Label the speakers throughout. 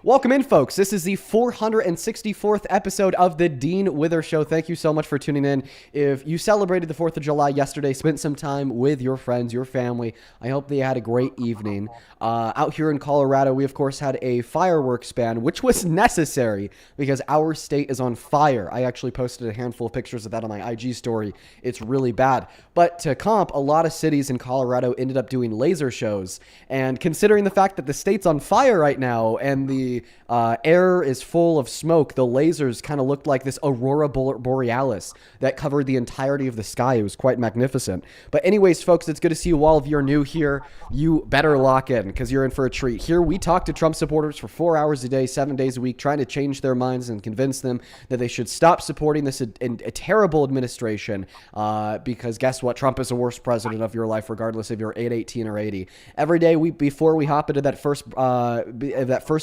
Speaker 1: Welcome in, folks. This is the 464th episode of the Dean Wither Show. Thank you so much for tuning in. If you celebrated the 4th of July yesterday, spent some time with your friends, your family, I hope they had a great evening. Out here in Colorado, we, of course, had a fireworks ban, which was necessary because our state is on fire. I actually posted a handful of pictures of that on my IG story. It's really bad. But to comp, a lot of cities in Colorado ended up doing laser shows. And considering the fact that the state's on fire right now and the air is full of smoke, the lasers kind of looked like this aurora borealis that covered the entirety of the sky. It was quite magnificent. But anyways, folks, it's good to see you all. If you're new here, you better lock in because you're in for a treat. Here we talk to Trump supporters for 4 hours a day, 7 days a week, trying to change their minds and convince them that they should stop supporting this a terrible administration because guess what? Trump is the worst president of your life, regardless if you're 8, 18, or 80. Every day, before we hop into that first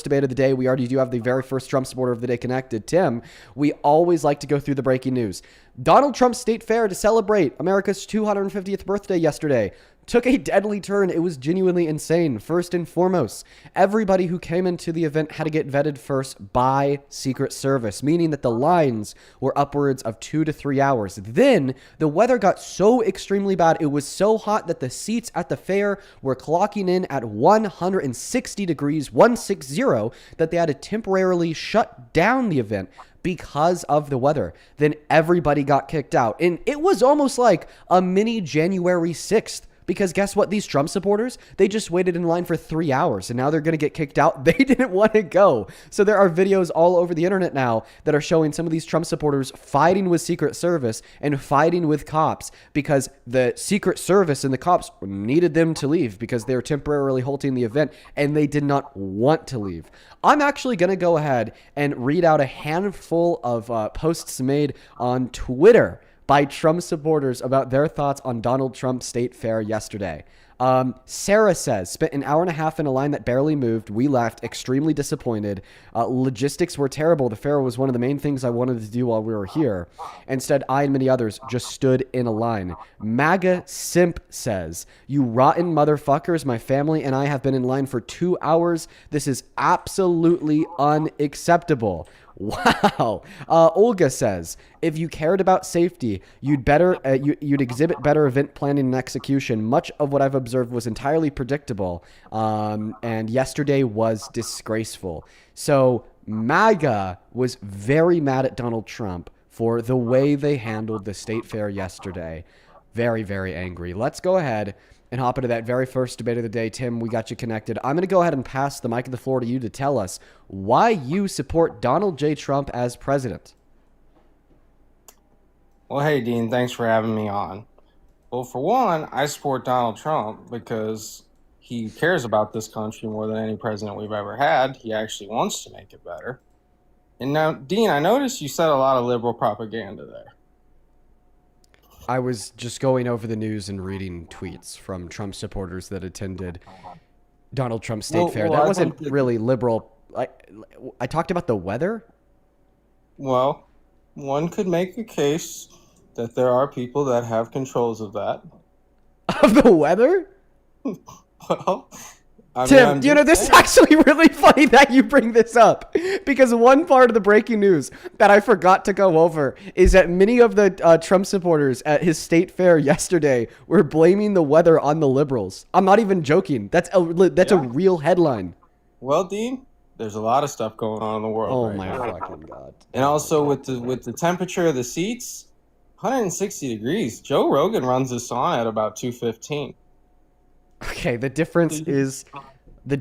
Speaker 1: debate of the day, we already do have the very first Trump supporter of the day connected, Tim. We always like to go through the breaking news. Donald Trump's state fair to celebrate America's 250th birthday yesterday took a deadly turn. It was genuinely insane. First and foremost, everybody who came into the event had to get vetted first by Secret Service, meaning that the lines were upwards of 2 to 3 hours. Then the weather got so extremely bad. It was so hot that the seats at the fair were clocking in at 160 degrees, 160, that they had to temporarily shut down the event because of the weather. Then everybody got kicked out. And it was almost like a mini January 6th. Because guess what? These Trump supporters, they just waited in line for 3 hours and now they're going to get kicked out. They didn't want to go. So there are videos all over the internet now that are showing some of these Trump supporters fighting with Secret Service and fighting with cops because the Secret Service and the cops needed them to leave because they were temporarily halting the event and they did not want to leave. I'm actually going to go ahead and read out a handful of posts made on Twitter by Trump supporters about their thoughts on Donald Trump's state fair yesterday. Sarah says, spent an hour and a half in a line that barely moved. We left extremely disappointed. Logistics were terrible. The fair was one of the main things I wanted to do while we were here. Instead, I and many others just stood in a line. MAGA Simp says, you rotten motherfuckers. My family and I have been in line for 2 hours. This is absolutely unacceptable. Wow. Olga says, if you cared about safety, you'd exhibit better event planning and execution. Much of what I've observed was entirely predictable, and yesterday was disgraceful. So MAGA was very mad at Donald Trump for the way they handled the state fair yesterday. Very, very angry. Let's go ahead and hop into that very first debate of the day. Tim, we got you connected. I'm going to go ahead and pass the mic and the floor to you to tell us why you support Donald J. Trump as president.
Speaker 2: Well, hey, Dean, thanks for having me on. Well, for one, I support Donald Trump because he cares about this country more than any president we've ever had. He actually wants to make it better. And now, Dean, I noticed you said a lot of liberal propaganda there.
Speaker 1: I was just going over the news and reading tweets from Trump supporters that attended Donald Trump's state fair. That wasn't really liberal. I talked about the weather.
Speaker 2: Well, one could make a case that there are people that have controls of that.
Speaker 1: Of the weather?
Speaker 2: Well,
Speaker 1: Tim, this is actually really funny that you bring this up because one part of the breaking news that I forgot to go over is that many of the Trump supporters at his state fair yesterday were blaming the weather on the liberals. I'm not even joking. That's a real headline.
Speaker 2: Well, Dean, there's a lot of stuff going on in the world.
Speaker 1: Oh, my fucking God.
Speaker 2: And also with the temperature of the seats, 160 degrees. Joe Rogan runs this on at about 215.
Speaker 1: Okay, the difference is the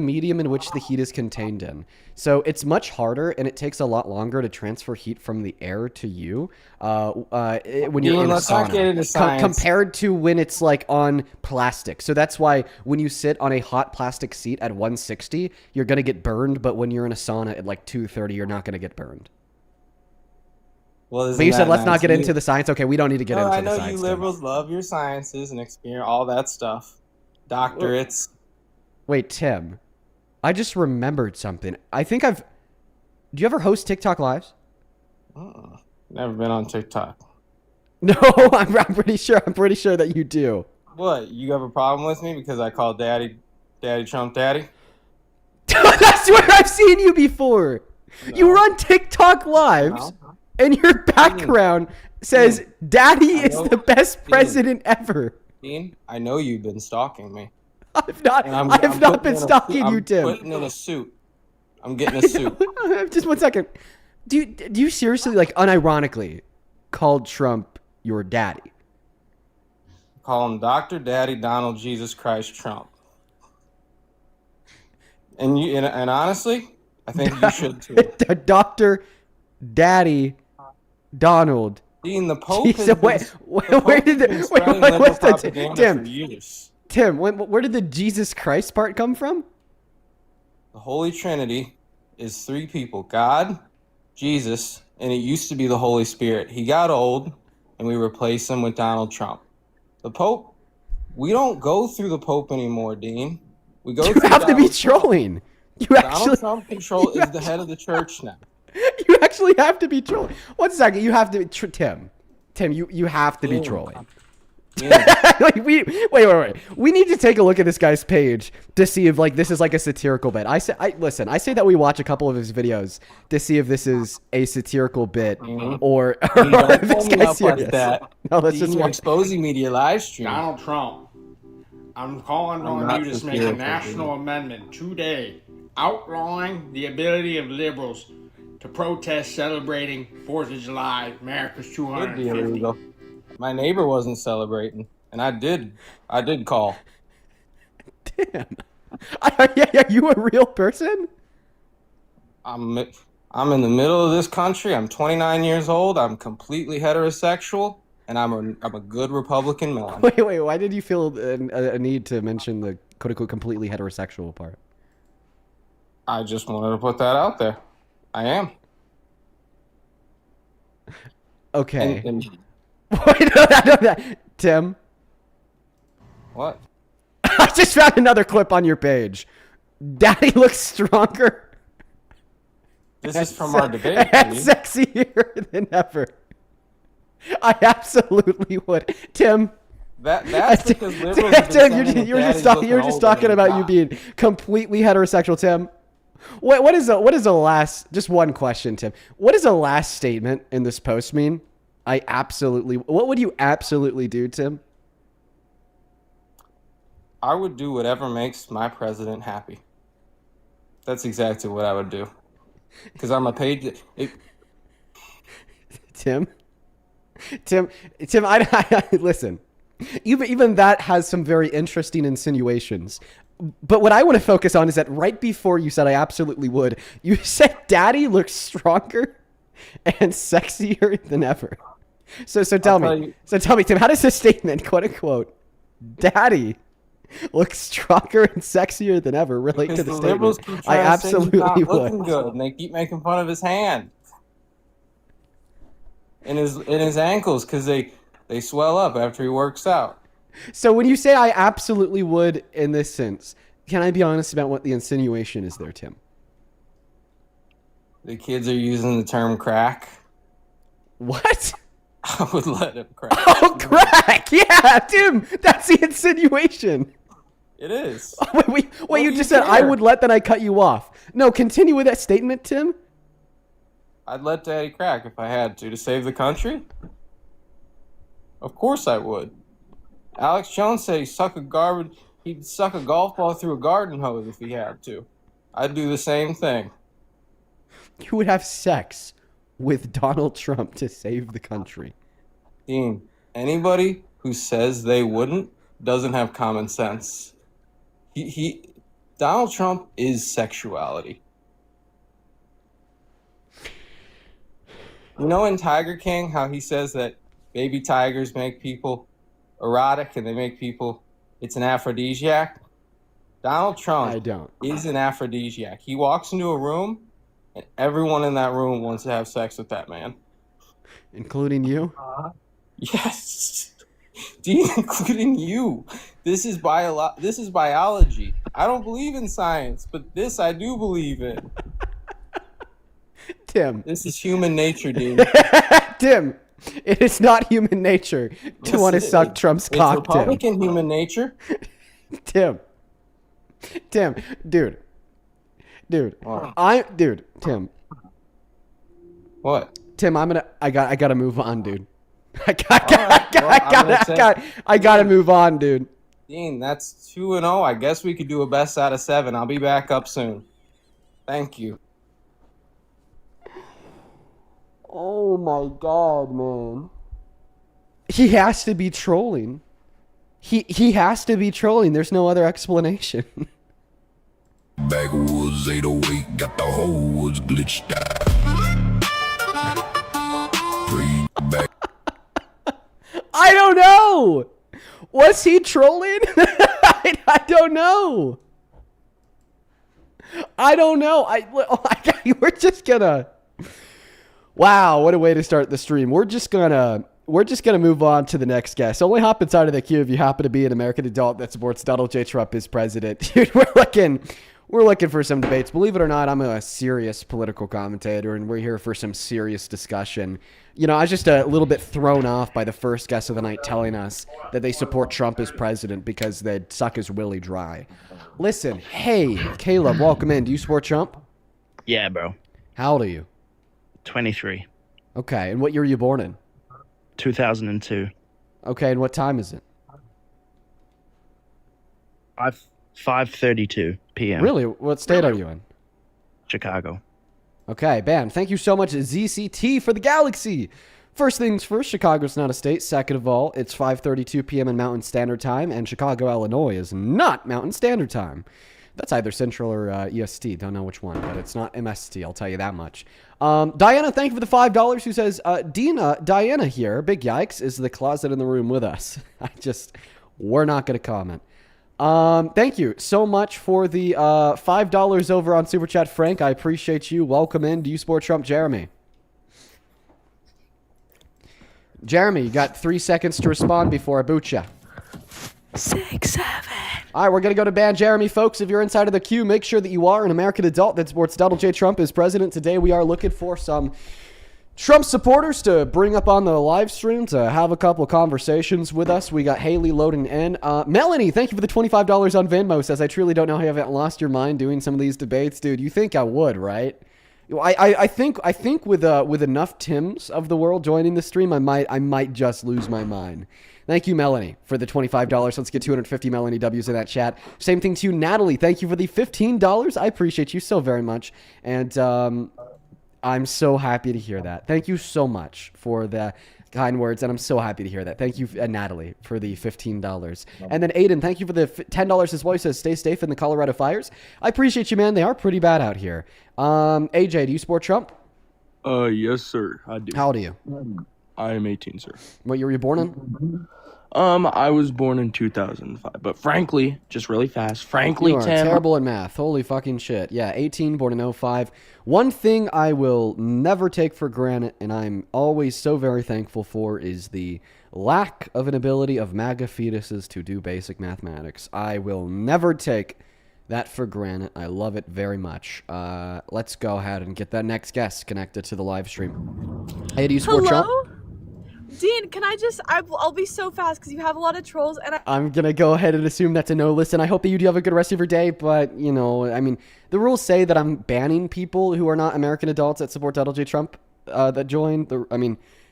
Speaker 1: medium in which the heat is contained in. So it's much harder and it takes a lot longer to transfer heat from the air to you when you're in a sauna compared to when it's like on plastic. So that's why when you sit on a hot plastic seat at 160, you're going to get burned. But when you're in a sauna at like 230, you're not going to get burned.
Speaker 2: Well,
Speaker 1: but you said let's not get into the science. Okay, we don't need to get into the science.
Speaker 2: I know you liberals love your sciences and experience all that stuff. Doctorates.
Speaker 1: Wait, Tim. I just remembered something. Do you ever host TikTok Lives?
Speaker 2: Never been on TikTok.
Speaker 1: No, I'm pretty sure that you do.
Speaker 2: What? You have a problem with me because I call Daddy Daddy Trump Daddy?
Speaker 1: I swear I've seen you before.
Speaker 2: No.
Speaker 1: You run TikTok lives,
Speaker 2: No.
Speaker 1: and your background says Daddy
Speaker 2: I
Speaker 1: is
Speaker 2: know-
Speaker 1: the best president ever.
Speaker 2: Dean, I know you've been stalking me.
Speaker 1: I've not.
Speaker 2: And
Speaker 1: I have not
Speaker 2: putting
Speaker 1: been
Speaker 2: in a
Speaker 1: stalking
Speaker 2: suit-
Speaker 1: you,
Speaker 2: I'm
Speaker 1: Tim.
Speaker 2: putting in a suit. I'm getting a suit.
Speaker 1: Just 1 second. Do you seriously, like, unironically, called Trump your daddy?
Speaker 2: Call him Dr. Daddy Donald Jesus Christ Trump. And honestly, I think you should too.
Speaker 1: Dr. Daddy Donald.
Speaker 2: Dean, the Pope
Speaker 1: Jeez,
Speaker 2: has
Speaker 1: so
Speaker 2: been,
Speaker 1: where did
Speaker 2: been spreading
Speaker 1: what's
Speaker 2: liberal
Speaker 1: the
Speaker 2: propaganda
Speaker 1: Tim?
Speaker 2: for years.
Speaker 1: Tim, where did the Jesus Christ part come from?
Speaker 2: The Holy Trinity is three people: God, Jesus, and it used to be the Holy Spirit. He got old, and we replaced him with Donald Trump. The Pope, we don't go through the Pope anymore, Dean. We go
Speaker 1: You
Speaker 2: through
Speaker 1: have to be
Speaker 2: Donald Trump.
Speaker 1: trolling. You
Speaker 2: Donald
Speaker 1: actually,
Speaker 2: Trump is the head of the church now.
Speaker 1: you actually have to be trolling. 1 second, you have to, Tim. Tim, you have to be trolling.
Speaker 2: Yeah.
Speaker 1: Like wait. We need to take a look at this guy's page to see if like this is like a satirical bit. I say that we watch a couple of his videos to see if this is a satirical bit or
Speaker 2: Dean, don't
Speaker 1: if
Speaker 2: pull
Speaker 1: this
Speaker 2: me
Speaker 1: guy's
Speaker 2: up
Speaker 1: serious.
Speaker 2: like that.
Speaker 1: No, let's
Speaker 2: Dean,
Speaker 1: just
Speaker 2: you're
Speaker 1: watch.
Speaker 2: exposing me to your live stream.
Speaker 3: Donald Trump, I'm calling
Speaker 2: I'm
Speaker 3: on
Speaker 2: not
Speaker 3: you to make a
Speaker 2: satirical,
Speaker 3: national amendment today outlawing the ability of liberals to protest celebrating 4th of July, America's
Speaker 2: Would be
Speaker 3: 250.
Speaker 2: illegal. My neighbor wasn't celebrating, and I did call.
Speaker 1: Tim, are you a real person?
Speaker 2: I'm in the middle of this country. I'm 29 years old. I'm completely heterosexual, and I'm a good Republican man.
Speaker 1: Wait. Why did you feel a need to mention the quote unquote completely heterosexual part?
Speaker 2: I just wanted to put that out there. I am.
Speaker 1: Okay.
Speaker 2: And
Speaker 1: Wait, no, Tim,
Speaker 2: what?
Speaker 1: I just found another clip on your page. Daddy looks stronger
Speaker 2: This is from our debate.
Speaker 1: and
Speaker 2: Dean.
Speaker 1: sexier than ever. I absolutely would, Tim.
Speaker 2: That's because liberals have been
Speaker 1: Tim,
Speaker 2: saying
Speaker 1: you're
Speaker 2: that
Speaker 1: just
Speaker 2: daddy's
Speaker 1: you're
Speaker 2: looking
Speaker 1: just
Speaker 2: older
Speaker 1: talking
Speaker 2: than
Speaker 1: about you
Speaker 2: God.
Speaker 1: being completely heterosexual, Tim. What is the last? Just one question, Tim. What does the last statement in this post mean? What would you absolutely do, Tim?
Speaker 2: I would do whatever makes my president happy. That's exactly what I would do. Because I'm a paid.
Speaker 1: Tim, I listen. Even that has some very interesting insinuations. But what I want to focus on is that right before you said I absolutely would, you said Daddy looks stronger and sexier than ever. So tell me, Tim, how does this statement, quote unquote, Daddy looks stronger and sexier than ever relate to the
Speaker 2: liberals
Speaker 1: statement?
Speaker 2: keep
Speaker 1: I
Speaker 2: trying to say he's
Speaker 1: absolutely
Speaker 2: not looking
Speaker 1: would.
Speaker 2: good, and they keep making fun of his hand and his ankles because they swell up after he works out.
Speaker 1: So when you say I absolutely would in this sense, can I be honest about what the insinuation is there, Tim?
Speaker 2: The kids are using the term crack.
Speaker 1: What?
Speaker 2: I would let him crack.
Speaker 1: Oh, crack! Yeah, Tim, that's the insinuation.
Speaker 2: It is.
Speaker 1: Wait,
Speaker 2: do
Speaker 1: you
Speaker 2: you
Speaker 1: just said I
Speaker 2: care?
Speaker 1: would let, then I cut you off. No, continue with that statement, Tim.
Speaker 2: I'd let Daddy crack if I had to save the country. Of course I would. Alex Jones said he'd suck a golf ball through a garden hose if he had to. I'd do the same thing.
Speaker 1: You would have sex with Donald Trump to save the country.
Speaker 2: Dean, anybody who says they wouldn't doesn't have common sense. Donald Trump is sexuality. You know in Tiger King how he says that baby tigers make people erotic and they make people, it's an aphrodisiac? Donald Trump
Speaker 1: I don't.
Speaker 2: is an aphrodisiac. He walks into a room and everyone in that room wants to have sex with that man.
Speaker 1: Including you?
Speaker 2: Yes. Dean, including you. This is biology. I don't believe in science, but this I do believe in.
Speaker 1: Tim.
Speaker 2: This is human nature, Dean.
Speaker 1: Tim, it is not human nature to
Speaker 2: Yes,
Speaker 1: want to
Speaker 2: it
Speaker 1: suck
Speaker 2: is.
Speaker 1: Trump's
Speaker 2: It's
Speaker 1: cock, Tim.
Speaker 2: Republican human nature.
Speaker 1: Tim. Tim, dude.
Speaker 2: What?
Speaker 1: Tim.
Speaker 2: What?
Speaker 1: Tim, I gotta move on, dude. I gotta move on, dude.
Speaker 2: Dean, that's 2-0. I guess we could do a best out of 7. I'll be back up soon. Thank you.
Speaker 1: Oh my god, man. He has to be trolling. He has to be trolling. There's no other explanation.
Speaker 4: Backwoods 808, got the whole woods glitched out. Back.
Speaker 1: I don't know. Was he trolling? I don't know. We're just gonna. Wow, what a way to start the stream. We're just gonna move on to the next guest. Only hop inside of the queue if you happen to be an American adult that supports Donald J. Trump as president. Dude, we're looking for some debates. Believe it or not, I'm a serious political commentator, and we're here for some serious discussion. You know, I was just a little bit thrown off by the first guest of the night telling us that they support Trump as president because they'd suck his willy dry. Listen, hey, Caleb, welcome in. Do you support Trump?
Speaker 5: Yeah, bro.
Speaker 1: How old are you?
Speaker 5: 23.
Speaker 1: Okay, and what year were you born in?
Speaker 5: 2002.
Speaker 1: Okay, and what time is it?
Speaker 5: 5:32 p.m.
Speaker 1: Really? What state are you in?
Speaker 5: Chicago.
Speaker 1: Okay, bam. Thank you so much, ZCT, for the galaxy. First things first, Chicago's not a state. Second of all, it's 5:32 p.m. in Mountain Standard Time, and Chicago, Illinois is not Mountain Standard Time. That's either Central or EST. Don't know which one, but it's not MST. I'll tell you that much. Diana, thank you for the $5. Who says, Diana here, big yikes, is the closet in the room with us. We're not going to comment. Thank you so much for the $5 over on Super Chat, Frank. I appreciate you. Welcome in. Do you support Trump, Jeremy? Jeremy, you got 3 seconds to respond before I boot you.
Speaker 6: 6, 7.
Speaker 1: All right, we're going to go to ban Jeremy, folks. If you're inside of the queue, make sure that you are an American adult that supports Donald J. Trump as president. Today, we are looking for some Trump supporters to bring up on the live stream to have a couple of conversations with us. We got Haley loading in. Melanie, thank you for the $25 on Venmo. Says, I truly don't know how you haven't lost your mind doing some of these debates. Dude, you think I would, right? I think with enough Tims of the world joining the stream, I might just lose my mind. Thank you, Melanie, for the $25. Let's get 250 Melanie W's in that chat. Same thing to you, Natalie. Thank you for the $15. I appreciate you so very much. And I'm so happy to hear that. Thank you so much for the kind words, and I'm so happy to hear that. Thank you, Natalie, for the $15. And then Aiden, thank you for the $10 as well. He says, stay safe in the Colorado fires. I appreciate you, man. They are pretty bad out here. AJ, do you support Trump?
Speaker 7: Yes, sir. I do.
Speaker 1: How old are you?
Speaker 7: I am 18, sir.
Speaker 1: What year were you born in?
Speaker 7: I was born in 2005, but frankly, just really fast. Frankly,
Speaker 1: you are
Speaker 7: Tim,
Speaker 1: terrible at math. Holy fucking shit. Yeah, 18, born in 05. One thing I will never take for granted, and I'm always so very thankful for, is the lack of an ability of MAGA fetuses to do basic mathematics. I will never take that for granted. I love it very much. Let's go ahead and get that next guest connected to the live stream. Hey, do you support Trump?
Speaker 6: Dean, can I just, I'll be so fast because you have a lot of trolls and
Speaker 1: I'm going to go ahead and assume that's a no. Listen, I hope that you do have a good rest of your day, but, you know, I mean, the rules say that I'm banning people who are not American adults that support Donald J. Trump that join.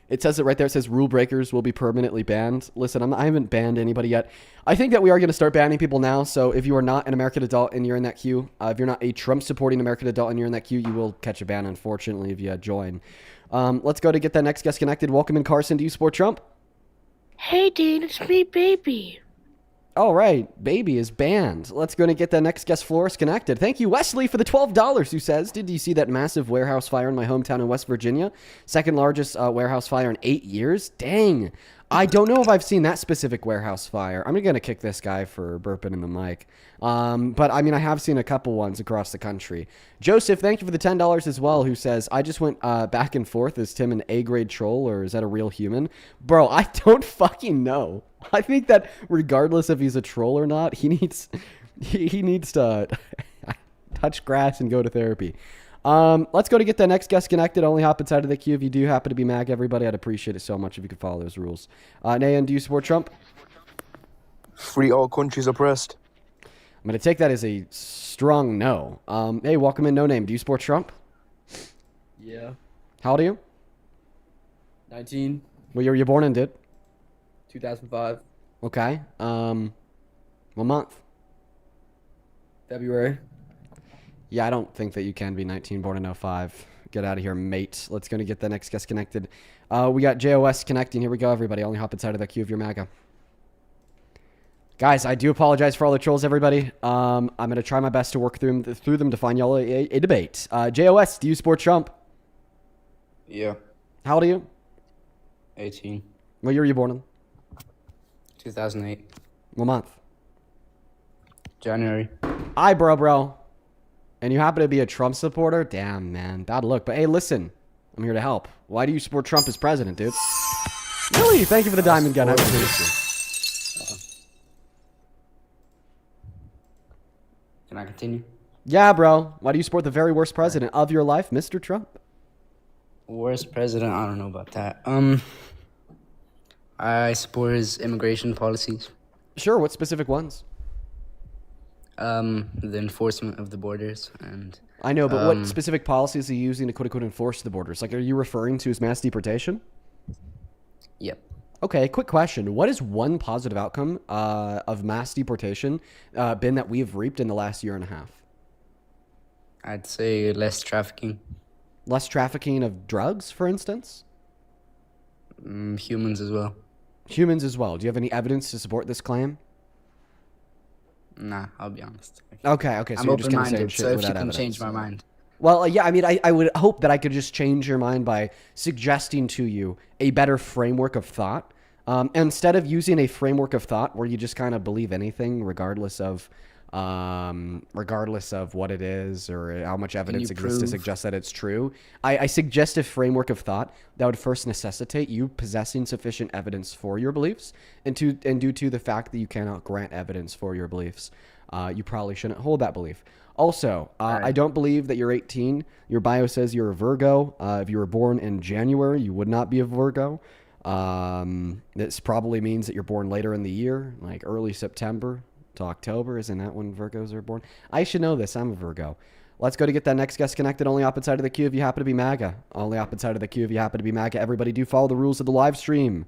Speaker 1: It says it right there. It says rule breakers will be permanently banned. Listen, I haven't banned anybody yet. I think that we are going to start banning people now, so if you are not an American adult and you're in that queue, if you're not a Trump-supporting American adult and you're in that queue, you will catch a ban, unfortunately, if you join. Let's go to get that next guest connected. Welcome in, Carson. Do you support Trump?
Speaker 8: Hey, Dean, it's me, Baby.
Speaker 1: All right, Baby is banned. Let's go to get that next guest, Flores, connected. Thank you, Wesley, for the $12, who says, did you see that massive warehouse fire in my hometown in West Virginia? Second largest warehouse fire in 8 years? Dang. I don't know if I've seen that specific warehouse fire. I'm going to kick this guy for burping in the mic. But, I mean, I have seen a couple ones across the country. Joseph, thank you for the $10 as well, who says, I just went back and forth. Is Tim an A-grade troll, or is that a real human? Bro, I don't fucking know. I think that regardless if he's a troll or not, he needs to touch grass and go to therapy. Let's go to get the next guest connected. Only hop inside of the queue if you do happen to be MAGA, everybody. I'd appreciate it so much if you could follow those rules. Nayan, do you support Trump?
Speaker 9: Free all countries oppressed.
Speaker 1: I'm going to take that as a strong no. Hey, welcome in, No Name. Do you support Trump?
Speaker 9: Yeah.
Speaker 1: How old are you?
Speaker 9: 19,
Speaker 1: What year were you born in, dude?
Speaker 9: 2005,
Speaker 1: Okay. What month?
Speaker 9: February.
Speaker 1: Yeah, I don't think that you can be 19, born in '05. Get out of here, mate. Let's go to get the next guest connected. We got JOS connecting. Here we go, everybody. Only hop inside of the queue of your MAGA. Guys, I do apologize for all the trolls, everybody. I'm going to try my best to work through them to find y'all a debate. JOS, do you support Trump?
Speaker 10: Yeah.
Speaker 1: How old are you?
Speaker 10: 18.
Speaker 1: What year were you born in?
Speaker 10: 2008.
Speaker 1: What month?
Speaker 10: January.
Speaker 1: Hi, bro. And you happen to be a Trump supporter? Damn, man. Bad luck. But hey, listen. I'm here to help. Why do you support Trump as president, dude? Really? Thank you for the diamond gun. I appreciate you.
Speaker 10: Can I continue?
Speaker 1: Yeah, bro. Why do you support the very worst president of your life, Mr. Trump?
Speaker 10: Worst president? I don't know about that. I support his immigration policies.
Speaker 1: Sure. What specific ones?
Speaker 10: The enforcement of the borders and...
Speaker 1: I know, but what specific policies are you using to quote-unquote enforce the borders? Like, are you referring to his mass deportation?
Speaker 10: Yep.
Speaker 1: Okay, quick question. What is one positive outcome of mass deportation been that we have reaped in the last year and a half?
Speaker 10: I'd say less trafficking.
Speaker 1: Less trafficking of drugs, for instance?
Speaker 10: Humans as well.
Speaker 1: Humans as well. Do you have any evidence to support this claim?
Speaker 10: Nah, I'll be honest.
Speaker 1: Okay, so
Speaker 10: I'm
Speaker 1: you're just kind of saying
Speaker 10: open-minded,
Speaker 1: shit
Speaker 10: so if
Speaker 1: without
Speaker 10: you can
Speaker 1: evidence.
Speaker 10: change my mind.
Speaker 1: Well, yeah, I mean, I would hope that I could just change your mind by suggesting to you a better framework of thought. Instead of using a framework of thought where you just kind of believe anything regardless of what it is or how much evidence exists to suggest that it's true, I suggest a framework of thought that would first necessitate you possessing sufficient evidence for your beliefs, and due to the fact that you cannot grant evidence for your beliefs, you probably shouldn't hold that belief. Also, I don't believe that you're 18. Your bio says you're a Virgo. If you were born in January, you would not be a Virgo. This probably means that you're born later in the year, like early September to October. Isn't that when Virgos are born? I should know this. I'm a Virgo. Let's go to get that next guest connected. Only up inside of the queue if you happen to be MAGA. Only up inside of the queue if you happen to be MAGA. Everybody do follow the rules of the live stream.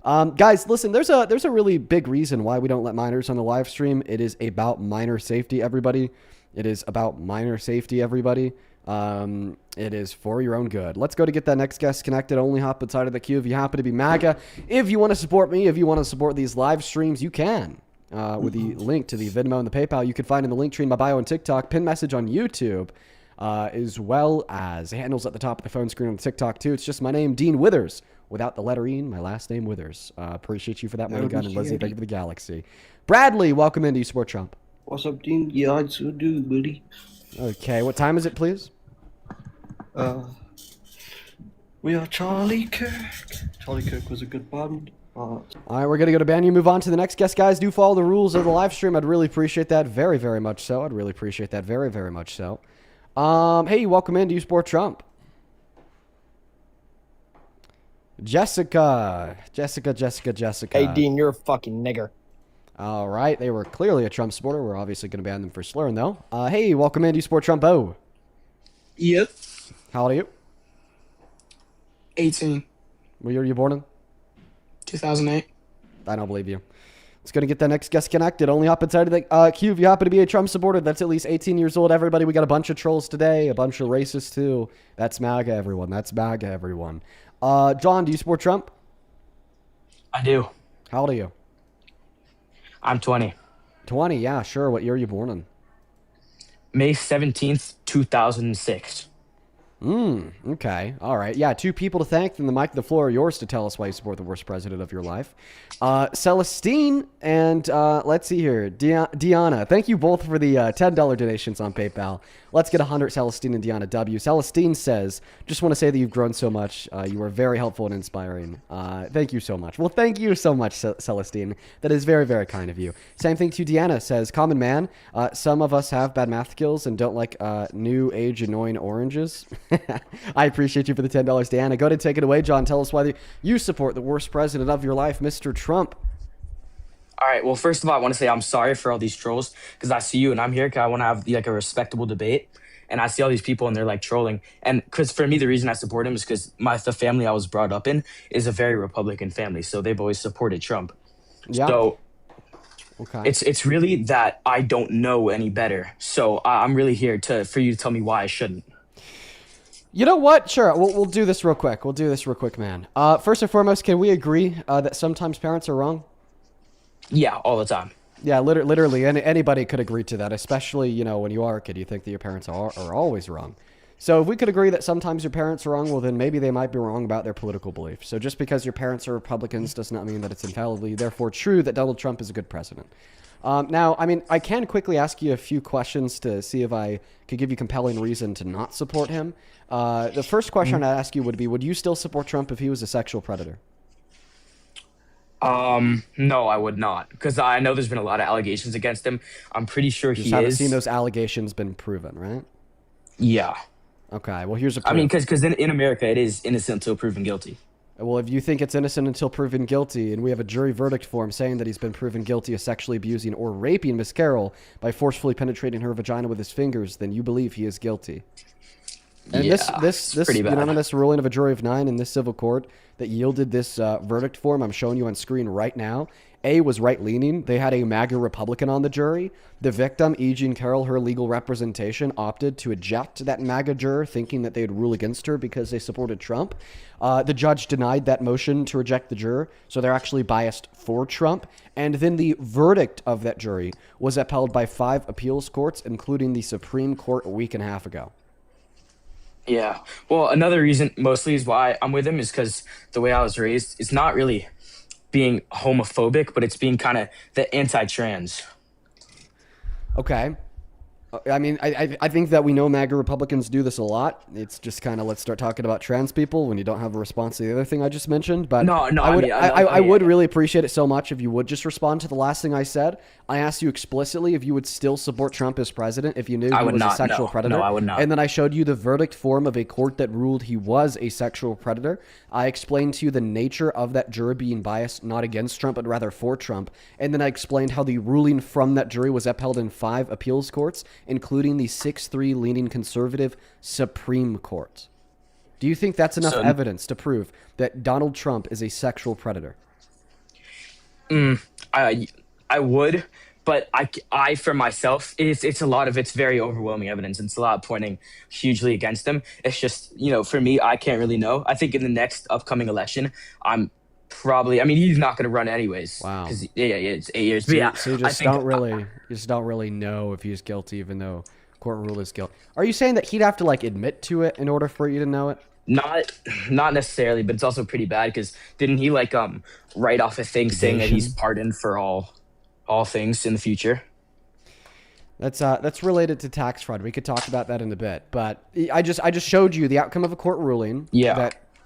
Speaker 1: Guys, listen, there's a really big reason why we don't let minors on the live stream. It is about minor safety, everybody. It is about minor safety, everybody. It is for your own good. Let's go to get that next guest connected. Only hop inside of the queue if you happen to be MAGA. If you want to support me, if you want to support these live streams, you can. With the link to the Venmo and the PayPal, you can find in the link tree in my bio on TikTok, pin message on YouTube, as well as handles at the top of the phone screen on TikTok too. It's just my name, Dean Withers, without the letter E, my last name Withers. Appreciate you for that, my gun, and Leslie, thank you for the galaxy. Bradley, welcome in. Do you support Trump?
Speaker 11: What's up, Dean? Yeah, I sure do, buddy.
Speaker 1: Okay, what time is it, please?
Speaker 11: We are Charlie Kirk. Charlie Kirk was a good band.
Speaker 1: All right, we're going to go to Ben. You move on to the next guest, guys. Do follow the rules of the live stream. I'd really appreciate that very, very much so. I'd really appreciate that very, very much so. Hey, welcome in. Do you support Trump? Jessica.
Speaker 12: Hey, Dean, you're a fucking nigger.
Speaker 1: All right, they were clearly a Trump supporter. We're obviously going to ban them for slurring, though. Hey, welcome in. Do you support Trump? Oh.
Speaker 13: Yep.
Speaker 1: How old are you?
Speaker 13: 18.
Speaker 1: What year were you born in?
Speaker 13: 2008.
Speaker 1: I don't believe you. Let's go to get that next guest connected. Only hop inside of the queue if you happen to be a Trump supporter that's at least 18 years old. Everybody, we got a bunch of trolls today, a bunch of racists too. That's MAGA, everyone. That's MAGA, everyone. John, do you support Trump?
Speaker 14: I do.
Speaker 1: How old are you?
Speaker 14: I'm 20.
Speaker 1: 20, yeah, sure. What year are you born in?
Speaker 14: May 17th, 2006.
Speaker 1: Okay. All right. Yeah, two people to thank. Then the floor are yours to tell us why you support the worst president of your life. Celestine and let's see here. Deanna. Thank you both for the $10 donations on PayPal. Let's get 100 Celestine and Deanna W. Celestine says, just want to say that you've grown so much. You are very helpful and inspiring. Thank you so much. Well, thank you so much, Celestine. That is very, very kind of you. Same thing to Deanna says, common man. Some of us have bad math skills and don't like new age annoying oranges. I appreciate you for the $10, Deanna. Go ahead and take it away, John. Tell us why you support the worst president of your life, Mr. Trump.
Speaker 14: All right. Well, first of all, I want to say I'm sorry for all these trolls because I see you and I'm here because I want to have like a respectable debate. And I see all these people and they're like trolling. And because for me, the reason I support him is because the family I was brought up in is a very Republican family, so they've always supported Trump.
Speaker 1: Yeah.
Speaker 14: So
Speaker 1: Okay.
Speaker 14: it's really that I don't know any better. So I'm really here for you to tell me why I shouldn't.
Speaker 1: You know what? Sure, we'll do this real quick. We'll do this real quick, man. First and foremost, can we agree that sometimes parents are wrong?
Speaker 14: Yeah, all the time.
Speaker 1: Yeah, literally, anybody could agree to that, especially, you know, when you are a kid, you think that your parents are always wrong. So if we could agree that sometimes your parents are wrong, well, then maybe they might be wrong about their political beliefs. So just because your parents are Republicans does not mean that it's infallibly, therefore, true that Donald Trump is a good president. Now, I mean, I can quickly ask you a few questions to see if I could give you compelling reason to not support him. The first question I'd ask you would be, would you still support Trump if he was a sexual predator?
Speaker 14: No, I would not, because I know there's been a lot of allegations against him. I'm pretty sure
Speaker 1: You just
Speaker 14: he
Speaker 1: haven't
Speaker 14: is.
Speaker 1: seen those allegations been proven, right?
Speaker 14: Yeah.
Speaker 1: Okay, well, here's a proof.
Speaker 14: I mean, because in America, it is innocent until proven guilty.
Speaker 1: Well, if you think it's innocent until proven guilty, and we have a jury verdict form saying that he's been proven guilty of sexually abusing or raping Miss Carroll by forcefully penetrating her vagina with his fingers, then you believe he is guilty. And
Speaker 14: Yeah,
Speaker 1: this
Speaker 14: pretty bad.
Speaker 1: unanimous ruling of a jury of 9 in this civil court that yielded this verdict form I'm showing you on screen right now, A, was right-leaning. They had a MAGA Republican on the jury. The victim, E. Jean Carroll, her legal representation, opted to eject that MAGA juror, thinking that they would rule against her because they supported Trump. The judge denied that motion to reject the juror, so they're actually biased for Trump. And then the verdict of that jury was upheld by 5 appeals courts, including the Supreme Court a week and a half ago.
Speaker 14: Yeah. Well, another reason mostly is why I'm with him is because the way I was raised, it's not really being homophobic, but it's being kind of the anti-trans.
Speaker 1: Okay. I mean, I think that we know MAGA Republicans do this a lot. It's just kind of let's start talking about trans people when you don't have a response to the other thing I just mentioned. But I would really appreciate it so much if you would just respond to the last thing I said. I asked you explicitly if you would still support Trump as president if you knew he was a sexual predator.
Speaker 14: No, I would not.
Speaker 1: And then I showed you the verdict form of a court that ruled he was a sexual predator. I explained to you the nature of that jury being biased, not against Trump, but rather for Trump. And then I explained how the ruling from that jury was upheld in 5 appeals courts, including the 6-3 leaning conservative Supreme Court. Do you think that's enough evidence to prove that Donald Trump is a sexual predator?
Speaker 14: I would, but I for myself, it's a lot of it's very overwhelming evidence. It's a lot pointing hugely against him. It's just, you know, for me, I can't really know. I think in the next upcoming election, I mean, he's not going to run anyways.
Speaker 1: Wow.
Speaker 14: Because it's 8 years.
Speaker 1: So,
Speaker 14: But yeah,
Speaker 1: so you just don't really know if he's guilty, even though court rule is guilt. Are you saying that he'd have to like admit to it in order for you to know it?
Speaker 14: Not necessarily, but it's also pretty bad because didn't he like write off a thing saying that he's pardoned for all things in the future?
Speaker 1: That's related to tax fraud. We could talk about that in a bit, but I just showed you the outcome of a court ruling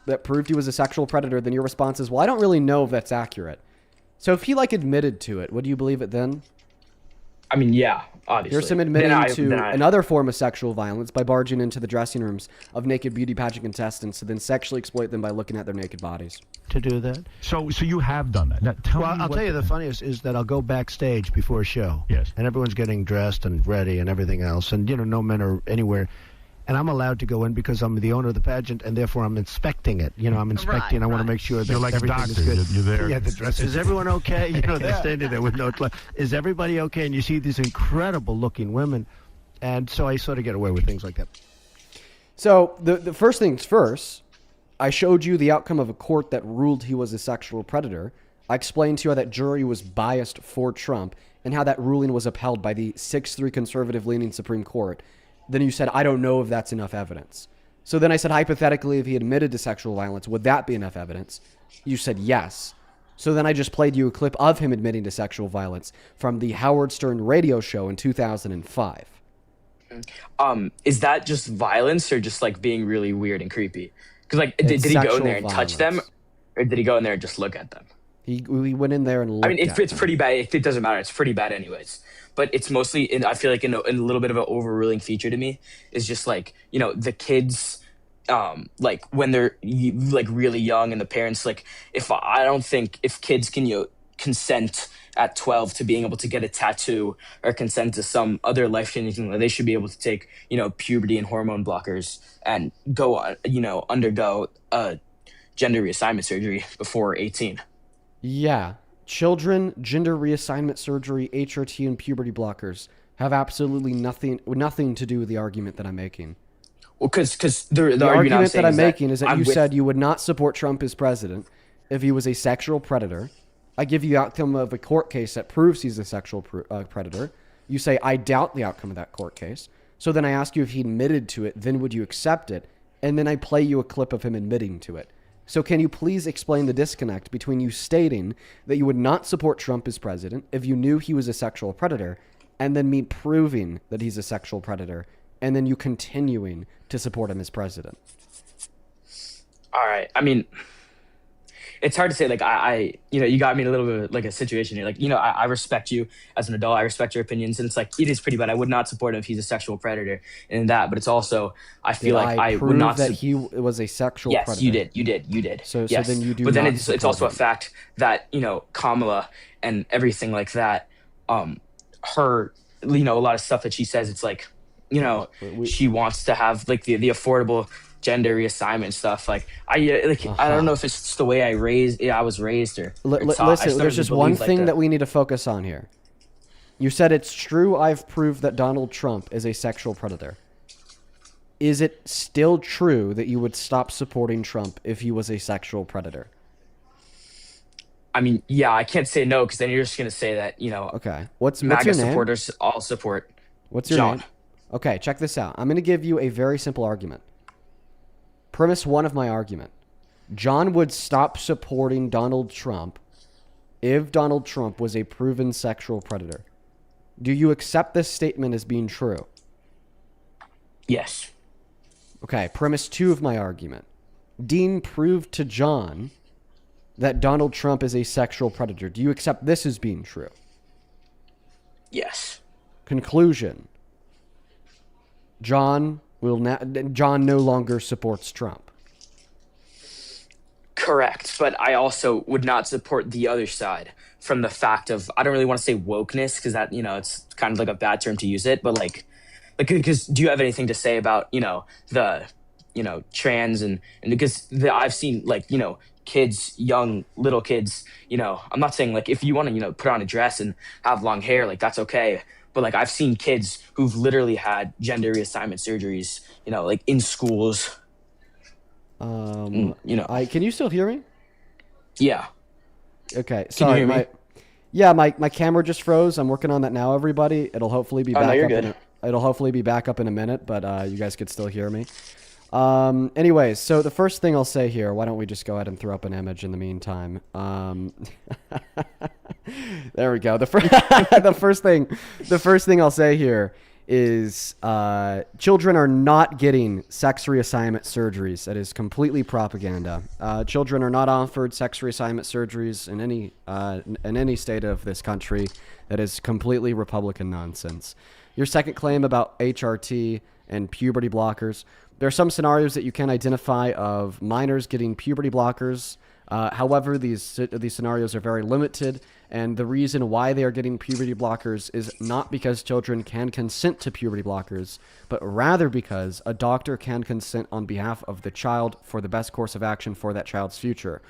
Speaker 1: that proved he was a sexual predator. Then your response is, well, I don't really know if that's accurate. So if he like admitted to it, would you believe it then?
Speaker 14: I mean, yeah, obviously.
Speaker 1: Here's him admitting to another form of sexual violence by barging into the dressing rooms of naked beauty pageant contestants to then sexually exploit them by looking at their naked bodies.
Speaker 15: To do that.
Speaker 16: So you have done that. Now, tell me
Speaker 15: I'll tell you the funniest is that I'll go backstage before a show.
Speaker 16: Yes.
Speaker 15: And everyone's getting dressed and ready and everything else. And, you know, no men are anywhere. And I'm allowed to go in because I'm the owner of the pageant, and therefore I'm inspecting it. You know, I'm inspecting. I want to make sure that
Speaker 16: like
Speaker 15: everything
Speaker 16: doctor.
Speaker 15: is good.
Speaker 16: You're there.
Speaker 15: Yeah, the dress. Is everyone okay? You know, they're standing there with no clothes. Is everybody okay? And you see these incredible-looking women. And so I sort of get away with things like that.
Speaker 1: So the first things first, I showed you the outcome of a court that ruled he was a sexual predator. I explained to you how that jury was biased for Trump and how that ruling was upheld by the 6-3 conservative-leaning Supreme Court. Then you said, I don't know if that's enough evidence. So then I said, hypothetically, if he admitted to sexual violence, would that be enough evidence? You said yes. So then I just played you a clip of him admitting to sexual violence from the Howard Stern radio show in 2005.
Speaker 14: Is that just violence or just like being really weird and creepy? Because like, did he go in there and touch them, or did he go in there and just look at them?
Speaker 1: He went in there and looked.
Speaker 14: I mean, it's pretty bad. It doesn't matter. It's pretty bad anyways. But it's mostly, I feel like in a little bit of an overruling feature to me is just like, you know, the kids, like when they're like really young and the parents, like if kids can, consent at 12 to being able to get a tattoo or consent to some other life-changing thing. They should be able to take, puberty and hormone blockers and go on, undergo gender reassignment surgery before 18.
Speaker 1: Yeah. Children, gender reassignment surgery, HRT, and puberty blockers have absolutely nothing to do with the argument that I'm making.
Speaker 14: Well, because the
Speaker 1: argument that I'm making is that you said you would not support Trump as president if he was a sexual predator. I give you the outcome of a court case that proves he's a sexual predator. You say, I doubt the outcome of that court case. So then I ask you if he admitted to it, then would you accept it? And then I play you a clip of him admitting to it. So can you please explain the disconnect between you stating that you would not support Trump as president if you knew he was a sexual predator, and then me proving that he's a sexual predator, and then you continuing to support him as president?
Speaker 14: All right. I mean, it's hard to say, like, you got me in a little bit like a situation here. Like, I respect you as an adult. I respect your opinions. And it's like, it is pretty bad. I would not support him if he's a sexual predator and that. But it's also, I feel like I would not
Speaker 1: that he was a sexual predator.
Speaker 14: Yes, you did.
Speaker 1: So
Speaker 14: yes.
Speaker 1: then you do.
Speaker 14: But then
Speaker 1: not
Speaker 14: it's also
Speaker 1: him.
Speaker 14: a fact that, Kamala and everything like that, her, a lot of stuff that she says, it's like, she wants to have like the affordable gender reassignment stuff. Like I don't know if it's just the way I was raised or
Speaker 1: listen, there's just one thing that we need to focus on here. You said it's true I've proved that Donald Trump is a sexual predator. Is it still true that you would stop supporting Trump if he was a sexual predator?
Speaker 14: I mean, yeah, I can't say no because then you're just gonna say that,
Speaker 1: Okay. What's
Speaker 14: MAGA
Speaker 1: your name?
Speaker 14: supporters all support.
Speaker 1: What's your
Speaker 14: John.
Speaker 1: name? Okay, check this out. I'm going to give you a very simple argument. Premise one of my argument. John would stop supporting Donald Trump if Donald Trump was a proven sexual predator. Do you accept this statement as being true?
Speaker 14: Yes.
Speaker 1: Okay, premise two of my argument. Dean proved to John that Donald Trump is a sexual predator. Do you accept this as being true?
Speaker 14: Yes.
Speaker 1: Conclusion. John no longer supports Trump.
Speaker 14: Correct, but I also would not support the other side from the fact of, I don't really want to say wokeness because that, it's kind of like a bad term to use it, but like because do you have anything to say about, the, trans and because I've seen like, kids, little kids, I'm not saying like if you want to, put on a dress and have long hair, like that's okay. But like I've seen kids who've literally had gender reassignment surgeries, like in schools.
Speaker 1: Can you still hear me?
Speaker 14: Yeah.
Speaker 1: Okay. Sorry. My camera just froze. I'm working on that now, everybody. It'll hopefully be back up. It'll hopefully be back up in a minute, but you guys could still hear me. Anyways, so the first thing I'll say here, why don't we just go ahead and throw up an image in the meantime? There we go. The first thing I'll say here is children are not getting sex reassignment surgeries. That is completely propaganda. Children are not offered sex reassignment surgeries in any state of this country. That is completely Republican nonsense. Your second claim about HRT and puberty blockers. There are some scenarios that you can identify of minors getting puberty blockers. However, these scenarios are very limited, and the reason why they are getting puberty blockers is not because children can consent to puberty blockers, but rather because a doctor can consent on behalf of the child for the best course of action for that child's future.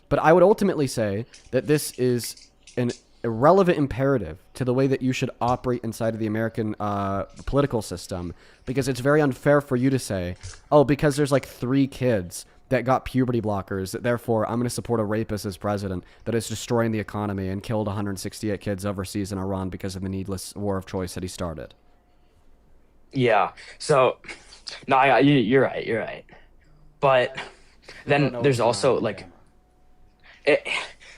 Speaker 1: But I would ultimately say that this is an irrelevant imperative to the way that you should operate inside of the American political system, because it's very unfair for you to say, oh, because there's like 3 kids that got puberty blockers, that therefore I'm going to support a rapist as president that is destroying the economy and killed 168 kids overseas in Iran because of the needless war of choice that he started.
Speaker 14: Yeah. So, no, you're right. But then there's also like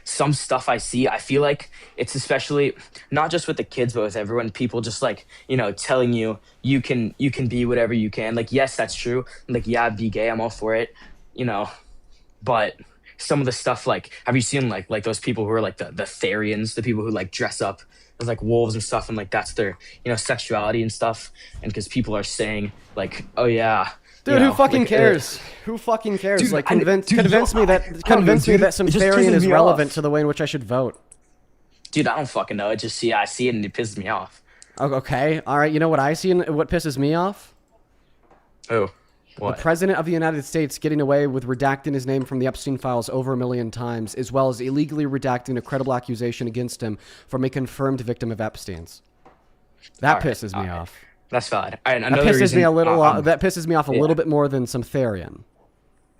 Speaker 14: some stuff I see, I feel like it's especially not just with the kids, but with everyone, people just like, telling you can be whatever you can. Like, yes, that's true. Like, yeah, be gay. I'm all for it. But some of the stuff, like, have you seen like those people who are like the Therians, the people who like dress up as like wolves and stuff, and like that's their sexuality and stuff, and because people are saying like, oh yeah,
Speaker 1: dude, who fucking cares? Who fucking cares? Dude, like convince me that some Therian is relevant to the way in which I should vote.
Speaker 14: Dude, I don't fucking know. I see it and it pisses me off.
Speaker 1: Okay, all right. You know what I see and what pisses me off?
Speaker 14: Oh,
Speaker 1: The
Speaker 14: what?
Speaker 1: President of the United States getting away with redacting his name from the Epstein files over 1 million times, as well as illegally redacting a credible accusation against him from a confirmed victim of Epstein's. That pisses me off.
Speaker 14: That's fine. All right,
Speaker 1: That
Speaker 14: another
Speaker 1: pisses
Speaker 14: reason,
Speaker 1: me a little. That pisses me off a
Speaker 14: yeah.
Speaker 1: little bit more than some Therian.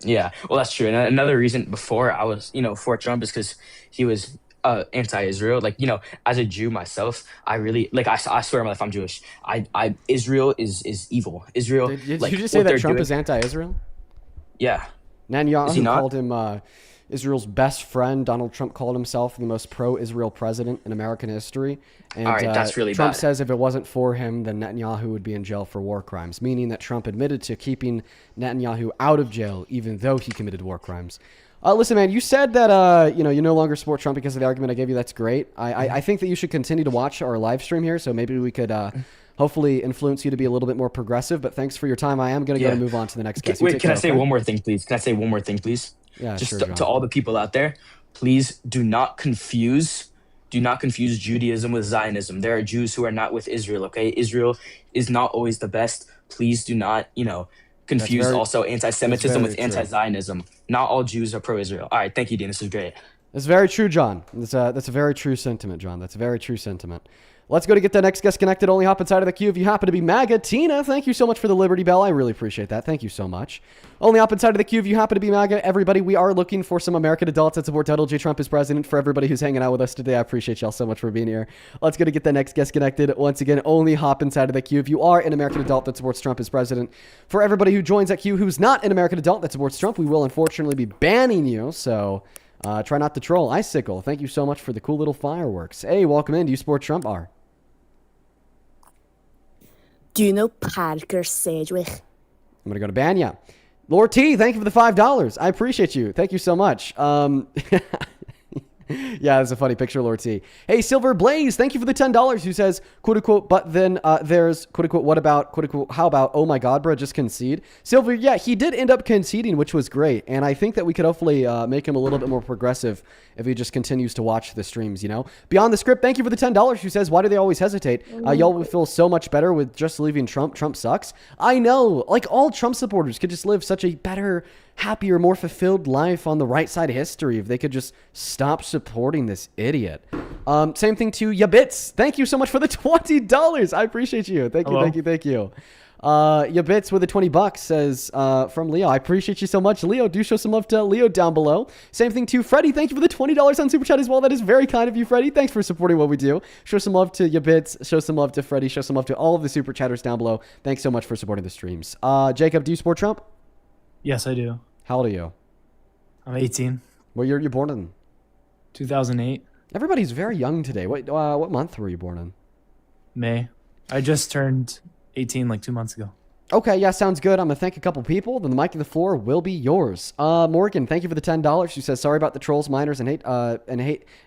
Speaker 14: Yeah, well, that's true. And another reason before I was, for Trump is because he was anti-Israel. Like, as a Jew myself, I really like. I swear on my life, I'm Jewish. Israel is evil. Israel.
Speaker 1: Did you
Speaker 14: like,
Speaker 1: just say
Speaker 14: what
Speaker 1: that
Speaker 14: they're
Speaker 1: Trump
Speaker 14: doing-
Speaker 1: is anti-Israel?
Speaker 14: Yeah.
Speaker 1: Netanyahu
Speaker 14: Is he not?
Speaker 1: called him Israel's best friend. Donald Trump called himself the most pro-Israel president in American history. And
Speaker 14: All right, that's really
Speaker 1: Trump
Speaker 14: bad.
Speaker 1: says if it wasn't for him, then Netanyahu would be in jail for war crimes, meaning that Trump admitted to keeping Netanyahu out of jail, even though he committed war crimes. Listen, man, you said that you no longer support Trump because of the argument I gave you. That's great. I think that you should continue to watch our live stream here, so maybe we could hopefully influence you to be a little bit more progressive. But thanks for your time. I am going to go and move on to the next guest. You
Speaker 14: Wait,
Speaker 1: take
Speaker 14: can I
Speaker 1: care,
Speaker 14: say
Speaker 1: okay?
Speaker 14: one more thing, please? Can I say one more thing, please?
Speaker 1: Yeah,
Speaker 14: Just
Speaker 1: sure,
Speaker 14: to
Speaker 1: John.
Speaker 14: all the people out there, please do not confuse Judaism with Zionism. There are Jews who are not with Israel, okay? Israel is not always the best. Please do not, confuse also anti-Semitism with
Speaker 1: true.
Speaker 14: anti-Zionism. Not all Jews are pro-Israel. All right, thank you, Dean. This is great.
Speaker 1: That's very true, John. That's a very true sentiment, John. That's a very true sentiment. Let's go to get the next guest connected. Only hop inside of the queue if you happen to be MAGA. Tina, thank you so much for the Liberty Bell. I really appreciate that. Thank you so much. Only hop inside of the queue if you happen to be MAGA. Everybody, we are looking for some American adults that support Donald J. Trump as president. For everybody who's hanging out with us today, I appreciate y'all so much for being here. Let's go to get the next guest connected. Once again, only hop inside of the queue if you are an American adult that supports Trump as president. For everybody who joins that queue who's not an American adult that supports Trump, we will unfortunately be banning you. So try not to troll. Icicle, thank you so much for the cool little fireworks. Hey, welcome in. Do you support Trump? R.
Speaker 8: Do you know Parker Sedgwick?
Speaker 1: I'm going to go to Banya. Lord T, thank you for the $5. I appreciate you. Thank you so much. Yeah, that's a funny picture, Lord T. Hey, Silver Blaze, thank you for the $10. Who says, quote unquote, but then there's, quote unquote, what about, quote unquote, how about, oh my God, bro, just concede. Silver, yeah, he did end up conceding, which was great. And I think that we could hopefully make him a little bit more progressive if he just continues to watch the streams, Beyond the Script, thank you for the $10. Who says, why do they always hesitate? Y'all will feel so much better with just leaving Trump. Trump sucks. I know, like all Trump supporters could just live such a better, happier, more fulfilled life on the right side of history if they could just stop supporting this idiot. Same thing to Yabits. Thank you so much for the $20. I appreciate you. Thank you, thank you. Yabits with the $20 says from Leo. I appreciate you so much, Leo. Do show some love to Leo down below. Same thing to Freddie. Thank you for the $20 on Super Chat as well. That is very kind of you, Freddie. Thanks for supporting what we do. Show some love to Yabits. Show some love to Freddie. Show some love to all of the Super Chatters down below. Thanks so much for supporting the streams. Jacob, do you support Trump?
Speaker 17: Yes, I do.
Speaker 1: How old are you?
Speaker 17: I'm 18.
Speaker 1: What year were you born in?
Speaker 17: 2008.
Speaker 1: Everybody's very young today. What month were you born in?
Speaker 17: May. I just turned 18 like 2 months ago.
Speaker 1: Okay, yeah, sounds good. I'm going to thank a couple people. Then the mic and the floor will be yours. Morgan, thank you for the $10. She says, sorry about the trolls, minors, and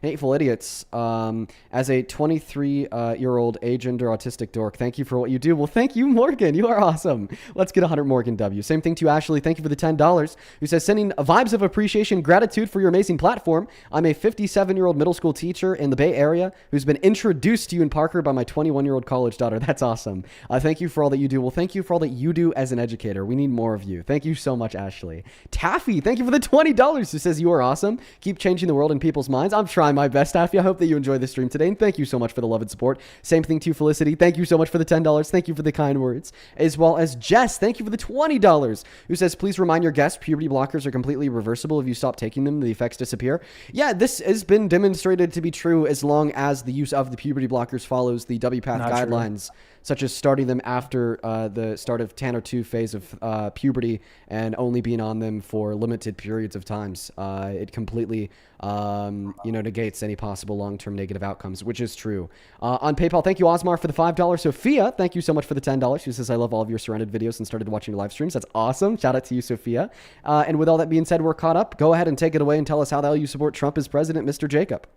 Speaker 1: hateful idiots. As a 23-year-old agender autistic dork, thank you for what you do. Well, thank you, Morgan. You are awesome. Let's get 100 Morgan W. Same thing to Ashley. Thank you for the $10. Who says, sending vibes of appreciation, gratitude for your amazing platform. I'm a 57-year-old middle school teacher in the Bay Area who's been introduced to you in Parker by my 21-year-old college daughter. That's awesome. Thank you for all that you do. Well, thank you for all that you do as an educator. We need more of you. Thank you so much, Ashley. Taffy, thank you for the $20. Who says you are awesome. Keep changing the world in people's minds. I'm trying my best, Taffy. I hope that you enjoy the stream today. And thank you so much for the love and support. Same thing to Felicity. Thank you so much for the $10. Thank you for the kind words. As well as Jess, thank you for the $20. Who says, please remind your guests puberty blockers are completely reversible. If you stop taking them, the effects disappear. Yeah, this has been demonstrated to be true as long as the use of the puberty blockers follows the WPATH guidelines. Such as starting them after the start of 10 or 2 phase of puberty and only being on them for limited periods of times. It completely, negates any possible long-term negative outcomes, which is true. On PayPal, thank you, Osmar, for the $5. Sophia, thank you so much for the $10. She says, I love all of your surrounded videos and started watching your live streams. That's awesome. Shout out to you, Sophia. And with all that being said, we're caught up. Go ahead and take it away and tell us how the hell you support Trump as president, Mr. Jacob.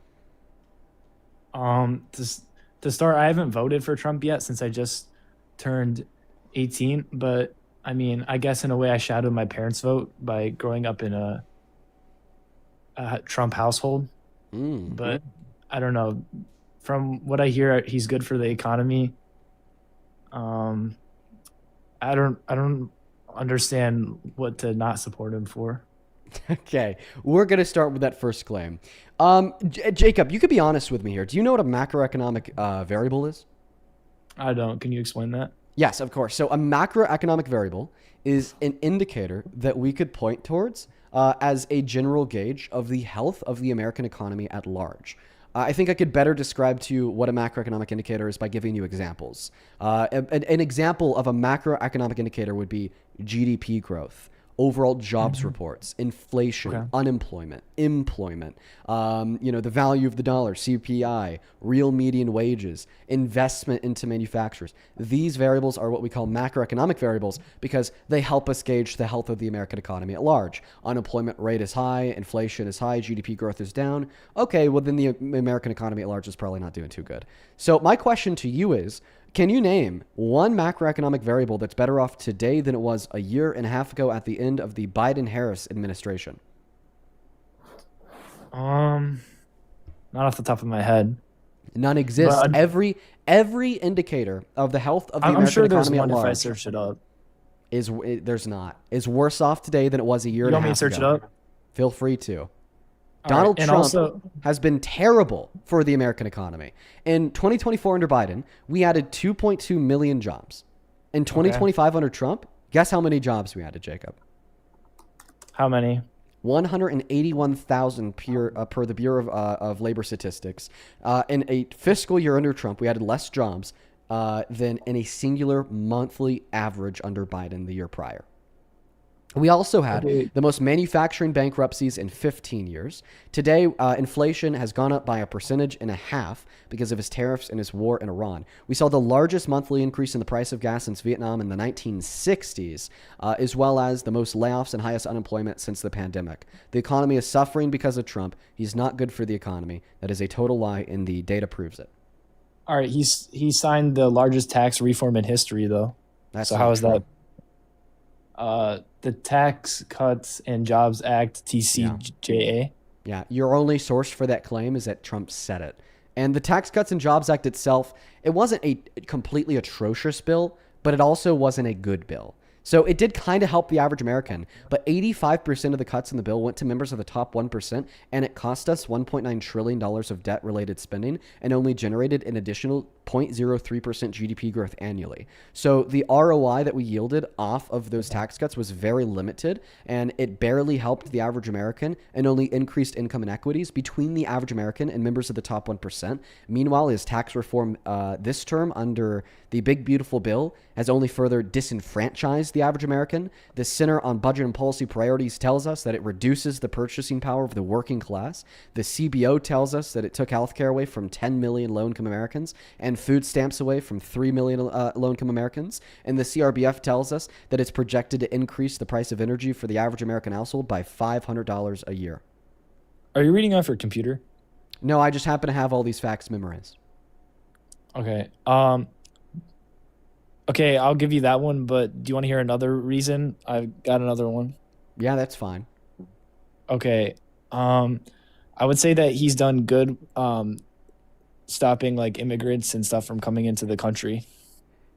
Speaker 17: To start, I haven't voted for Trump yet since I just turned 18. But I mean, I guess in a way I shadowed my parents' vote by growing up in a Trump household. But I don't know. From what I hear, he's good for the economy. I don't understand what to not support him for.
Speaker 1: Okay, we're going to start with that first claim. Jacob, you could be honest with me here. Do you know what a macroeconomic variable is?
Speaker 17: I don't. Can you explain that?
Speaker 1: Yes, of course. So a macroeconomic variable is an indicator that we could point towards as a general gauge of the health of the American economy at large. I think I could better describe to you what a macroeconomic indicator is by giving you examples. An example of a macroeconomic indicator would be GDP growth, overall jobs reports, inflation, unemployment, employment, the value of the dollar, CPI, real median wages, investment into manufacturers. These variables are what we call macroeconomic variables because they help us gauge the health of the American economy at large. Unemployment rate is high, inflation is high, GDP growth is down. Okay, well then the American economy at large is probably not doing too good. So my question to you is, can you name one macroeconomic variable that's better off today than it was a year and a half ago at the end of the Biden-Harris administration?
Speaker 17: Not off the top of my head.
Speaker 1: None exists. Every indicator of the health of the American economy at large.
Speaker 17: If I search it up.
Speaker 1: There's not. Is worse off today than it was a year and a half ago.
Speaker 17: You want me to search it up?
Speaker 1: Feel free to. Donald Trump has been terrible for the American economy. In 2024 under Biden, we added 2.2 million jobs. In 2025 under Trump, guess how many jobs we added, Jacob?
Speaker 17: How many?
Speaker 1: 181,000 per the Bureau of Labor Statistics. In a fiscal year under Trump, we added less jobs than in a singular monthly average under Biden the year prior. We also had the most manufacturing bankruptcies in 15 years. Today, inflation has gone up by 1.5% because of his tariffs and his war in Iran. We saw the largest monthly increase in the price of gas since Vietnam in the 1960s, as well as the most layoffs and highest unemployment since the pandemic. The economy is suffering because of Trump. He's not good for the economy. That is a total lie, and the data proves it.
Speaker 17: All right, he signed the largest tax reform in history, though.
Speaker 1: That's
Speaker 17: so how is that? The Tax Cuts and Jobs Act, TCJA.
Speaker 1: Yeah, your only source for that claim is that Trump said it. And the Tax Cuts and Jobs Act itself, it wasn't a completely atrocious bill, but it also wasn't a good bill. So it did kind of help the average American, but 85% of the cuts in the bill went to members of the top 1%, and it cost us $1.9 trillion of debt-related spending and only generated an additional 0.03% GDP growth annually. So the ROI that we yielded off of those tax cuts was very limited, and it barely helped the average American and only increased income inequities between the average American and members of the top 1%. Meanwhile, his tax reform this term under the Big Beautiful Bill has only further disenfranchised the average American. The Center on Budget and Policy Priorities tells us that it reduces the purchasing power of the working class. The CBO tells us that it took healthcare away from 10 million low-income Americans and food stamps away from 3 million low-income Americans. And the CRBF tells us that it's projected to increase the price of energy for the average American household by $500 a year.
Speaker 17: Are you reading off your computer?
Speaker 1: No, I just happen to have all these facts memorized.
Speaker 17: Okay. Okay, I'll give you that one, but do you want to hear another reason? I've got another one.
Speaker 1: Yeah, that's fine.
Speaker 17: Okay. I would say that he's done good stopping like immigrants and stuff from coming into the country.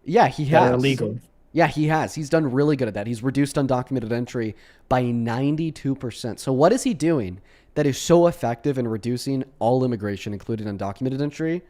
Speaker 1: Yeah, he has.
Speaker 17: That are illegal.
Speaker 1: Yeah, he has. He's done really good at that. He's reduced undocumented entry by 92%. So what is he doing that is so effective in reducing all immigration, including undocumented entry?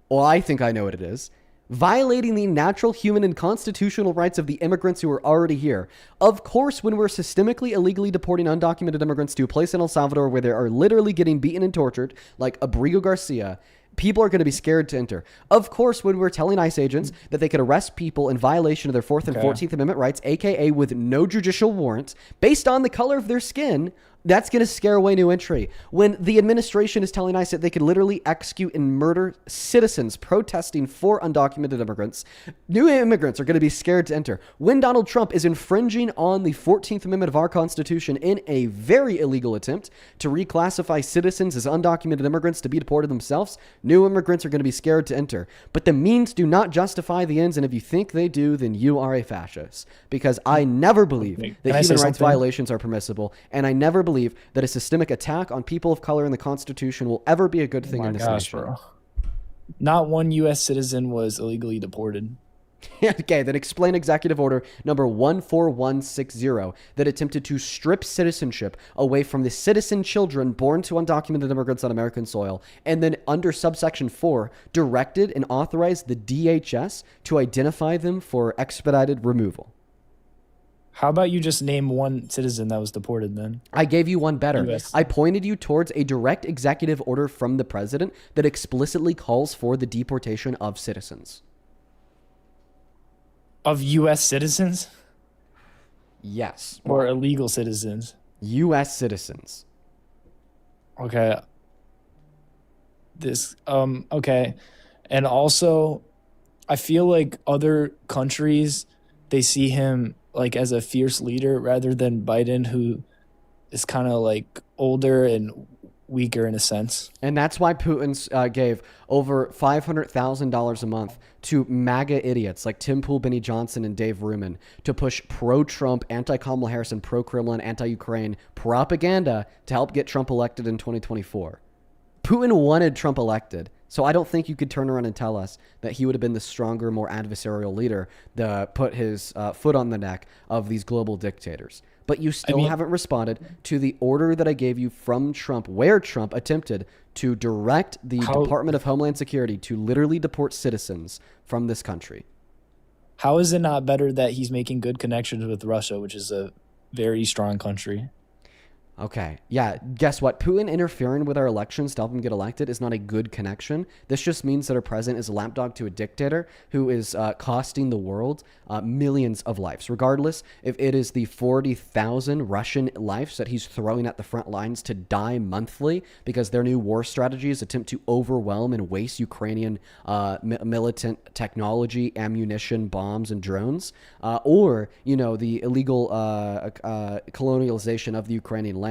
Speaker 1: Well, I think I know what it is. Violating the natural, human, and constitutional rights of the immigrants who are already here. Of course, when we're systemically illegally deporting undocumented immigrants to a place in El Salvador where they are literally getting beaten and tortured, like Abrigo Garcia, people are going to be scared to enter. Of course, when we're telling ICE agents that they could arrest people in violation of their 4th and 14th Amendment rights, aka with no judicial warrant, based on the color of their skin, that's going to scare away new entry. When the administration is telling ICE that they could literally execute and murder citizens protesting for undocumented immigrants, new immigrants are going to be scared to enter. When Donald Trump is infringing on the 14th Amendment of our Constitution in a very illegal attempt to reclassify citizens as undocumented immigrants to be deported themselves, new immigrants are going to be scared to enter. But the means do not justify the ends, and if you think they do, then you are a fascist. Because I never believe that human rights violations are permissible, and I never believe believe that a systemic attack on people of color in the Constitution will ever be a good thing in this nation.
Speaker 17: Bro. Not one U.S. citizen was illegally deported.
Speaker 1: Okay, then explain Executive Order number 14160 that attempted to strip citizenship away from the citizen children born to undocumented immigrants on American soil, and then under subsection 4, directed and authorized the DHS to identify them for expedited removal.
Speaker 17: How about you just name one citizen that was deported then?
Speaker 1: I gave you one better.
Speaker 17: US.
Speaker 1: I pointed you towards a direct executive order from the president that explicitly calls for the deportation of citizens.
Speaker 17: Of U.S. citizens?
Speaker 1: Yes.
Speaker 17: Or illegal citizens?
Speaker 1: U.S. citizens.
Speaker 17: Okay. Okay. And also, I feel like other countries, they see him like as a fierce leader rather than Biden, who is kind of like older and weaker in a sense.
Speaker 1: And that's why Putin gave over $500,000 a month to MAGA idiots like Tim Pool, Benny Johnson, and Dave Ruman to push pro-Trump, anti-Kamala Harris, and pro-Kremlin, anti-Ukraine propaganda to help get Trump elected in 2024. Putin wanted Trump elected, so I don't think you could turn around and tell us that he would have been the stronger, more adversarial leader that put his foot on the neck of these global dictators. But you still haven't responded to the order that I gave you from Trump, where Trump attempted to direct the Department of Homeland Security to literally deport citizens from this country.
Speaker 17: How is it not better that he's making good connections with Russia, which is a very strong country?
Speaker 1: Okay. Yeah. Guess what? Putin interfering with our elections to help him get elected is not a good connection. This just means that our president is a lapdog to a dictator who is costing the world millions of lives. Regardless if it is the 40,000 Russian lives that he's throwing at the front lines to die monthly because their new war strategies attempt to overwhelm and waste Ukrainian militant technology, ammunition, bombs, and drones, or, the illegal colonialization of the Ukrainian land.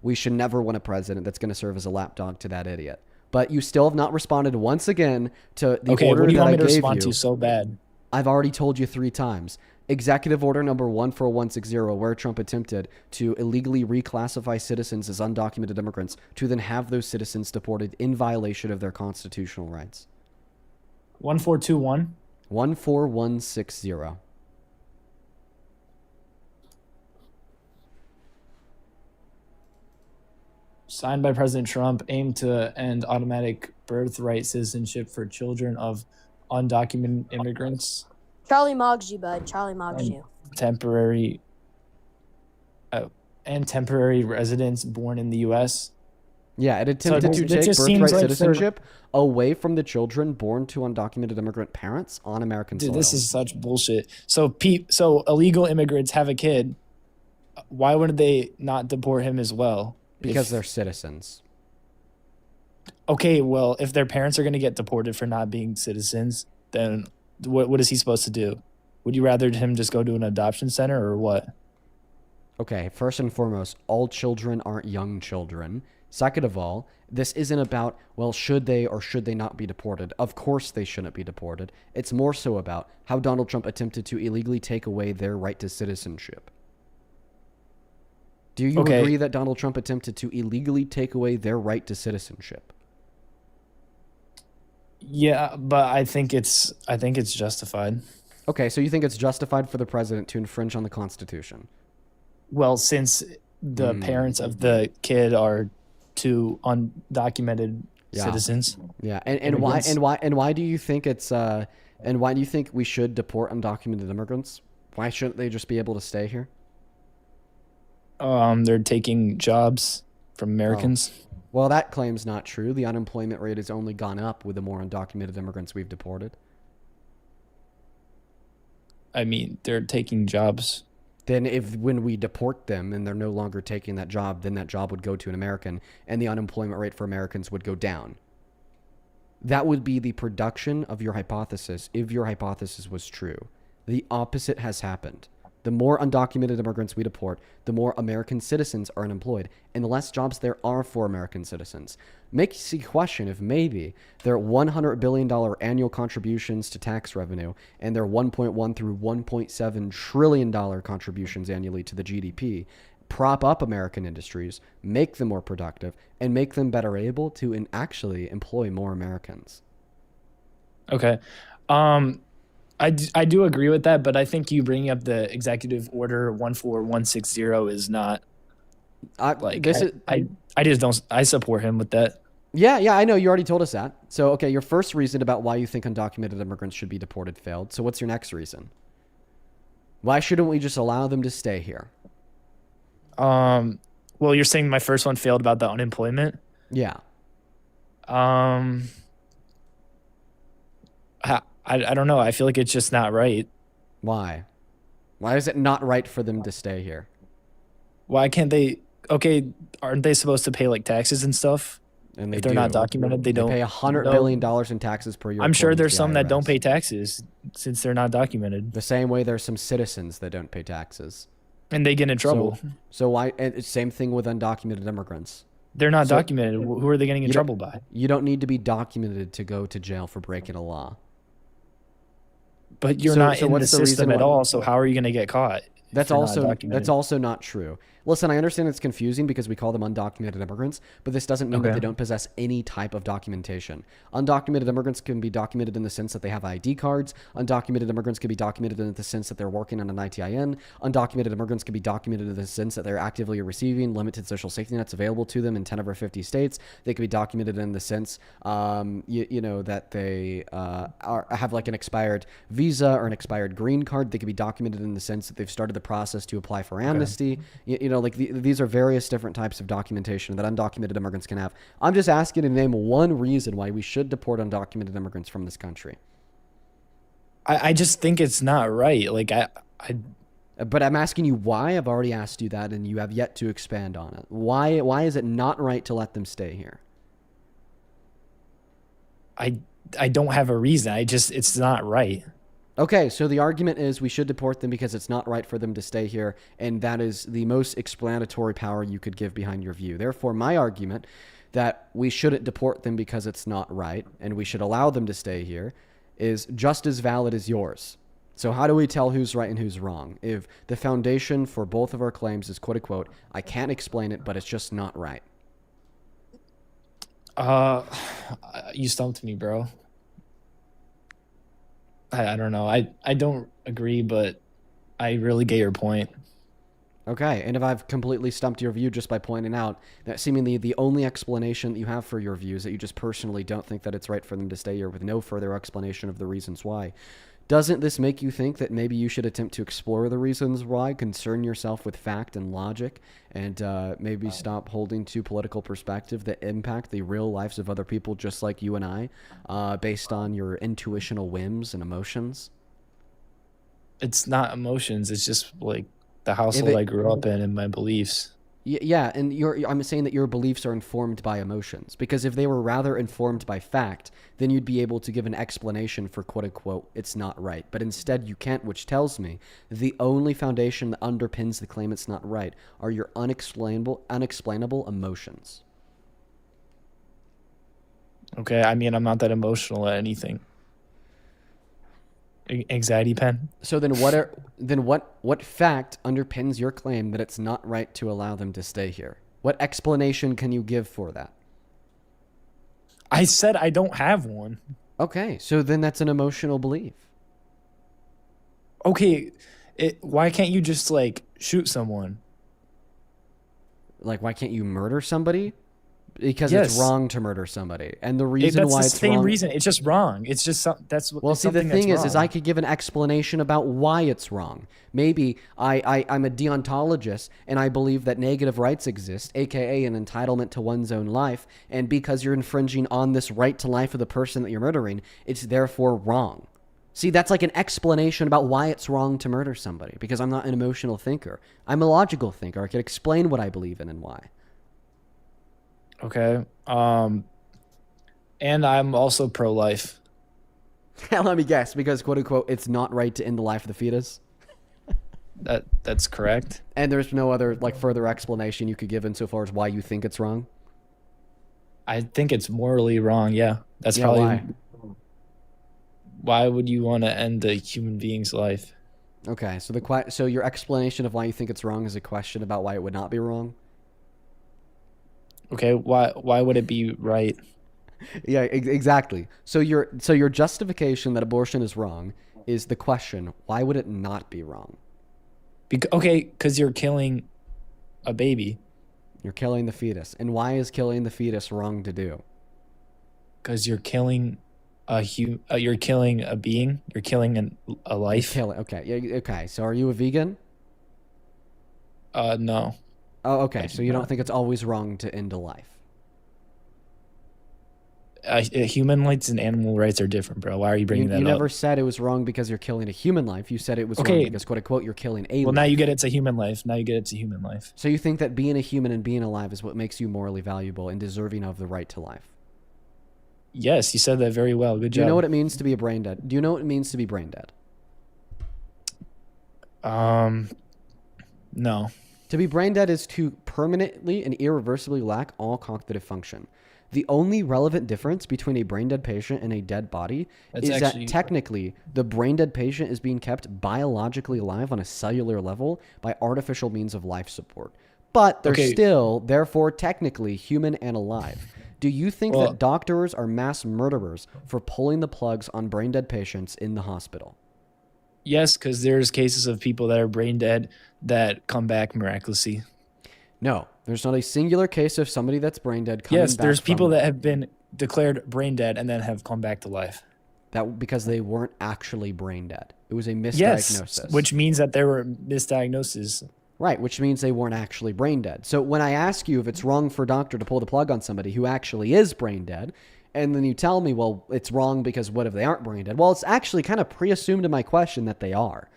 Speaker 1: We should never want a president that's going to serve as a lapdog to that idiot. But you still have not responded once again to the order
Speaker 17: what do you
Speaker 1: that
Speaker 17: want
Speaker 1: I
Speaker 17: me to
Speaker 1: gave
Speaker 17: respond
Speaker 1: you.
Speaker 17: to so bad?
Speaker 1: I've already told you 3 times. Executive Order number 14160, where Trump attempted to illegally reclassify citizens as undocumented immigrants to then have those citizens deported in violation of their constitutional rights.
Speaker 17: 1421?
Speaker 1: 14160.
Speaker 17: Signed by President Trump, aimed to end automatic birthright citizenship for children of undocumented immigrants.
Speaker 8: Charlie Moggs you, bud. Charlie Moggs you.
Speaker 17: Temporary residents born in the U.S.
Speaker 1: Yeah, it attempted to take birthright citizenship away from the children born to undocumented immigrant parents on American soil.
Speaker 17: Dude, this is such bullshit. So illegal immigrants have a kid. Why would they not deport him as well?
Speaker 1: Because they're citizens.
Speaker 17: Okay, well, if their parents are going to get deported for not being citizens, then what is he supposed to do? Would you rather him just go to an adoption center or what?
Speaker 1: Okay, first and foremost, all children aren't young children. Second of all, this isn't about, well, should they or should they not be deported? Of course they shouldn't be deported. It's more so about how Donald Trump attempted to illegally take away their right to citizenship. Do you agree that Donald Trump attempted to illegally take away their right to citizenship?
Speaker 17: Yeah, but I think it's justified.
Speaker 1: Okay, so you think it's justified for the president to infringe on the Constitution?
Speaker 17: Well, since the parents of the kid are two undocumented citizens.
Speaker 1: Yeah, and why do you think it's and why do you think we should deport undocumented immigrants? Why shouldn't they just be able to stay here?
Speaker 17: They're taking jobs from Americans.
Speaker 1: Oh. Well, that claim's not true. The unemployment rate has only gone up with the more undocumented immigrants we've deported.
Speaker 17: I mean, they're taking jobs.
Speaker 1: Then when we deport them and they're no longer taking that job, then that job would go to an American and the unemployment rate for Americans would go down. That would be the production of your hypothesis if your hypothesis was true. The opposite has happened. The more undocumented immigrants we deport, the more American citizens are unemployed, and the less jobs there are for American citizens. Makes you question if maybe their $100 billion annual contributions to tax revenue and their $1.1 through $1.7 trillion contributions annually to the GDP prop up American industries, make them more productive, and make them better able to actually employ more Americans.
Speaker 17: Okay. I do agree with that, but I think you bringing up the executive order 14160 is not like I just don't. I support him with that.
Speaker 1: Yeah, I know. You already told us that. So, okay, your first reason about why you think undocumented immigrants should be deported failed. So what's your next reason? Why shouldn't we just allow them to stay here?
Speaker 17: Well, you're saying my first one failed about the unemployment?
Speaker 1: Yeah.
Speaker 17: I don't know. I feel like it's just not right.
Speaker 1: Why? Why is it not right for them to stay here?
Speaker 17: Why can't they? Okay, aren't they supposed to pay like taxes and stuff?
Speaker 1: And
Speaker 17: if they're not documented, they don't
Speaker 1: pay $100 billion in taxes per year.
Speaker 17: I'm sure there's some that don't pay taxes since they're not documented.
Speaker 1: The same way there's some citizens that don't pay taxes.
Speaker 17: And they get in trouble.
Speaker 1: So why? And same thing with undocumented immigrants.
Speaker 17: They're not documented. Who are they getting in trouble by?
Speaker 1: You don't need to be documented to go to jail for breaking a law.
Speaker 17: But you're not in the system at all, so how are you going to get caught?
Speaker 1: That's also not true. Listen, I understand it's confusing because we call them undocumented immigrants, but this doesn't mean that they don't possess any type of documentation. Undocumented immigrants can be documented in the sense that they have ID cards. Undocumented immigrants can be documented in the sense that they're working on an ITIN. Undocumented immigrants can be documented in the sense that they're actively receiving limited social safety nets available to them in 10 over 50 states. They can be documented in the sense, that they have like an expired visa or an expired green card. They can be documented in the sense that they've started the process to apply for amnesty. These are various different types of documentation that undocumented immigrants can have. I'm just asking to name one reason why we should deport undocumented immigrants from this country.
Speaker 17: I just think it's not right. Like
Speaker 1: But I'm asking you why. I've already asked you that, and you have yet to expand on it. Why is it not right to let them stay here?
Speaker 17: I don't have a reason. It's not right.
Speaker 1: Okay, so the argument is we should deport them because it's not right for them to stay here, and that is the most explanatory power you could give behind your view. Therefore, my argument that we shouldn't deport them because it's not right, and we should allow them to stay here, is just as valid as yours. So how do we tell who's right and who's wrong? If the foundation for both of our claims is, quote unquote, I can't explain it, but it's just not right.
Speaker 17: You stumped me, bro. I don't know. I don't agree, but I really get your point.
Speaker 1: Okay, and if I've completely stumped your view just by pointing out that seemingly the only explanation that you have for your view is that you just personally don't think that it's right for them to stay here with no further explanation of the reasons why, doesn't this make you think that maybe you should attempt to explore the reasons why, concern yourself with fact and logic, and maybe stop holding to political perspective that impact the real lives of other people just like you and I, based on your intuitional whims and emotions?
Speaker 17: It's not emotions. It's just like the household I grew up in and my beliefs.
Speaker 1: Yeah, and I'm saying that your beliefs are informed by emotions, because if they were rather informed by fact, then you'd be able to give an explanation for quote unquote it's not right. But instead you can't, which tells me the only foundation that underpins the claim it's not right are your unexplainable emotions.
Speaker 17: Okay, I mean, I'm not that emotional at anything. Anxiety pen.
Speaker 1: So then what fact underpins your claim that it's not right to allow them to stay here? What explanation can you give for that?
Speaker 17: I said I don't have one.
Speaker 1: Okay, so then that's an emotional belief.
Speaker 17: Okay, why can't you just like shoot someone?
Speaker 1: Like, why can't you murder somebody? Because it's wrong to murder somebody, and the reason
Speaker 17: that's
Speaker 1: why
Speaker 17: the
Speaker 1: it's
Speaker 17: same
Speaker 1: wrong.
Speaker 17: reason. It's just wrong. It's just that's what.
Speaker 1: Well, see, the thing is I could give an explanation about why it's wrong. Maybe I'm a deontologist, and I believe that negative rights exist, aka an entitlement to one's own life, and because you're infringing on this right to life of the person that you're murdering, it's therefore wrong. See, that's like an explanation about why it's wrong to murder somebody, because I'm not an emotional thinker. I'm a logical thinker. I can explain what I believe in and why.
Speaker 17: Okay. And I'm also pro-life.
Speaker 1: Let me guess, because quote unquote, it's not right to end the life of the fetus.
Speaker 17: That's correct.
Speaker 1: And there's no other like further explanation you could give insofar as why you think it's wrong.
Speaker 17: I think it's morally wrong. Yeah, that's probably
Speaker 1: why.
Speaker 17: Why would you want to end a human being's life?
Speaker 1: Okay, so so your explanation of why you think it's wrong is a question about why it would not be wrong.
Speaker 17: Okay, why would it be right?
Speaker 1: Yeah, exactly. So your justification that abortion is wrong is the question, why would it not be wrong?
Speaker 17: Because you're killing a baby.
Speaker 1: You're killing the fetus. And why is killing the fetus wrong to do?
Speaker 17: Because you're killing you're killing a being. You're killing a life.
Speaker 1: Okay. Yeah, okay. So are you a vegan?
Speaker 17: No.
Speaker 1: Oh, okay. So you don't think it's always wrong to end a life?
Speaker 17: Human rights and animal rights are different, bro. Why are you bringing that up?
Speaker 1: You never said it was wrong because you're killing a human life. You said it was wrong because, quote unquote, you're killing a life.
Speaker 17: Well, now you get it's a human life. Now you get it's a human life.
Speaker 1: So you think that being a human and being alive is what makes you morally valuable and deserving of the right to life?
Speaker 17: Yes, you said that very well. Good job.
Speaker 1: Do you know what it means to be brain dead? Do you know what it means to be brain dead?
Speaker 17: No.
Speaker 1: To be brain dead is to permanently and irreversibly lack all cognitive function. The only relevant difference between a brain dead patient and a dead body is that technically the brain dead patient is being kept biologically alive on a cellular level by artificial means of life support. But they're still, therefore, technically human and alive. Do you think that doctors are mass murderers for pulling the plugs on brain dead patients in the hospital?
Speaker 17: Yes, because there's cases of people that are brain dead that come back miraculously.
Speaker 1: No, there's not a singular case of somebody that's brain dead coming back.
Speaker 17: Yes, there's people that have been declared brain dead and then have come back to life.
Speaker 1: That because they weren't actually brain dead. It was a misdiagnosis.
Speaker 17: Yes, which means that there were misdiagnoses.
Speaker 1: Right, which means they weren't actually brain dead. So when I ask you if it's wrong for a doctor to pull the plug on somebody who actually is brain dead, and then you tell me, well, it's wrong because what if they aren't brain dead? Well, it's actually kind of pre-assumed in my question that they are.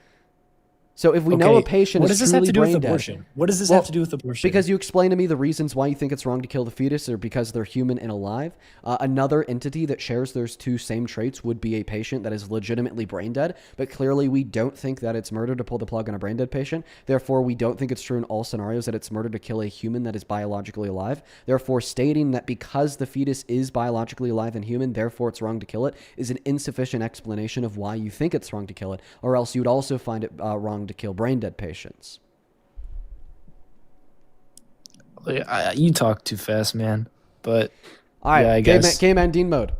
Speaker 1: So if we know a patient is truly brain dead,
Speaker 17: what does this have to do with abortion?
Speaker 1: Because you explain to me the reasons why you think it's wrong to kill the fetus are because they're human and alive. Another entity that shares those two same traits would be a patient that is legitimately brain dead, but clearly we don't think that it's murder to pull the plug on a brain dead patient. Therefore, we don't think it's true in all scenarios that it's murder to kill a human that is biologically alive. Therefore, stating that because the fetus is biologically alive and human, therefore it's wrong to kill it is an insufficient explanation of why you think it's wrong to kill it, or else you would also find it wrong to kill brain dead patients.
Speaker 17: You talk too fast, man. But
Speaker 1: all right,
Speaker 17: yeah, I guess.
Speaker 1: K-Man Dean mode.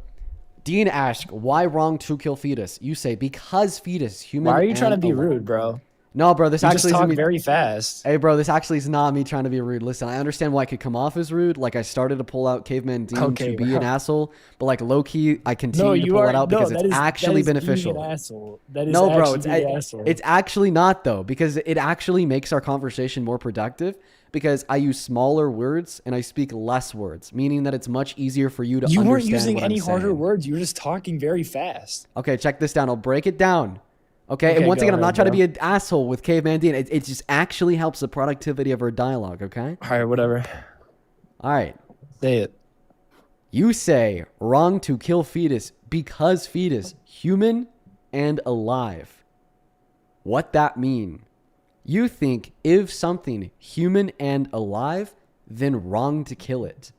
Speaker 1: Dean asks, why wrong to kill fetus? You say because fetus human.
Speaker 17: Why are you trying to be rude, bro?
Speaker 1: No, bro, this actually
Speaker 17: just
Speaker 1: is
Speaker 17: very fast.
Speaker 1: Hey, bro, this actually is not me trying to be rude. Listen, I understand why I could come off as rude. Like, I started to pull out Caveman Dean to be an asshole, but like low-key, I continue to pull it out because it's actually beneficial.
Speaker 17: Being an asshole. That is
Speaker 1: no, bro,
Speaker 17: it's
Speaker 1: actually not, though, because it actually makes our conversation more productive because I use smaller words and I speak less words, meaning that it's much easier for you to understand.
Speaker 17: You weren't using any harder
Speaker 1: saying.
Speaker 17: words. You were just talking very fast.
Speaker 1: Okay, check this down. I'll break it down. Okay, and once again, I'm not trying to be an asshole with Caveman Dean. It just actually helps the productivity of our dialogue, okay?
Speaker 17: All right, whatever.
Speaker 1: All right.
Speaker 17: Say it.
Speaker 1: You say wrong to kill fetus because fetus human and alive. What that mean? You think if something human and alive, then wrong to kill it.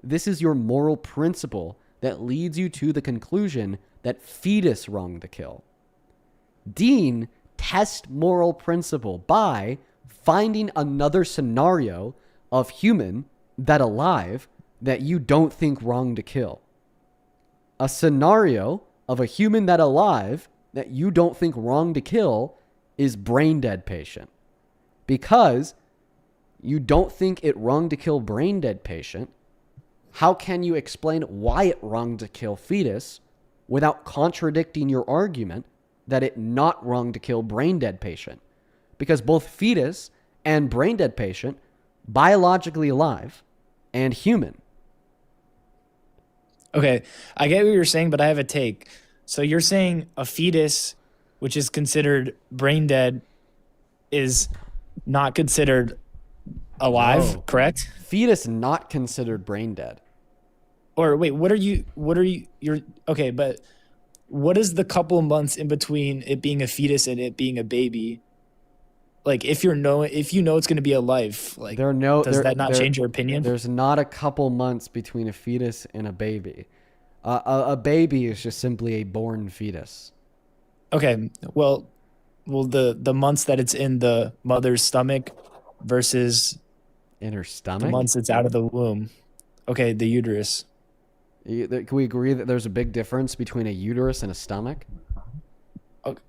Speaker 1: This is your moral principle that leads you to the conclusion that fetus wrong to kill. Dean tests moral principle by finding another scenario of human that alive that you don't think wrong to kill. A scenario of a human that alive that you don't think wrong to kill is brain dead patient. Because you don't think it wrong to kill brain dead patient, how can you explain why it wrong to kill fetus without contradicting your argument that it not wrong to kill brain dead patient? Because both fetus and brain dead patient biologically alive and human.
Speaker 17: Okay, I get what you're saying, but I have a take. So you're saying a fetus, which is considered brain dead, is not considered alive, correct?
Speaker 1: Fetus not considered brain dead.
Speaker 17: Or wait, you're okay, but what is the couple months in between it being a fetus and it being a baby? Like if you know it's going to be alive, like does that not change your opinion?
Speaker 1: There's not a couple months between a fetus and a baby. A baby is just simply a born fetus.
Speaker 17: Okay, well, Well, the months that it's in the mother's stomach versus
Speaker 1: In her
Speaker 17: the
Speaker 1: stomach?
Speaker 17: months it's out of the womb. Okay, the uterus.
Speaker 1: Can we agree that there's a big difference between a uterus and a stomach?
Speaker 17: Okay.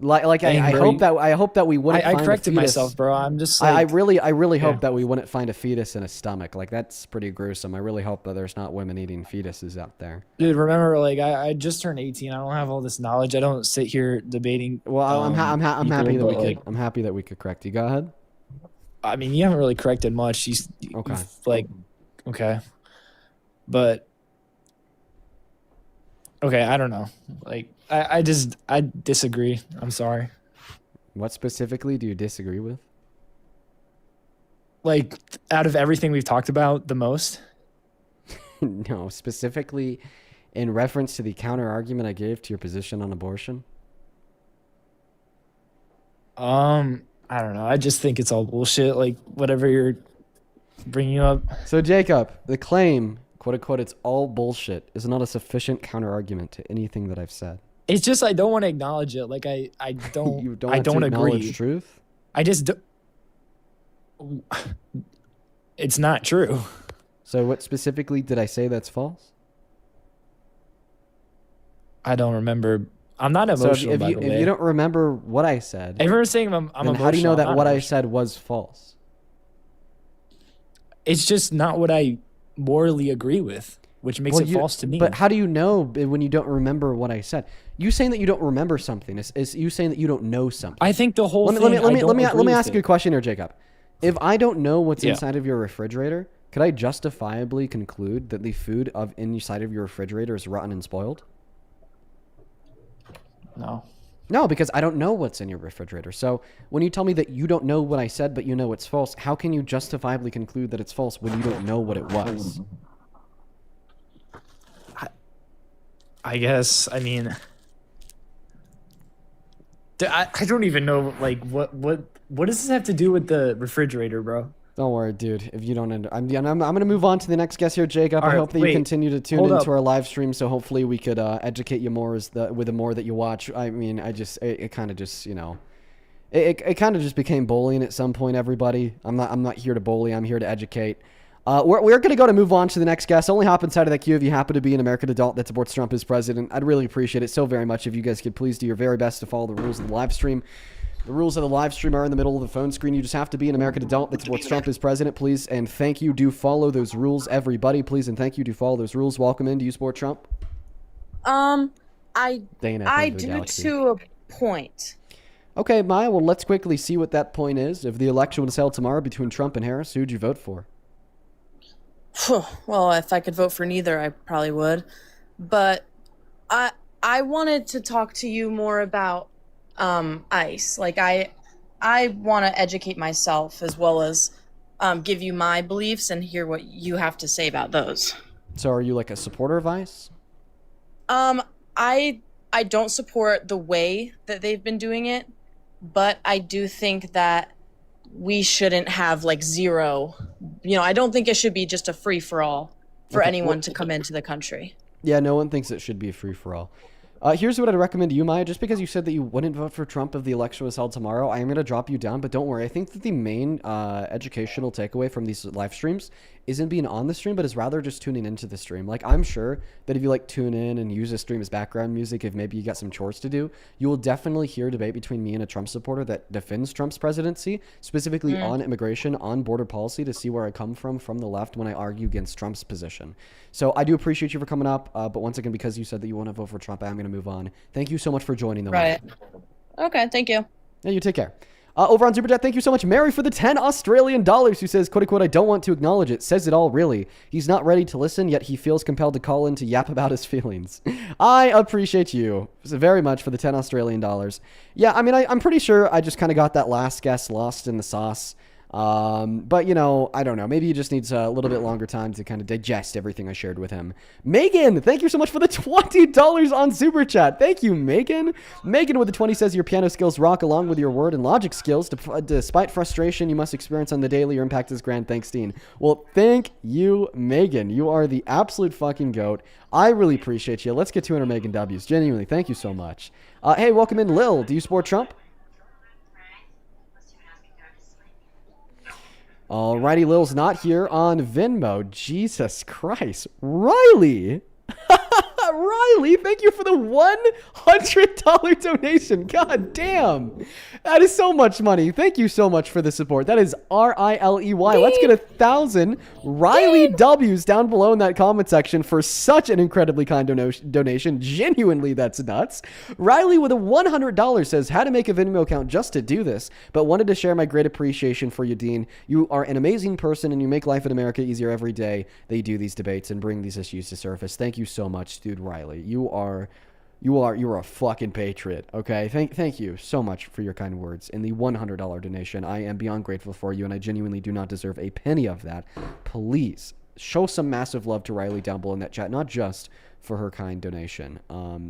Speaker 1: I
Speaker 17: bro,
Speaker 1: hope that we wouldn't.
Speaker 17: I
Speaker 1: find
Speaker 17: corrected
Speaker 1: a fetus.
Speaker 17: myself, bro. I'm just
Speaker 1: I
Speaker 17: like,
Speaker 1: really
Speaker 17: yeah.
Speaker 1: hope that we wouldn't find a fetus in a stomach. Like, that's pretty gruesome. I really hope that there's not women eating fetuses out there.
Speaker 17: dude, remember, like, I just turned 18. I don't have all this knowledge. I don't sit here debating.
Speaker 1: Well, I'm happy that
Speaker 17: people,
Speaker 1: we could.
Speaker 17: like,
Speaker 1: I'm happy that we could correct you. Go ahead.
Speaker 17: I mean, you haven't really corrected much.
Speaker 1: Okay.
Speaker 17: Like, okay, but okay, I don't know. Like, I disagree. I'm sorry.
Speaker 1: What specifically do you disagree with?
Speaker 17: Like, out of everything we've talked about, the most.
Speaker 1: No, specifically in reference to the counter argument I gave to your position on abortion.
Speaker 17: I don't know. I just think it's all bullshit. Like, whatever you're bringing up.
Speaker 1: So, Jacob, the claim, quote unquote, it's all bullshit, is not a sufficient counter argument to anything that I've said.
Speaker 17: It's just I don't want to acknowledge it. Like, I don't.
Speaker 1: You don't
Speaker 17: I
Speaker 1: want to
Speaker 17: don't
Speaker 1: acknowledge
Speaker 17: agree.
Speaker 1: truth?
Speaker 17: I just. It's not true.
Speaker 1: So, what specifically did I say that's false?
Speaker 17: I don't remember. I'm not
Speaker 1: So
Speaker 17: emotional. by the way.
Speaker 1: if you don't remember what I said,
Speaker 17: I remember saying I'm
Speaker 1: then
Speaker 17: emotional.
Speaker 1: how do you know
Speaker 17: I'm
Speaker 1: that
Speaker 17: not
Speaker 1: what I
Speaker 17: emotional.
Speaker 1: said was false?
Speaker 17: It's just not what I morally agree with, which makes it false to me.
Speaker 1: But how do you know when you don't remember what I said? You saying that you don't remember something is you saying that you don't know something.
Speaker 17: I think the whole
Speaker 1: Let
Speaker 17: thing.
Speaker 1: me ask you a question here, Jacob. If I don't know what's
Speaker 17: Yeah.
Speaker 1: inside of your refrigerator, could I justifiably conclude that the food inside of your refrigerator is rotten and spoiled?
Speaker 17: No.
Speaker 1: No, because I don't know what's in your refrigerator. So when you tell me that you don't know what I said, but you know it's false, how can you justifiably conclude that it's false when you don't know what it was?
Speaker 17: I guess. I mean, I don't even know. Like, what does this have to do with the refrigerator, bro?
Speaker 1: Don't worry, dude. If you don't, I'm gonna move on to the next guest here, Jacob.
Speaker 17: All
Speaker 1: I
Speaker 17: right,
Speaker 1: hope that you
Speaker 17: wait.
Speaker 1: continue to tune
Speaker 17: Hold
Speaker 1: into
Speaker 17: up.
Speaker 1: our live stream. So hopefully we could educate you more with the more that you watch. I mean, it kind of just it kind of just became bullying at some point. Everybody, I'm not here to bully. I'm here to educate. We're gonna move on to the next guest. Only hop inside of that queue if you happen to be an American adult that supports Trump as president. I'd really appreciate it so very much if you guys could please do your very best to follow the rules of the live stream. The rules of the live stream are in the middle of the phone screen. You just have to be an American adult that supports Trump as president, please. And thank you. Do follow those rules, everybody, please. And thank you. Do follow those rules. Welcome in. Do you support Trump?
Speaker 18: I
Speaker 1: Dana,
Speaker 18: I
Speaker 1: from the
Speaker 18: do
Speaker 1: Galaxy.
Speaker 18: to a point.
Speaker 1: Okay, Maya. Well, let's quickly see what that point is. If the election was held tomorrow between Trump and Harris, who'd you vote for?
Speaker 18: Well, if I could vote for neither, I probably would. But I wanted to talk to you more about ICE. Like I want to educate myself as well as give you my beliefs and hear what you have to say about those.
Speaker 1: So, are you like a supporter of ICE?
Speaker 18: I don't support the way that they've been doing it, but I do think that we shouldn't have like zero. I don't think it should be just a free for all for
Speaker 1: Okay,
Speaker 18: anyone
Speaker 1: well-
Speaker 18: to come into the country.
Speaker 1: Yeah, no one thinks it should be a free-for-all. Here's what I'd recommend to you, Maya. Just because you said that you wouldn't vote for Trump if the election was held tomorrow, I am going to drop you down. But don't worry. I think that the main educational takeaway from these live streams isn't being on the stream, but is rather just tuning into the stream. Like, I'm sure that if you tune in and use the stream as background music, if maybe you got some chores to do, you will definitely hear a debate between me and a Trump supporter that defends Trump's presidency, specifically on immigration, on border policy, to see where I come from the left when I argue against Trump's position. So I do appreciate you for coming up. But once again, because you said that you want to vote for Trump, I'm going to move on. Thank you so much for joining, though.
Speaker 18: Right. Okay, thank you.
Speaker 1: Yeah, you take care. Over on Super Chat, thank you so much, Mary, for the 10 Australian dollars, who says, quote unquote, I don't want to acknowledge it. Says it all, really. He's not ready to listen, yet he feels compelled to call in to yap about his feelings. I appreciate you very much for the 10 Australian dollars. Yeah, I mean, I'm pretty sure I just kind of got that last guess lost in the sauce. But I don't know. Maybe he just needs a little bit longer time to kind of digest everything I shared with him. Megan, thank you so much for the $20 on Super Chat. Thank you, Megan. Megan with the 20 says your piano skills rock along with your word and logic skills. Despite frustration you must experience on the daily, your impact is grand. Thanks, Dean. Well, thank you, Megan. You are the absolute fucking goat. I really appreciate you. Let's get 200 Megan W's. Genuinely, thank you so much. Hey, welcome in, Lil. Do you support Trump? Alrighty, Lil's not here on Venmo. Jesus Christ. Riley! Riley, thank you for the $100 donation. God damn. That is so much money. Thank you so much for the support. That is RILEY. Let's get 1,000 Riley W's down below in that comment section for such an incredibly kind donation. Genuinely, that's nuts. Riley with a $100 says, had to make a Venmo account just to do this, but wanted to share my great appreciation for you, Dean. You are an amazing person and you make life in America easier every day. They do these debates and bring these issues to surface. Thank you so much, dude. Riley, you're a fucking patriot. Okay, thank you so much for your kind words and the $100 donation. I am beyond grateful for you, and I genuinely do not deserve a penny of that. Please show some massive love to Riley down below in that chat, not just for her kind donation,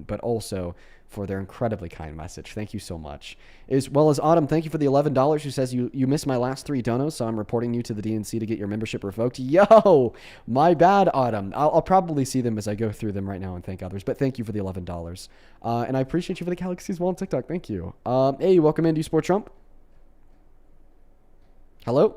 Speaker 1: but also for their incredibly kind message. Thank you so much. As well as Autumn, thank you for the $11, who says you missed my last 3 donos, so I'm reporting you to the DNC to get your membership revoked. Yo, my bad, Autumn. I'll probably see them as I go through them right now and thank others, but thank you for the $11. And I appreciate you for the Galaxies Wall on TikTok. Thank you. Hey, welcome in. Do you support Trump? Hello?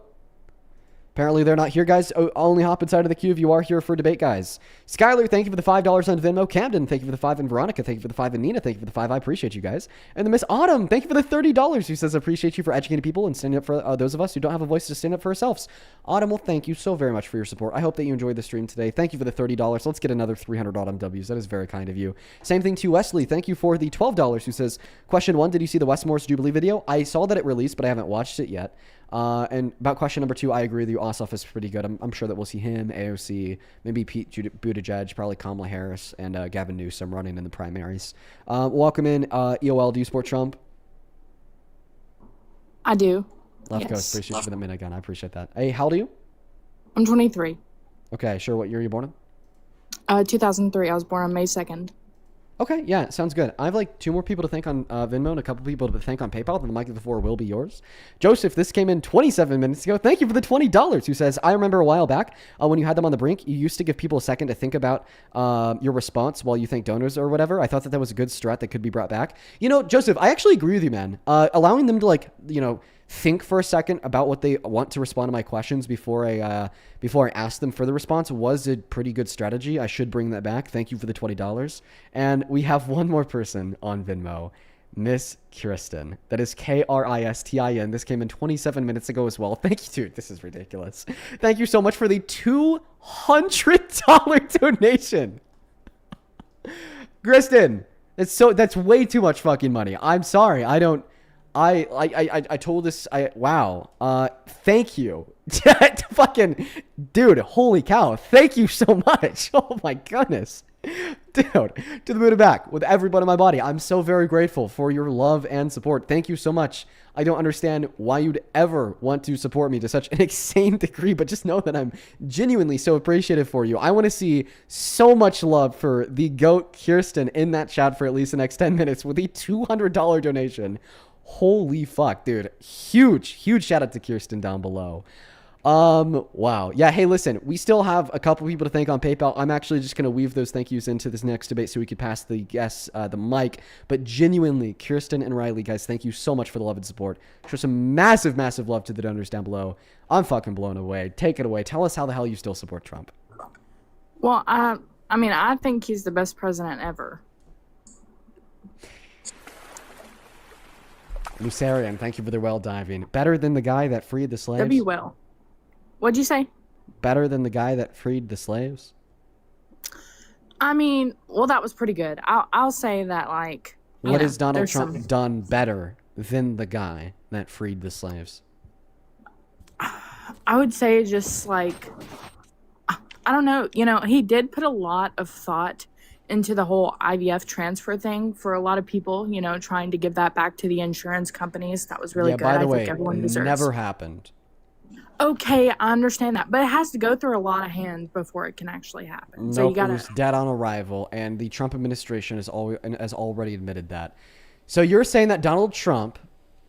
Speaker 1: Apparently they're not here, guys. Only hop inside of the queue if you are here for debate, guys. Skylar, thank you for the $5 on Venmo. Camden, thank you for the 5. And Veronica, thank you for the 5. And Nina, thank you for the 5. I appreciate you guys. And then Miss Autumn, thank you for the $30, who says, appreciate you for educating people and standing up for those of us who don't have a voice to stand up for ourselves. Autumn, well, thank you so very much for your support. I hope that you enjoyed the stream today. Thank you for the $30. Let's get another 300 Autumn W's. That is very kind of you. Same thing to Wesley. Thank you for the $12, who says, question 1, did you see the Westmore's Jubilee video? I saw that it released, but I haven't watched it yet. And about question number 2, I agree with you. Ossoff is pretty good. I'm sure that we'll see him, AOC, maybe Pete Buttigieg, probably Kamala Harris, and Gavin Newsom running in the primaries. Welcome in, EOL. Do you support Trump?
Speaker 19: I do.
Speaker 1: Left Coast, appreciate you for the minigun. I appreciate that. Hey, how old are you?
Speaker 19: I'm 23.
Speaker 1: Okay, sure. What year are you born in?
Speaker 19: 2003. I was born on May 2nd.
Speaker 1: Okay, yeah, sounds good. I have like 2 more people to thank on Venmo and a couple people to thank on PayPal. Then the mic of the floor will be yours. Joseph, this came in 27 minutes ago. Thank you for the $20. Who says, I remember a while back when you had them on the brink, you used to give people a second to think about your response while you thank donors or whatever. I thought that was a good strat that could be brought back. You know, Joseph, I actually agree with you, man. Allowing them to think for a second about what they want to respond to my questions before I ask them for the response was a pretty good strategy. I should bring that back. Thank you for the $20. And we have one more person on Venmo, Miss Kirsten. That is Kristin. This came in 27 minutes ago as well. Thank you, dude. This is ridiculous. Thank you so much for the $200 donation. Kristen, that's way too much fucking money. I'm sorry. I told this. Wow. Thank you. Fucking dude. Holy cow. Thank you so much. Oh my goodness. Dude, to the moon and back with every bone in my body. I'm so very grateful for your love and support. Thank you so much. I don't understand why you'd ever want to support me to such an insane degree, but just know that I'm genuinely so appreciative for you. I want to see so much love for the GOAT Kirsten in that chat for at least the next 10 minutes with a $200 donation. Holy fuck, dude. Huge shout out to Kirsten down below. Wow. Yeah, hey, listen, we still have a couple people to thank on PayPal. I'm actually just going to weave those thank yous into this next debate so we could pass the guests the mic. But genuinely, Kirsten and Riley, guys, thank you so much for the love and support. Show some massive love to the donors down below. I'm fucking blown away. Take it away. Tell us how the hell you still support Trump.
Speaker 19: Well, I think he's the best president ever.
Speaker 1: Lucerian, thank you for the well diving. Better than the guy that freed the slaves?
Speaker 19: W well. What'd you say?
Speaker 1: Better than the guy that freed the slaves?
Speaker 19: I mean, well, that was pretty good. I'll say that, like.
Speaker 1: What has Donald Trump done better than the guy that freed the slaves?
Speaker 19: I would say just like, I don't know. You know, he did put a lot of thought into the whole IVF transfer thing for a lot of people, you know, trying to give that back to the insurance companies. That was really good.
Speaker 1: By the way,
Speaker 19: think everyone deserves.
Speaker 1: Never happened.
Speaker 19: Okay, I understand that, but it has to go through a lot of hands before it can actually happen. So you gotta.
Speaker 1: It was dead on arrival, and the Trump administration has already admitted that. So you're saying that Donald Trump,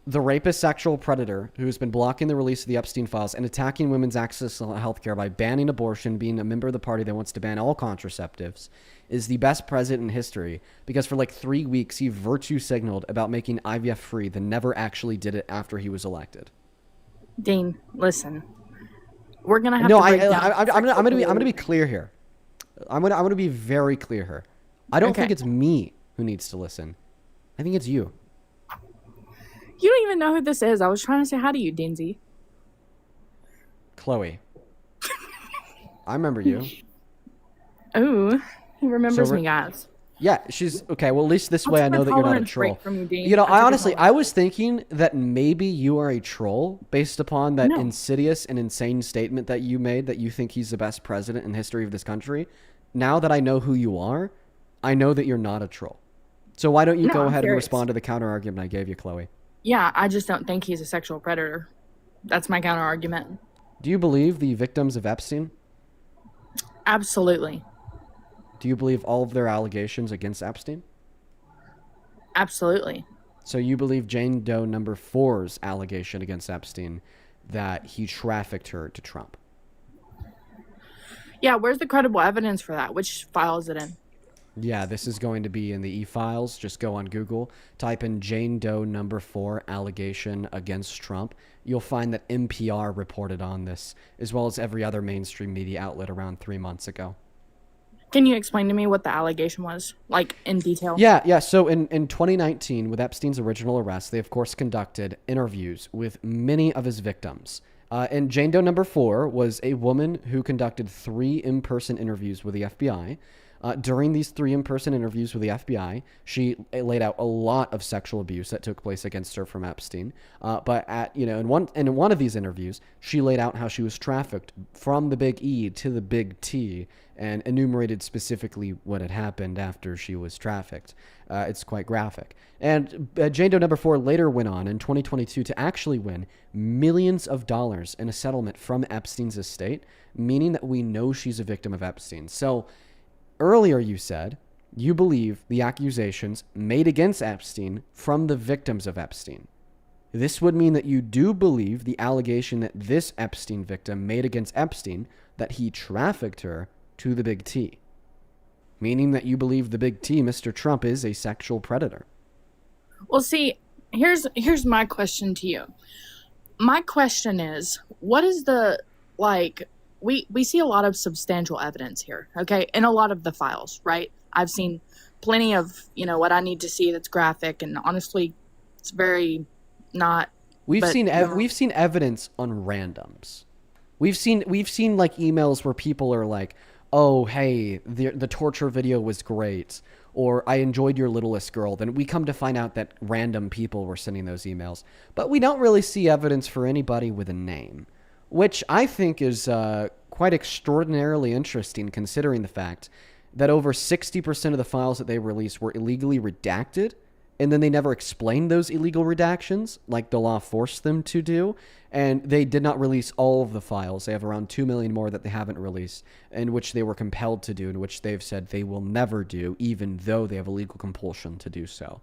Speaker 1: the rapist sexual predator who's been blocking the release of the Epstein files and attacking women's access to health care by banning abortion, being a member of the party that wants to ban all contraceptives, is the best president in history because for like 3 weeks he virtue signaled about making IVF free, then never actually did it after he was elected.
Speaker 19: Dean, listen. We're gonna have
Speaker 1: No,
Speaker 19: to break down
Speaker 1: I'm gonna be clear here. I'm gonna be very clear here. I don't think it's me who needs to listen. I think it's you.
Speaker 19: You don't even know who this is. I was trying to say hi to you, Dinsey.
Speaker 1: Chloe. I remember you.
Speaker 19: Oh, he remembers me, guys.
Speaker 1: Yeah, she's okay. Well, at least this way I know that you're not a troll.
Speaker 19: From you, Dean.
Speaker 1: You know, I was thinking that maybe you are a troll based upon that insidious and insane statement that you made that you think he's the best president in the history of this country. Now that I know who you are, I know that you're not a troll. So why don't you go ahead and respond to the counter argument I gave you, Chloe?
Speaker 19: Yeah, I just don't think he's a sexual predator. That's my counter argument.
Speaker 1: Do you believe the victims of Epstein?
Speaker 19: Absolutely.
Speaker 1: Do you believe all of their allegations against Epstein?
Speaker 19: Absolutely.
Speaker 1: So you believe Jane Doe number 4's allegation against Epstein that he trafficked her to Trump?
Speaker 19: Yeah, where's the credible evidence for that? Which file is it in?
Speaker 1: Yeah, this is going to be in the e-files. Just go on Google, type in Jane Doe number 4 allegation against Trump. You'll find that NPR reported on this, as well as every other mainstream media outlet around 3 months ago.
Speaker 19: Can you explain to me what the allegation was, like, in detail?
Speaker 1: Yeah. So in 2019, with Epstein's original arrest, they, of course, conducted interviews with many of his victims. And Jane Doe number 4 was a woman who conducted 3 in-person interviews with the FBI. During these 3 in-person interviews with the FBI, she laid out a lot of sexual abuse that took place against her from Epstein. But in one of these interviews, she laid out how she was trafficked from the big E to the big T, and enumerated specifically what had happened after she was trafficked. It's quite graphic. And Jane Doe number 4 later went on in 2022 to actually win millions of dollars in a settlement from Epstein's estate, meaning that we know she's a victim of Epstein. So earlier you said you believe the accusations made against Epstein from the victims of Epstein. This would mean that you do believe the allegation that this Epstein victim made against Epstein, that he trafficked her to the big T, meaning that you believe the big T, Mr. Trump, is a sexual predator.
Speaker 19: Well, see, here's my question to you. My question is, what is the, like, we see a lot of substantial evidence here, okay, in a lot of the files, right? I've seen plenty of, what I need to see that's graphic, and honestly, it's very not.
Speaker 1: We've seen evidence on randoms. We've seen like emails where people are like, oh, hey, the torture video was great, or I enjoyed your littlest girl. Then we come to find out that random people were sending those emails. But we don't really see evidence for anybody with a name, which I think is quite extraordinarily interesting, considering the fact that over 60% of the files that they released were illegally redacted, and then they never explained those illegal redactions like the law forced them to do. And they did not release all of the files. They have around 2 million more that they haven't released, in which they were compelled to do, in which they've said they will never do, even though they have a legal compulsion to do so.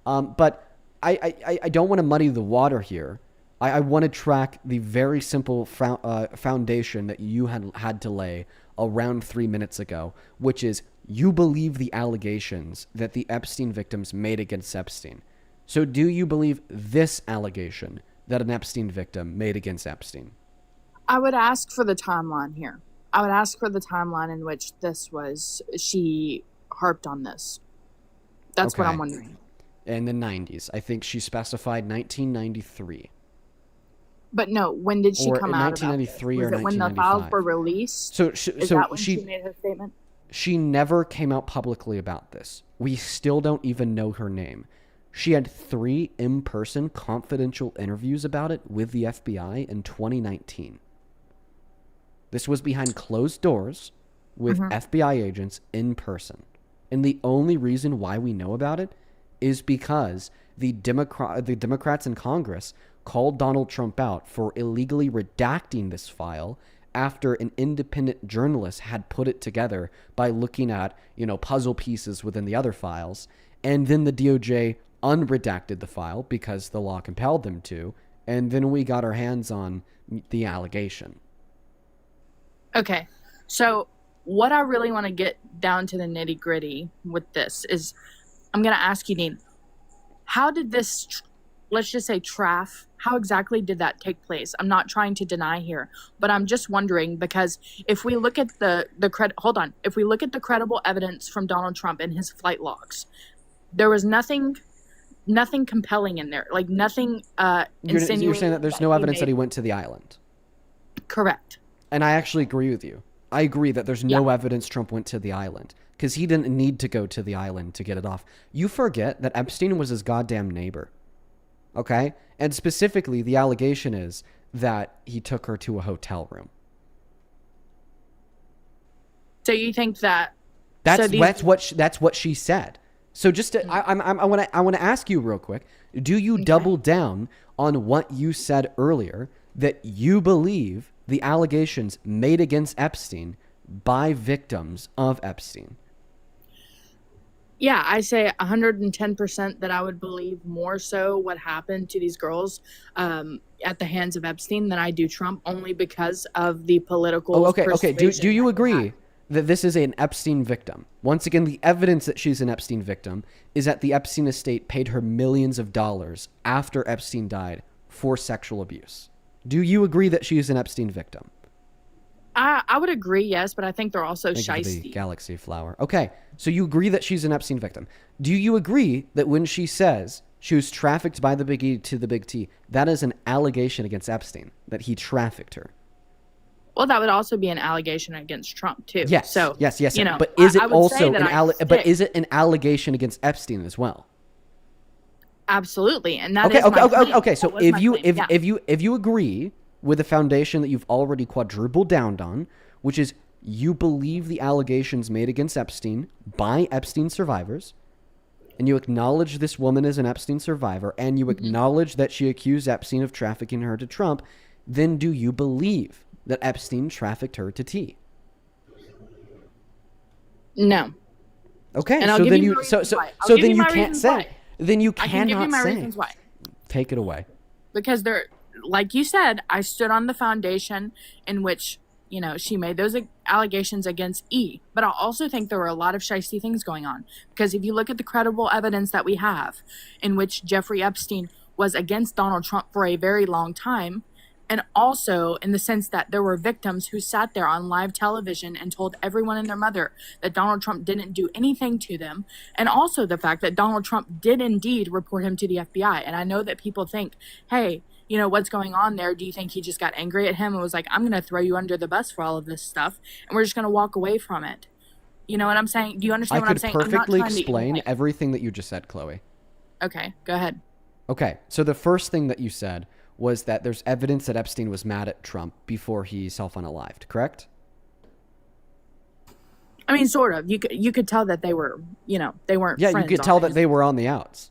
Speaker 1: But I don't want to muddy the water here. I want to track the very simple foundation that you had to lay around 3 minutes ago, which is you believe the allegations that the Epstein victims made against Epstein. So do you believe this allegation that an Epstein victim made against Epstein?
Speaker 19: I would ask for the timeline here. I would ask for the timeline in which she harped on this. That's what I'm wondering.
Speaker 1: In the 90s. I think she specified 1993.
Speaker 19: But no, when did she come out about this?
Speaker 1: 1993 or 1995.
Speaker 19: Was it when the files were released? Is that when she made her statement?
Speaker 1: She never came out publicly about this. We still don't even know her name. She had 3 in-person confidential interviews about it with the FBI in 2019. This was behind closed doors with FBI agents in person. And the only reason why we know about it is because the Democrats in Congress called Donald Trump out for illegally redacting this file after an independent journalist had put it together by looking at, puzzle pieces within the other files. And then the DOJ unredacted the file because the law compelled them to. And then we got our hands on the allegation.
Speaker 19: Okay. So what I really want to get down to the nitty gritty with this is I'm going to ask you, Dean, how did this, let's just say Traff, how exactly did that take place? I'm not trying to deny here, but I'm just wondering, because if we look at if we look at the credible evidence from Donald Trump and his flight logs, there was nothing compelling in there, like nothing
Speaker 1: You're saying that there's no evidence that he
Speaker 19: made.
Speaker 1: went to the island.
Speaker 19: Correct.
Speaker 1: And I actually agree with you. I agree that there's no evidence Trump went to the island because he didn't need to go to the island to get it off. You forget that Epstein was his goddamn neighbor. Okay? And specifically, the allegation is that he took her to a hotel room.
Speaker 19: So you think that
Speaker 1: That's what she said. So just to, I want to ask you real quick, do you double down on what you said earlier that you believe the allegations made against Epstein by victims of Epstein?
Speaker 19: Yeah, I say 110% that I would believe more so what happened to these girls at the hands of Epstein than I do Trump, only because of the political.
Speaker 1: Oh, okay. Do you agree that this is an Epstein victim? Once again, the evidence that she's an Epstein victim is that the Epstein estate paid her millions of dollars after Epstein died for sexual abuse. Do you agree that she is an Epstein victim?
Speaker 19: I would agree, yes, but I think they're also
Speaker 1: Thank you for the
Speaker 19: shiesty.
Speaker 1: galaxy flower. Okay, so you agree that she's an Epstein victim. Do you agree that when she says she was trafficked by the Big E to the Big T, that is an allegation against Epstein, that he trafficked her?
Speaker 19: Well, that would also be an allegation against Trump too.
Speaker 1: Yes.
Speaker 19: So
Speaker 1: yes.
Speaker 19: you know,
Speaker 1: But is it
Speaker 19: I would
Speaker 1: also
Speaker 19: say that
Speaker 1: but is it an allegation against Epstein as well?
Speaker 19: Absolutely, and that
Speaker 1: Okay.
Speaker 19: is my claim.
Speaker 1: Okay. So
Speaker 19: That was my claim, yeah.
Speaker 1: if you agree with the foundation that you've already quadrupled down on, which is you believe the allegations made against Epstein by Epstein survivors, and you acknowledge this woman is an Epstein survivor, and you acknowledge that she accused Epstein of trafficking her to Trump, then do you believe that Epstein trafficked her to T?
Speaker 19: No.
Speaker 1: Okay,
Speaker 19: And I'll
Speaker 1: so
Speaker 19: give
Speaker 1: then
Speaker 19: you
Speaker 1: you
Speaker 19: my
Speaker 1: so
Speaker 19: reasons
Speaker 1: so
Speaker 19: why. I'll
Speaker 1: so
Speaker 19: give
Speaker 1: then
Speaker 19: you
Speaker 1: you
Speaker 19: my
Speaker 1: can't
Speaker 19: reasons
Speaker 1: say.
Speaker 19: why.
Speaker 1: Then you
Speaker 19: I can give you
Speaker 1: cannot
Speaker 19: my
Speaker 1: say.
Speaker 19: reasons why.
Speaker 1: Take it away.
Speaker 19: Because they're, like you said, I stood on the foundation in which, you know, she made those allegations against E. But I also think there were a lot of shysty things going on. Because if you look at the credible evidence that we have, in which Jeffrey Epstein was against Donald Trump for a very long time, and also in the sense that there were victims who sat there on live television and told everyone and their mother that Donald Trump didn't do anything to them, and also the fact that Donald Trump did indeed report him to the FBI. And I know that people think, hey, you know, what's going on there? Do you think he just got angry at him and was like, I'm going to throw you under the bus for all of this stuff, and we're just going to walk away from it? You know what I'm saying? Do you understand what I'm saying?
Speaker 1: I could perfectly
Speaker 19: I'm not trying to
Speaker 1: explain everything that you just said, Chloe.
Speaker 19: Okay, go ahead.
Speaker 1: Okay, so the first thing that you said was that there's evidence that Epstein was mad at Trump before he self-unalived, correct?
Speaker 19: I mean, sort of. You could tell that they were, you know, they weren't
Speaker 1: Yeah,
Speaker 19: friends
Speaker 1: you could tell
Speaker 19: on
Speaker 1: that
Speaker 19: his-
Speaker 1: they were on the outs.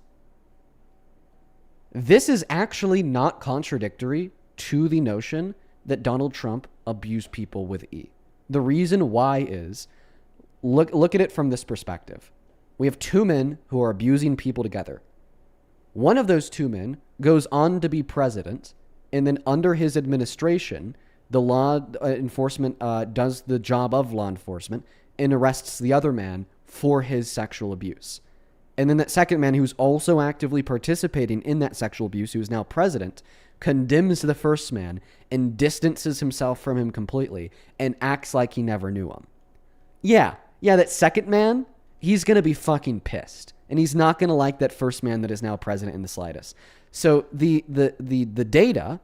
Speaker 1: This is actually not contradictory to the notion that Donald Trump abused people with E. The reason why is, look at it from this perspective. We have two men who are abusing people together. One of those two men goes on to be president, and then under his administration, the law enforcement does the job of law enforcement and arrests the other man for his sexual abuse. And then that second man, who's also actively participating in that sexual abuse, who is now president, condemns the first man and distances himself from him completely and acts like he never knew him. Yeah, that second man, he's going to be fucking pissed. And he's not going to like that first man that is now president in the slightest. So the data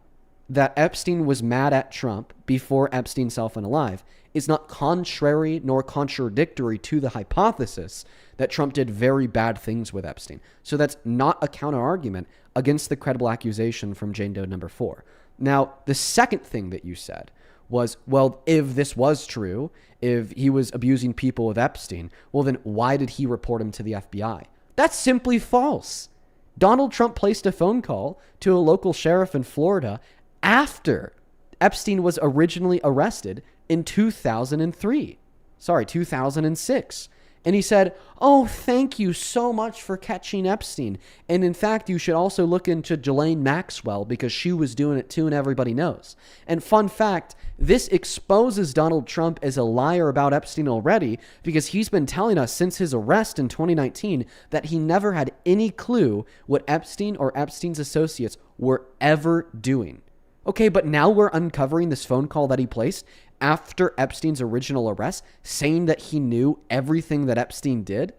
Speaker 1: that Epstein was mad at Trump before Epstein self-unalive is not contrary nor contradictory to the hypothesis that Trump did very bad things with Epstein. So that's not a counter-argument against the credible accusation from Jane Doe number 4. Now, the second thing that you said was, well, if this was true, if he was abusing people with Epstein, well, then why did he report him to the FBI? That's simply false. Donald Trump placed a phone call to a local sheriff in Florida after Epstein was originally arrested in 2006. And he said, oh, thank you so much for catching Epstein. And in fact, you should also look into Ghislaine Maxwell because she was doing it too and everybody knows. And fun fact, this exposes Donald Trump as a liar about Epstein already because he's been telling us since his arrest in 2019 that he never had any clue what Epstein or Epstein's associates were ever doing. Okay, but now we're uncovering this phone call that he placed after Epstein's original arrest, saying that he knew everything that Epstein did.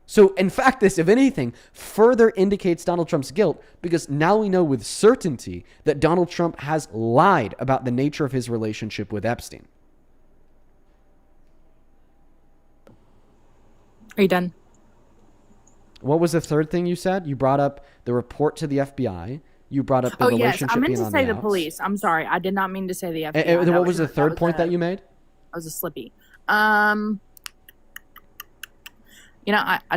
Speaker 1: So, in fact, this, if anything, further indicates Donald Trump's guilt because now we know with certainty that Donald Trump has lied about the nature of his relationship with Epstein.
Speaker 19: Are you done?
Speaker 1: What was the third thing you said? You brought up the report to the FBI. You brought up the relationship
Speaker 19: I meant
Speaker 1: being
Speaker 19: to
Speaker 1: on
Speaker 19: say
Speaker 1: the
Speaker 19: the
Speaker 1: outs.
Speaker 19: police. I'm sorry. I did not mean to say the FBI.
Speaker 1: And what was the third point that you made?
Speaker 19: That was a slippy. I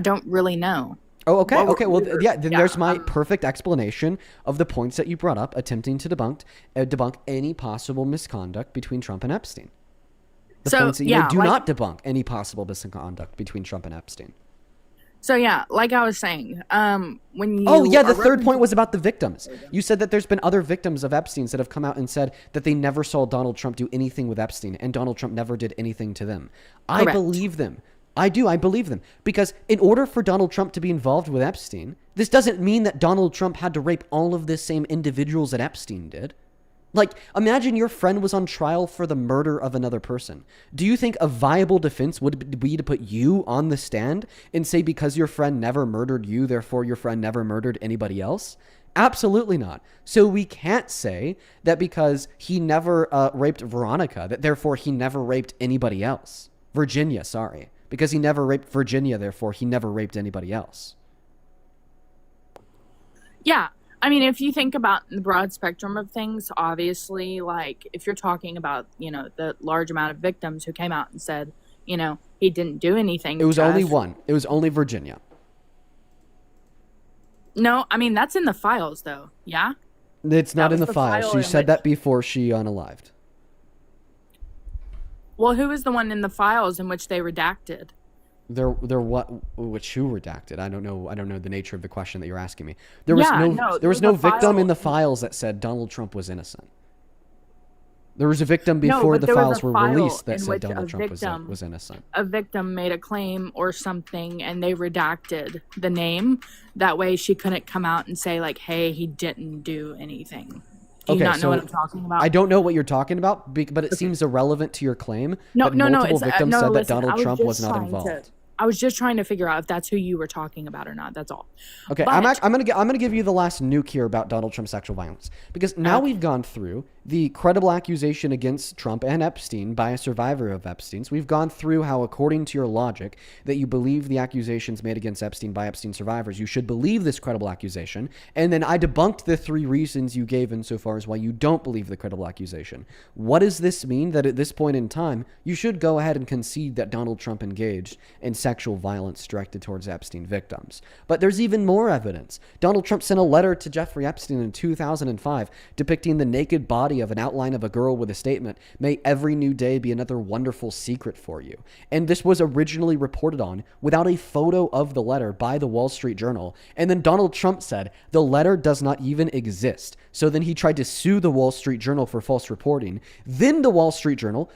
Speaker 19: don't really know.
Speaker 1: Oh, okay. Okay. Well, then there's my perfect explanation of the points that you brought up, attempting to debunk any possible misconduct between Trump and Epstein. The points that you made do not debunk any possible misconduct between Trump and Epstein.
Speaker 19: So yeah, like I was saying, when you
Speaker 1: the third point was about the victims. You said that there's been other victims of Epstein's that have come out and said that they never saw Donald Trump do anything with Epstein, and Donald Trump never did anything to them.
Speaker 19: Correct.
Speaker 1: I believe them. I do. I believe them. Because in order for Donald Trump to be involved with Epstein, this doesn't mean that Donald Trump had to rape all of the same individuals that Epstein did. Like, imagine your friend was on trial for the murder of another person. Do you think a viable defense would be to put you on the stand and say because your friend never murdered you, therefore your friend never murdered anybody else? Absolutely not. So we can't say that because he never raped Veronica, that therefore he never raped anybody else. Virginia, sorry. Because he never raped Virginia, therefore he never raped anybody else.
Speaker 19: Yeah. I mean, if you think about the broad spectrum of things, obviously, like if you're talking about, the large amount of victims who came out and said, he didn't do anything.
Speaker 1: It was only one. It was only Virginia.
Speaker 19: No, I mean, that's in the files, though. Yeah?
Speaker 1: It's not in the files. She said that before she unalived.
Speaker 19: Well, who was the one in the files in which they redacted?
Speaker 1: They're what? Which who redacted? I don't know. I don't know the nature of the question that you're asking me. There was no victim in the files that said Donald Trump was innocent. There was a victim before the files were released that said Donald Trump was innocent.
Speaker 19: A victim made a claim or something, and they redacted the name. That way, she couldn't come out and say like, "Hey, he didn't do anything." Do you not know what I'm talking about?
Speaker 1: I don't know what you're talking about, but it seems irrelevant to your claim.
Speaker 19: No.
Speaker 1: Multiple victims said that
Speaker 19: Listen,
Speaker 1: Donald Trump was not involved.
Speaker 19: I was just trying to figure out if that's who you were talking about or not. That's all.
Speaker 1: Okay, I'm gonna give you the last nuke here about Donald Trump's sexual violence because now we've gone through the credible accusation against Trump and Epstein by a survivor of Epstein's. We've gone through how, according to your logic, that you believe the accusations made against Epstein by Epstein survivors. You should believe this credible accusation, and then I debunked the 3 reasons you gave insofar as why you don't believe the credible accusation. What does this mean? That at this point in time, you should go ahead and concede that Donald Trump engaged in sexual violence directed towards Epstein victims. But there's even more evidence. Donald Trump sent a letter to Jeffrey Epstein in 2005 depicting the naked body of an outline of a girl with a statement, "May every new day be another wonderful secret for you." And this was originally reported on without a photo of the letter by the Wall Street Journal. And then Donald Trump said the letter does not even exist. So then he tried to sue the Wall Street Journal for false reporting. Then the Wall Street Journal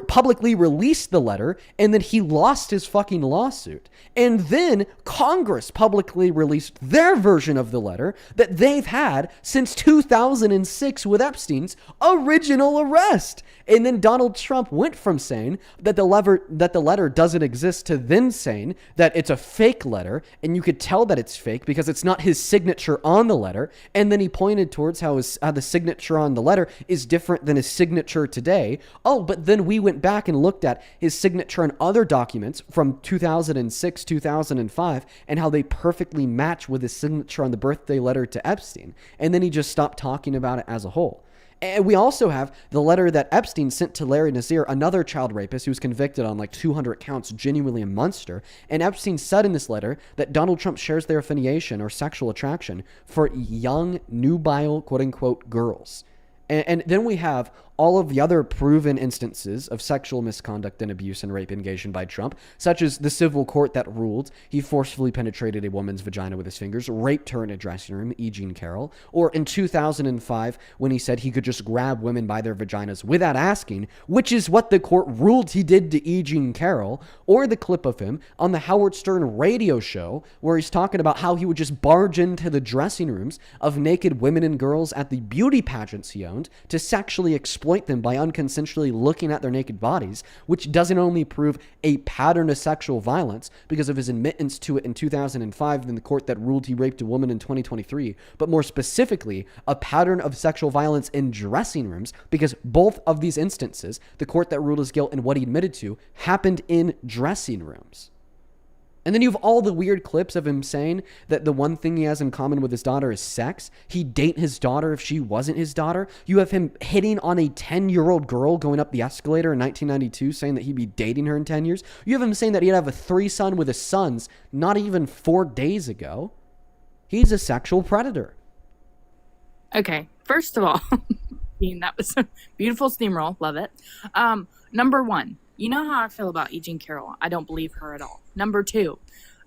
Speaker 1: publicly released the letter, and then he lost his fucking lawsuit. And then Congress publicly released their version of the letter that they've had since 2006 with Epstein's original arrest. And then Donald Trump went from saying that the letter doesn't exist to then saying that it's a fake letter, and you could tell that it's fake because it's not his signature on the letter. And then he pointed towards how the signature on the letter is different than his signature today. Oh, but then we went back and looked at his signature on other documents from 2006, 2005, and how they perfectly match with his signature on the birthday letter to Epstein. And then he just stopped talking about it as a whole. And we also have the letter that Epstein sent to Larry Nassar, another child rapist who was convicted on like 200 counts, genuinely a monster. And Epstein said in this letter that Donald Trump shares their affiliation or sexual attraction for young, nubile, quote unquote, girls. And then we have all of the other proven instances of sexual misconduct and abuse and rape engaged by Trump, such as the civil court that ruled he forcefully penetrated a woman's vagina with his fingers, raped her in a dressing room, E. Jean Carroll, or in 2005 when he said he could just grab women by their vaginas without asking, which is what the court ruled he did to E. Jean Carroll, or the clip of him on the Howard Stern radio show where he's talking about how he would just barge into the dressing rooms of naked women and girls at the beauty pageants he owned to sexually exploit them by unconsensually looking at their naked bodies, which doesn't only prove a pattern of sexual violence because of his admittance to it in 2005 in the court that ruled he raped a woman in 2023, but more specifically, a pattern of sexual violence in dressing rooms because both of these instances, the court that ruled his guilt and what he admitted to, happened in dressing rooms. And then you have all the weird clips of him saying that the one thing he has in common with his daughter is sex. He'd date his daughter if she wasn't his daughter. You have him hitting on a 10-year-old girl going up the escalator in 1992, saying that he'd be dating her in 10 years. You have him saying that he'd have a threesome with his sons not even 4 days ago. He's a sexual predator.
Speaker 19: Okay, first of all, that was a beautiful steamroll. Love it. Number one, you know how I feel about E. Jean Carroll. I don't believe her at all. Number two,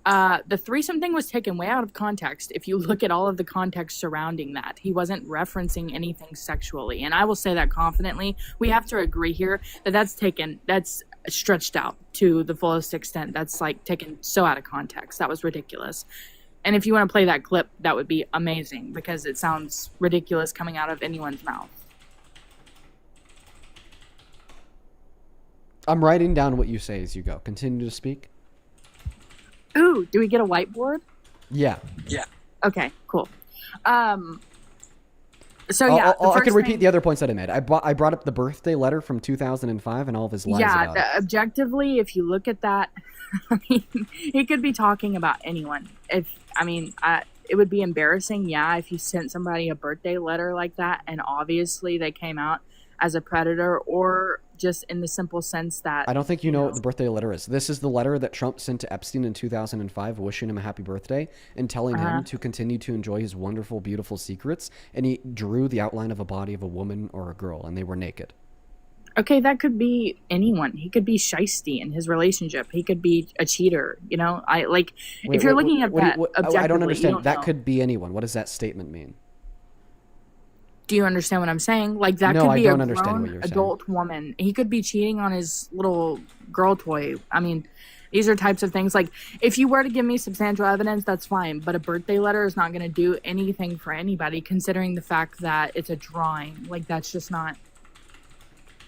Speaker 19: the threesome thing was taken way out of context. If you look at all of the context surrounding that, he wasn't referencing anything sexually. And I will say that confidently. We have to agree here that that's stretched out to the fullest extent. That's like taken so out of context. That was ridiculous. And if you want to play that clip, that would be amazing because it sounds ridiculous coming out of anyone's mouth.
Speaker 1: I'm writing down what you say as you go. Continue to speak.
Speaker 19: Ooh, do we get a whiteboard?
Speaker 1: Yeah.
Speaker 19: Okay, cool. So yeah,
Speaker 1: I can repeat the other points that I made. I brought up the birthday letter from 2005 and all of his lies about it.
Speaker 19: Objectively, if you look at that, I mean, he could be talking about anyone. It would be embarrassing, if you sent somebody a birthday letter like that, and obviously they came out as a predator, or just in the simple sense that...
Speaker 1: I don't think you know what the birthday letter is. This is the letter that Trump sent to Epstein in 2005, wishing him a happy birthday and telling him to continue to enjoy his wonderful, beautiful secrets. And he drew the outline of a body of a woman or a girl, and they were naked.
Speaker 19: Okay, that could be anyone. He could be shisty in his relationship. He could be a cheater. If you're looking at that objectively,
Speaker 1: I don't understand.
Speaker 19: You don't
Speaker 1: that
Speaker 19: know.
Speaker 1: could be anyone. What does that statement mean?
Speaker 19: Do you understand what I'm saying? Like, that
Speaker 1: No,
Speaker 19: could
Speaker 1: I
Speaker 19: be
Speaker 1: don't
Speaker 19: a
Speaker 1: understand what
Speaker 19: grown
Speaker 1: you're saying.
Speaker 19: adult woman. He could be cheating on his little girl toy. I mean, these are types of things. Like, if you were to give me substantial evidence, that's fine. But a birthday letter is not going to do anything for anybody, considering the fact that it's a drawing. Like, that's just not...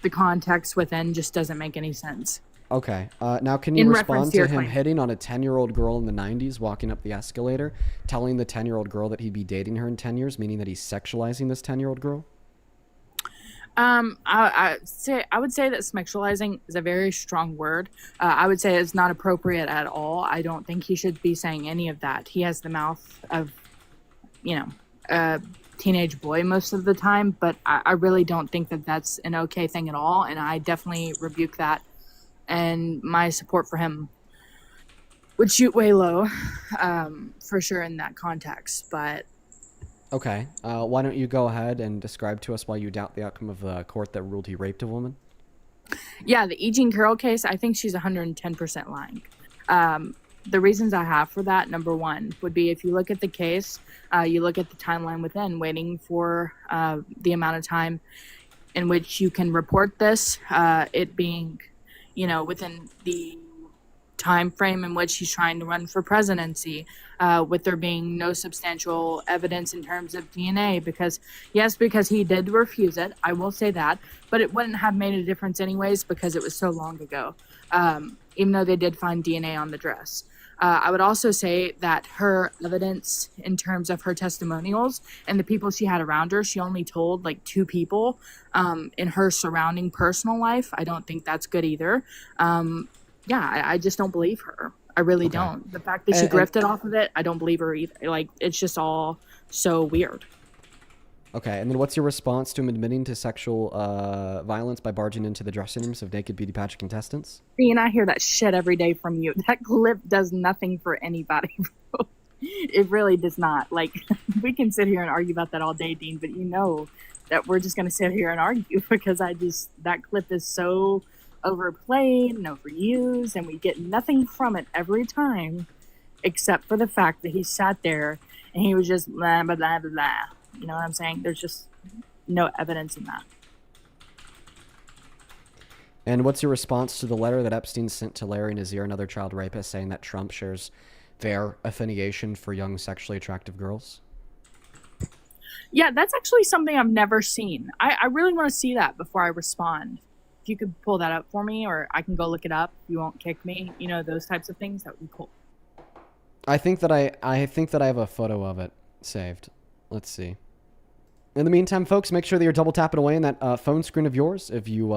Speaker 19: The context within just doesn't make any sense.
Speaker 1: Okay. Now, can you
Speaker 19: In
Speaker 1: respond
Speaker 19: reference to
Speaker 1: to
Speaker 19: your
Speaker 1: him
Speaker 19: claim.
Speaker 1: hitting on a 10-year-old girl in the 90s walking up the escalator, telling the 10-year-old girl that he'd be dating her in 10 years, meaning that he's sexualizing this 10-year-old girl?
Speaker 19: I would say that sexualizing is a very strong word. I would say it's not appropriate at all. I don't think he should be saying any of that. He has the mouth of, a teenage boy most of the time, but I really don't think that that's an okay thing at all, and I definitely rebuke that, and my support for him would shoot way low, for sure in that context, but...
Speaker 1: Okay. Why don't you go ahead and describe to us why you doubt the outcome of the court that ruled he raped a woman?
Speaker 19: Yeah, the E. Jean Carroll case, I think she's 110% lying. The reasons I have for that, number one, would be if you look at the case, you look at the timeline within, waiting for the amount of time in which you can report this, it being, within the time frame in which he's trying to run for presidency, with there being no substantial evidence in terms of DNA, because he did refuse it, I will say that, but it wouldn't have made a difference anyways because it was so long ago, even though they did find DNA on the dress. I would also say that her evidence in terms of her testimonials and the people she had around her, she only told like 2 people in her surrounding personal life. I don't think that's good either. I just don't believe her. I really don't. The fact that she grifted off of it, I don't believe her either. Like, it's just all so weird.
Speaker 1: Okay, and then what's your response to him admitting to sexual violence by barging into the dressing rooms of naked beauty pageant contestants?
Speaker 19: See, and I hear that shit every day from you. That clip does nothing for anybody, bro. It really does not. Like, we can sit here and argue about that all day, Dean, but that we're just gonna sit here and argue because that clip is so overplayed and overused, and we get nothing from it every time, except for the fact that he sat there and he was just blah blah blah blah blah. You know what I'm saying? There's just no evidence in that.
Speaker 1: And what's your response to the letter that Epstein sent to Larry Nazir, another child rapist, saying that Trump shares their affiliation for young sexually attractive girls?
Speaker 19: Yeah, that's actually something I've never seen. I really want to see that before I respond. If you could pull that up for me, or I can go look it up. You won't kick me. You know, those types of things. That would be cool.
Speaker 1: I think that I have a photo of it saved. Let's see. In the meantime, folks, make sure that you're double tapping away in that phone screen of yours. If you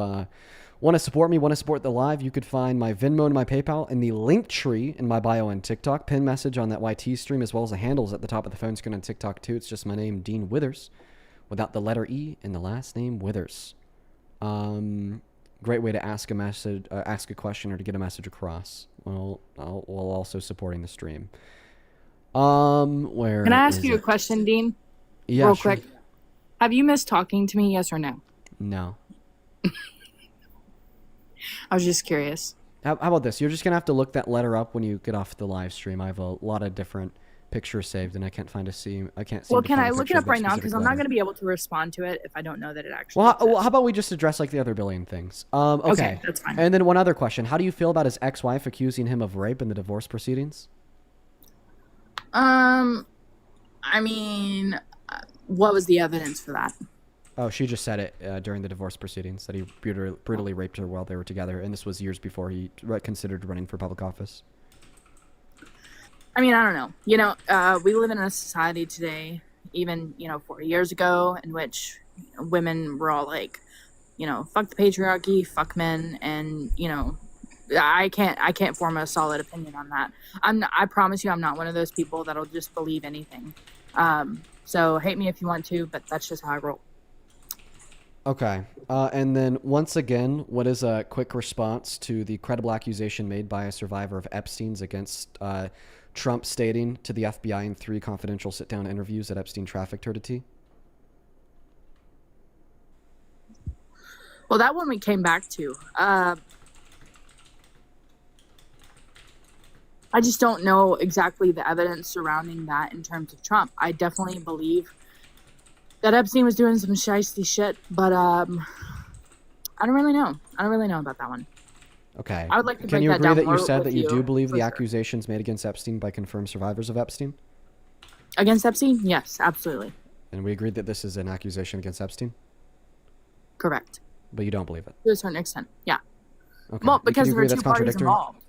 Speaker 1: want to support me, want to support the live, you could find my Venmo and my PayPal in the link tree in my bio on TikTok. Pin message on that YT stream, as well as the handles at the top of the phone screen on TikTok too. It's just my name, Dean Withers, without the letter E in the last name, Withers. Great way to ask a message, ask a question, or to get a message across. Well, while also supporting the stream. Where
Speaker 19: can I ask
Speaker 1: is
Speaker 19: you a
Speaker 1: it?
Speaker 19: question, Dean?
Speaker 1: Yeah,
Speaker 19: real
Speaker 1: sure.
Speaker 19: quick. Have you missed talking to me? Yes or no?
Speaker 1: No.
Speaker 19: I was just curious.
Speaker 1: How about this? You're just gonna have to look that letter up when you get off the live stream. I have a lot of different pictures saved, and I can't find I can't.
Speaker 19: Well, can I look it up right now? Because I'm not going to be able to respond to it if I don't know that it actually.
Speaker 1: Well, how about we just address like the other billion things? Okay,
Speaker 19: that's fine.
Speaker 1: And then one other question: how do you feel about his ex-wife accusing him of rape in the divorce proceedings?
Speaker 19: I mean, what was the evidence for that?
Speaker 1: Oh, she just said it during the divorce proceedings that he brutally raped her while they were together, and this was years before he considered running for public office.
Speaker 19: I mean, I don't know. You know, we live in a society today, even, 4 years ago, in which women were all like, fuck the patriarchy, fuck men, and, I can't form a solid opinion on that. I promise you I'm not one of those people that'll just believe anything. So hate me if you want to, but that's just how I roll.
Speaker 1: Okay. And then once again, what is a quick response to the credible accusation made by a survivor of Epstein's against Trump stating to the FBI in 3 confidential sit-down interviews that Epstein trafficked her to T?
Speaker 19: Well, that one we came back to. I just don't know exactly the evidence surrounding that in terms of Trump. I definitely believe that Epstein was doing some shiesty shit, but I don't really know. I don't really know about that one.
Speaker 1: Okay.
Speaker 19: I would like to
Speaker 1: Can
Speaker 19: break
Speaker 1: you
Speaker 19: that
Speaker 1: agree
Speaker 19: down
Speaker 1: that
Speaker 19: more
Speaker 1: you said
Speaker 19: with
Speaker 1: that you do believe
Speaker 19: for
Speaker 1: the
Speaker 19: sure.
Speaker 1: accusations made against Epstein by confirmed survivors of Epstein?
Speaker 19: Against Epstein? Yes, absolutely.
Speaker 1: And we agreed that this is an accusation against Epstein?
Speaker 19: Correct.
Speaker 1: But you don't believe it?
Speaker 19: To a certain extent, yeah.
Speaker 1: Okay.
Speaker 19: Well,
Speaker 1: Can
Speaker 19: because
Speaker 1: you
Speaker 19: there are
Speaker 1: agree
Speaker 19: 2
Speaker 1: that's
Speaker 19: parties
Speaker 1: contradictory?
Speaker 19: involved.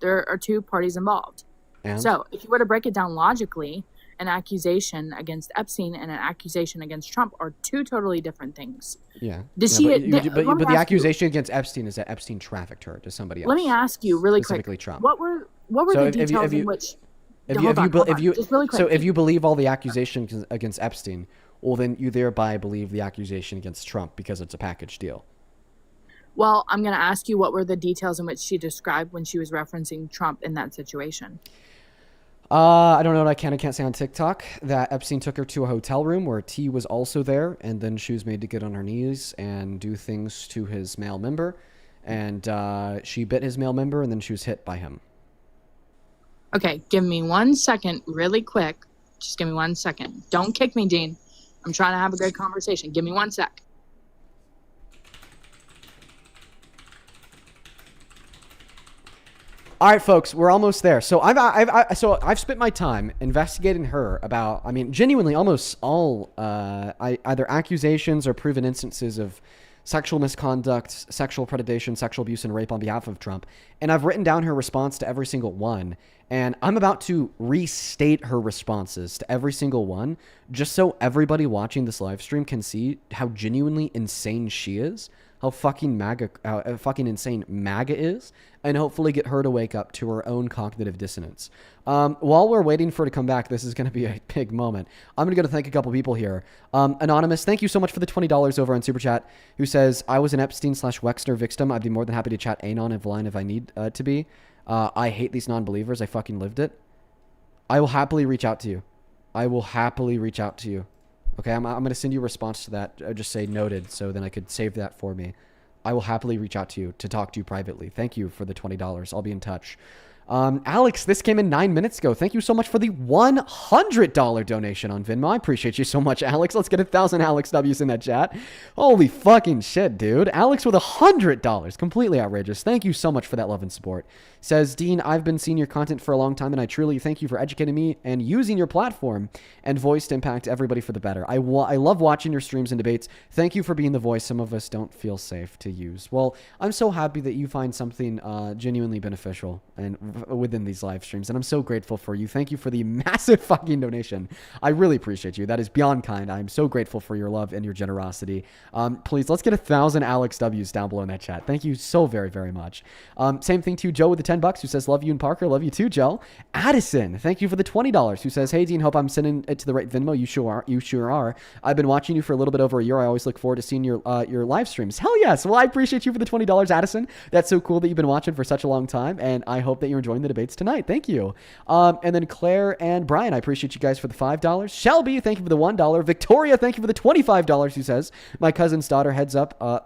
Speaker 19: There are 2 parties involved.
Speaker 1: And?
Speaker 19: So, if you were to break it down logically, an accusation against Epstein and an accusation against Trump are 2 totally different things.
Speaker 1: Yeah.
Speaker 19: Did
Speaker 1: Yeah,
Speaker 19: she?
Speaker 1: but the accusation against Epstein is that Epstein trafficked her to somebody else.
Speaker 19: Let me ask you really quick.
Speaker 1: Specifically Trump.
Speaker 19: What were the details in which? Just really quick.
Speaker 1: So if you believe all the accusations against Epstein, well, then you thereby believe the accusation against Trump because it's a package deal.
Speaker 19: Well, I'm going to ask you what were the details in which she described when she was referencing Trump in that situation.
Speaker 1: I don't know what I can't say on TikTok that Epstein took her to a hotel room where T was also there, and then she was made to get on her knees and do things to his male member, and she bit his male member, and then she was hit by him.
Speaker 19: Okay, give me 1 second, really quick. Just give me 1 second. Don't kick me, Dean. I'm trying to have a great conversation. Give me 1 sec.
Speaker 1: All right, folks, we're almost there. So I've spent my time investigating her about, I mean, genuinely almost all either accusations or proven instances of sexual misconduct, sexual predation, sexual abuse, and rape on behalf of Trump. And I've written down her response to every single one. And I'm about to restate her responses to every single one, just so everybody watching this live stream can see how genuinely insane she is, how fucking fucking insane MAGA is, and hopefully get her to wake up to her own cognitive dissonance. While we're waiting for her to come back, this is going to be a big moment. I'm going to go to thank a couple people here. Anonymous, thank you so much for the $20 over on Super Chat, who says, I was an Epstein/Wexner victim. I'd be more than happy to chat anon and line if I need to be. I hate these non-believers. I fucking lived it. I will happily reach out to you. I will happily reach out to you. Okay, I'm going to send you a response to that. Just say noted, so then I could save that for me. I will happily reach out to you to talk to you privately. Thank you for the $20. I'll be in touch. Alex, this came in 9 minutes ago. Thank you so much for the $100 donation on Venmo. I appreciate you so much, Alex. Let's get 1,000 Alex W's in that chat. Holy fucking shit, dude. Alex with $100. Completely outrageous. Thank you so much for that love and support. Says, Dean, I've been seeing your content for a long time, and I truly thank you for educating me and using your platform and voice to impact everybody for the better. I love watching your streams and debates. Thank you for being the voice some of us don't feel safe to use. Well, I'm so happy that you find something genuinely beneficial and within these live streams, and I'm so grateful for you. Thank you for the massive fucking donation. I really appreciate you. That is beyond kind. I'm so grateful for your love and your generosity. Please, let's get 1,000 Alex W's down below in that chat. Thank you so very, very much. Same thing to Joe with the $10 who says, love you and Parker. Love you too, Joe. Addison, thank you for the $20 who says, hey, Dean, hope I'm sending it to the right Venmo. You sure are. You sure are. I've been watching you for a little bit over a year. I always look forward to seeing your live streams. Hell yes. Well, I appreciate you for the $20, Addison. That's so cool that you've been watching for such a long time, and I hope that you're enjoying the debates tonight. Thank you. And then Claire and Brian, I appreciate you guys for the $5. Shelby, thank you for the $1. Victoria, thank you for the $25 who says, my cousin's daughter heads up a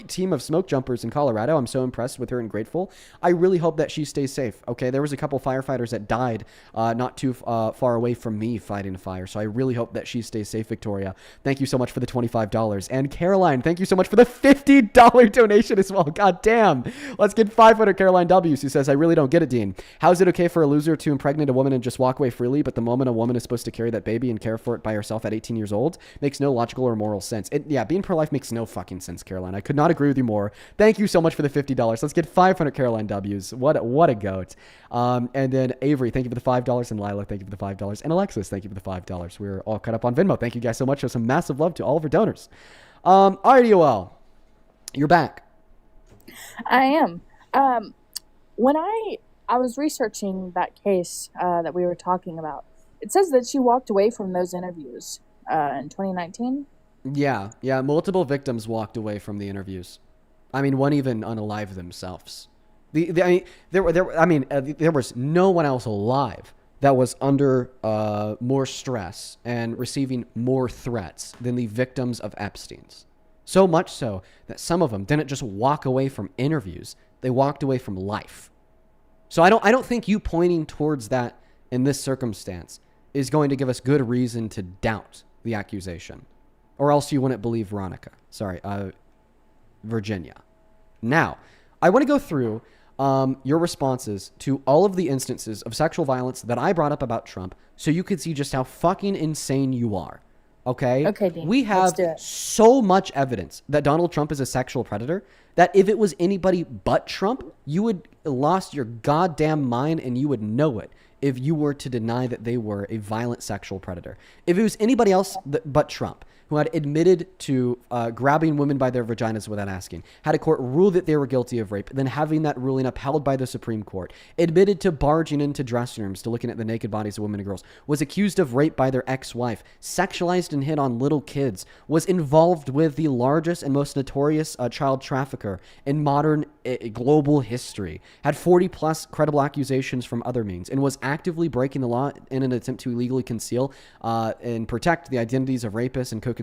Speaker 1: team of smoke jumpers in Colorado. I'm so impressed with her and grateful. I really hope that she stays safe. Okay, there was a couple firefighters that died not too far away from me fighting a fire, so I really hope that she stays safe, Victoria. Thank you so much for the $25. And Caroline, thank you so much for the $50 donation as well. God damn. Let's get 500 Caroline W's who says, I really don't get it, Dean. How is it okay for a loser to impregnate a woman and just walk away freely, but the moment a woman is supposed to carry that baby and care for it by herself at 18 years old makes no logical or moral sense? Yeah, being pro-life makes no fucking sense, Caroline. I could not agree with you more. Thank you so much for the $50. Let's get 500 Caroline W's. What a goat. And then Avery, thank you for the $5. And Lila, thank you for the $5. And Alexis, thank you for the $5. We're all caught up on Venmo. Thank you guys so much. Show some massive love to all of our donors. All right, EOL, you're back.
Speaker 19: I am. When I was researching that case that we were talking about, it says that she walked away from those interviews in 2019.
Speaker 1: Yeah. Multiple victims walked away from the interviews. I mean, one even unalived themselves. There was no one else alive that was under more stress and receiving more threats than the victims of Epstein's. So much so that some of them didn't just walk away from interviews; they walked away from life. So I don't think you pointing towards that in this circumstance is going to give us good reason to doubt the accusation, or else you wouldn't believe Virginia. Now, I want to go through your responses to all of the instances of sexual violence that I brought up about Trump so you could see just how fucking insane you are. Okay?
Speaker 19: Okay, Dean.
Speaker 1: We have so much evidence that Donald Trump is a sexual predator that if it was anybody but Trump, you would lost your goddamn mind and you would know it if you were to deny that they were a violent sexual predator. If it was anybody else but Trump, who had admitted to grabbing women by their vaginas without asking, had a court rule that they were guilty of rape, then having that ruling upheld by the Supreme Court, admitted to barging into dressing rooms to looking at the naked bodies of women and girls, was accused of rape by their ex-wife, sexualized and hit on little kids, was involved with the largest and most notorious child trafficker in modern global history, had 40-plus credible accusations from other means, and was actively breaking the law in an attempt to illegally conceal and protect the identities of rapists and co-conspirators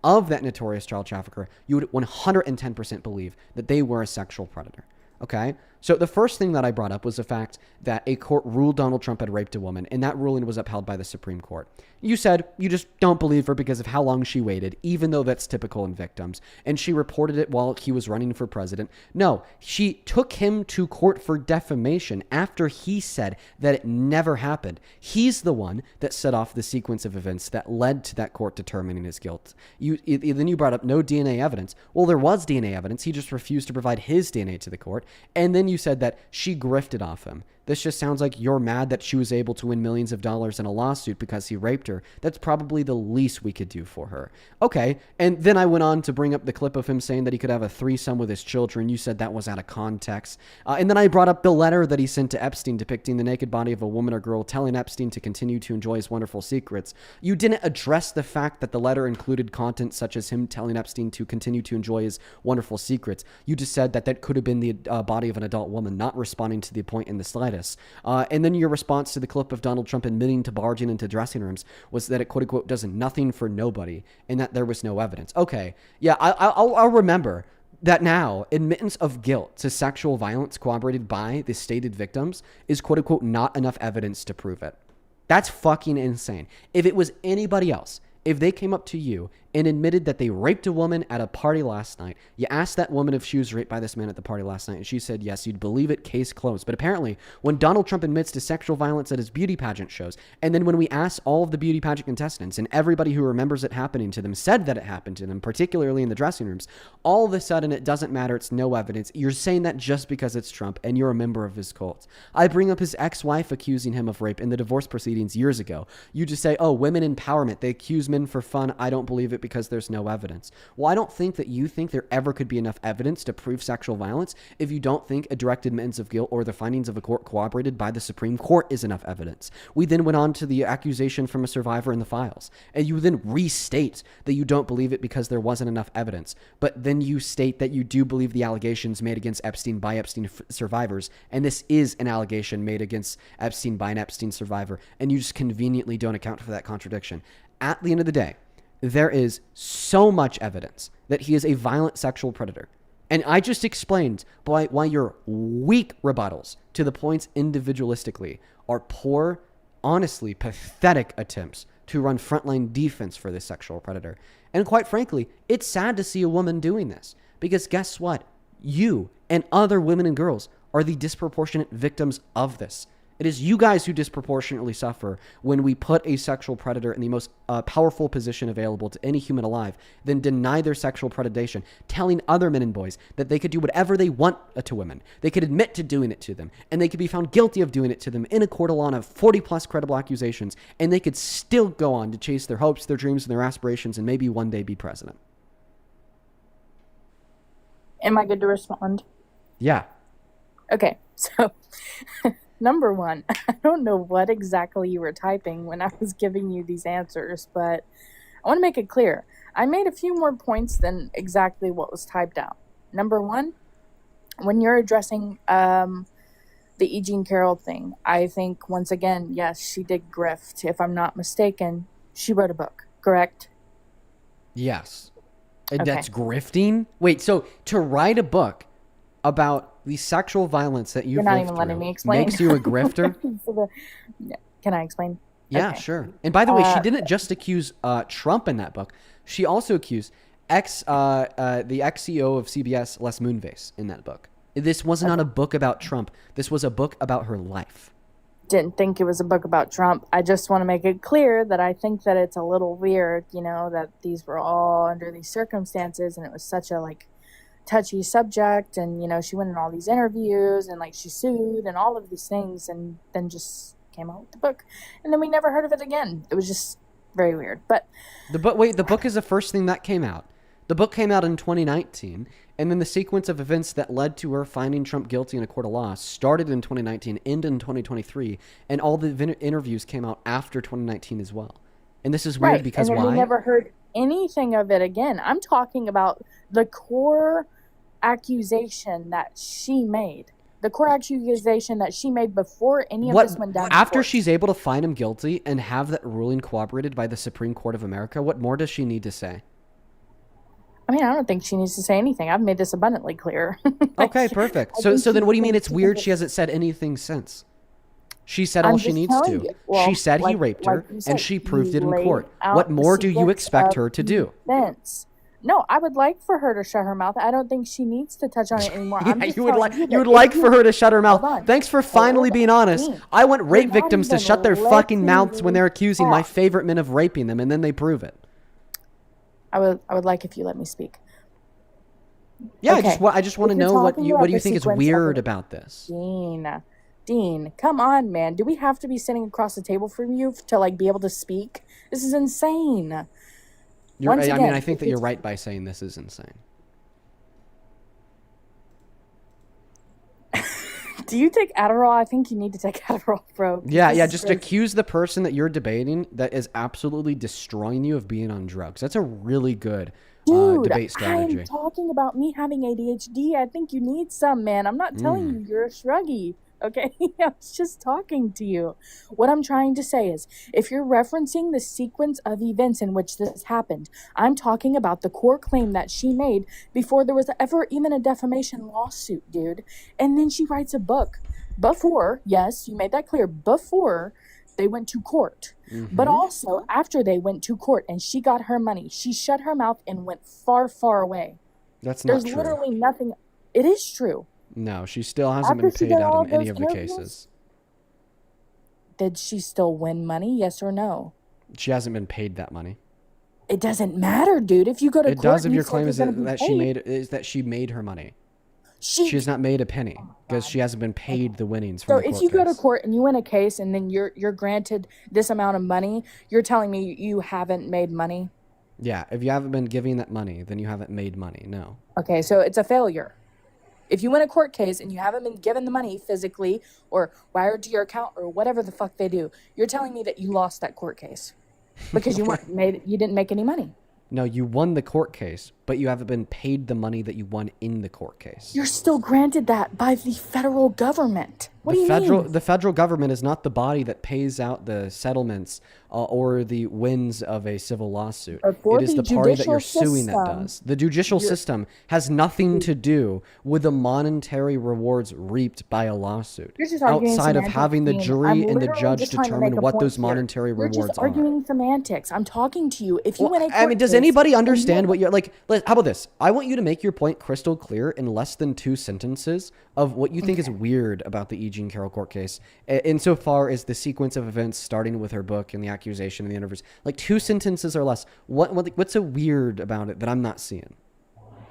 Speaker 1: of that notorious child trafficker, you would 110% believe that they were a sexual predator. Okay? So the first thing that I brought up was the fact that a court ruled Donald Trump had raped a woman, and that ruling was upheld by the Supreme Court. You said you just don't believe her because of how long she waited, even though that's typical in victims, and she reported it while he was running for president. No, she took him to court for defamation after he said that it never happened. He's the one that set off the sequence of events that led to that court determining his guilt. Then you brought up no DNA evidence. Well, there was DNA evidence. He just refused to provide his DNA to the court, and then you said that she grifted off him. This just sounds like you're mad that she was able to win millions of dollars in a lawsuit because he raped her. That's probably the least we could do for her. Okay, and then I went on to bring up the clip of him saying that he could have a threesome with his children. You said that was out of context. And then I brought up the letter that he sent to Epstein depicting the naked body of a woman or girl, telling Epstein to continue to enjoy his wonderful secrets. You didn't address the fact that the letter included content such as him telling Epstein to continue to enjoy his wonderful secrets. You just said that that could have been the body of an adult woman, not responding to the point in the slightest. tinnitus. And then your response to the clip of Donald Trump admitting to barging into dressing rooms was that it, quote unquote, does nothing for nobody and that there was no evidence. Okay, yeah, I'll remember that now admittance of guilt to sexual violence corroborated by the stated victims is, quote unquote, not enough evidence to prove it. That's fucking insane. If it was anybody else, if they came up to you and admitted that they raped a woman at a party last night, you asked that woman if she was raped by this man at the party last night, and she said yes, you'd believe it, case closed. But apparently, when Donald Trump admits to sexual violence at his beauty pageant shows, and then when we asked all of the beauty pageant contestants, and everybody who remembers it happening to them said that it happened to them, particularly in the dressing rooms, all of a sudden it doesn't matter, it's no evidence. You're saying that just because it's Trump, and you're a member of his cult. I bring up his ex-wife accusing him of rape in the divorce proceedings years ago. You just say, oh, women empowerment, they accuse men for fun. I don't believe it because there's no evidence. Well, I don't think that you think there ever could be enough evidence to prove sexual violence if you don't think a direct admittance of guilt or the findings of a court corroborated by the Supreme Court is enough evidence. We then went on to the accusation from a survivor in the files, and you then restate that you don't believe it because there wasn't enough evidence, but then you state that you do believe the allegations made against Epstein by Epstein survivors, and this is an allegation made against Epstein by an Epstein survivor, and you just conveniently don't account for that contradiction. At the end of the day, there is so much evidence that he is a violent sexual predator. And I just explained why your weak rebuttals to the points individualistically are poor, honestly pathetic attempts to run frontline defense for this sexual predator. And quite frankly, it's sad to see a woman doing this, because guess what? You and other women and girls are the disproportionate victims of this. It is you guys who disproportionately suffer when we put a sexual predator in the most powerful position available to any human alive, then deny their sexual predation, telling other men and boys that they could do whatever they want to women. They could admit to doing it to them, and they could be found guilty of doing it to them in a court of law of 40+ credible accusations, and they could still go on to chase their hopes, their dreams, and their aspirations, and maybe one day be president.
Speaker 19: Am I good to respond?
Speaker 1: Yeah.
Speaker 19: Okay, so number one, I don't know what exactly you were typing when I was giving you these answers, but I want to make it clear. I made a few more points than exactly what was typed out. Number one, when you're addressing the E. Jean Carroll thing, I think, once again, yes, she did grift. If I'm not mistaken, she wrote a book, correct?
Speaker 1: Yes.
Speaker 19: Okay.
Speaker 1: That's grifting? Wait, so to write a book about the sexual violence that you've
Speaker 19: You're not
Speaker 1: lived
Speaker 19: even letting
Speaker 1: through
Speaker 19: me explain.
Speaker 1: makes you a grifter?
Speaker 19: Can I explain?
Speaker 1: Yeah,
Speaker 19: Okay.
Speaker 1: sure. And by the way, she didn't just accuse Trump in that book. She also accused the ex-CEO of CBS, Les Moonves, in that book. This was not a book about Trump. This was a book about her life.
Speaker 19: Didn't think it was a book about Trump. I just want to make it clear that I think that it's a little weird, that these were all under these circumstances, and it was such a touchy subject, and she went in all these interviews, and she sued and all of these things, and then just came out with the book, and then we never heard of it again. It was just very weird. But
Speaker 1: the book is the first thing that came out. The book came out in 2019, and then the sequence of events that led to her finding Trump guilty in a court of law started in 2019, ended in 2023, and all the interviews came out after 2019 as well. And this is weird because
Speaker 19: and then
Speaker 1: why?
Speaker 19: we never heard anything of it again. I'm talking about the core accusation that she made. The core accusation that she made before any of this went down.
Speaker 1: After she's able to find him guilty and have that ruling corroborated by the Supreme Court of America, what more does she need to say?
Speaker 19: I mean, I don't think she needs to say anything. I've made this abundantly clear.
Speaker 1: Okay, perfect. So then what do you mean it's weird she hasn't said anything since? She said all she needs to. She said he raped her, and she proved it in court. What more do you expect her to do?
Speaker 19: No, I would like for her to shut her mouth. I don't think she needs to touch on it anymore.
Speaker 1: You would like for her to shut her mouth. Thanks for finally being honest. I want rape victims to shut their fucking mouths when they're accusing my favorite men of raping them, and then they prove it.
Speaker 19: I would like if you let me speak.
Speaker 1: Yeah, okay. I just want to know what you think is weird about this.
Speaker 19: Dean, come on, man. Do we have to be sitting across the table from you to be able to speak? This is insane.
Speaker 1: I think that you're right by saying this is insane.
Speaker 19: Do you take Adderall? I think you need to take Adderall, bro.
Speaker 1: Yeah. Just accuse the person that you're debating that is absolutely destroying you of being on drugs. That's a really good debate strategy.
Speaker 19: I'm talking about me having ADHD. I think you need some, man. I'm not telling you you're a shruggy. Okay, I was just talking to you. What I'm trying to say is, if you're referencing the sequence of events in which this happened, I'm talking about the core claim that she made before there was ever even a defamation lawsuit, dude. And then she writes a book before, yes, you made that clear, before they went to court. But also after they went to court and she got her money, she shut her mouth and went far, far away.
Speaker 1: That's not
Speaker 19: There's
Speaker 1: true.
Speaker 19: literally nothing. It is true.
Speaker 1: No, she still hasn't
Speaker 19: After
Speaker 1: been
Speaker 19: she
Speaker 1: paid
Speaker 19: did all
Speaker 1: out in any
Speaker 19: those
Speaker 1: of the
Speaker 19: interviews?
Speaker 1: cases.
Speaker 19: Did she still win money? Yes or no?
Speaker 1: She hasn't been paid that money.
Speaker 19: It doesn't matter, dude. If you go to
Speaker 1: It
Speaker 19: court,
Speaker 1: does if
Speaker 19: and you
Speaker 1: your
Speaker 19: say
Speaker 1: claim
Speaker 19: you're
Speaker 1: is
Speaker 19: gonna be
Speaker 1: that she made her money. She has not made a penny because she hasn't been paid the winnings from
Speaker 19: So
Speaker 1: the court
Speaker 19: if you go to
Speaker 1: case.
Speaker 19: court and you win a case and then you're granted this amount of money, you're telling me you haven't made money?
Speaker 1: Yeah, if you haven't been giving that money, then you haven't made money. No.
Speaker 19: Okay, so it's a failure. If you win a court case and you haven't been given the money physically or wired to your account or whatever the fuck they do, you're telling me that you lost that court case because you didn't make any money.
Speaker 1: No, you won the court case, but you haven't been paid the money that you won in the court case.
Speaker 19: You're still granted that by the federal government. What do you mean?
Speaker 1: The federal government is not the body that pays out the settlements or the wins of a civil lawsuit.
Speaker 19: For
Speaker 1: It is
Speaker 19: the
Speaker 1: the party that you're
Speaker 19: judicial
Speaker 1: suing that
Speaker 19: system,
Speaker 1: does. The judicial system has nothing to do with the monetary rewards reaped by a lawsuit.
Speaker 19: You're just arguing
Speaker 1: Outside of
Speaker 19: semantics,
Speaker 1: having the
Speaker 19: Dean.
Speaker 1: jury
Speaker 19: I'm
Speaker 1: and the
Speaker 19: literally
Speaker 1: judge
Speaker 19: just trying to
Speaker 1: determine
Speaker 19: make a
Speaker 1: what
Speaker 19: point
Speaker 1: those
Speaker 19: here.
Speaker 1: monetary
Speaker 19: You're
Speaker 1: rewards
Speaker 19: just
Speaker 1: are.
Speaker 19: arguing semantics. I'm talking to you. If you win a court
Speaker 1: I mean, does
Speaker 19: case
Speaker 1: anybody
Speaker 19: and you
Speaker 1: understand
Speaker 19: win-
Speaker 1: what you're like? How about this? I want you to make your point crystal clear in less than 2 sentences of what you think is weird about the E. Jean Carroll court case, insofar as the sequence of events starting with her book and the accusation and the interviews. Like 2 sentences or less. What's so weird about it that I'm not seeing?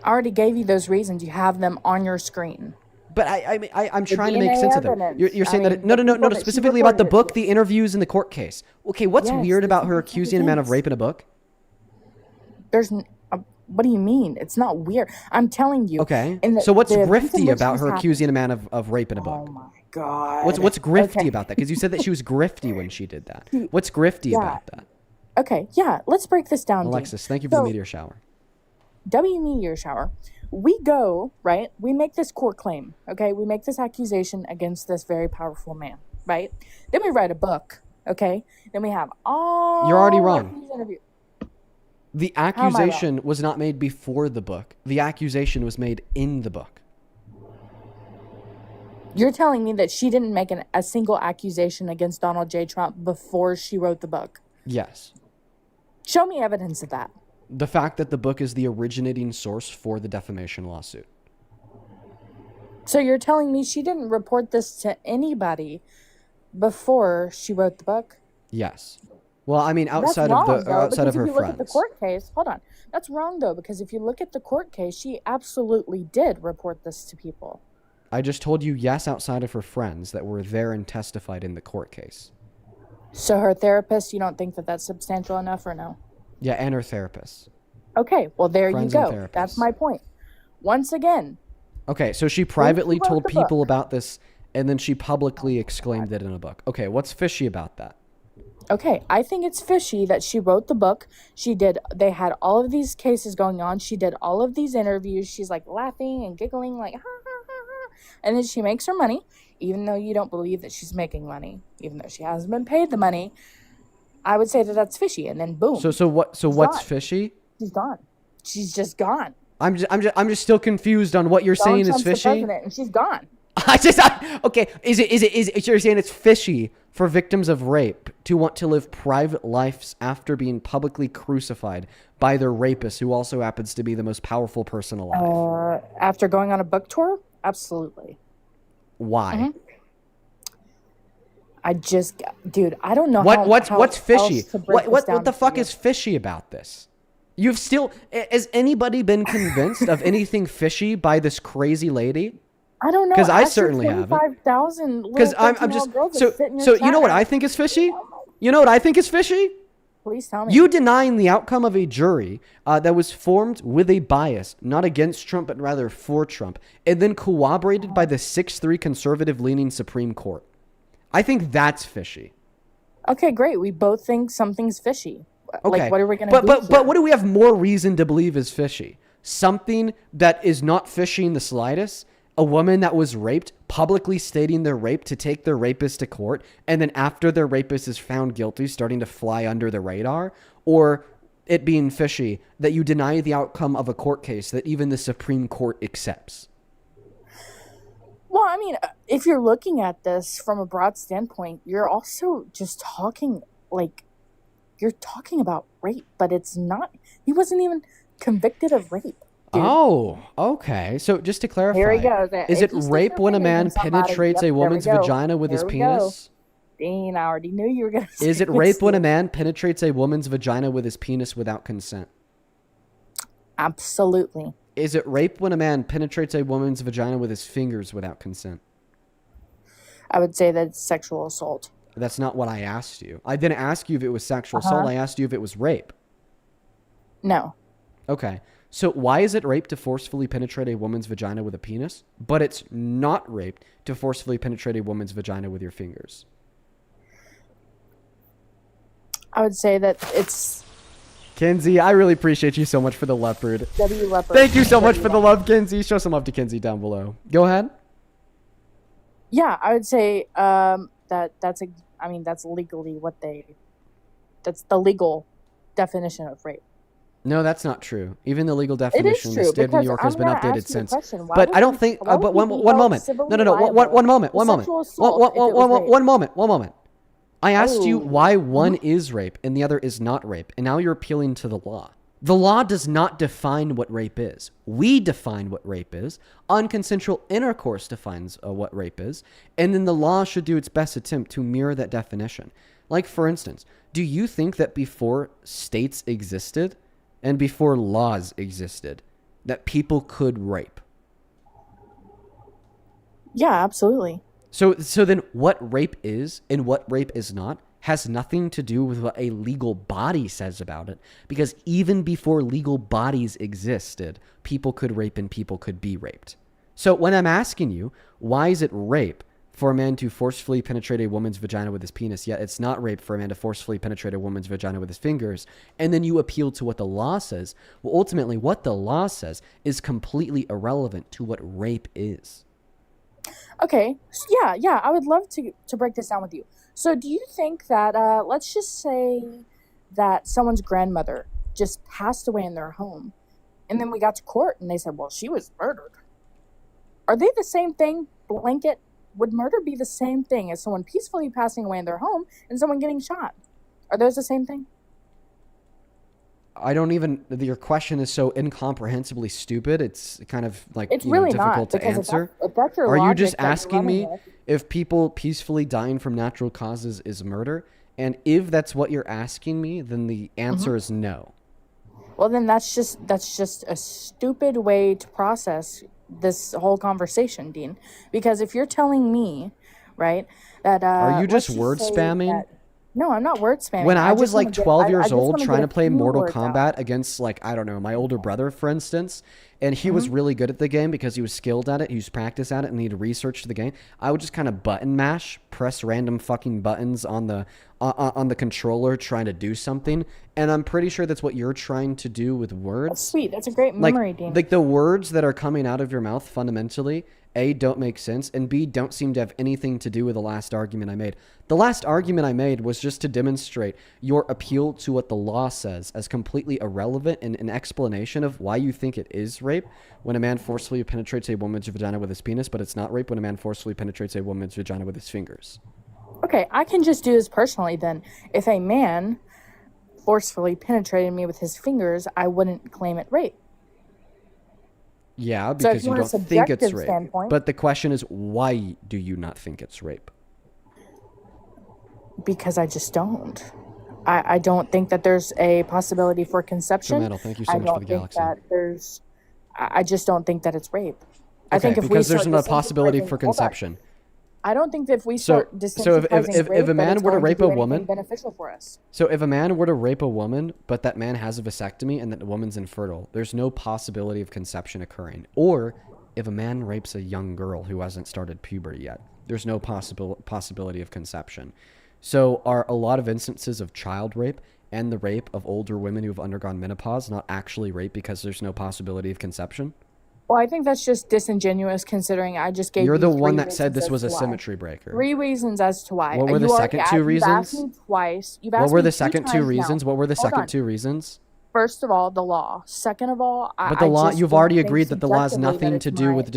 Speaker 19: I already gave you those reasons. You have them on your screen.
Speaker 1: But I'm
Speaker 19: The
Speaker 1: trying to make
Speaker 19: DNA
Speaker 1: sense of them.
Speaker 19: evidence.
Speaker 1: You're saying
Speaker 19: I
Speaker 1: that
Speaker 19: mean,
Speaker 1: no,
Speaker 19: the people that she
Speaker 1: specifically about the
Speaker 19: reported
Speaker 1: book, the interviews, and the court case. Okay, what's
Speaker 19: Yes,
Speaker 1: weird
Speaker 19: those
Speaker 1: about
Speaker 19: are
Speaker 1: her
Speaker 19: the type of
Speaker 1: accusing a man of
Speaker 19: things.
Speaker 1: rape in a book?
Speaker 19: What do you mean? It's not weird. I'm telling you.
Speaker 1: Okay.
Speaker 19: in the-
Speaker 1: So what's
Speaker 19: the events in
Speaker 1: grifty
Speaker 19: which
Speaker 1: about
Speaker 19: this
Speaker 1: her
Speaker 19: happened-
Speaker 1: accusing a man of rape in a book?
Speaker 19: Oh my god.
Speaker 1: What's grifty
Speaker 19: Okay.
Speaker 1: about that? Because you said that she was grifty when she did that. What's grifty
Speaker 19: Yeah.
Speaker 1: about that?
Speaker 19: Okay, yeah. Let's break this down. Dean.
Speaker 1: Alexis, thank you for the
Speaker 19: So,
Speaker 1: meteor shower.
Speaker 19: W meteor shower. We go, right? We make this court claim, okay? We make this accusation against this very powerful man, right? Then we write a book, okay? Then we have all
Speaker 1: You're already
Speaker 19: of
Speaker 1: wrong.
Speaker 19: these interviews.
Speaker 1: The
Speaker 19: am I wrong?
Speaker 1: accusation was not made before the book. The accusation was made in the book.
Speaker 19: You're telling me that she didn't make a single accusation against Donald J. Trump before she wrote the book?
Speaker 1: Yes.
Speaker 19: Show me evidence of that.
Speaker 1: The fact that the book is the originating source for the defamation lawsuit.
Speaker 19: So you're telling me she didn't report this to anybody before she wrote the book?
Speaker 1: Yes. Well, I mean, outside
Speaker 19: That's wrong,
Speaker 1: of
Speaker 19: though,
Speaker 1: outside of
Speaker 19: because
Speaker 1: her
Speaker 19: if you look at the
Speaker 1: friends.
Speaker 19: court case, hold on. That's wrong though, because if you look at the court case, she absolutely did report this to people.
Speaker 1: I just told you yes, outside of her friends that were there and testified in the court case.
Speaker 19: So her therapist, you don't think that that's substantial enough or no?
Speaker 1: Yeah, and her therapist.
Speaker 19: Okay, well there
Speaker 1: Friends
Speaker 19: you
Speaker 1: and
Speaker 19: go.
Speaker 1: therapists.
Speaker 19: That's my point. Once again,
Speaker 1: Okay, so she privately
Speaker 19: wrote
Speaker 1: told
Speaker 19: the
Speaker 1: people
Speaker 19: book.
Speaker 1: about this, and then she publicly exclaimed it in a book. Okay, what's fishy about that?
Speaker 19: okay, I think it's fishy that she wrote the book. They had all of these cases going on. She did all of these interviews. She's like laughing and giggling like, ha, ha, ha, ha. And then she makes her money, even though you don't believe that she's making money, even though she hasn't been paid the money. I would say that that's fishy. And then boom.
Speaker 1: So what's
Speaker 19: gone.
Speaker 1: fishy?
Speaker 19: She's gone. She's just gone.
Speaker 1: I'm just still confused on what you're
Speaker 19: Donald
Speaker 1: saying is
Speaker 19: Trump's the
Speaker 1: fishy.
Speaker 19: president, and she's gone.
Speaker 1: Okay, is it you're saying it's fishy for victims of rape to want to live private lives after being publicly crucified by their rapist, who also happens to be the most powerful person alive?
Speaker 19: After going on a book tour? Absolutely.
Speaker 1: Why?
Speaker 19: Dude, I don't know
Speaker 1: What's fishy?
Speaker 19: else to break this
Speaker 1: What
Speaker 19: down
Speaker 1: the
Speaker 19: for
Speaker 1: fuck
Speaker 19: you.
Speaker 1: is fishy about this? Has anybody been convinced of anything fishy by this crazy lady?
Speaker 19: I don't know.
Speaker 1: 'Cause I
Speaker 19: Ask your
Speaker 1: certainly haven't.
Speaker 19: 25,000
Speaker 1: Because I'm just so you know what I think is fishy? You know what I think is fishy?
Speaker 19: Please tell me.
Speaker 1: You denying the outcome of a jury that was formed with a bias, not against Trump, but rather for Trump, and then corroborated by the 6-3 conservative-leaning Supreme Court. I think that's fishy.
Speaker 19: Okay, great. We both think something's fishy.
Speaker 1: Okay.
Speaker 19: Like, what are we going to do?
Speaker 1: But what do we have more reason to believe is fishy? Something that is not fishy in the slightest? A woman that was raped publicly stating their rape to take their rapist to court, and then after their rapist is found guilty, starting to fly under the radar? Or it being fishy that you deny the outcome of a court case that even the Supreme Court accepts?
Speaker 19: Well, I mean, if you're looking at this from a broad standpoint, you're also just talking you're talking about rape, but it's not. He wasn't even convicted of rape. Dude.
Speaker 1: Oh, okay. So just to clarify,
Speaker 19: Here he goes.
Speaker 1: is
Speaker 19: If
Speaker 1: it
Speaker 19: you stick
Speaker 1: rape
Speaker 19: your
Speaker 1: when a
Speaker 19: fingers in
Speaker 1: man
Speaker 19: somebody-
Speaker 1: penetrates
Speaker 19: Yep,
Speaker 1: a woman's
Speaker 19: there we go.
Speaker 1: vagina with his
Speaker 19: There we go.
Speaker 1: penis?
Speaker 19: Dean, I already knew you were going to say
Speaker 1: Is it
Speaker 19: this.
Speaker 1: rape when a man penetrates a woman's vagina with his penis without consent?
Speaker 19: Absolutely.
Speaker 1: Is it rape when a man penetrates a woman's vagina with his fingers without consent?
Speaker 19: I would say that it's sexual assault.
Speaker 1: That's not what I asked you. I didn't ask you if it was sexual assault. I asked you if it was rape.
Speaker 19: No.
Speaker 1: Okay. So why is it rape to forcefully penetrate a woman's vagina with a penis, but it's not rape to forcefully penetrate a woman's vagina with your fingers?
Speaker 19: I would say that it's
Speaker 1: Kinsey, I really appreciate you so much for the leopard.
Speaker 19: W leopard.
Speaker 1: Thank you so much for the love, Kinsey. Show some love to Kinsey down below. Go ahead.
Speaker 19: Yeah, I would say that's legally that's the legal definition of rape.
Speaker 1: No, that's not true. Even the legal definition in the
Speaker 19: true,
Speaker 1: state of New
Speaker 19: because
Speaker 1: York has
Speaker 19: I'm
Speaker 1: been
Speaker 19: gonna
Speaker 1: updated
Speaker 19: ask you a
Speaker 1: since.
Speaker 19: question. Why
Speaker 1: But
Speaker 19: would
Speaker 1: I don't
Speaker 19: he-
Speaker 1: think.
Speaker 19: why would
Speaker 1: But
Speaker 19: he
Speaker 1: one
Speaker 19: be
Speaker 1: moment.
Speaker 19: held
Speaker 1: No,
Speaker 19: civilly
Speaker 1: no, no.
Speaker 19: liable
Speaker 1: One moment.
Speaker 19: for
Speaker 1: One moment.
Speaker 19: sexual assault if it was rape?
Speaker 1: One moment. I asked you
Speaker 19: Oh.
Speaker 1: why one is rape and the other is not rape, and now you're appealing to the law. The law does not define what rape is. We define what rape is. Unconsensual intercourse defines what rape is. And then the law should do its best attempt to mirror that definition. Like, for instance, do you think that before states existed and before laws existed, that people could rape?
Speaker 19: Yeah, absolutely.
Speaker 1: So then what rape is and what rape is not has nothing to do with what a legal body says about it. Because even before legal bodies existed, people could rape and people could be raped. So when I'm asking you, why is it rape for a man to forcefully penetrate a woman's vagina with his penis, yet it's not rape for a man to forcefully penetrate a woman's vagina with his fingers, and then you appeal to what the law says, well, ultimately what the law says is completely irrelevant to what rape is.
Speaker 19: Okay. So yeah, I would love to break this down with you. So do you think that let's just say that someone's grandmother just passed away in their home, and then we got to court and they said, well, she was murdered. Are they the same thing? Blanket? Would murder be the same thing as someone peacefully passing away in their home and someone getting shot? Are those the same thing?
Speaker 1: I don't even, your question is so incomprehensibly stupid. It's kind of like,
Speaker 19: It's really
Speaker 1: difficult
Speaker 19: not,
Speaker 1: to
Speaker 19: because
Speaker 1: answer.
Speaker 19: if that's your
Speaker 1: Are you
Speaker 19: logic
Speaker 1: just
Speaker 19: that you're
Speaker 1: asking me
Speaker 19: running with-
Speaker 1: if people peacefully dying from natural causes is murder? And if that's what you're asking me, then the answer is no.
Speaker 19: Well, then that's just a stupid way to process this whole conversation, Dean. Because if you're telling me, right, that
Speaker 1: Are you
Speaker 19: let's
Speaker 1: just word
Speaker 19: say
Speaker 1: spamming?
Speaker 19: that- No, I'm not word spamming.
Speaker 1: When I was
Speaker 19: just wanna
Speaker 1: like
Speaker 19: get-
Speaker 1: 12
Speaker 19: I
Speaker 1: years
Speaker 19: just
Speaker 1: old
Speaker 19: wanna
Speaker 1: trying
Speaker 19: get
Speaker 1: to
Speaker 19: a
Speaker 1: play
Speaker 19: few
Speaker 1: Mortal
Speaker 19: words out.
Speaker 1: Kombat against, like, I don't know, my older brother, for instance, and he was really good at the game because he was skilled at it, he used practice at it, and he'd researched the game, I would just kind of button mash, press random fucking buttons on the controller trying to do something, and I'm pretty sure that's what you're trying to do with words.
Speaker 19: That's sweet. That's a great memory, Dean.
Speaker 1: Like the words that are coming out of your mouth fundamentally, A, don't make sense, and B, don't seem to have anything to do with the last argument I made. The last argument I made was just to demonstrate your appeal to what the law says as completely irrelevant and an explanation of why you think it is rape when a man forcefully penetrates a woman's vagina with his penis, but it's not rape when a man forcefully penetrates a woman's vagina with his fingers.
Speaker 19: Okay, I can just do this personally then. If a man forcefully penetrated me with his fingers, I wouldn't claim it rape.
Speaker 1: Yeah,
Speaker 19: So if
Speaker 1: because
Speaker 19: you
Speaker 1: you
Speaker 19: want a
Speaker 1: don't think it's
Speaker 19: subjective
Speaker 1: rape.
Speaker 19: standpoint-
Speaker 1: But the question is, why do you not think it's rape?
Speaker 19: Because I just don't. I don't think that there's a possibility for conception.
Speaker 1: Metal, thank you so
Speaker 19: I
Speaker 1: much for
Speaker 19: don't
Speaker 1: the
Speaker 19: think
Speaker 1: galaxy.
Speaker 19: that there's. I just don't think that it's rape. I
Speaker 1: Okay,
Speaker 19: think if
Speaker 1: because
Speaker 19: we
Speaker 1: there's
Speaker 19: start
Speaker 1: not a possibility
Speaker 19: disintegrating-
Speaker 1: for
Speaker 19: hold on.
Speaker 1: conception.
Speaker 19: I don't think that if we
Speaker 1: So
Speaker 19: start
Speaker 1: if
Speaker 19: desensitizing rape,
Speaker 1: a man
Speaker 19: that it's
Speaker 1: were to
Speaker 19: going
Speaker 1: rape
Speaker 19: do
Speaker 1: a
Speaker 19: anything
Speaker 1: woman,
Speaker 19: beneficial for us.
Speaker 1: so if a man were to rape a woman, but that man has a vasectomy and that the woman's infertile, there's no possibility of conception occurring. Or if a man rapes a young girl who hasn't started puberty yet, there's no possibility of conception. So are a lot of instances of child rape and the rape of older women who have undergone menopause not actually rape because there's no possibility of conception?
Speaker 19: Well, I think that's just disingenuous considering I just gave
Speaker 1: You're
Speaker 19: you
Speaker 1: the
Speaker 19: three
Speaker 1: one that said
Speaker 19: reasons
Speaker 1: this
Speaker 19: as
Speaker 1: was a
Speaker 19: to why.
Speaker 1: symmetry breaker.
Speaker 19: 3 reasons as to why.
Speaker 1: What were the
Speaker 19: You already
Speaker 1: second
Speaker 19: asked-
Speaker 1: two
Speaker 19: You've asked
Speaker 1: reasons?
Speaker 19: me twice. You've
Speaker 1: What
Speaker 19: asked
Speaker 1: were
Speaker 19: me
Speaker 1: the
Speaker 19: 2
Speaker 1: second two
Speaker 19: times
Speaker 1: reasons?
Speaker 19: now.
Speaker 1: What were the
Speaker 19: Hold
Speaker 1: second
Speaker 19: on.
Speaker 1: two reasons?
Speaker 19: First of all, the law. Second of all,
Speaker 1: But the law,
Speaker 19: just
Speaker 1: you've
Speaker 19: don't
Speaker 1: already
Speaker 19: think
Speaker 1: agreed that the law has
Speaker 19: subjectively that
Speaker 1: nothing
Speaker 19: it's
Speaker 1: to do
Speaker 19: my-
Speaker 1: with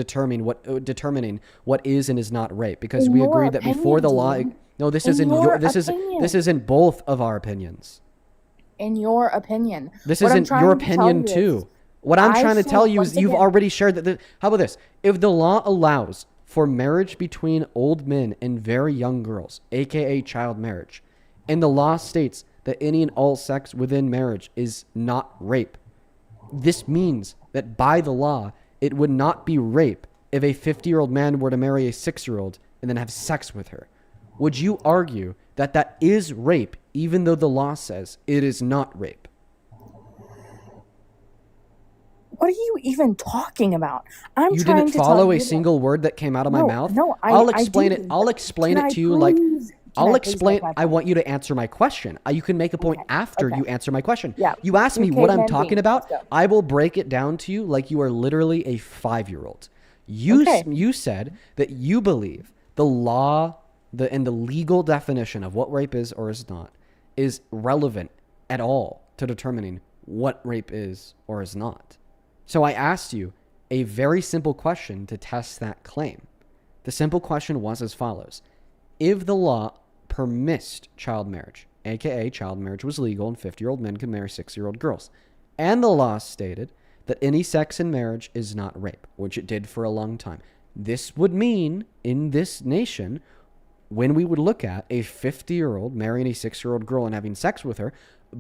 Speaker 1: determining what is and is not rape, because
Speaker 19: In
Speaker 1: we
Speaker 19: your
Speaker 1: agreed that before the law.
Speaker 19: opinion, Dean.
Speaker 1: No, this
Speaker 19: In
Speaker 1: is in
Speaker 19: your
Speaker 1: your.
Speaker 19: opinion.
Speaker 1: This is in both of our opinions.
Speaker 19: In your opinion.
Speaker 1: This
Speaker 19: What I'm
Speaker 1: isn't your
Speaker 19: trying to tell
Speaker 1: opinion
Speaker 19: you is-
Speaker 1: too. What I'm
Speaker 19: I
Speaker 1: trying to
Speaker 19: said,
Speaker 1: tell you is
Speaker 19: once
Speaker 1: you've
Speaker 19: again-
Speaker 1: already shared that. How about this? If the law allows for marriage between old men and very young girls, aka child marriage, and the law states that any and all sex within marriage is not rape, this means that by the law, it would not be rape if a 50-year-old man were to marry a 6-year-old and then have sex with her. Would you argue that that is rape, even though the law says it is not rape?
Speaker 19: What are you even talking about? I'm
Speaker 1: You
Speaker 19: trying
Speaker 1: didn't
Speaker 19: to
Speaker 1: follow
Speaker 19: tell
Speaker 1: a
Speaker 19: you
Speaker 1: single word that came out of my
Speaker 19: No,
Speaker 1: mouth.
Speaker 19: no,
Speaker 1: I'll
Speaker 19: I
Speaker 1: explain it.
Speaker 19: didn't.
Speaker 1: I'll explain
Speaker 19: Can
Speaker 1: it
Speaker 19: I
Speaker 1: to you like.
Speaker 19: please- can
Speaker 1: I'll
Speaker 19: I please
Speaker 1: explain.
Speaker 19: make my
Speaker 1: I want you to answer my question. You can make a point after
Speaker 19: okay.
Speaker 1: you answer my question.
Speaker 19: Yeah,
Speaker 1: You ask me
Speaker 19: you
Speaker 1: what I'm
Speaker 19: caveman
Speaker 1: talking
Speaker 19: being.
Speaker 1: about.
Speaker 19: Let's go.
Speaker 1: I will break it down to you like you are literally a 5-year-old. You said that you believe the law, and the legal definition of what rape is or is not is relevant at all to determining what rape is or is not. So I asked you a very simple question to test that claim. The simple question was as follows. If the law permits child marriage, aka child marriage was legal and 50-year-old men could marry 6-year-old girls, and the law stated that any sex in marriage is not rape, which it did for a long time, this would mean in this nation, when we would look at a 50-year-old marrying a 6-year-old girl and having sex with her,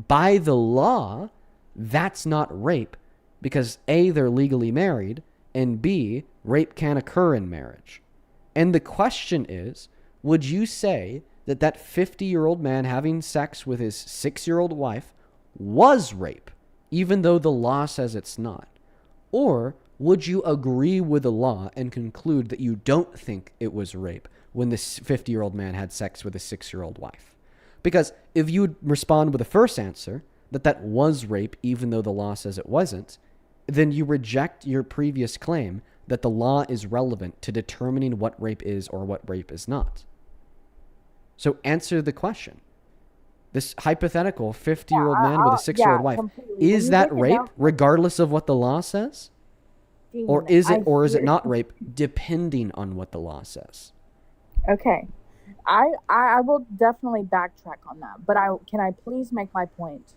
Speaker 1: by the law, that's not rape because A, they're legally married, and B, rape can occur in marriage. And the question is, would you say that that 50-year-old man having sex with his 6-year-old wife was rape, even though the law says it's not? Or would you agree with the law and conclude that you don't think it was rape when this 50-year-old man had sex with a 6-year-old wife? Because if you would respond with the first answer, that that was rape even though the law says it wasn't, then you reject your previous claim that the law is relevant to determining what rape is or what rape is not. So answer the question. This hypothetical 50-year-old man with a 6-year-old wife,
Speaker 19: completely.
Speaker 1: is
Speaker 19: When you
Speaker 1: that
Speaker 19: break it
Speaker 1: rape
Speaker 19: down-
Speaker 1: regardless of what the law says? Or
Speaker 19: Dean,
Speaker 1: is it
Speaker 19: I
Speaker 1: or is it
Speaker 19: hear-
Speaker 1: not rape depending on what the law says?
Speaker 19: Okay. I will definitely backtrack on that, but can I please make my point?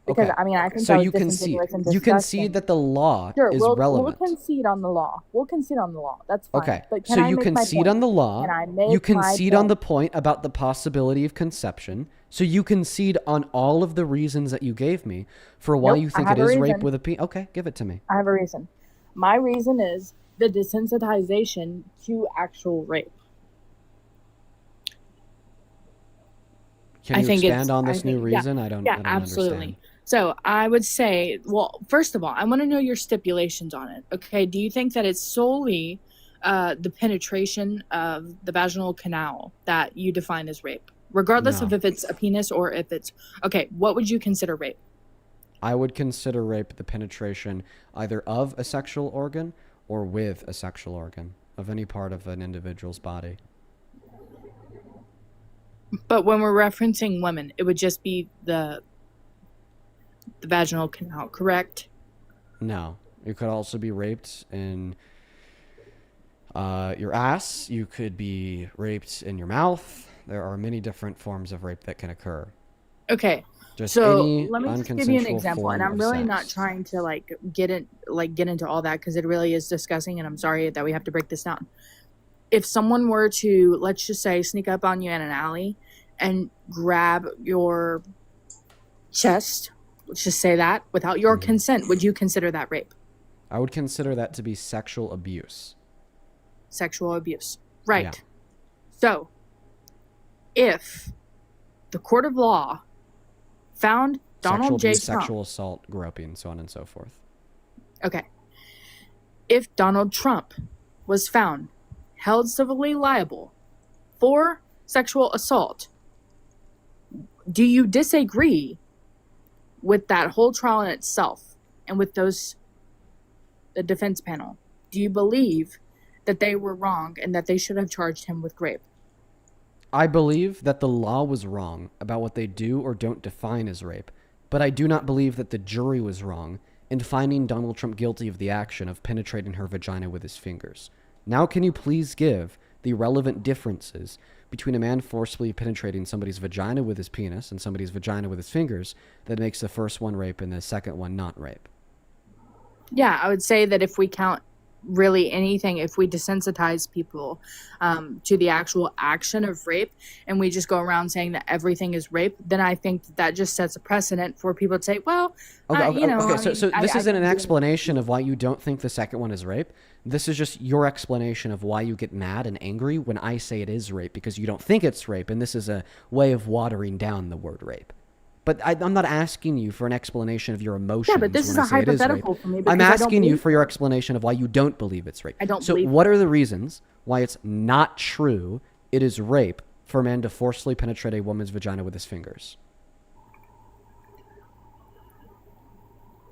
Speaker 19: Because
Speaker 1: Okay.
Speaker 19: I mean I think
Speaker 1: So
Speaker 19: that was
Speaker 1: you concede.
Speaker 19: disingenuous and
Speaker 1: You
Speaker 19: disgusting.
Speaker 1: concede that the law
Speaker 19: Sure,
Speaker 1: is
Speaker 19: we'll
Speaker 1: relevant.
Speaker 19: concede on the law. We'll concede on the law. That's fine.
Speaker 1: Okay,
Speaker 19: But can
Speaker 1: so
Speaker 19: I
Speaker 1: you
Speaker 19: make my
Speaker 1: concede
Speaker 19: point?
Speaker 1: on the law,
Speaker 19: Can I make
Speaker 1: you
Speaker 19: my
Speaker 1: concede on
Speaker 19: point?
Speaker 1: the point about the possibility of conception, so you concede on all of the reasons that you gave me for why
Speaker 19: Nope,
Speaker 1: you
Speaker 19: I
Speaker 1: think
Speaker 19: have
Speaker 1: it
Speaker 19: a
Speaker 1: is rape
Speaker 19: reason.
Speaker 1: with a P. Okay, give it to me.
Speaker 19: I have a reason. My reason is the desensitization to actual rape.
Speaker 1: Can you expand on this new reason?
Speaker 19: Yeah,
Speaker 1: I don't
Speaker 19: absolutely.
Speaker 1: understand.
Speaker 19: So I would say, well, first of all, I want to know your stipulations on it. Okay, do you think that it's solely the penetration of the vaginal canal that you define as rape, regardless
Speaker 1: No.
Speaker 19: of if it's a penis or if it's okay? What would you consider rape?
Speaker 1: I would consider rape the penetration either of a sexual organ or with a sexual organ of any part of an individual's body.
Speaker 19: But when we're referencing women, it would just be the vaginal canal, correct?
Speaker 1: No. You could also be raped in your ass. You could be raped in your mouth. There are many different forms of rape that can occur.
Speaker 19: Okay.
Speaker 1: Just
Speaker 19: So
Speaker 1: any
Speaker 19: let me just give you an
Speaker 1: unconsensual
Speaker 19: example,
Speaker 1: form
Speaker 19: and I'm
Speaker 1: of
Speaker 19: really
Speaker 1: sex.
Speaker 19: not trying to get into all that because it really is disgusting, and I'm sorry that we have to break this down. If someone were to, let's just say, sneak up on you in an alley and grab your chest, let's just say that, without your consent, would you consider that rape?
Speaker 1: I would consider that to be sexual abuse.
Speaker 19: Sexual abuse. Right.
Speaker 1: Yeah.
Speaker 19: So, if the court of law found Donald
Speaker 1: Sexual
Speaker 19: J.
Speaker 1: abuse,
Speaker 19: Trump,
Speaker 1: sexual assault, groping, so on and so forth.
Speaker 19: okay, if Donald Trump was found held civilly liable for sexual assault, do you disagree with that whole trial in itself and with those the defense panel, do you believe that they were wrong and that they should have charged him with rape?
Speaker 1: I believe that the law was wrong about what they do or don't define as rape, but I do not believe that the jury was wrong in finding Donald Trump guilty of the action of penetrating her vagina with his fingers. Now, can you please give the relevant differences between a man forcefully penetrating somebody's vagina with his penis and somebody's vagina with his fingers that makes the first one rape and the second one not rape?
Speaker 19: Yeah, I would say that if we count really anything, if we desensitize people to the actual action of rape and we just go around saying that everything is rape, then I think that just sets a precedent for people to say, well,
Speaker 1: So this isn't an explanation of why you don't think the second one is rape. This is just your explanation of why you get mad and angry when I say it is rape, because you don't think it's rape, and this is a way of watering down the word rape. But I'm not asking you for an explanation of your emotions.
Speaker 19: Yeah, but this is a hypothetical for me.
Speaker 1: I'm asking you for your explanation of why you don't believe it's rape.
Speaker 19: I don't
Speaker 1: So
Speaker 19: believe
Speaker 1: what are the reasons why it's not true it is rape for a man to forcefully penetrate a woman's vagina with his fingers?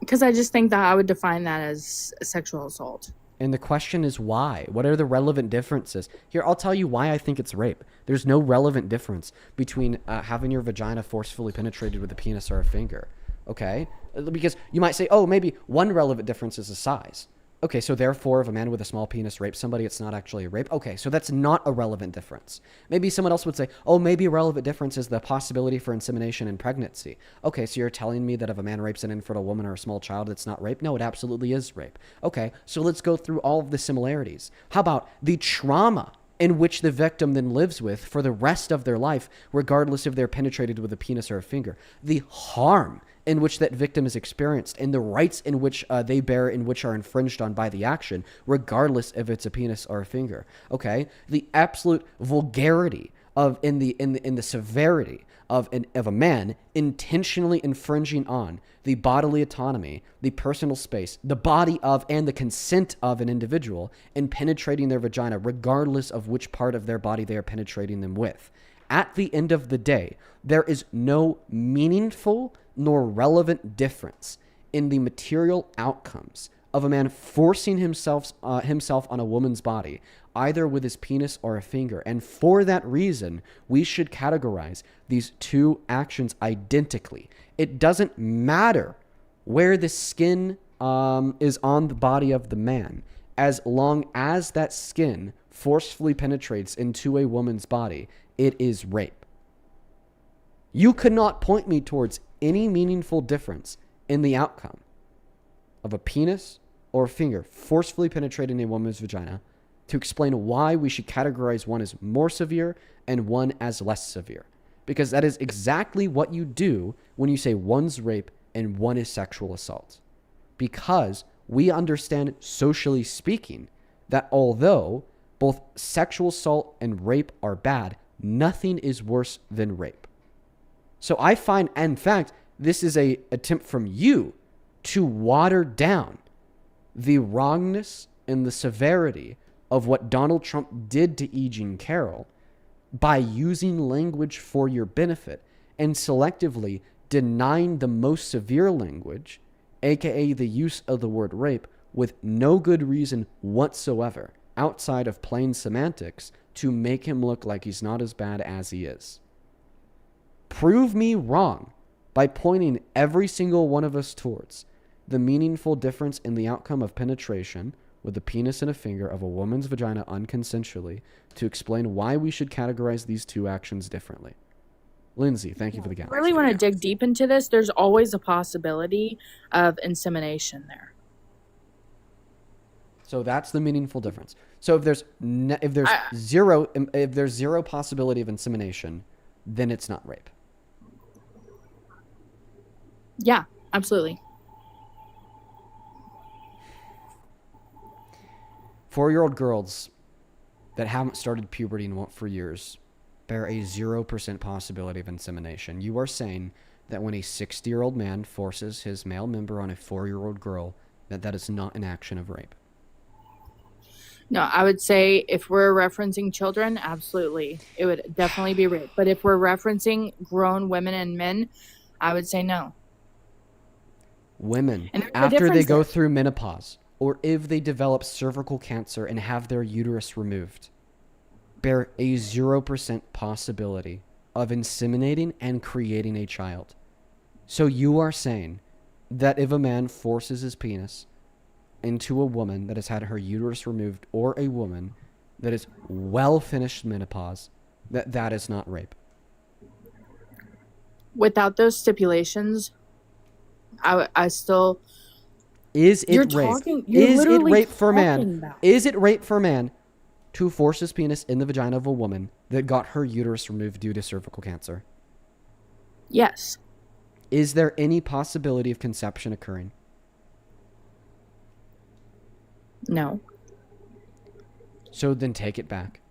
Speaker 19: Because I just think that I would define that as a sexual assault.
Speaker 1: And the question is why? What are the relevant differences? Here, I'll tell you why I think it's rape. There's no relevant difference between having your vagina forcefully penetrated with a penis or a finger, okay? Because you might say, oh, maybe one relevant difference is the size. Okay, so therefore, if a man with a small penis rapes somebody, it's not actually a rape. Okay, so that's not a relevant difference. Maybe someone else would say, oh, maybe a relevant difference is the possibility for insemination in pregnancy. Okay, so you're telling me that if a man rapes an infertile woman or a small child, it's not rape? No, it absolutely is rape. Okay, so let's go through all of the similarities. How about the trauma in which the victim then lives with for the rest of their life, regardless if they're penetrated with a penis or a finger? The harm in which that victim is experienced and the rights in which they bear in which are infringed on by the action, regardless if it's a penis or a finger. Okay, the absolute vulgarity of in the severity of a man intentionally infringing on the bodily autonomy, the personal space, the body of, and the consent of an individual and penetrating their vagina, regardless of which part of their body they are penetrating them with. At the end of the day, there is no meaningful nor relevant difference in the material outcomes of a man forcing himself on a woman's body, either with his penis or a finger. And for that reason, we should categorize these two actions identically. It doesn't matter where the skin is on the body of the man, as long as that skin forcefully penetrates into a woman's body, it is rape. You could not point me towards any meaningful difference in the outcome of a penis or a finger forcefully penetrating a woman's vagina to explain why we should categorize one as more severe and one as less severe. Because that is exactly what you do when you say one's rape and one is sexual assault. Because we understand, socially speaking, that although both sexual assault and rape are bad, nothing is worse than rape. So I find, in fact, this is an attempt from you to water down the wrongness and the severity of what Donald Trump did to E. Jean Carroll by using language for your benefit and selectively denying the most severe language, aka the use of the word rape, with no good reason whatsoever outside of plain semantics to make him look like he's not as bad as he is. Prove me wrong by pointing every single one of us towards the meaningful difference in the outcome of penetration with the penis and a finger of a woman's vagina unconsensually to explain why we should categorize these two actions differently. Lindsay, thank you for the galaxy.
Speaker 19: I really want to dig deep into this. There's always a possibility of insemination there.
Speaker 1: So that's the meaningful difference. So if there's zero possibility of insemination, then it's not rape.
Speaker 19: Yeah, absolutely.
Speaker 1: 4-year-old girls that haven't started puberty and won't for years bear a 0% possibility of insemination. You are saying that when a 60-year-old man forces his male member on a 4-year-old girl, that is not an action of rape.
Speaker 19: No, I would say if we're referencing children, absolutely. It would definitely be rape. But if we're referencing grown women and men, I would say no.
Speaker 1: Women, after they go through menopause, or if they develop cervical cancer and have their uterus removed, bear a 0% possibility of inseminating and creating a child. So you are saying that if a man forces his penis into a woman that has had her uterus removed, or a woman that is well finished menopause, that is not rape?
Speaker 19: Without those stipulations, I still...
Speaker 1: Is it
Speaker 19: You're
Speaker 1: rape?
Speaker 19: talking- you're
Speaker 1: Is it
Speaker 19: literally
Speaker 1: rape for a man?
Speaker 19: talking about-
Speaker 1: Is it rape for a man to force his penis in the vagina of a woman that got her uterus removed due to cervical cancer?
Speaker 19: Yes.
Speaker 1: Is there any possibility of conception occurring?
Speaker 19: No.
Speaker 1: So then take it back.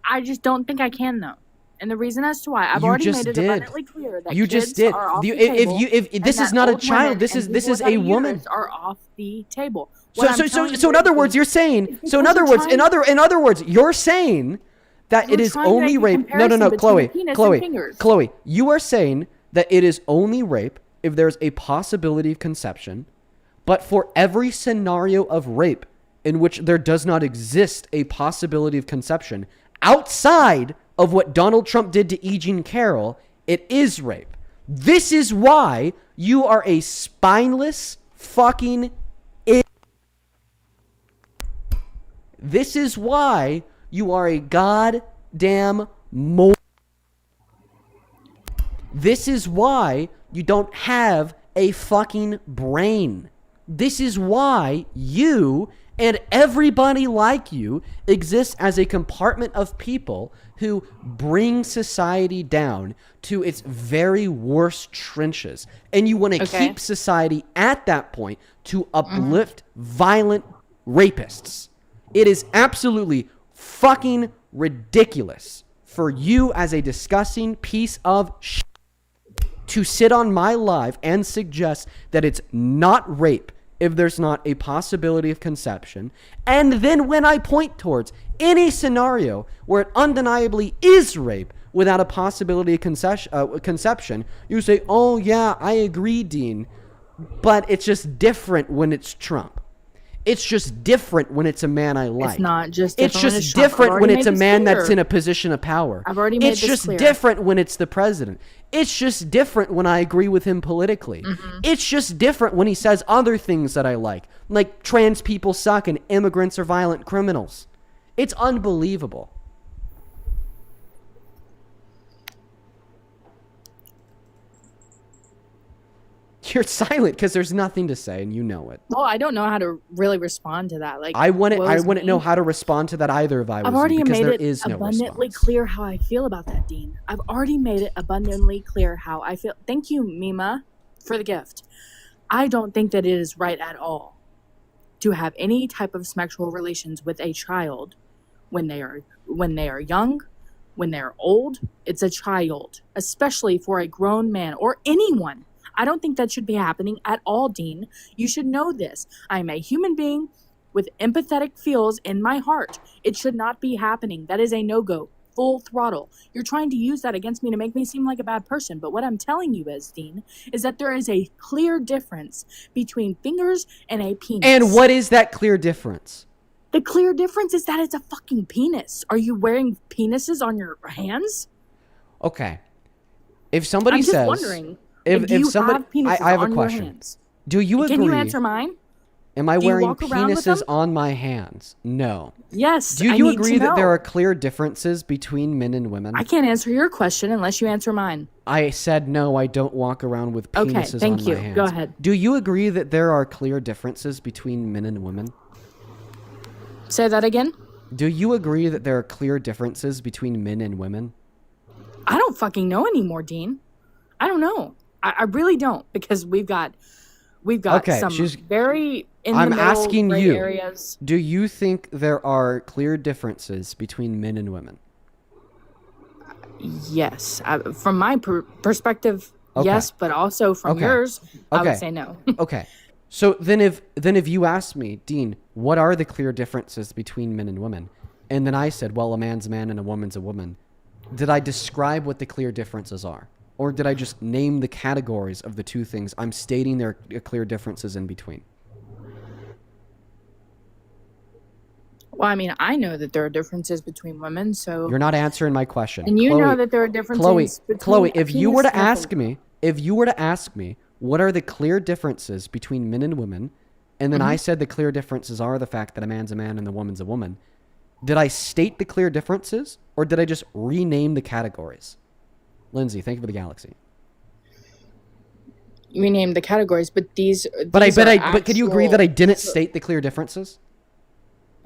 Speaker 19: I just don't think I can, though. And the reason as to why, I've
Speaker 1: You
Speaker 19: already
Speaker 1: just
Speaker 19: made it
Speaker 1: did.
Speaker 19: abundantly clear that
Speaker 1: You
Speaker 19: kids
Speaker 1: just did.
Speaker 19: are off
Speaker 1: You-
Speaker 19: the table,
Speaker 1: if
Speaker 19: and
Speaker 1: this is
Speaker 19: that
Speaker 1: not a
Speaker 19: old
Speaker 1: child,
Speaker 19: women
Speaker 1: this
Speaker 19: and
Speaker 1: is
Speaker 19: people
Speaker 1: a
Speaker 19: without a
Speaker 1: woman.
Speaker 19: uterus are off the table.
Speaker 1: So
Speaker 19: What I'm
Speaker 1: so
Speaker 19: telling
Speaker 1: so
Speaker 19: you
Speaker 1: in other
Speaker 19: is
Speaker 1: words, you're saying
Speaker 19: because
Speaker 1: so in other
Speaker 19: you're
Speaker 1: words
Speaker 19: trying-
Speaker 1: in other words you're saying that it
Speaker 19: You're
Speaker 1: is
Speaker 19: trying to
Speaker 1: only
Speaker 19: make a
Speaker 1: rape. No,
Speaker 19: comparison between
Speaker 1: Chloe,
Speaker 19: a penis and
Speaker 1: Chloe,
Speaker 19: fingers.
Speaker 1: Chloe. You are saying that it is only rape if there's a possibility of conception, but for every scenario of rape in which there does not exist a possibility of conception outside of what Donald Trump did to E. Jean Carroll, it is rape. This is why you are a spineless fucking idiot. This is why you are a goddamn moron. This is why you don't have a fucking brain. This is why you and everybody like you exists as a compartment of people who bring society down to its very worst trenches. And you want to
Speaker 19: Okay.
Speaker 1: keep society at that point to uplift violent rapists. It is absolutely fucking ridiculous for you as a disgusting piece of shit to sit on my live and suggest that it's not rape if there's not a possibility of conception. And then when I point towards any scenario where it undeniably is rape without a possibility of conception, you say, oh yeah, I agree, Dean, but it's just different when it's Trump. It's just different when it's a man I like.
Speaker 19: It's not just
Speaker 1: It's
Speaker 19: different when
Speaker 1: just
Speaker 19: it's Trump. I've
Speaker 1: different when
Speaker 19: already
Speaker 1: it's a
Speaker 19: made this
Speaker 1: man that's
Speaker 19: clear.
Speaker 1: in a position of power.
Speaker 19: I've already made
Speaker 1: It's
Speaker 19: this
Speaker 1: just
Speaker 19: clear.
Speaker 1: different when it's the president. It's just different when I agree with him politically.
Speaker 19: Mm-hmm.
Speaker 1: It's just different when he says other things that I like trans people suck and immigrants are violent criminals. It's unbelievable. You're silent because there's nothing to say and you know it.
Speaker 19: Well, I don't know how to really respond to that. Like
Speaker 1: I wouldn't
Speaker 19: woe is
Speaker 1: know
Speaker 19: me.
Speaker 1: how to respond to that either if I was
Speaker 19: I've
Speaker 1: you,
Speaker 19: already
Speaker 1: because
Speaker 19: made
Speaker 1: there
Speaker 19: it
Speaker 1: is no
Speaker 19: abundantly
Speaker 1: response.
Speaker 19: clear how I feel about that, Dean. I've already made it abundantly clear how I feel. Thank you, Mima, for the gift. I don't think that it is right at all to have any type of sexual relations with a child when they are young, when they're old. It's a child, especially for a grown man or anyone. I don't think that should be happening at all, Dean. You should know this. I'm a human being with empathetic feels in my heart. It should not be happening. That is a no-go. Full throttle. You're trying to use that against me to make me seem like a bad person. But what I'm telling you is, Dean, is that there is a clear difference between fingers and a penis.
Speaker 1: And what is that clear difference?
Speaker 19: The clear difference is that it's a fucking penis. Are you wearing penises on your hands?
Speaker 1: Okay. If somebody
Speaker 19: I'm just
Speaker 1: says
Speaker 19: wondering.
Speaker 1: if
Speaker 19: do you
Speaker 1: somebody
Speaker 19: have penises
Speaker 1: I have
Speaker 19: on
Speaker 1: a
Speaker 19: your
Speaker 1: question.
Speaker 19: hands?
Speaker 1: Do you agree?
Speaker 19: Can you answer mine?
Speaker 1: Am I
Speaker 19: Do you
Speaker 1: wearing
Speaker 19: walk around with
Speaker 1: penises
Speaker 19: them?
Speaker 1: on my hands? No.
Speaker 19: Yes.
Speaker 1: Do
Speaker 19: I
Speaker 1: you
Speaker 19: need to
Speaker 1: agree that there
Speaker 19: know.
Speaker 1: are clear differences between men and women?
Speaker 19: I can't answer your question unless you answer mine.
Speaker 1: I said no, I don't walk around with
Speaker 19: Okay,
Speaker 1: penises
Speaker 19: thank
Speaker 1: on
Speaker 19: you.
Speaker 1: my hands.
Speaker 19: Go ahead.
Speaker 1: Do you agree that there are clear differences between men and women?
Speaker 19: Say that again.
Speaker 1: Do you agree that there are clear differences between men and women?
Speaker 19: I don't fucking know anymore, Dean. I don't know. I really don't, because we've got
Speaker 1: Okay,
Speaker 19: some
Speaker 1: she's-
Speaker 19: very in
Speaker 1: I'm
Speaker 19: the middle
Speaker 1: asking
Speaker 19: gray
Speaker 1: you.
Speaker 19: areas.
Speaker 1: Do you think there are clear differences between men and women?
Speaker 19: Yes, from my perspective,
Speaker 1: Okay.
Speaker 19: yes, but also from
Speaker 1: Okay.
Speaker 19: yours, I
Speaker 1: Okay.
Speaker 19: would say no.
Speaker 1: Okay. So then if you asked me, Dean, what are the clear differences between men and women? And then I said, well, a man's a man and a woman's a woman. Did I describe what the clear differences are? Or did I just name the categories of the two things I'm stating there are clear differences in between?
Speaker 19: Well, I mean, I know that there are differences between women, so
Speaker 1: You're not answering my question.
Speaker 19: and you
Speaker 1: Chloe,
Speaker 19: know that there are differences between
Speaker 1: Chloe,
Speaker 19: a
Speaker 1: if you were
Speaker 19: penis
Speaker 1: to
Speaker 19: and a
Speaker 1: ask
Speaker 19: finger.
Speaker 1: me, what are the clear differences between men and women, and then I said the clear differences are the fact that a man's a man and the woman's a woman, did I state the clear differences, or did I just rename the categories? Lindsay, thank you for the galaxy.
Speaker 19: We named the categories, but these.
Speaker 1: But
Speaker 19: but
Speaker 1: could you agree that I didn't state the clear differences?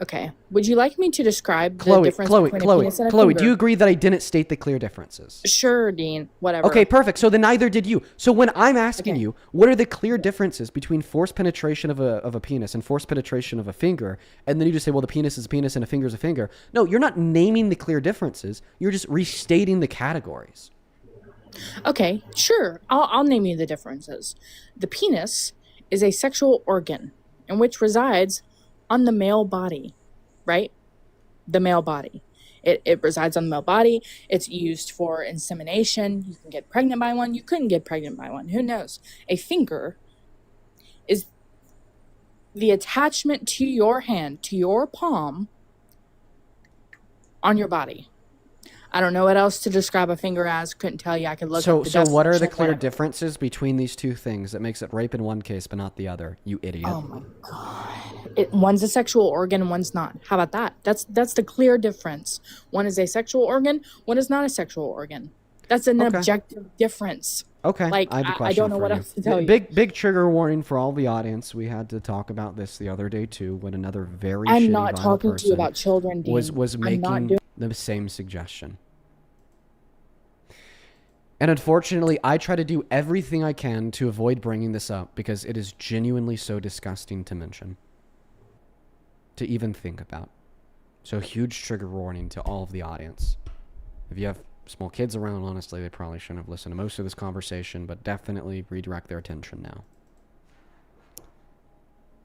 Speaker 19: Okay. Would you like me to describe the difference between a penis and a
Speaker 1: Chloe,
Speaker 19: finger?
Speaker 1: do you agree that I didn't state the clear differences?
Speaker 19: Sure, Dean. Whatever.
Speaker 1: Okay, perfect. So then neither did you. So when I'm asking you, what are the clear differences between forced penetration of a penis and forced penetration of a finger? And then you just say, well, the penis is a penis and a finger is a finger. No, you're not naming the clear differences. You're just restating the categories.
Speaker 19: Okay, sure. I'll name you the differences. The penis is a sexual organ in which resides on the male body, right? The male body. It resides on the male body. It's used for insemination. You can get pregnant by one. You couldn't get pregnant by one. Who knows? A finger is the attachment to your hand, to your palm, on your body. I don't know what else to describe a finger as. Couldn't tell you. I could look up the
Speaker 1: So what are the
Speaker 19: definition,
Speaker 1: clear
Speaker 19: whatever.
Speaker 1: differences between these two things that makes it rape in one case but not the other? You idiot.
Speaker 19: Oh my god. One's a sexual organ and one's not. How about that? That's the clear difference. One is a sexual organ, one is not a sexual organ. That's an objective difference.
Speaker 1: Okay,
Speaker 19: Like,
Speaker 1: I have a
Speaker 19: I
Speaker 1: question
Speaker 19: don't know
Speaker 1: for
Speaker 19: what
Speaker 1: you.
Speaker 19: else to tell you.
Speaker 1: Big trigger warning for all the audience. We had to talk about this the other day too when another very
Speaker 19: I'm
Speaker 1: shitty
Speaker 19: not
Speaker 1: vile
Speaker 19: talking to you
Speaker 1: person
Speaker 19: about children, Dean.
Speaker 1: was
Speaker 19: I'm not
Speaker 1: making
Speaker 19: doing-
Speaker 1: the same suggestion. And unfortunately, I try to do everything I can to avoid bringing this up because it is genuinely so disgusting to mention, to even think about. So huge trigger warning to all of the audience. If you have small kids around, honestly, they probably shouldn't have listened to most of this conversation, but definitely redirect their attention now.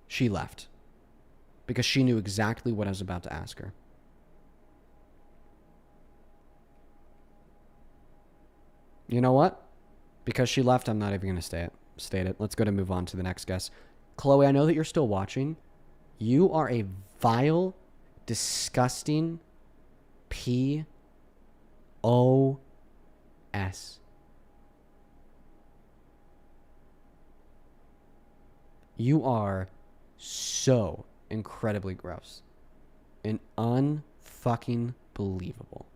Speaker 1: She left because she knew exactly what I was about to ask her. You know what? Because she left, I'm not even going to state it. Let's go to move on to the next guest. Chloe, I know that you're still watching. You are a vile, disgusting POS. You are so incredibly gross and unfucking believable.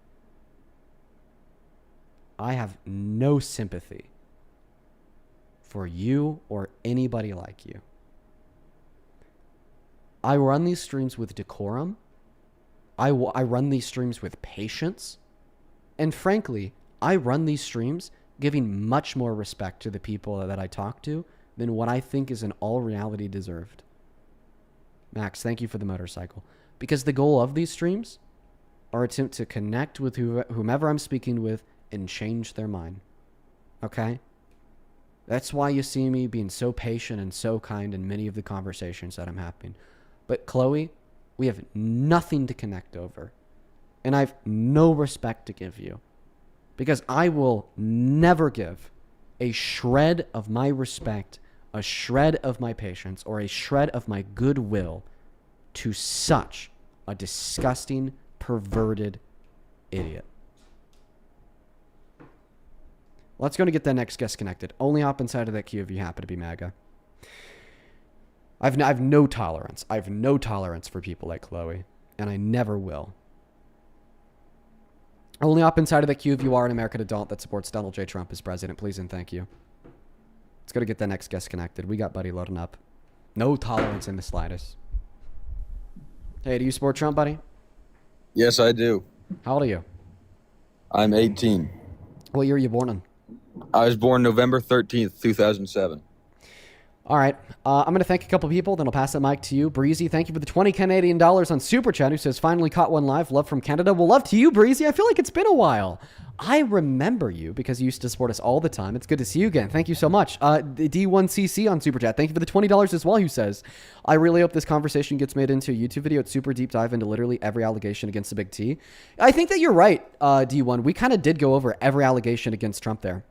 Speaker 1: I have no sympathy for you or anybody like you. I run these streams with decorum. I run these streams with patience. And frankly, I run these streams giving much more respect to the people that I talk to than what I think is in all reality deserved. Max, thank you for the motorcycle. Because the goal of these streams are attempt to connect with whomever I'm speaking with and change their mind. Okay? That's why you see me being so patient and so kind in many of the conversations that I'm having. But Chloe, we have nothing to connect over. And I have no respect to give you. Because I will never give a shred of my respect, a shred of my patience, or a shred of my goodwill to such a disgusting, perverted idiot. Let's go to get that next guest connected. Only hop inside of that queue if you happen to be MAGA. I've no tolerance. I have no tolerance for people like Chloe, and I never will. Only hop inside of that queue if you are an American adult that supports Donald J. Trump as president, please and thank you. Let's go to get that next guest connected. We got Buddy loading up. No tolerance in the slightest. Hey, do you support Trump, buddy?
Speaker 20: Yes, I do.
Speaker 1: How old are you?
Speaker 20: I'm 18.
Speaker 1: What year were you born in?
Speaker 20: I was born November 13th, 2007.
Speaker 1: All right. I'm going to thank a couple people, then I'll pass the mic to you. Breezy, thank you for the $20 Canadian on Super Chat, who says, finally caught one live. Love from Canada. Well, love to you, Breezy. I feel like it's been a while. I remember you because you used to support us all the time. It's good to see you again. Thank you so much. D1CC on Super Chat, thank you for the $20 as well, who says, I really hope this conversation gets made into a YouTube video. It's super deep dive into literally every allegation against the Big T. I think that you're right, D1. We kind of did go over every allegation against Trump there.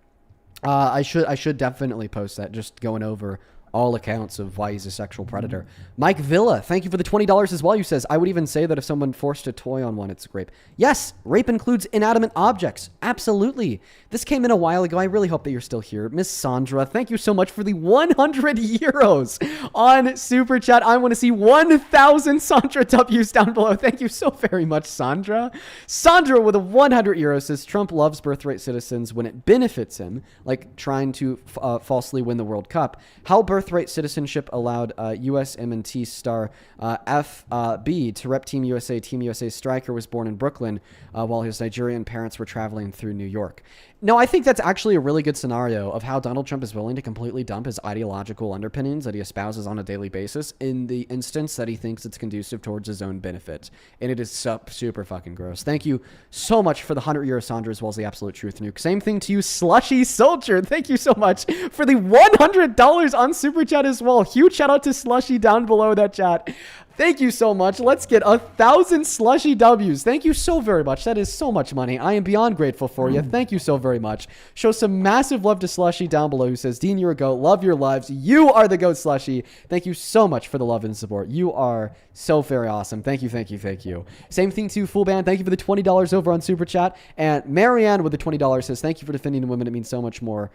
Speaker 1: I should definitely post that, just going over all accounts of why he's a sexual predator. Mike Villa, thank you for the $20 as well. You says, I would even say that if someone forced a toy on one, it's rape. Yes, rape includes inanimate objects. Absolutely. This came in a while ago. I really hope that you're still here. Miss Sandra, thank you so much for the 100 euros on Super Chat. I want to see 1,000 Sandra W's down below. Thank you so very much, Sandra. Sandra with a 100 euros says, Trump loves birthright citizens when it benefits him, like trying to falsely win the World Cup. How birthright citizenship allowed USMNT star FB to rep Team USA. Team USA striker was born in Brooklyn while his Nigerian parents were traveling through New York. No, I think that's actually a really good scenario of how Donald Trump is willing to completely dump his ideological underpinnings that he espouses on a daily basis in the instance that he thinks it's conducive towards his own benefit. And it is super fucking gross. Thank you so much for the 100 euro Sandra as well as the Absolute Truth Nuke. Same thing to you, Slushy Soldier. Thank you so much for the $100 on Super Chat as well. Huge shout out to Slushy down below that chat. Thank you so much. Let's get 1,000 Slushy W's. Thank you so very much. That is so much money. I am beyond grateful for you. Thank you so very much. Show some massive love to Slushy down below who says, Dean, you're a goat. Love your lives. You are the goat, Slushy. Thank you so much for the love and support. You are so very awesome. Thank you, thank you, thank you. Same thing to Full Band. Thank you for the $20 over on Super Chat. And Marianne with the $20 says, thank you for defending the women. It means so much more.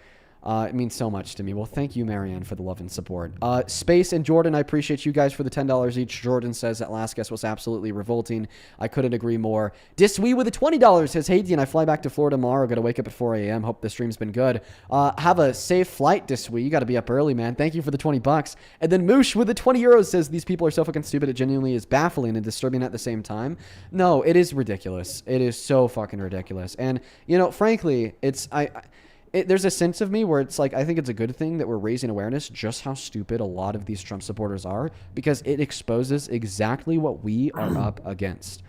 Speaker 1: It means so much to me. Well, thank you, Marianne, for the love and support. Space and Jordan, I appreciate you guys for the $10 each. Jordan says that last guest was absolutely revolting. I couldn't agree more. Diswee with the $20 says, hey, Dean, I fly back to Florida tomorrow. Got to wake up at 4 a.m. Hope the stream's been good. Have a safe flight, Diswee. You got to be up early, man. Thank you for the $20. And then Moosh with the 20 euros says, these people are so fucking stupid. It genuinely is baffling and disturbing at the same time. No, it is ridiculous. It is so fucking ridiculous. And, you know, frankly, there's a sense of me where it's like, I think it's a good thing that we're raising awareness just how stupid a lot of these Trump supporters are, because it exposes exactly what we are up against.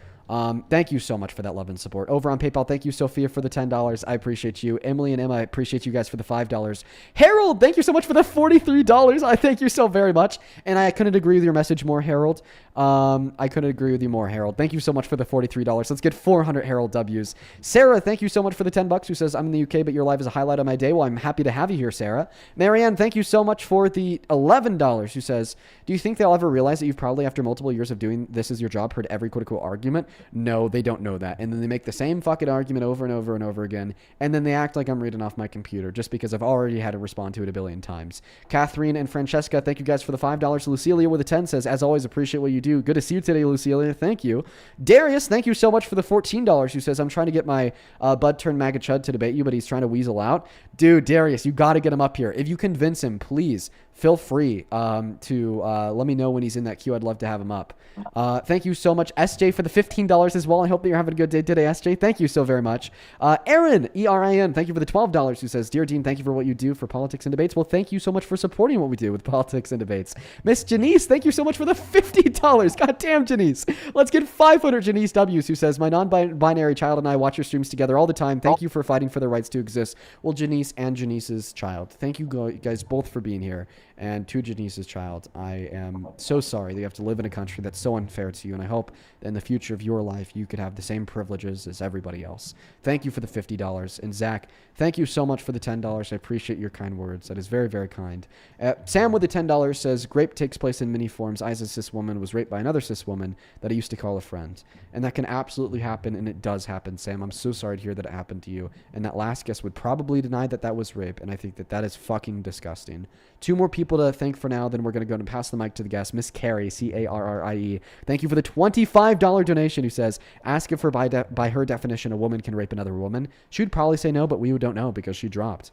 Speaker 1: Thank you so much for that love and support. Over on PayPal, thank you, Sophia, for the $10. I appreciate you. Emily and Emma, I appreciate you guys for the $5. Harold, thank you so much for the $43. I thank you so very much. And I couldn't agree with your message more, Harold. I couldn't agree with you more, Harold. Thank you so much for the $43. Let's get 400 Harold W's. Sarah, thank you so much for the $10, who says, I'm in the UK, but your live is a highlight of my day. Well, I'm happy to have you here, Sarah. Marianne, thank you so much for the $11, who says, do you think they'll ever realize that you've probably, after multiple years of doing this as your job, heard every critical argument? No, they don't know that. And then they make the same fucking argument over and over and over again. And then they act like I'm reading off my computer just because I've already had to respond to it a billion times. Catherine and Francesca, thank you guys for the $5. Lucilia with a 10 says, as always, appreciate what you do. Good to see you today, Lucilia. Thank you. Darius, thank you so much for the $14, who says, I'm trying to get my bud turned MAGA chud to debate you, but he's trying to weasel out. Dude, Darius, you got to get him up here. If you convince him, please feel free to let me know when he's in that queue. I'd love to have him up. Thank you so much, SJ, for the $15 as well. I hope that you're having a good day today, SJ. Thank you so very much. Aaron, ERIN, thank you for the $12, who says, Dear Dean, thank you for what you do for politics and debates. Well, thank you so much for supporting what we do with politics and debates. Miss Janice, thank you so much for the $50. God damn, Janice. Let's get 500 Janice W's, who says, my non-binary child and I watch your streams together all the time. Thank you for fighting for their rights to exist. Well, Janice and Janice's child, thank you guys both for being here. And to Janice's child, I am so sorry that you have to live in a country that's so unfair to you, and I hope that in the future of your life you could have the same privileges as everybody else. Thank you for the $50. And Zach, thank you so much for the $10. I appreciate your kind words. That is very, very kind. Sam with the $10 says, rape takes place in many forms. I, as a cis woman, was raped by another cis woman that I used to call a friend. And that can absolutely happen, and it does happen, Sam. I'm so sorry to hear that it happened to you. And that last guest would probably deny that that was rape, and I think that that is fucking disgusting. Two more people to thank for now, then we're going to go and pass the mic to the guest, Miss Carrie, Carrie. Thank you for the $25 donation, who says, ask if by her definition a woman can rape another woman. She would probably say no, but we don't know because she dropped.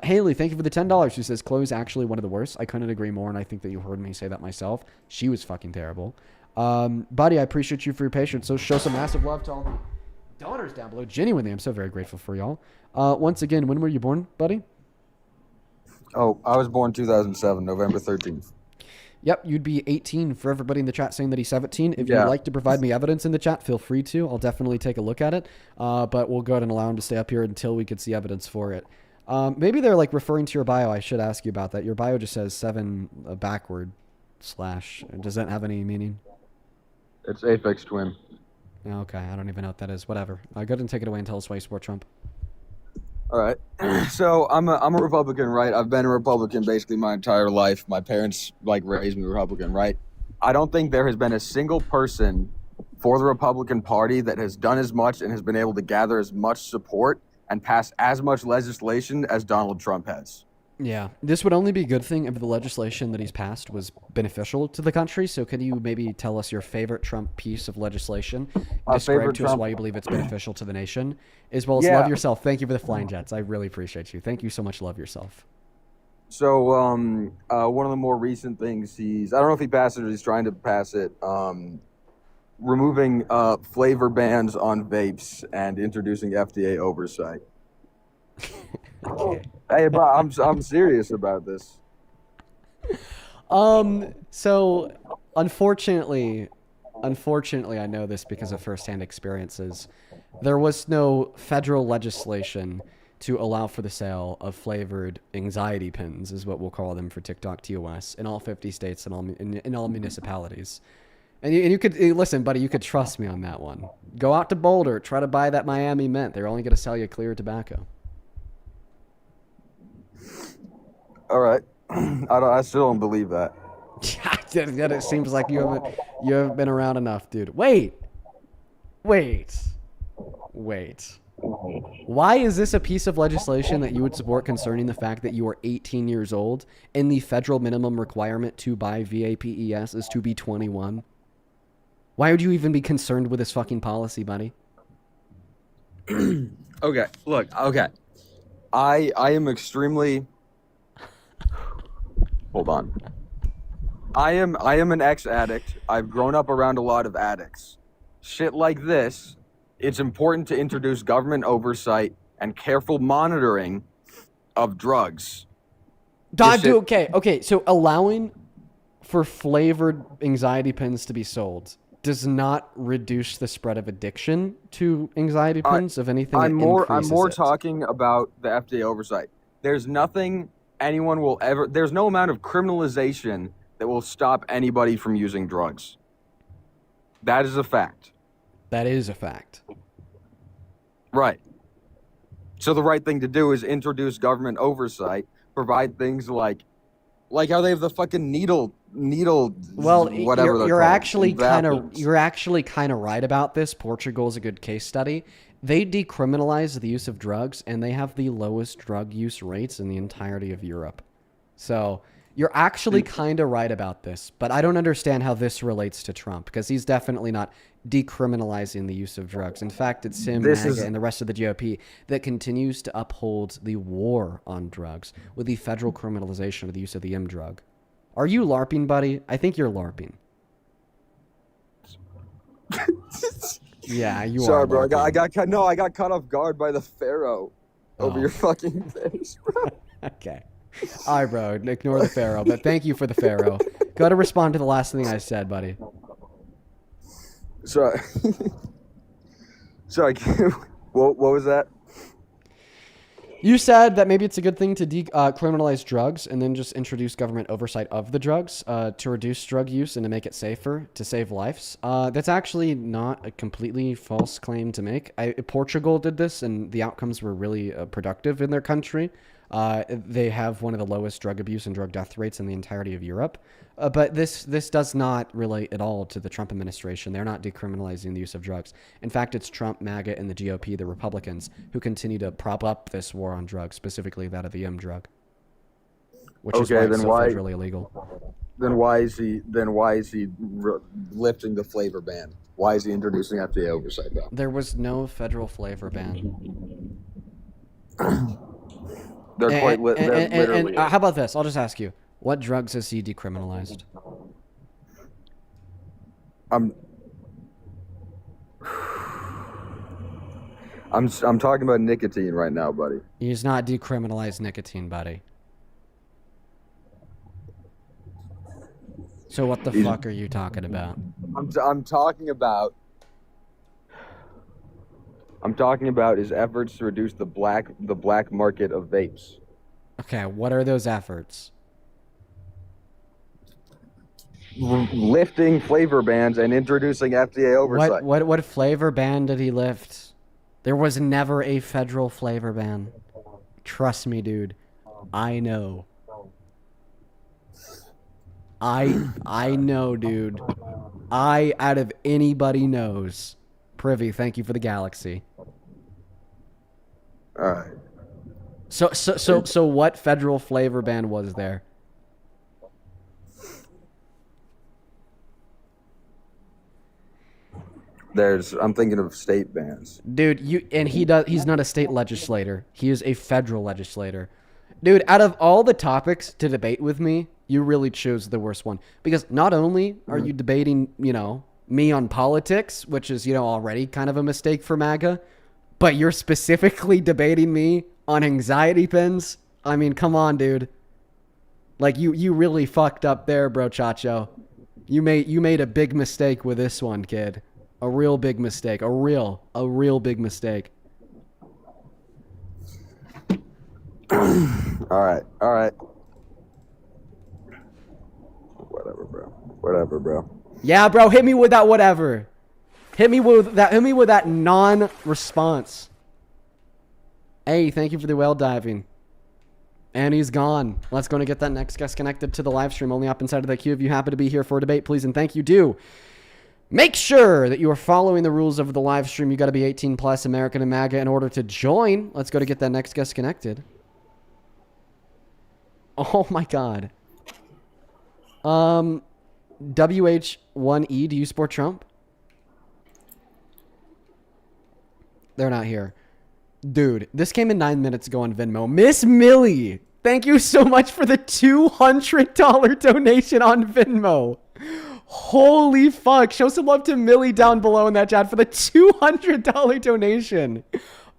Speaker 1: Haley, thank you for the $10, who says, Chloe's actually one of the worst. I couldn't agree more, and I think that you heard me say that myself. She was fucking terrible. Buddy, I appreciate you for your patience, so show some massive love to all the daughters down below. Genuinely, I'm so very grateful for y'all. Once again, when were you born, buddy?
Speaker 20: Oh, I was born 2007, November 13th.
Speaker 1: Yep, you'd be 18 for everybody in the chat saying that he's 17. If you'd like to provide me evidence in the chat, feel free to. I'll definitely take a look at it. But we'll go ahead and allow him to stay up here until we can see evidence for it. Maybe they're like referring to your bio. I should ask you about that. Your bio just says 7 backward slash. Does that have any meaning?
Speaker 20: It's Aphex Twin.
Speaker 1: Okay, I don't even know what that is. Whatever. Go ahead and take it away and tell us why you support Trump.
Speaker 20: All right. So I'm a Republican, right? I've been a Republican basically my entire life. My parents like raised me Republican, right? I don't think there has been a single person for the Republican Party that has done as much and has been able to gather as much support and pass as much legislation as Donald Trump has.
Speaker 1: Yeah, this would only be a good thing if the legislation that he's passed was beneficial to the country. So could you maybe tell us your favorite Trump piece of legislation? Describe to us why you believe it's beneficial to the nation, as well as Love Yourself. Thank you for the flying jets. I really appreciate you. Thank you so much, Love Yourself.
Speaker 20: So one of the more recent things I don't know if he passed it or he's trying to pass it, removing flavor bans on vapes and introducing FDA oversight.
Speaker 1: Okay.
Speaker 20: Hey, but I'm serious about this.
Speaker 1: So unfortunately, I know this because of firsthand experiences. There was no federal legislation to allow for the sale of flavored anxiety pins, is what we'll call them for TikTok TOS, in all 50 states and in all municipalities. And you could listen, buddy. You could trust me on that one. Go out to Boulder, try to buy that Miami Mint. They're only going to sell you clear tobacco.
Speaker 20: All right, I still don't believe that.
Speaker 1: It seems like you haven't been around enough, dude. Wait. Why is this a piece of legislation that you would support concerning the fact that you are 18 years old and the federal minimum requirement to buy VAPES is to be 21? Why would you even be concerned with this fucking policy, buddy?
Speaker 20: Okay, look, okay. I am extremely... Hold on. I am an ex-addict. I've grown up around a lot of addicts. Shit like this, it's important to introduce government oversight and careful monitoring of drugs.
Speaker 1: Okay. So allowing for flavored anxiety pins to be sold does not reduce the spread of addiction to anxiety pins. If anything,
Speaker 20: I'm more
Speaker 1: it.
Speaker 20: talking about the FDA oversight. There's nothing anyone will ever. There's no amount of criminalization that will stop anybody from using drugs. That is a fact.
Speaker 1: That is a fact.
Speaker 20: Right. So the right thing to do is introduce government oversight, provide things like how they have the fucking needle.
Speaker 1: Well,
Speaker 20: whatever
Speaker 1: you're actually kind of right about this. Portugal is a good case study. They decriminalized the use of drugs, and they have the lowest drug use rates in the entirety of Europe. So you're actually kind of right about this, but I don't understand how this relates to Trump, because he's definitely not decriminalizing the use of drugs. In fact, it's him, MAGA, and the rest of the GOP that continues to uphold the war on drugs with the federal criminalization of the use of the M drug. Are you LARPing, buddy? I think you're LARPing. Yeah, you are.
Speaker 20: Sorry, bro.
Speaker 1: LARPing.
Speaker 20: I got caught off guard by the pharaoh over your fucking face, bro.
Speaker 1: Okay. All right, bro. Ignore the pharaoh, but thank you for the pharaoh. Go to respond to the last thing I said, buddy.
Speaker 20: Sorry. Sorry. What was that?
Speaker 1: You said that maybe it's a good thing to criminalize drugs and then just introduce government oversight of the drugs to reduce drug use and to make it safer to save lives. That's actually not a completely false claim to make. Portugal did this, and the outcomes were really productive in their country. They have one of the lowest drug abuse and drug death rates in the entirety of Europe. But this does not relate at all to the Trump administration. They're not decriminalizing the use of drugs. In fact, it's Trump, MAGA, and the GOP, the Republicans, who continue to prop up this war on drugs, specifically that of the M drug, which is why it's so federally illegal.
Speaker 20: Then why is he lifting the flavor ban? Why is he introducing FDA oversight though?
Speaker 1: There was no federal flavor ban.
Speaker 20: They're quite literally.
Speaker 1: How about this? I'll just ask you. What drugs has he decriminalized?
Speaker 20: I'm talking about nicotine right now, buddy.
Speaker 1: He's not decriminalized nicotine, buddy. So what the fuck are you talking about?
Speaker 20: I'm talking about his efforts to reduce the black market of vapes.
Speaker 1: Okay, what are those efforts?
Speaker 20: Lifting flavor bans and introducing FDA oversight.
Speaker 1: What flavor ban did he lift? There was never a federal flavor ban. Trust me, dude. I know. I know, dude. Out of anybody knows. Privy, thank you for the galaxy.
Speaker 20: All right.
Speaker 1: So what federal flavor ban was there?
Speaker 20: I'm thinking of state bans.
Speaker 1: Dude, he's not a state legislator. He is a federal legislator. Dude, out of all the topics to debate with me, you really chose the worst one. Because not only are you debating, me on politics, which is, already kind of a mistake for MAGA, but you're specifically debating me on anxiety pins. I mean, come on, dude. Like, you really fucked up there, bro, Chacho. You made a big mistake with this one, kid. A real big mistake. A real big mistake.
Speaker 20: All right. Whatever, bro.
Speaker 1: Yeah, bro, hit me with that whatever. Hit me with that non-response. Hey, thank you for the whale diving. And he's gone. Let's go and get that next guest connected to the live stream. Only up inside of the queue. If you happen to be here for a debate, please and thank you. Do make sure that you are following the rules of the live stream. You got to be 18 plus, American and MAGA in order to join. Let's go to get that next guest connected. Oh my God. WH1E, do you support Trump? They're not here. Dude, this came in 9 minutes ago on Venmo. Miss Millie, thank you so much for the $200 donation on Venmo. Holy fuck. Show some love to Millie down below in that chat for the $200 donation.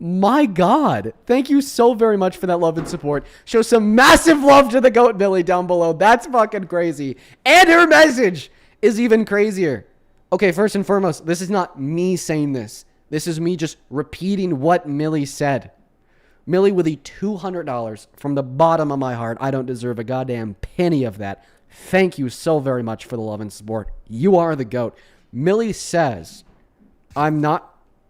Speaker 1: My God. Thank you so very much for that love and support. Show some massive love to the GOAT Millie down below. That's fucking crazy. And her message is even crazier. Okay, first and foremost, this is not me saying this. This is me just repeating what Millie said. Millie with the $200 from the bottom of my heart. I don't deserve a goddamn penny of that. Thank you so very much for the love and support. You are the GOAT. Millie says, I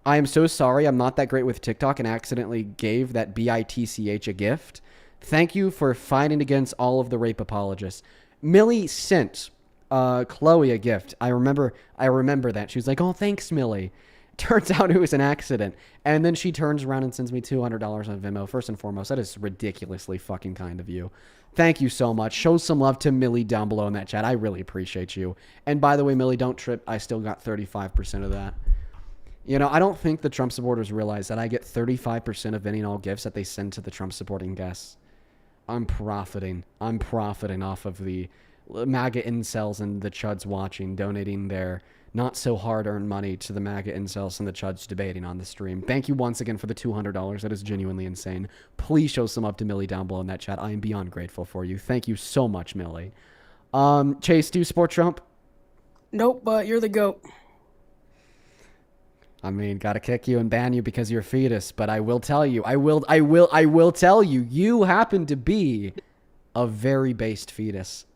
Speaker 1: am so sorry I'm not that great with TikTok and accidentally gave that BITCH a gift. Thank you for fighting against all of the rape apologists. Millie sent Chloe a gift. I remember that. She was like, oh, thanks, Millie. Turns out it was an accident. And then she turns around and sends me $200 on Venmo. First and foremost, that is ridiculously fucking kind of you. Thank you so much. Show some love to Millie down below in that chat. I really appreciate you. And by the way, Millie, don't trip. I still got 35% of that. I don't think the Trump supporters realize that I get 35% of any and all gifts that they send to the Trump supporting guests. I'm profiting off of the MAGA incels and the chuds watching, donating their not so hard earned money to the MAGA incels and the chuds debating on the stream. Thank you once again for the $200. That is genuinely insane. Please show some love to Millie down below in that chat. I am beyond grateful for you. Thank you so much, Millie. Chase, do you support Trump?
Speaker 19: Nope, but you're the GOAT.
Speaker 1: I mean, gotta kick you and ban you because you're a fetus, but I will tell you, I will tell you, you happen to be a very based fetus.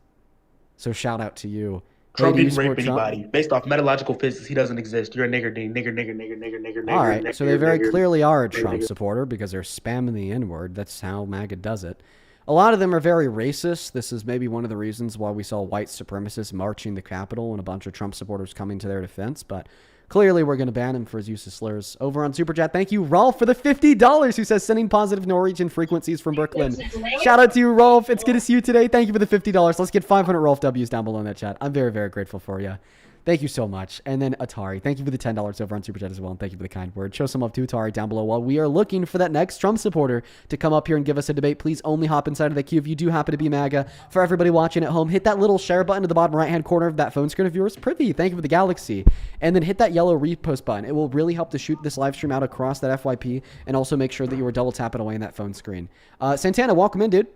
Speaker 1: So shout out to you.
Speaker 21: Trump
Speaker 1: Hey,
Speaker 21: didn't rape anybody. Based off metallurgical physics, he doesn't exist. You're a nigger, Dean. Nigger.
Speaker 1: All right, so they very clearly are a Trump supporter because they're spamming the N-word. That's how MAGA does it. A lot of them are very racist. This is maybe one of the reasons why we saw white supremacists marching the Capitol and a bunch of Trump supporters coming to their defense, but clearly we're going to ban him for his use of slurs. Over on Super Chat, thank you, Rolf, for the $50 who says sending positive Norwegian frequencies from Brooklyn. Shout out to you, Rolf. It's good to see you today. Thank you for the $50. Let's get 500 Rolf W's down below in that chat. I'm very, very grateful for you. Thank you so much. And then Atari, thank you for the $10 over on Super Chat as well. And thank you for the kind word. Show some love to Atari down below while we are looking for that next Trump supporter to come up here and give us a debate. Please only hop inside of the queue if you do happen to be MAGA. For everybody watching at home, hit that little share button at the bottom right-hand corner of that phone screen of yours. Privy, thank you for the galaxy. And then hit that yellow repost button. It will really help to shoot this live stream out across that FYP and also make sure that you are double tapping away in that phone screen. Santana, welcome in, dude.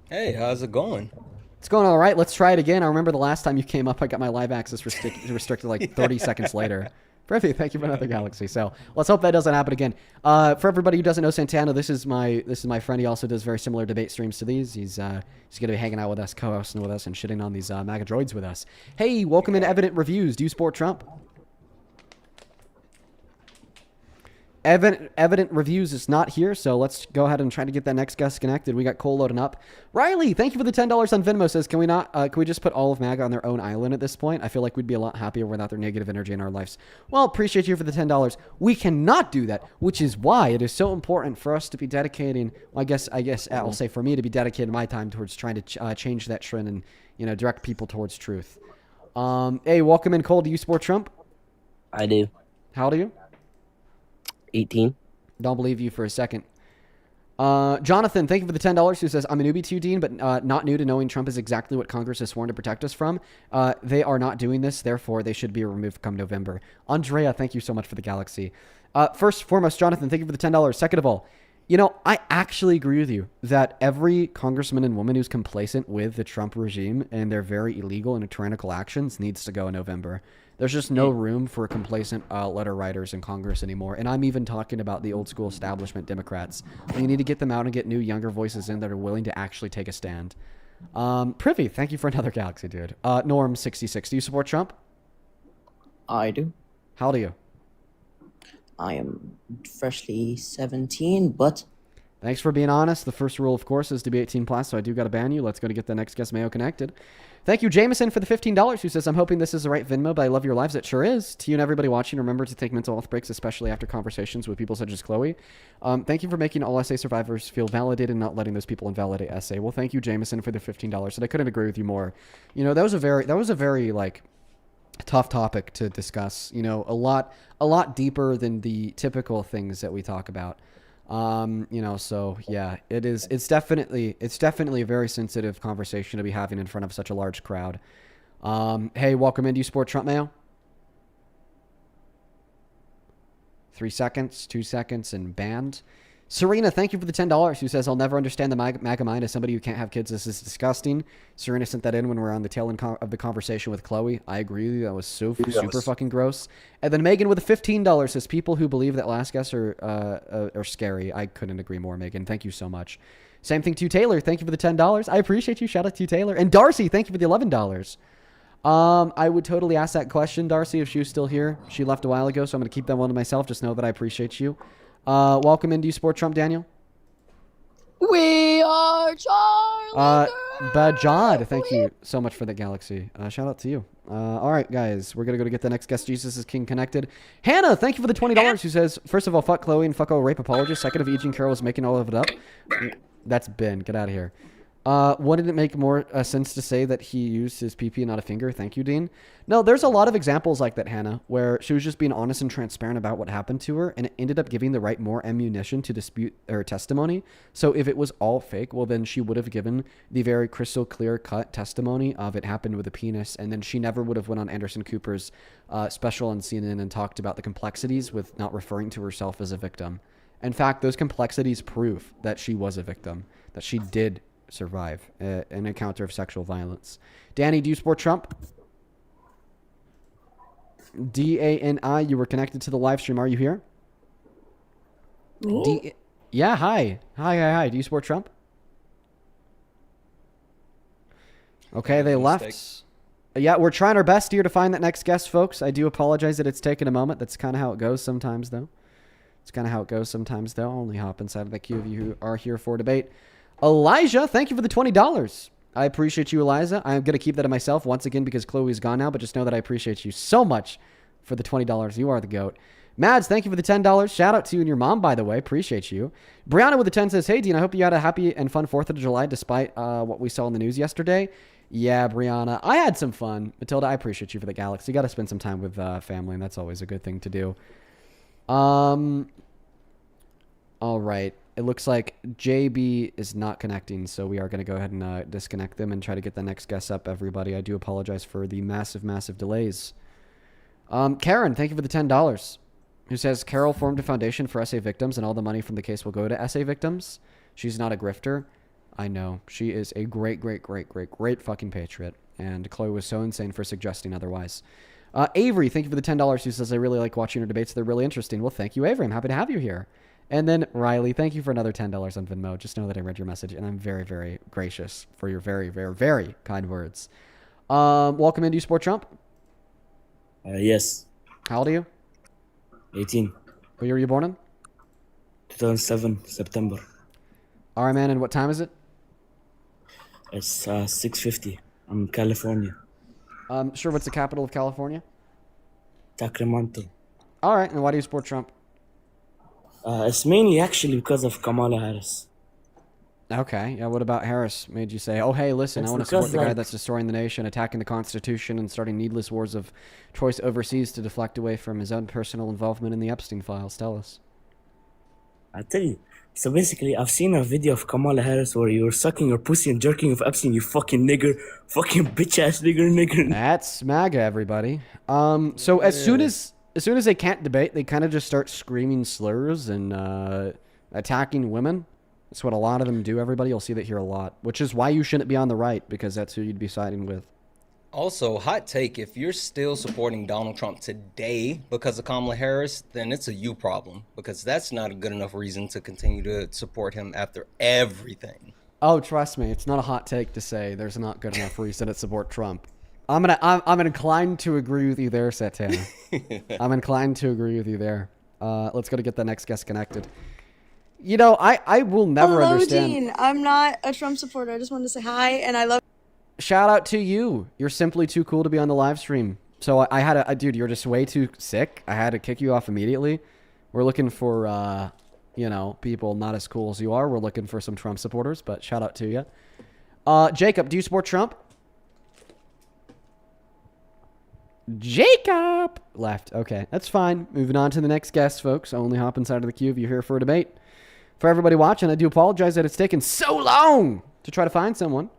Speaker 22: Hey, how's it going?
Speaker 1: It's going all right. Let's try it again. I remember the last time you came up, I got my live access restricted like 30 seconds later. Privy, thank you for another galaxy. So let's hope that doesn't happen again. For everybody who doesn't know Santana, this is my friend. He also does very similar debate streams to these. He's going to be hanging out with us, co-hosting with us, and shitting on these MAGA droids with us. Hey, welcome into Evident Reviews. Do you support Trump? Evident Reviews is not here, so let's go ahead and try to get that next guest connected. We got Cole loading up. Riley, thank you for the $10 on Venmo. Says, can we just put all of MAGA on their own island at this point? I feel like we'd be a lot happier without their negative energy in our lives. Well, appreciate you for the $10. We cannot do that, which is why it is so important for us to be dedicating. Well, I guess I'll say for me to be dedicating my time towards trying to change that trend and direct people towards truth. Hey, welcome in, Cole. Do you support Trump?
Speaker 2: I do.
Speaker 1: How old are you?
Speaker 2: 18.
Speaker 1: Don't believe you for a second. Jonathan, thank you for the $10, who says, I'm a newbie to you, Dean, but not new to knowing Trump is exactly what Congress has sworn to protect us from. They are not doing this, therefore they should be removed come November. Andrea, thank you so much for the galaxy. First and foremost, Jonathan, thank you for the $10. Second of all, I actually agree with you that every congressman and woman who's complacent with the Trump regime and their very illegal and tyrannical actions needs to go in November. There's just no room for complacent letter writers in Congress anymore. And I'm even talking about the old school establishment Democrats. You need to get them out and get new, younger voices in that are willing to actually take a stand. Privy, thank you for another galaxy, dude. Norm66, do you support Trump?
Speaker 3: I do.
Speaker 1: How old are you?
Speaker 3: I am freshly 17, but...
Speaker 1: Thanks for being honest. The first rule, of course, is to be 18 plus, so I do got to ban you. Let's go to get the next guest Mayo connected. Thank you, Jameson, for the $15, who says, I'm hoping this is the right Venmo, but I love your lives. It sure is. To you and everybody watching, remember to take mental health breaks, especially after conversations with people such as Chloe. Thank you for making all SA survivors feel validated and not letting those people invalidate SA. Well, thank you, Jameson, for the $15, and I couldn't agree with you more. That was a very like, tough topic to discuss. A lot deeper than the typical things that we talk about. So yeah, it's definitely a very sensitive conversation to be having in front of such a large crowd. Hey, welcome in. Do you support Trump, Mayo? 3 seconds, 2 seconds, and banned. Serena, thank you for the $10, who says, I'll never understand the MAGA mind as somebody who can't have kids. This is disgusting. Serena sent that in when we were on the tail end of the conversation with Chloe. I agree with you. That was super fucking gross. And then Megan with the $15 says, people who believe that last guests are scary. I couldn't agree more, Megan. Thank you so much. Same thing to you, Taylor. Thank you for the $10. I appreciate you. Shout out to you, Taylor. And Darcy, thank you for the $11. I would totally ask that question, Darcy, if she was still here. She left a while ago, so I'm going to keep that one to myself. Just know that I appreciate you. Welcome in. Do you support Trump, Daniel?
Speaker 8: We are Charlie.
Speaker 1: Bajad, thank you so much for the galaxy. Shout out to you. All right, guys, we're going to go to get the next guest, Jesus is King, connected. Hannah, thank you for the $20, who says, first of all, fuck Chloe and fuck all rape apologists. Second of, E. Jean Carroll was making all of it up. That's Ben. Get out of here. Wouldn't it make more sense to say that he used his PP, not a finger? Thank you, Dean. No, there's a lot of examples like that, Hannah, where she was just being honest and transparent about what happened to her, and it ended up giving the right more ammunition to dispute her testimony. So if it was all fake, well, then she would have given the very crystal clear cut testimony of it happened with a penis, and then she never would have went on Anderson Cooper's special on CNN and talked about the complexities with not referring to herself as a victim. In fact, those complexities prove that she was a victim, that she did survive an encounter of sexual violence. Danny, do you support Trump? D-A-N-I, you were connected to the live stream. Are you here? Yeah, hi. Hi. Do you support Trump? Okay, they left. Yeah, we're trying our best here to find that next guest, folks. I do apologize that it's taken a moment. That's kind of how it goes sometimes, though. Only hop inside of the queue of you who are here for debate. Elijah, thank you for the $20. I appreciate you, Eliza. I'm going to keep that to myself once again because Chloe's gone now, but just know that I appreciate you so much for the $20. You are the GOAT. Mads, thank you for the $10. Shout out to you and your mom, by the way. Appreciate you. Brianna with the 10 says, hey, Dean, I hope you had a happy and fun 4th of July despite what we saw in the news yesterday. Yeah, Brianna, I had some fun. Matilda, I appreciate you for the galaxy. You got to spend some time with family, and that's always a good thing to do. All right. It looks like JB is not connecting, so we are going to go ahead and disconnect them and try to get the next guest up, everybody. I do apologize for the massive delays. Karen, thank you for the $10. Who says, Carol formed a foundation for SA victims, and all the money from the case will go to SA victims. She's not a grifter. I know. She is a great fucking patriot, and Chloe was so insane for suggesting otherwise. Avery, thank you for the $10. Who says, I really like watching your debates. They're really interesting. Well, thank you, Avery. I'm happy to have you here. And then Riley, thank you for another $10 on Venmo. Just know that I read your message, and I'm very gracious for your very kind words. Welcome in. Do you support Trump?
Speaker 2: Yes.
Speaker 1: How old are you?
Speaker 2: 18.
Speaker 1: What year were you born in?
Speaker 4: 2007 September.
Speaker 1: All right, man. And what time is it?
Speaker 4: It's 6:50. I'm in California.
Speaker 1: Sure. What's the capital of California?
Speaker 4: Sacramento.
Speaker 1: All right. And why do you support Trump?
Speaker 4: It's mainly actually because of Kamala Harris.
Speaker 1: Okay. Yeah. What about Harris made you say, "Oh, hey, listen,
Speaker 4: It's
Speaker 1: I want to support
Speaker 4: because,
Speaker 1: the guy
Speaker 4: like-
Speaker 1: that's destroying the nation, attacking the Constitution, and starting needless wars of choice overseas to deflect away from his own personal involvement in the Epstein files"? Tell us.
Speaker 4: I tell you. So basically, I've seen a video of Kamala Harris where you were sucking your pussy and jerking of Epstein, you fucking nigger, fucking bitch ass nigger.
Speaker 1: That's MAGA, everybody. So as soon as they can't debate, they kind of just start screaming slurs and attacking women. That's what a lot of them do, everybody. You'll see that here a lot, which is why you shouldn't be on the right, because that's who you'd be siding with.
Speaker 22: Also, hot take, if you're still supporting Donald Trump today because of Kamala Harris, then it's a you problem, because that's not a good enough reason to continue to support him after everything.
Speaker 1: Oh, trust me, it's not a hot take to say there's not good enough reason to support Trump. I'm inclined to agree with you there, Satana. I'm inclined to agree with you there. Let's go to get the next guest connected. You know, I will never
Speaker 8: Hello,
Speaker 1: understand.
Speaker 8: Dean. I'm not a Trump supporter. I just wanted to say hi, and I love.
Speaker 1: Shout out to you. You're simply too cool to be on the live stream. So I had dude, you're just way too sick. I had to kick you off immediately. We're looking for, you know, people not as cool as you are. We're looking for some Trump supporters, but shout out to you. Jacob, do you support Trump? Jacob left. Okay, that's fine. Moving on to the next guest, folks. Only hop inside of the queue if you're here for a debate. For everybody watching, I do apologize that it's taken so long to try to find someone.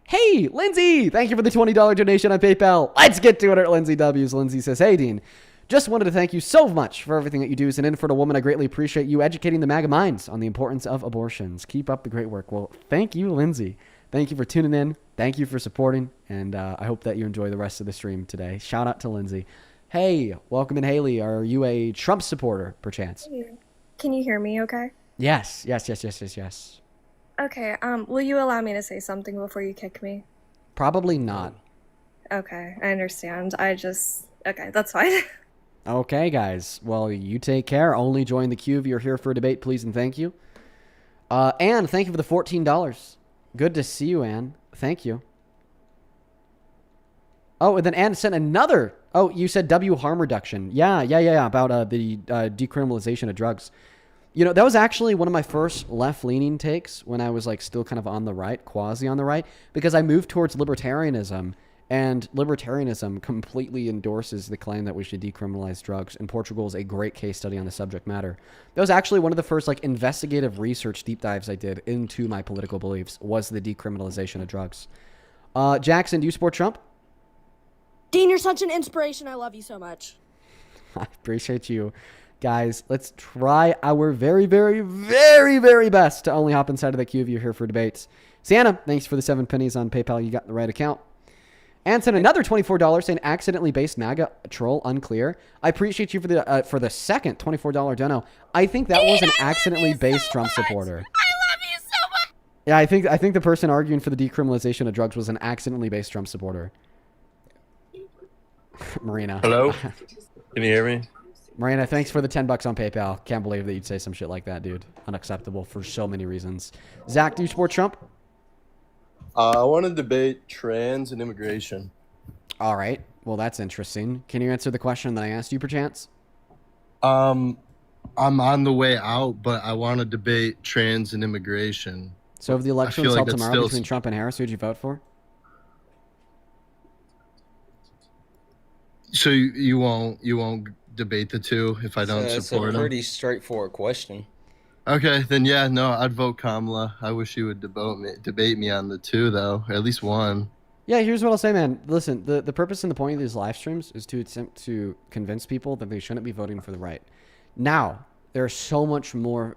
Speaker 1: Hey, Lindsay, thank you for the $20 donation on PayPal. Let's get to it at Lindsay W's. Lindsay says, hey, Dean, just wanted to thank you so much for everything that you do as an infertile woman. I greatly appreciate you educating the MAGA minds on the importance of abortions. Keep up the great work. Well, thank you, Lindsay. Thank you for tuning in. Thank you for supporting. And I hope that you enjoy the rest of the stream today. Shout out to Lindsay. Hey, welcome in, Haley. Are you a Trump supporter, perchance?
Speaker 5: Can you hear me okay?
Speaker 1: Yes.
Speaker 5: Okay, will you allow me to say something before you kick me?
Speaker 1: Probably not.
Speaker 5: Okay, I understand. Okay, that's fine.
Speaker 1: Okay, guys. Well, you take care. Only join the queue if you're here for a debate, please and thank you. Anne, thank you for the $14. Good to see you, Anne. Thank you. Oh, and then Anne sent another. Oh, you said W harm reduction. Yeah, about the decriminalization of drugs. You know, that was actually one of my first left-leaning takes when I was like still kind of on the right, quasi on the right, because I moved towards libertarianism, and libertarianism completely endorses the claim that we should decriminalize drugs, and Portugal is a great case study on the subject matter. That was actually one of the first like investigative research deep dives I did into my political beliefs, was the decriminalization of drugs. Jackson, do you support Trump?
Speaker 8: Dean, you're such an inspiration. I love you so much.
Speaker 1: I appreciate you. Guys, let's try our very, very, very, very best to only hop inside of the queue if you're here for debates. Sienna, thanks for the 7 pennies on PayPal. You got the right account. And sent another $24 saying accidentally based MAGA troll unclear. I appreciate you for the second $24 dono. I think that was an accidentally based Trump supporter.
Speaker 8: I love you so much.
Speaker 1: Yeah, I think the person arguing for the decriminalization of drugs was an accidentally based Trump supporter. Marina.
Speaker 23: Hello? Can you hear me?
Speaker 1: Marina, thanks for the $10 on PayPal. Can't believe that you'd say some shit like that, dude. Unacceptable for so many reasons. Zach, do you support Trump?
Speaker 23: I want to debate trans and immigration.
Speaker 1: All right. Well, that's interesting. Can you answer the question that I asked you, perchance?
Speaker 23: I'm on the way out, but I want to debate trans and immigration.
Speaker 1: So if the election was held tomorrow between Trump and Harris, who'd you vote for?
Speaker 23: So you won't debate the two if I don't support
Speaker 22: It's a
Speaker 23: them?
Speaker 22: pretty straightforward question.
Speaker 23: Okay, then yeah, no, I'd vote Kamala. I wish you would debate me on the two, though, or at least one.
Speaker 1: Yeah, here's what I'll say, man. Listen, the purpose and the point of these live streams is to attempt to convince people that they shouldn't be voting for the right. Now, there's so much more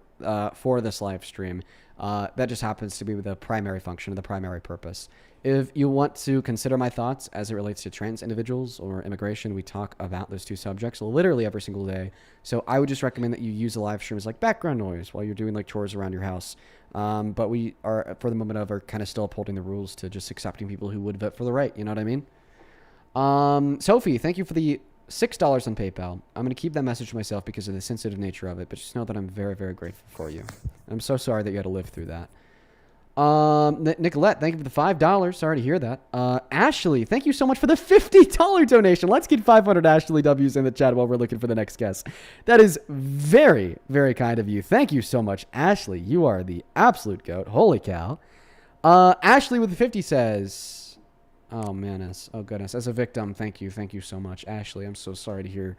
Speaker 1: for this live stream. That just happens to be the primary function, the primary purpose. If you want to consider my thoughts as it relates to trans individuals or immigration, we talk about those two subjects literally every single day. So I would just recommend that you use the live stream as like background noise while you're doing like chores around your house. But we are, for the moment of, are kind of still upholding the rules to just accepting people who would vote for the right. You know what I mean? Sophie, thank you for the $6 on PayPal. I'm going to keep that message to myself because of the sensitive nature of it, but just know that I'm very, very grateful for you. I'm so sorry that you had to live through that. Nicolette, thank you for the $5. Sorry to hear that. Ashley, thank you so much for the $50 donation. Let's get 500 Ashley W's in the chat while we're looking for the next guest. That is very, very kind of you. Thank you so much, Ashley. You are the absolute goat. Holy cow. Ashley with the 50 says, oh man, oh goodness, as a victim, thank you so much, Ashley. I'm so sorry to hear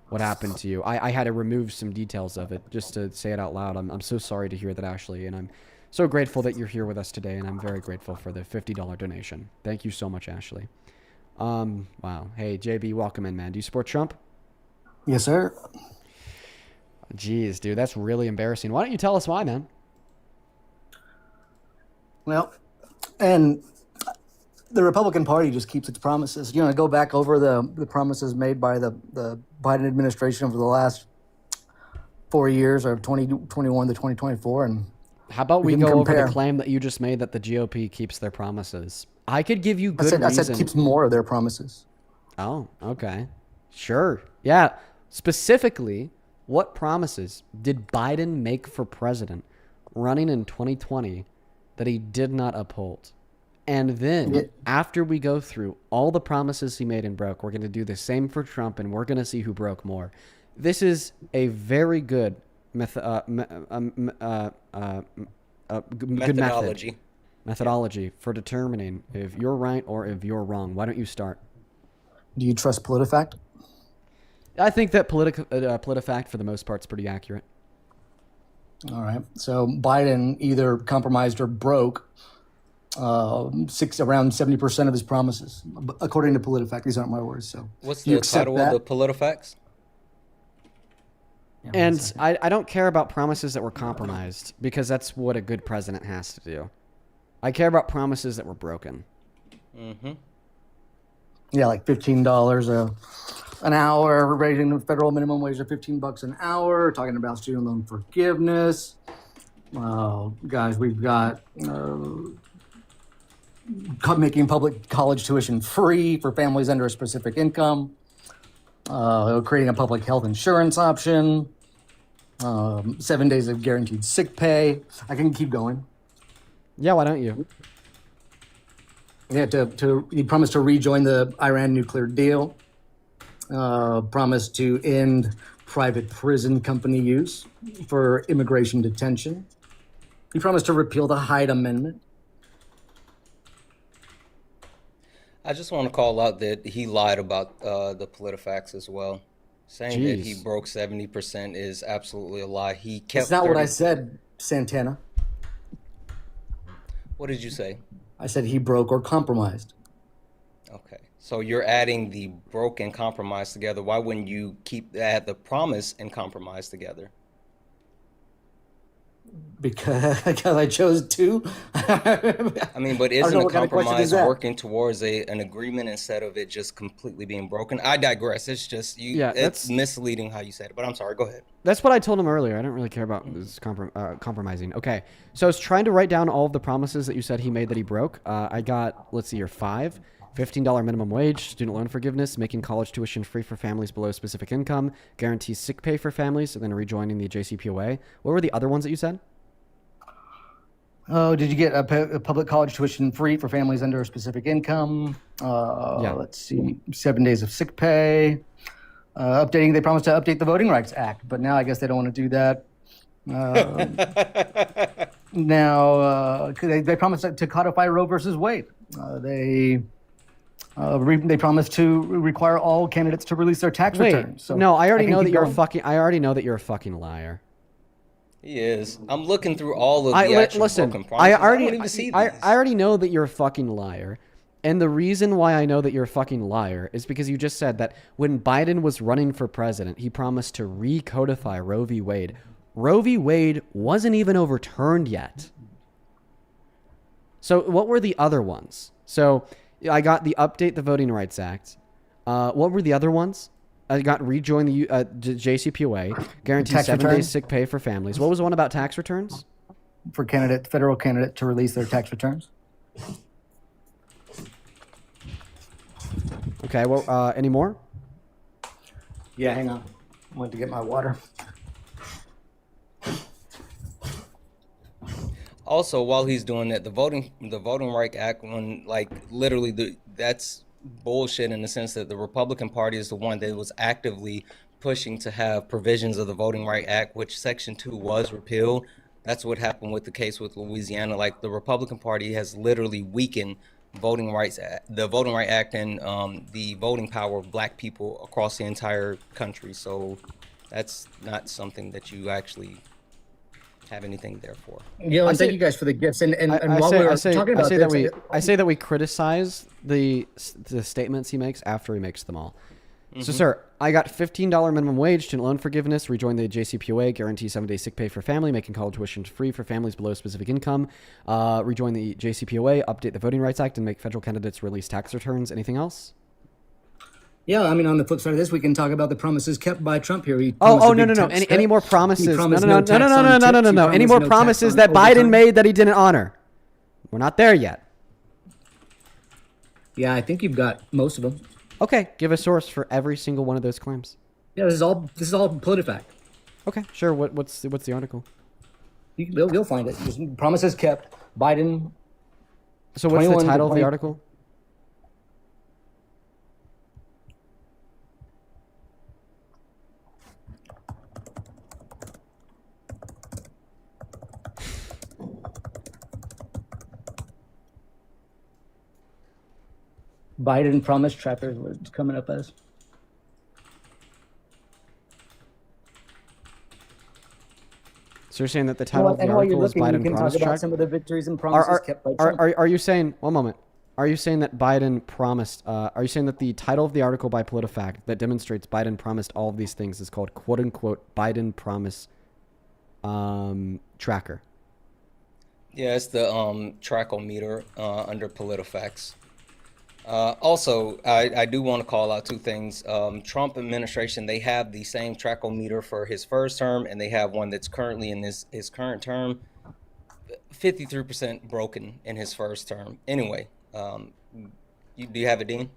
Speaker 1: what happened to you. I had to remove some details of it just to say it out loud. I'm so sorry to hear that, Ashley, and I'm so grateful that you're here with us today, and I'm very grateful for the $50 donation. Thank you so much, Ashley. Wow. Hey, JB, welcome in, man. Do you support Trump?
Speaker 6: Yes, sir.
Speaker 1: Jeez, dude, that's really embarrassing. Why don't you tell us why, man?
Speaker 6: Well, and the Republican Party just keeps its promises. You know, go back over the promises made by the Biden administration over the last 4 years, or 2021 to 2024, and
Speaker 1: how about we go over the claim that you just made that the GOP keeps their promises? I could give you good reason.
Speaker 6: I said keeps more of their promises.
Speaker 1: Oh, okay. Sure. Yeah. Specifically, what promises did Biden make for president running in 2020 that he did not uphold? And then after we go through all the promises he made and broke, we're going to do the same for Trump, and we're going to see who broke more. This is a very good methodology for determining if you're right or if you're wrong. Why don't you start?
Speaker 6: Do you trust PolitiFact?
Speaker 1: I think that PolitiFact for the most part is pretty accurate.
Speaker 6: All right. So Biden either compromised or broke around 70% of his promises, according to PolitiFact. These aren't my words. So
Speaker 22: what's the title of the PolitiFacts?
Speaker 1: And I don't care about promises that were compromised, because that's what a good president has to do. I care about promises that were broken.
Speaker 22: Mm-hmm.
Speaker 6: Yeah, like $15 an hour, raising the federal minimum wage to $15 an hour, talking about student loan forgiveness. Guys, we've got making public college tuition free for families under a specific income, creating a public health insurance option, 7 days of guaranteed sick pay. I can keep going.
Speaker 1: Yeah, why don't you?
Speaker 6: Yeah, he promised to rejoin the Iran nuclear deal, promised to end private prison company use for immigration detention. He promised to repeal the Hyde Amendment.
Speaker 22: I just want to call out that he lied about the PolitiFacts as well. Saying that he broke 70% is absolutely a lie. He kept.
Speaker 6: That's not what I said, Santana.
Speaker 22: What did you say?
Speaker 6: I said he broke or compromised.
Speaker 22: Okay. So you're adding the broke and compromise together. Why wouldn't you add the promise and compromise together?
Speaker 6: Because I chose to.
Speaker 22: I mean, but isn't a compromise working towards an agreement instead of it just completely being broken? I digress. It's just it's misleading how you said it. But I'm sorry. Go ahead.
Speaker 1: That's what I told him earlier. I don't really care about this compromising. Okay. So I was trying to write down all of the promises that you said he made that he broke. I got, let's see here, 5. $15 minimum wage, student loan forgiveness, making college tuition free for families below specific income, guarantees sick pay for families, and then rejoining the JCPOA. What were the other ones that you said?
Speaker 6: Oh, did you get a public college tuition free for families under a specific income? Let's see, 7 days of sick pay. They promised to update the Voting Rights Act, but now I guess they don't want to do that. They promised to codify Roe versus Wade. They promised to require all candidates to release their tax returns. So
Speaker 1: no, I already know that you're a fucking liar.
Speaker 22: He is. I'm looking through all of the actual broken promises. I don't even see these.
Speaker 1: I already know that you're a fucking liar. And the reason why I know that you're a fucking liar is because you just said that when Biden was running for president, he promised to recodify Roe v. Wade. Roe v. Wade wasn't even overturned yet. So what were the other ones? So I got the update the Voting Rights Act. What were the other ones? I got rejoin the JCPOA, guarantee 7 days sick pay for families. What was the one about tax returns?
Speaker 6: For federal candidate to release their tax returns.
Speaker 1: Okay, well, any more?
Speaker 6: Yeah, hang on. I went to get my water.
Speaker 22: Also, while he's doing that, the Voting Rights Act, when like literally that's bullshit in the sense that the Republican Party is the one that was actively pushing to have provisions of the Voting Rights Act, which Section 2 was repealed. That's what happened with the case with Louisiana. Like the Republican Party has literally weakened the Voting Rights Act, and the voting power of Black people across the entire country. So that's not something that you actually have anything there for.
Speaker 6: Yeah, and thank you guys for the gifts. And while we were talking about this,
Speaker 1: I say that we criticize the statements he makes after he makes them all. So, sir, I got $15 minimum wage, student loan forgiveness, rejoin the JCPOA, guarantee 7-day sick pay for family, making college tuition free for families below a specific income, rejoin the JCPOA, update the Voting Rights Act, and make federal candidates release tax returns. Anything else?
Speaker 6: Yeah, I mean, on the flip side of this, we can talk about the promises kept by Trump here.
Speaker 1: No. Any more promises? No. Any more promises that Biden made that he didn't honor? We're not there yet.
Speaker 6: Yeah, I think you've got most of them.
Speaker 1: Okay, give a source for every single one of those claims.
Speaker 6: Yeah, this is all PolitiFact.
Speaker 1: Okay, sure. What's the article?
Speaker 6: You'll find it. Just promises kept. Biden.
Speaker 1: So what's the title of the article?
Speaker 6: Biden promise tracker is what it's coming up as.
Speaker 1: So you're saying that the title of the article is Biden promise tracker?
Speaker 6: About some of the victories and promises kept by Trump.
Speaker 1: Are you saying, one moment, are you saying that Biden promised, are you saying that the title of the article by PolitiFact that demonstrates Biden promised all of these things is called quote unquote Biden promise tracker?
Speaker 22: Yeah, it's the trachometer under PolitiFacts. Also, I do want to call out two things. Trump administration, they have the same trachometer for his first term, and they have one that's currently in his current term. 53% broken in his first term. Anyway, do you have it, Dean?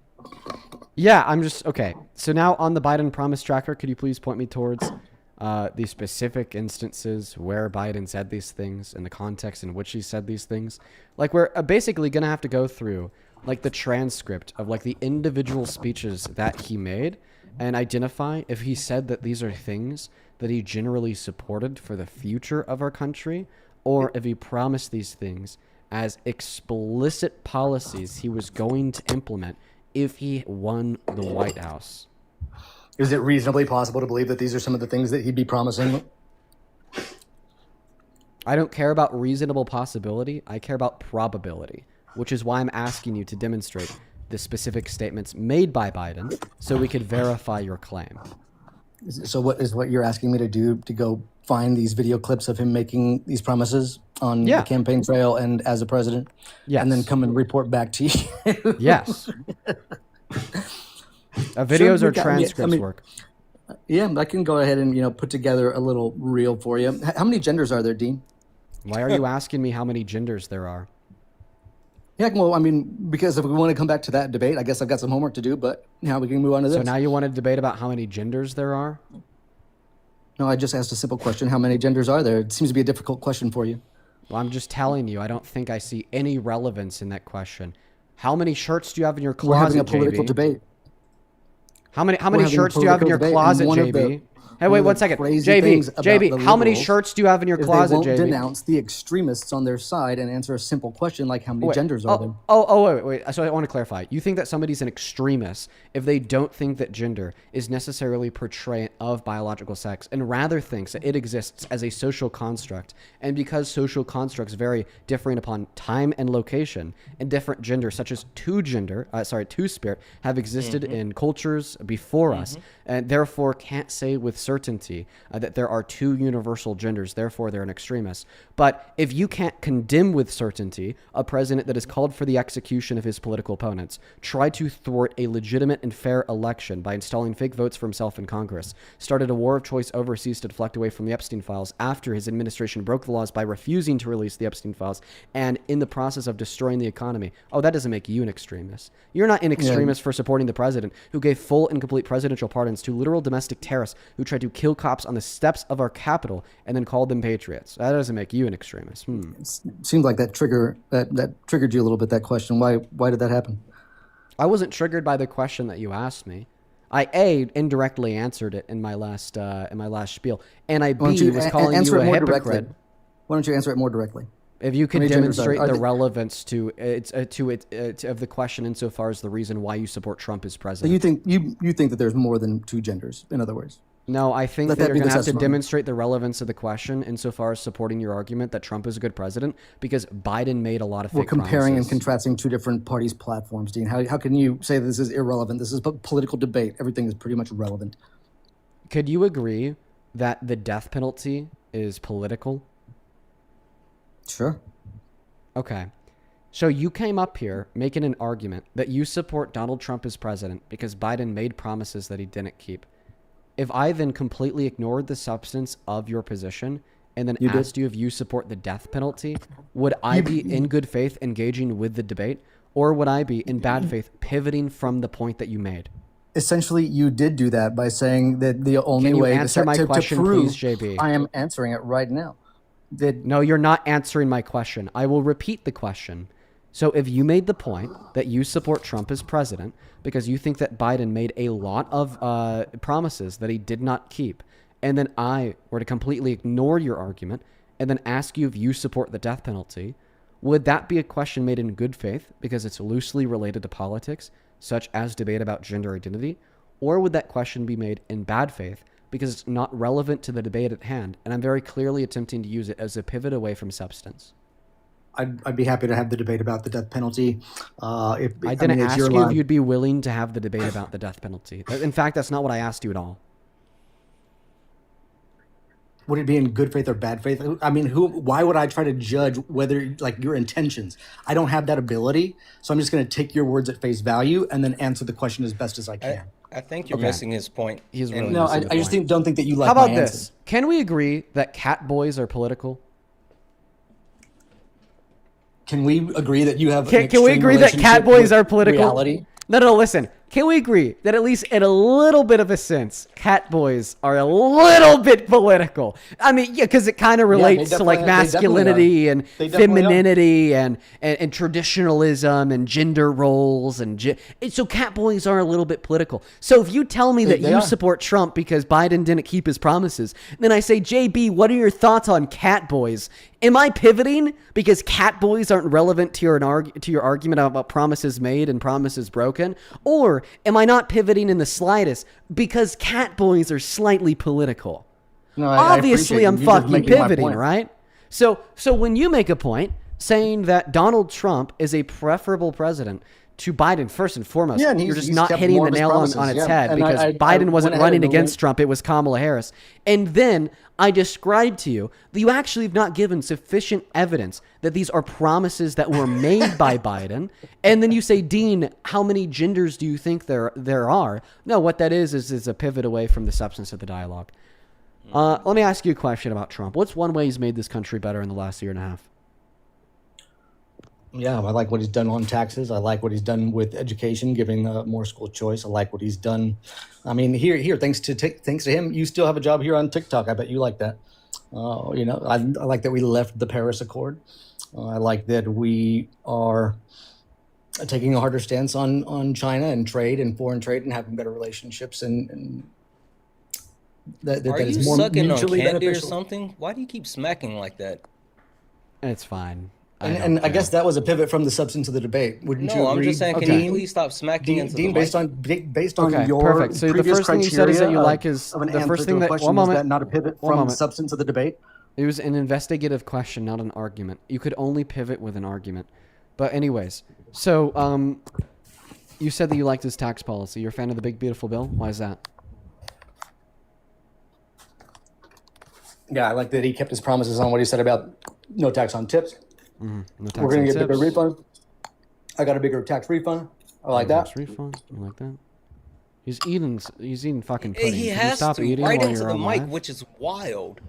Speaker 1: Yeah, I'm just, okay. So now on the Biden promise tracker, could you please point me towards the specific instances where Biden said these things and the context in which he said these things? Like, we're basically going to have to go through like the transcript of like the individual speeches that he made and identify if he said that these are things that he generally supported for the future of our country, or if he promised these things as explicit policies he was going to implement if he won the White House.
Speaker 6: Is it reasonably possible to believe that these are some of the things that he'd be promising?
Speaker 1: I don't care about reasonable possibility. I care about probability, which is why I'm asking you to demonstrate the specific statements made by Biden so we could verify your claim.
Speaker 6: So what you're asking me to do, to go find these video clips of him making these promises on the campaign trail and as a president?
Speaker 1: Yes.
Speaker 6: And then come and report back to you?
Speaker 1: Yes. Videos or transcripts work.
Speaker 6: Yeah, I can go ahead and put together a little reel for you. How many genders are there, Dean?
Speaker 1: Why are you asking me how many genders there are?
Speaker 6: Yeah, well, I mean, because if we want to come back to that debate, I guess I've got some homework to do, but now we can move on to this.
Speaker 1: So now you want to debate about how many genders there are?
Speaker 6: No, I just asked a simple question. How many genders are there? It seems to be a difficult question for you.
Speaker 1: Well, I'm just telling you, I don't think I see any relevance in that question. How many shirts do you have in your closet,
Speaker 6: We're having a political
Speaker 1: JB?
Speaker 6: debate.
Speaker 1: How many shirts do you have in your closet, JB? Hey, wait 1 second. JB, how many shirts do you have in your closet, JB?
Speaker 6: They won't denounce the extremists on their side and answer a simple question like how many genders are there?
Speaker 1: Wait. So I want to clarify. You think that somebody's an extremist if they don't think that gender is necessarily portrayal of biological sex and rather thinks that it exists as a social construct. And because social constructs vary differing upon time and location, and different genders such as two-spirit have existed in cultures before us, and therefore can't say with certainty that there are two universal genders, therefore they're an extremist. But if you can't condemn with certainty a president that has called for the execution of his political opponents, tried to thwart a legitimate and fair election by installing fake votes for himself in Congress, started a war of choice overseas to deflect away from the Epstein files after his administration broke the laws by refusing to release the Epstein files, and in the process of destroying the economy, that doesn't make you an extremist. You're not an extremist for supporting the president who gave full and complete presidential pardons to literal domestic terrorists who tried to kill cops on the steps of our Capitol and then called them patriots. That doesn't make you an extremist.
Speaker 6: Seems like that triggered you a little bit, that question. Why did that happen?
Speaker 1: I wasn't triggered by the question that you asked me. I indirectly answered it in my last spiel, and I was calling you a hypocrite.
Speaker 6: Why don't you answer it more directly?
Speaker 1: If you could demonstrate the relevance to of the question insofar as the reason why you support Trump as president.
Speaker 6: So you think that there's more than two genders, in other words?
Speaker 1: No, I think that you're going to have to demonstrate the relevance of the question insofar as supporting your argument that Trump is a good president, because Biden made a lot of fake promises.
Speaker 6: We're comparing and contrasting two different parties' platforms, Dean. How can you say this is irrelevant? This is a political debate. Everything is pretty much relevant.
Speaker 1: Could you agree that the death penalty is political?
Speaker 6: Sure.
Speaker 1: Okay. So you came up here making an argument that you support Donald Trump as president because Biden made promises that he didn't keep. If I then completely ignored the substance of your position and then asked you if you support the death penalty, would I be in good faith engaging with the debate, or would I be in bad faith pivoting from the point that you made?
Speaker 6: Essentially, you did do that by saying that the only way
Speaker 1: answer my question,
Speaker 6: prove,
Speaker 1: please, JB?
Speaker 6: I am answering it right now.
Speaker 1: No, you're not answering my question. I will repeat the question. So if you made the point that you support Trump as president because you think that Biden made a lot of promises that he did not keep, and then I were to completely ignore your argument and then ask you if you support the death penalty, would that be a question made in good faith because it's loosely related to politics, such as debate about gender identity? Or would that question be made in bad faith because it's not relevant to the debate at hand, and I'm very clearly attempting to use it as a pivot away from substance?
Speaker 6: I'd be happy to have the debate about the death penalty.
Speaker 1: I didn't ask you if you'd be willing to have the debate about the death penalty. In fact, that's not what I asked you at all.
Speaker 6: Would it be in good faith or bad faith? I mean, why would I try to judge whether, like, your intentions? I don't have that ability, so I'm just going to take your words at face value and then answer the question as best as I can.
Speaker 22: I think you're missing his point.
Speaker 1: He's really
Speaker 6: no, I just don't think that you like
Speaker 1: How about
Speaker 6: my
Speaker 1: this?
Speaker 6: answer.
Speaker 1: Can we agree that cat boys are political?
Speaker 6: Can we agree that you have
Speaker 1: Can we agree that cat boys are political?
Speaker 6: Reality?
Speaker 1: No, listen. Can we agree that at least in a little bit of a sense, cat boys are a little bit political? I mean, yeah, because it kind of relates to like masculinity and femininity and traditionalism and gender roles and so cat boys are a little bit political. So if you tell me that you support Trump because Biden didn't keep his promises, then I say, JB, what are your thoughts on cat boys? Am I pivoting because cat boys aren't relevant to your argument about promises made and promises broken? Or am I not pivoting in the slightest because cat boys are slightly political?
Speaker 6: No,
Speaker 1: obviously I'm fucking pivoting, right? So when you make a point saying that Donald Trump is a preferable president to Biden, first and foremost, you're just not hitting the nail on its head, because Biden wasn't running against Trump. It was Kamala Harris. And then I described to you that you actually have not given sufficient evidence that these are promises that were made by Biden. And then you say, Dean, how many genders do you think there are? No, what that is a pivot away from the substance of the dialogue. Let me ask you a question about Trump. What's one way he's made this country better in the last year and a half?
Speaker 6: Yeah, I like what he's done on taxes. I like what he's done with education, giving more school choice. I like what he's done. I mean, here, thanks to him, you still have a job here on TikTok. I bet you like that. I like that we left the Paris Accord. I like that we are taking a harder stance on China and trade and foreign trade and having better relationships and that
Speaker 22: is
Speaker 6: more
Speaker 22: sucking
Speaker 6: mutually
Speaker 22: on candy
Speaker 6: beneficial.
Speaker 22: or something? Why do you keep smacking like that?
Speaker 1: It's fine.
Speaker 6: And I guess that was a pivot from the substance of the debate. Wouldn't you agree?
Speaker 22: No, I'm just saying, can you please stop smacking into
Speaker 6: Dean,
Speaker 22: the
Speaker 6: based on
Speaker 1: okay,
Speaker 6: your
Speaker 1: perfect. So the
Speaker 6: previous
Speaker 1: first thing you said is that you
Speaker 6: criteria
Speaker 1: like is
Speaker 6: of an
Speaker 1: the
Speaker 6: answer
Speaker 1: first
Speaker 6: to
Speaker 1: thing
Speaker 6: a
Speaker 1: that
Speaker 6: question,
Speaker 1: one
Speaker 6: was
Speaker 1: moment,
Speaker 6: that not a pivot
Speaker 1: one
Speaker 6: from the
Speaker 1: moment.
Speaker 6: substance of the debate?
Speaker 1: It was an investigative question, not an argument. You could only pivot with an argument. But anyways, so you said that you liked his tax policy. You're a fan of the big beautiful bill. Why is that?
Speaker 6: Yeah, I like that he kept his promises on what he said about no tax on tips.
Speaker 1: No tax
Speaker 6: We're going
Speaker 1: on
Speaker 6: to get a bigger
Speaker 1: tips.
Speaker 6: refund. I got a bigger tax refund. I like
Speaker 1: Tax
Speaker 6: that.
Speaker 1: refund. I like that. He's eating fucking pudding.
Speaker 22: He
Speaker 1: Can you
Speaker 22: has
Speaker 1: stop
Speaker 22: to
Speaker 1: eating
Speaker 22: right
Speaker 1: while
Speaker 22: into
Speaker 1: you're
Speaker 22: the
Speaker 1: on
Speaker 22: mic,
Speaker 1: live?
Speaker 22: which is wild.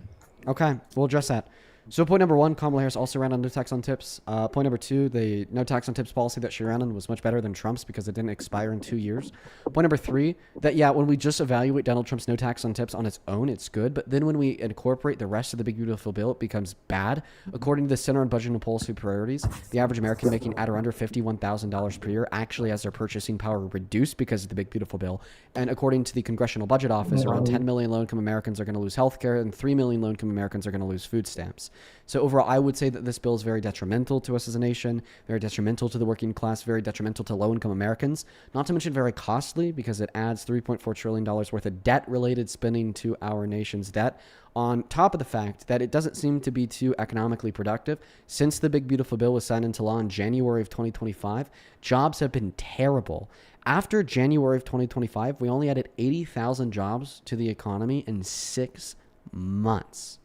Speaker 1: Okay, we'll address that. So point number 1, Kamala Harris also ran on no tax on tips. Point number 2, the no tax on tips policy that she ran on was much better than Trump's because it didn't expire in 2 years. Point number 3, that when we just evaluate Donald Trump's no tax on tips on its own, it's good. But then when we incorporate the rest of the big beautiful bill, it becomes bad. According to the Center on Budget and Policy Priorities, the average American making at or under $51,000 per year actually has their purchasing power reduced because of the big beautiful bill. And according to the Congressional Budget Office, around 10 million low-income Americans are going to lose health care and 3 million low-income Americans are going to lose food stamps. So overall, I would say that this bill is very detrimental to us as a nation, very detrimental to the working class, very detrimental to low-income Americans, not to mention very costly because it adds $3.4 trillion worth of debt-related spending to our nation's debt, on top of the fact that it doesn't seem to be too economically productive. Since the big beautiful bill was signed into law in January of 2025, jobs have been terrible. After January of 2025, we only added 80,000 jobs to the economy in 6 months.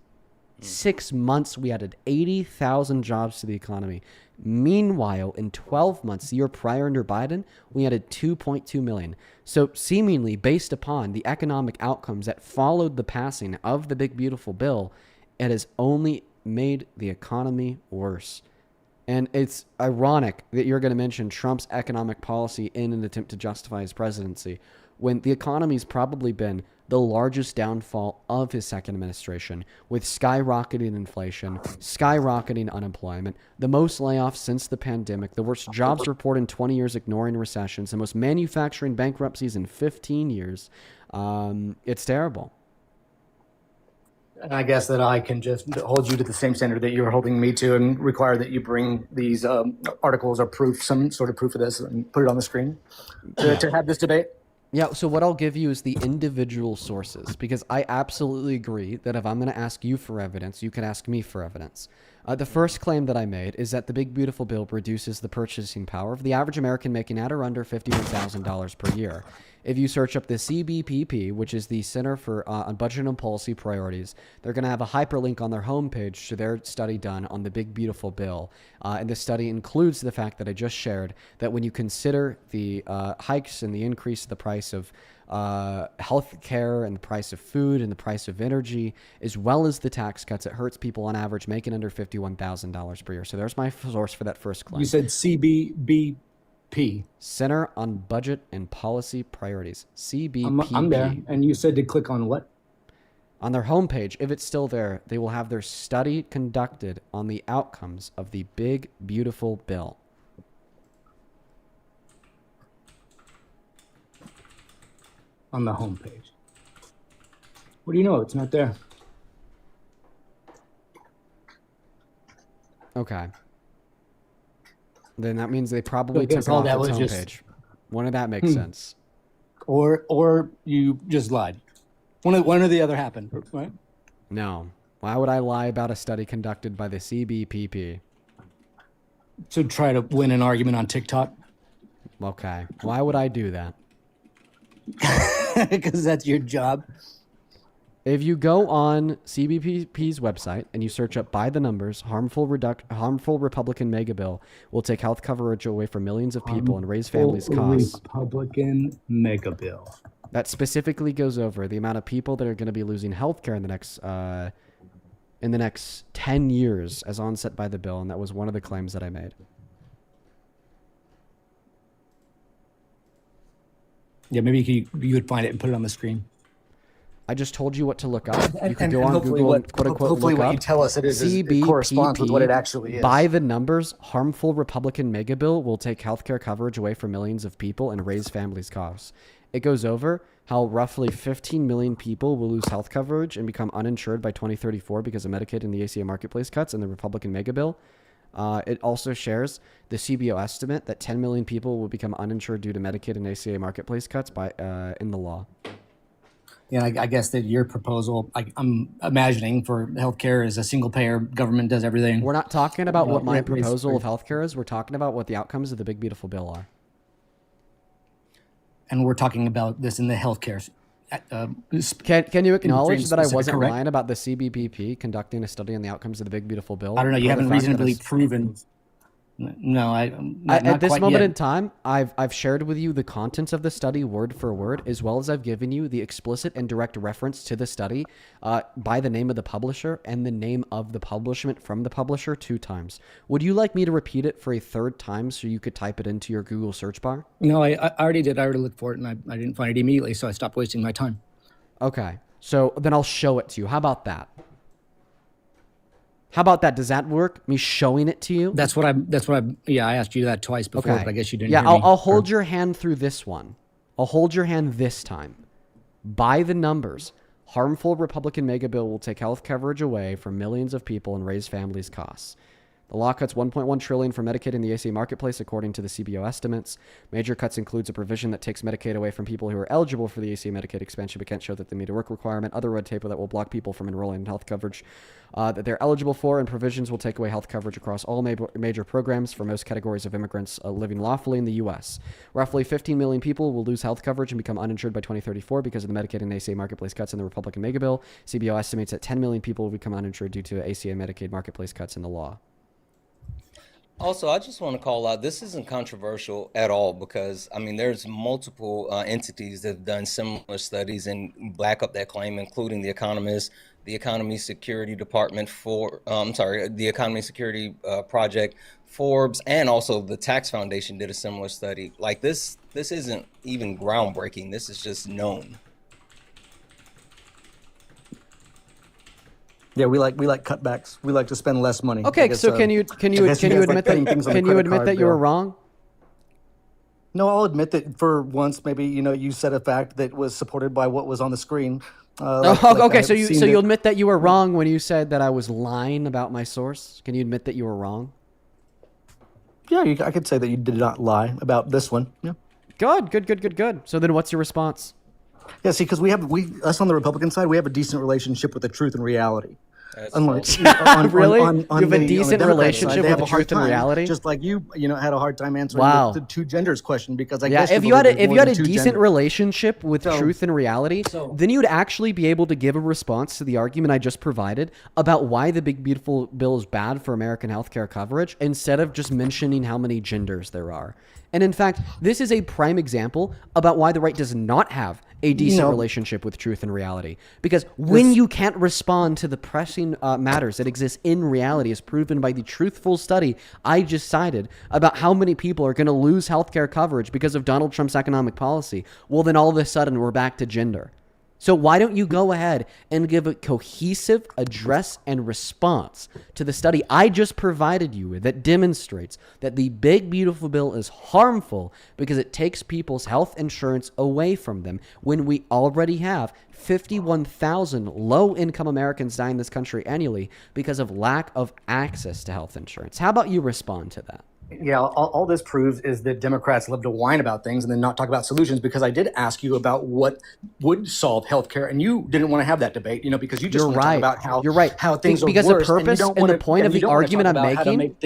Speaker 1: 6 months, we added 80,000 jobs to the economy. Meanwhile, in 12 months, the year prior under Biden, we added 2.2 million. So seemingly, based upon the economic outcomes that followed the passing of the big beautiful bill, it has only made the economy worse. And it's ironic that you're going to mention Trump's economic policy in an attempt to justify his presidency, when the economy's probably been the largest downfall of his second administration, with skyrocketing inflation, skyrocketing unemployment, the most layoffs since the pandemic, the worst jobs report in 20 years ignoring recessions, the most manufacturing bankruptcies in 15 years. It's terrible.
Speaker 6: And I guess that I can just hold you to the same standard that you're holding me to and require that you bring these articles or proof, some sort of proof of this, and put it on the screen to have this debate.
Speaker 1: Yeah, so what I'll give you is the individual sources, because I absolutely agree that if I'm going to ask you for evidence, you can ask me for evidence. The first claim that I made is that the big beautiful bill reduces the purchasing power of the average American making at or under $51,000 per year. If you search up the CBPP, which is the Center for on Budget and Policy Priorities, they're going to have a hyperlink on their homepage to their study done on the big beautiful bill. And this study includes the fact that I just shared, that when you consider the hikes and the increase of the price of health care and the price of food and the price of energy, as well as the tax cuts, it hurts people on average making under $51,000 per year. So there's my source for that first claim.
Speaker 6: You said CBBP.
Speaker 1: Center on Budget and Policy Priorities. CBPP.
Speaker 6: I'm there. And you said to click on what?
Speaker 1: On their homepage, if it's still there, they will have their study conducted on the outcomes of the big beautiful bill.
Speaker 6: On the homepage. What do you know? It's not there.
Speaker 1: Okay. Then that means they probably took it
Speaker 6: all
Speaker 1: off
Speaker 6: that
Speaker 1: its
Speaker 6: was
Speaker 1: homepage.
Speaker 6: just-
Speaker 1: Wouldn't that make sense?
Speaker 6: Or you just lied. One or the other happened, right?
Speaker 1: No. Why would I lie about a study conducted by the CBPP?
Speaker 6: To try to win an argument on TikTok.
Speaker 1: Okay. Why would I do that?
Speaker 6: Because that's your job.
Speaker 1: If you go on CBP's website and you search up by the numbers, harmful Republican mega bill will take health coverage away from millions of people and raise families' costs.
Speaker 6: Republican mega bill.
Speaker 1: That specifically goes over the amount of people that are going to be losing health care in the next 10 years as onset by the bill, and that was one of the claims that I made.
Speaker 6: Yeah, maybe you would find it and put it on the screen.
Speaker 1: I just told you what to look up. You can
Speaker 6: And
Speaker 1: go on
Speaker 6: hopefully
Speaker 1: Google
Speaker 6: what-
Speaker 1: and quote unquote
Speaker 6: hopefully
Speaker 1: look
Speaker 6: what
Speaker 1: up
Speaker 6: you tell us it is
Speaker 1: CBPP,
Speaker 6: it corresponds with what it actually is.
Speaker 1: By the numbers, harmful Republican mega bill will take healthcare coverage away from millions of people and raise families' costs. It goes over how roughly 15 million people will lose health coverage and become uninsured by 2034 because of Medicaid and the ACA marketplace cuts and the Republican mega bill. It also shares the CBO estimate that 10 million people will become uninsured due to Medicaid and ACA marketplace cuts in the law.
Speaker 6: Yeah, I guess that your proposal, I'm imagining for healthcare is a single payer, government does everything.
Speaker 1: We're not talking about what my
Speaker 6: raise-
Speaker 1: proposal of healthcare is. We're talking about what the outcomes of the big beautiful bill are.
Speaker 6: And we're talking about this in the healthcare
Speaker 1: Can you acknowledge
Speaker 6: being
Speaker 1: that I
Speaker 6: specific,
Speaker 1: wasn't
Speaker 6: correct?
Speaker 1: lying about the CBPP conducting a study on the outcomes of the big beautiful bill?
Speaker 6: I don't know. You
Speaker 1: or the
Speaker 6: haven't
Speaker 1: fact that
Speaker 6: reasonably
Speaker 1: it's-
Speaker 6: proven. No, not
Speaker 1: At this
Speaker 6: quite
Speaker 1: moment
Speaker 6: yet.
Speaker 1: in time, I've shared with you the contents of the study word for word, as well as I've given you the explicit and direct reference to the study by the name of the publisher and the name of the publishment from the publisher 2 times. Would you like me to repeat it for a 3rd time so you could type it into your Google search bar?
Speaker 6: No, I already did. I already looked for it, and I didn't find it immediately, so I stopped wasting my time.
Speaker 1: Okay, so then I'll show it to you. How about that? How about that? Does that work? Me showing it to you?
Speaker 6: Yeah, I asked you that twice before,
Speaker 1: Okay.
Speaker 6: but I guess you didn't
Speaker 1: Yeah,
Speaker 6: hear me.
Speaker 1: I'll hold your hand through this one. I'll hold your hand this time. By the numbers, harmful Republican mega bill will take health coverage away from millions of people and raise families' costs. The law cuts $1.1 trillion from Medicaid in the ACA marketplace, according to the CBO estimates. Major cuts includes a provision that takes Medicaid away from people who are eligible for the ACA Medicaid expansion but can't show that they meet a work requirement. Other red tape that will block people from enrolling in health coverage that they're eligible for, and provisions will take away health coverage across all major programs for most categories of immigrants living lawfully in the U.S. Roughly 15 million people will lose health coverage and become uninsured by 2034 because of the Medicaid and ACA marketplace cuts in the Republican mega bill. CBO estimates that 10 million people will become uninsured due to ACA Medicaid marketplace cuts in the law.
Speaker 22: Also, I just want to call out, this isn't controversial at all because, I mean, there's multiple entities that have done similar studies and back up that claim, including The Economist, the Economy Security Department, the Economy Security Project, Forbes, and also the Tax Foundation did a similar study. Like this isn't even groundbreaking. This is just known.
Speaker 6: Yeah, we like cutbacks. We like to spend less money.
Speaker 1: Okay, so can you admit that you were wrong?
Speaker 6: No, I'll admit that for once, maybe you said a fact that was supported by what was on the screen.
Speaker 1: Okay, so you'll admit that you were wrong when you said that I was lying about my source. Can you admit that you were wrong?
Speaker 6: Yeah, I could say that you did not lie about this one. Yeah.
Speaker 1: Good. So then, what's your response?
Speaker 6: Yeah, see, because us on the Republican side, we have a decent relationship with the truth and reality.
Speaker 1: Unlike really, you have a decent relationship with the truth and reality.
Speaker 6: Just like you had a hard time answering the 2 genders question because I guess
Speaker 1: if you had a decent relationship with truth and reality, then you'd actually be able to give a response to the argument I just provided about why the big beautiful bill is bad for American healthcare coverage, instead of just mentioning how many genders there are. And in fact, this is a prime example about why the right does not have a decent relationship with truth and reality. Because when you can't respond to the pressing matters that exist in reality, as proven by the truthful study I just cited about how many people are going to lose healthcare coverage because of Donald Trump's economic policy, well, then all of a sudden we're back to gender. So why don't you go ahead and give a cohesive address and response to the study I just provided you with that demonstrates that the big beautiful bill is harmful because it takes people's health insurance away from them when we already have 51,000 low-income Americans die in this country annually because of lack of access to health insurance. How about you respond to that?
Speaker 6: Yeah, all this proves is that Democrats love to whine about things and then not talk about solutions, because I did ask you about what would solve healthcare, and you didn't want to have that debate, because you just want to talk about how things are
Speaker 1: because
Speaker 6: worse.
Speaker 1: The purpose and the point of the argument I'm making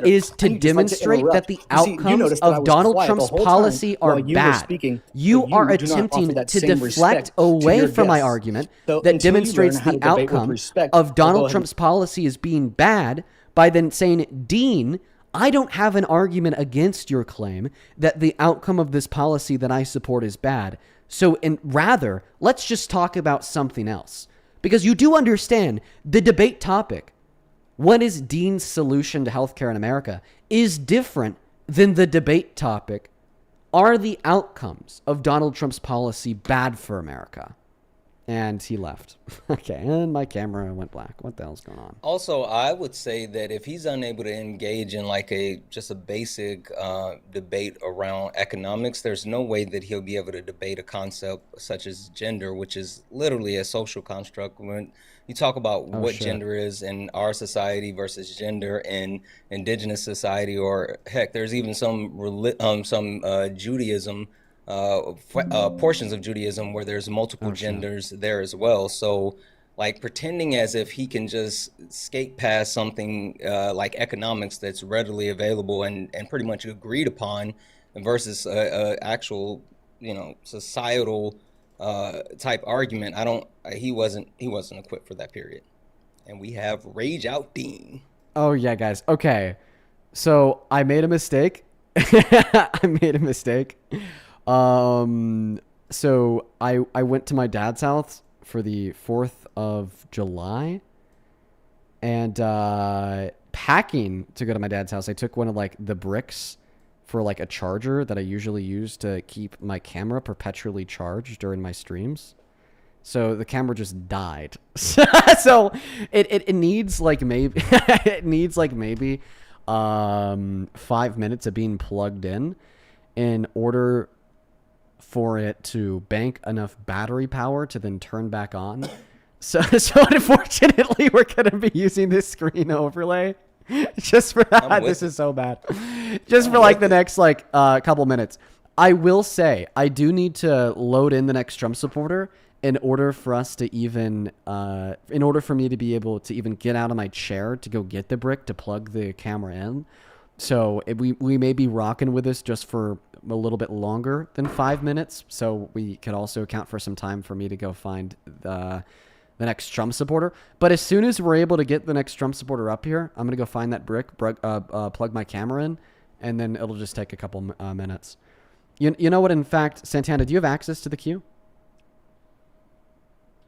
Speaker 1: is to demonstrate that the outcomes of Donald Trump's policy are bad. You are attempting to deflect away from my argument that demonstrates the outcome of Donald Trump's policy as being bad by then saying, Dean, I don't have an argument against your claim that the outcome of this policy that I support is bad. So, rather, let's just talk about something else. Because you do understand the debate topic, what is Dean's solution to healthcare in America, is different than the debate topic, are the outcomes of Donald Trump's policy bad for America? And he left. Okay, and my camera went black. What the hell's going on?
Speaker 22: Also, I would say that if he's unable to engage in like just a basic debate around economics, there's no way that he'll be able to debate a concept such as gender, which is literally a social construct. When you talk about gender is in our society versus gender in indigenous society, or heck, there's even some Judaism. Portions of Judaism where there's multiple genders there as well. So like pretending as if he can just skate past something like economics that's readily available and pretty much agreed upon versus actual, societal type argument. I don't. He wasn't equipped for that period. And we have Rage Out Dean.
Speaker 1: Oh yeah, guys. Okay, so I made a mistake. I made a mistake. So I went to my dad's house for the 4th of July, and packing to go to my dad's house, I took one of like the bricks for like a charger that I usually use to keep my camera perpetually charged during my streams. So the camera just died. So it needs like maybe it needs like maybe 5 minutes of being plugged in order for it to bank enough battery power to then turn back on. So unfortunately we're gonna be using this screen overlay just for this is so bad. Just for like the next like couple minutes. I will say I do need to load in the next Trump supporter in order for us to even in order for me to be able to even get out of my chair to go get the brick to plug the camera in. So we may be rocking with this just for a little bit longer than 5 minutes. So we could also account for some time for me to go find the next Trump supporter. But as soon as we're able to get the next Trump supporter up here, I'm going to go find that brick, plug my camera in, and then it'll just take a couple minutes. You know what? In fact, Santana, do you have access to the queue?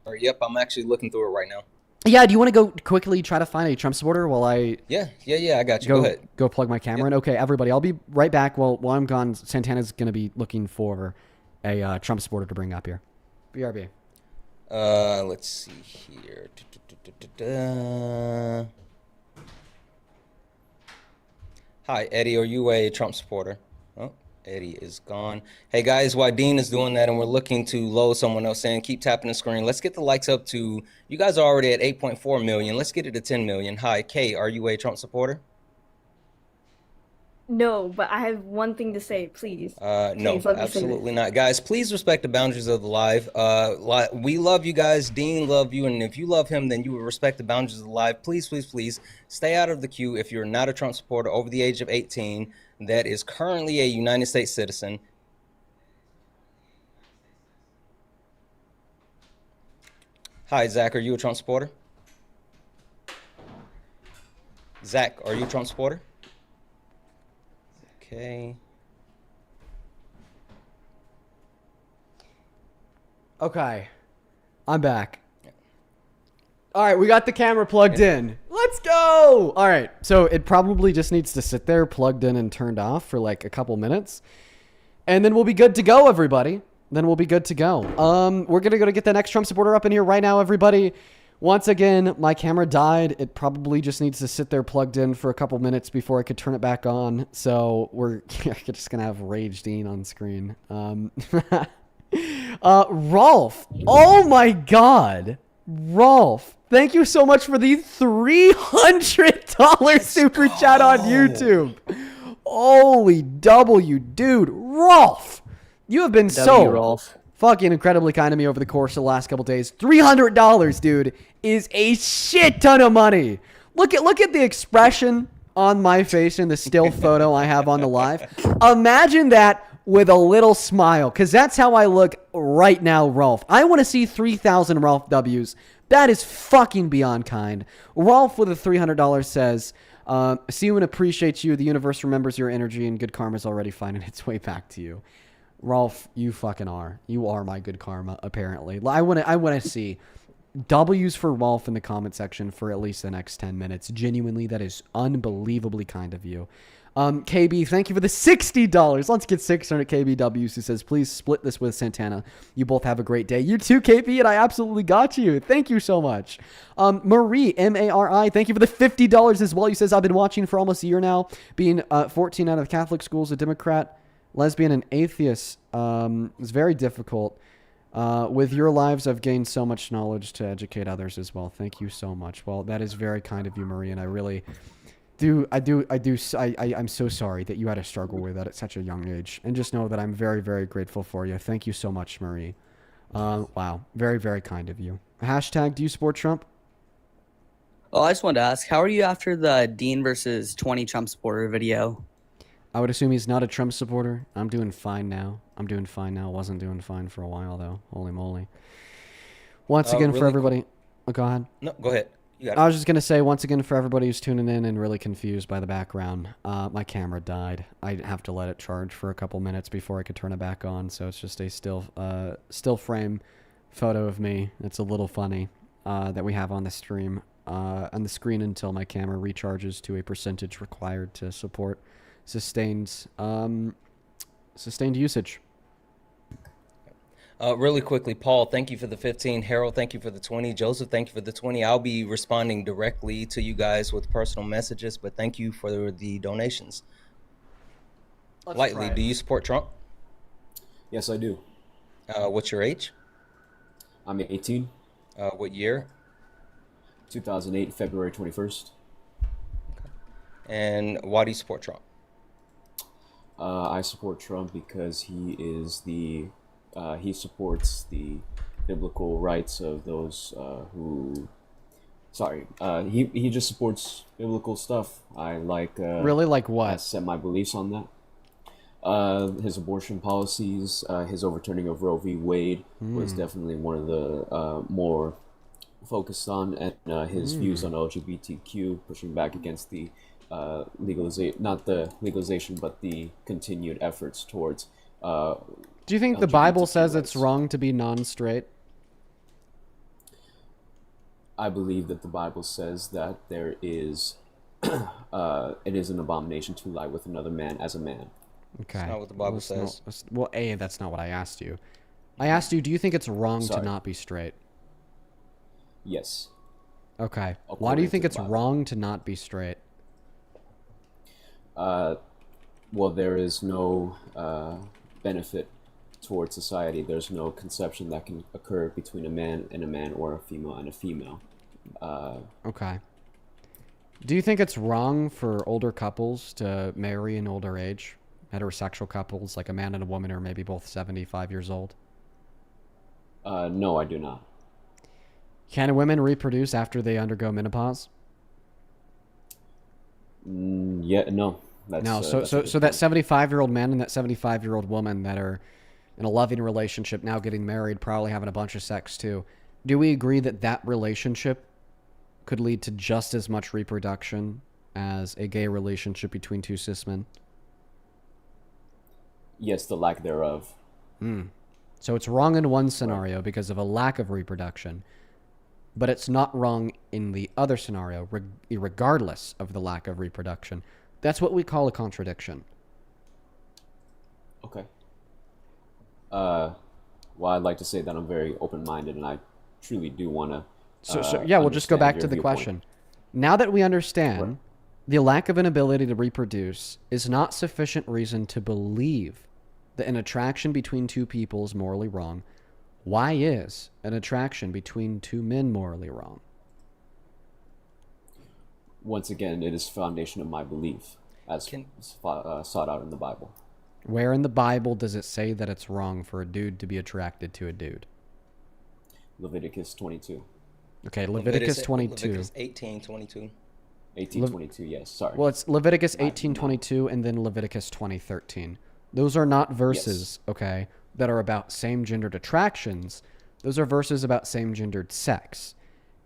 Speaker 22: Yep, I'm actually looking through it right now.
Speaker 1: Yeah, do you want to go quickly try to find a Trump supporter while I...
Speaker 22: Yeah, I got you. Go ahead.
Speaker 1: Go plug my camera in. Okay, everybody, I'll be right back. While I'm gone, Santana's going to be looking for a Trump supporter to bring up here. BRB.
Speaker 22: Let's see here. Hi, Eddie. Are you a Trump supporter? Oh, Eddie is gone. Hey, guys, while Dean is doing that and we're looking to load someone else in, keep tapping the screen. Let's get the likes up to... You guys are already at 8.4 million. Let's get it to 10 million. Hi, Kay. Are you a Trump supporter?
Speaker 7: No, but I have one thing to say, please.
Speaker 22: No, absolutely not. Guys, please respect the boundaries of the live. We love you guys. Dean love you. And if you love him, then you will respect the boundaries of the live. Please, please, please stay out of the queue if you're not a Trump supporter over the age of 18 that is currently a United States citizen. Hi, Zach. Are you a Trump supporter? Zach, are you a Trump supporter? Okay.
Speaker 1: Okay. I'm back. All right, we got the camera plugged in. Let's go! All right, so it probably just needs to sit there plugged in and turned off for like a couple minutes. And then we'll be good to go, everybody. Then we'll be good to go. We're going to go to get the next Trump supporter up in here right now, everybody. Once again, my camera died. It probably just needs to sit there plugged in for a couple minutes before I could turn it back on. So we're just going to have Rage Dean on screen. Rolf. Oh my God. Rolf. Thank you so much for the $300 super chat on YouTube. Holy W, dude. Rolf. You have been
Speaker 12: Rolf.
Speaker 1: Fucking incredibly kind to me over the course of the last couple days. $300, dude, is a shit ton of money. Look at the expression on my face in the still photo I have on the live. Imagine that with a little smile, because that's how I look right now, Rolf. I want to see 3,000 Rolf W's. That is fucking beyond kind. Rolf with a $300 says, see you and appreciate you. The universe remembers your energy, and good karma's already finding its way back to you. Rolf, you fucking are. You are my good karma, apparently. I want to see W's for Rolf in the comment section for at least the next 10 minutes. Genuinely, that is unbelievably kind of you. KB, thank you for the $60. Let's get 600 KBWs who says, please split this with Santana. You both have a great day. You too, KB, and I absolutely got you. Thank you so much. Marie, M-A-R-I, thank you for the $50 as well. You says, I've been watching for almost a year now, being 14 out of Catholic schools, a Democrat, lesbian, and atheist. It's very difficult. With your lives, I've gained so much knowledge to educate others as well. Thank you so much. Well, that is very kind of you, Marie, and I really I'm so sorry that you had to struggle with that at such a young age. And just know that I'm very, very grateful for you. Thank you so much, Marie. Wow. Very, very kind of you. Hashtag, do you support Trump?
Speaker 9: Oh, I just wanted to ask, how are you after the Dean versus 20 Trump supporter video?
Speaker 1: I would assume he's not a Trump supporter. I'm doing fine now. I'm doing fine now. Wasn't doing fine for a while though. Holy moly. Once again, for
Speaker 22: really
Speaker 1: everybody. Oh, go ahead.
Speaker 22: No, go ahead. You got it.
Speaker 1: I was just gonna say once again for everybody who's tuning in and really confused by the background, my camera died. I have to let it charge for a couple minutes before I could turn it back on. So it's just a still frame photo of me. It's a little funny that we have on the stream on the screen until my camera recharges to a percentage required to support sustained usage.
Speaker 22: Really quickly, Paul, thank you for the 15. Harold, thank you for the 20. Joseph, thank you for the 20. I'll be responding directly to you guys with personal messages, but thank you for the donations. Lightly, do you support Trump?
Speaker 10: Yes, I do.
Speaker 22: What's your age?
Speaker 10: I'm 18.
Speaker 22: What year?
Speaker 10: 2008, February 21st.
Speaker 22: And why do you support Trump?
Speaker 10: I support Trump because he is he supports the biblical rights of those who. Sorry, he just supports biblical stuff. I like.
Speaker 1: Really, like what?
Speaker 10: I set my beliefs on that. His abortion policies, his overturning of Roe v. Wade was definitely one of the more focused on, and his views on LGBTQ, pushing back against the legalization, not the legalization, but the continued efforts towards.
Speaker 1: Do you think the Bible says it's wrong to be non-straight?
Speaker 10: I believe that the Bible says that there is, it is an abomination to lie with another man as a man.
Speaker 1: Okay.
Speaker 22: That's not what the Bible says.
Speaker 1: Well, A, that's not what I asked you. I asked you, do you think it's wrong
Speaker 10: Sorry.
Speaker 1: to not be straight?
Speaker 10: Yes.
Speaker 1: Okay. Why do
Speaker 10: According
Speaker 1: you think
Speaker 10: to
Speaker 1: it's
Speaker 10: the Bible.
Speaker 1: wrong to not be straight?
Speaker 10: Well, there is no benefit towards society. There's no conception that can occur between a man and a man or a female and a female.
Speaker 1: Okay. Do you think it's wrong for older couples to marry in older age? Heterosexual couples, like a man and a woman, or maybe both 75 years old?
Speaker 10: No, I do not.
Speaker 1: Can women reproduce after they undergo menopause?
Speaker 10: Yeah, no. That's,
Speaker 1: No.
Speaker 10: that's
Speaker 1: So that 75-year-old man and that 75-year-old woman that are in a loving relationship, now getting married, probably having a bunch of sex too. Do we agree that that relationship could lead to just as much reproduction as a gay relationship between two cis men?
Speaker 10: Yes, the lack thereof.
Speaker 1: So it's wrong in one scenario because of a lack of reproduction, but it's not wrong in the other scenario, regardless of the lack of reproduction. That's what we call a contradiction.
Speaker 10: Okay. Well, I'd like to say that I'm very open-minded, and I truly do want to.
Speaker 1: So yeah, we'll just go back to the question. Now that we understand the lack of an ability to reproduce is not sufficient reason to believe that an attraction between two people is morally wrong, why is an attraction between two men morally wrong?
Speaker 10: Once again, it is the foundation of my belief, as sought out in the Bible.
Speaker 1: Where in the Bible does it say that it's wrong for a dude to be attracted to a dude?
Speaker 10: Leviticus 22.
Speaker 1: Okay, Leviticus 22.
Speaker 22: Leviticus 18:22.
Speaker 10: 18:22, yes, sorry.
Speaker 1: Well, it's Leviticus 18:22 and then Leviticus 20:13. Those are not verses, okay, that are about same-gendered attractions. Those are verses about same-gendered sex.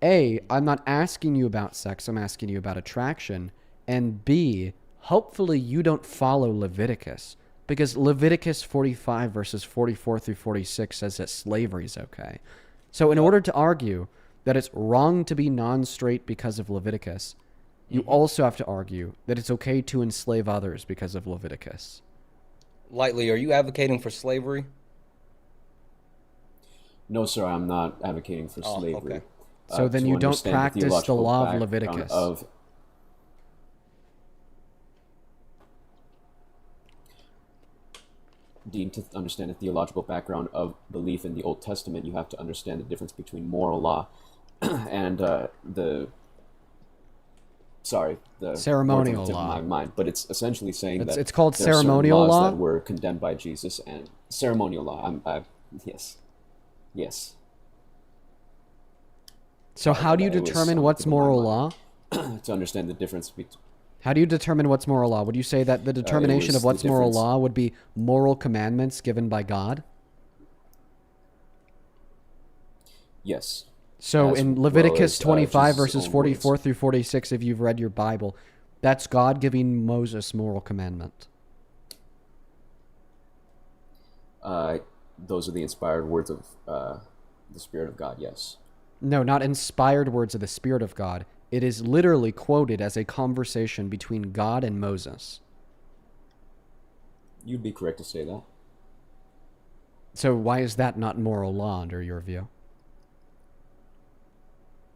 Speaker 1: A, I'm not asking you about sex, I'm asking you about attraction. And B, hopefully you don't follow Leviticus, because Leviticus 45 verses 44 through 46 says that slavery is okay. So in order to argue that it's wrong to be non-straight because of Leviticus, you also have to argue that it's okay to enslave others because of Leviticus.
Speaker 22: Lightly, are you advocating for slavery?
Speaker 10: No, sir, I'm not advocating for slavery.
Speaker 22: Okay.
Speaker 1: So then you don't practice the law of Leviticus.
Speaker 10: Dean, to understand the theological background of belief in the Old Testament, you have to understand the difference between moral law and the
Speaker 1: ceremonial law.
Speaker 10: My mind, but it's essentially saying that
Speaker 1: it's called
Speaker 10: there are certain
Speaker 1: ceremonial
Speaker 10: laws
Speaker 1: law
Speaker 10: that were condemned by Jesus, and ceremonial law. Yes.
Speaker 1: So how do you
Speaker 10: It was
Speaker 1: determine
Speaker 10: on
Speaker 1: what's
Speaker 10: the tip of my
Speaker 1: moral
Speaker 10: mind.
Speaker 1: law?
Speaker 10: To understand the difference between.
Speaker 1: How do you determine what's moral law? Would you say that the determination
Speaker 10: was
Speaker 1: of what's
Speaker 10: the
Speaker 1: moral
Speaker 10: difference.
Speaker 1: law would be moral commandments given by God?
Speaker 10: Yes.
Speaker 1: So
Speaker 10: As
Speaker 1: in
Speaker 10: well
Speaker 1: Leviticus
Speaker 10: as,
Speaker 1: 25
Speaker 10: Jesus'
Speaker 1: verses
Speaker 10: own
Speaker 1: 44
Speaker 10: words.
Speaker 1: through 46, if you've read your Bible, that's God giving Moses moral commandment.
Speaker 10: Those are the inspired words of the Spirit of God, yes.
Speaker 1: No, not inspired words of the Spirit of God. It is literally quoted as a conversation between God and Moses.
Speaker 10: You'd be correct to say that.
Speaker 1: So why is that not moral law under your view?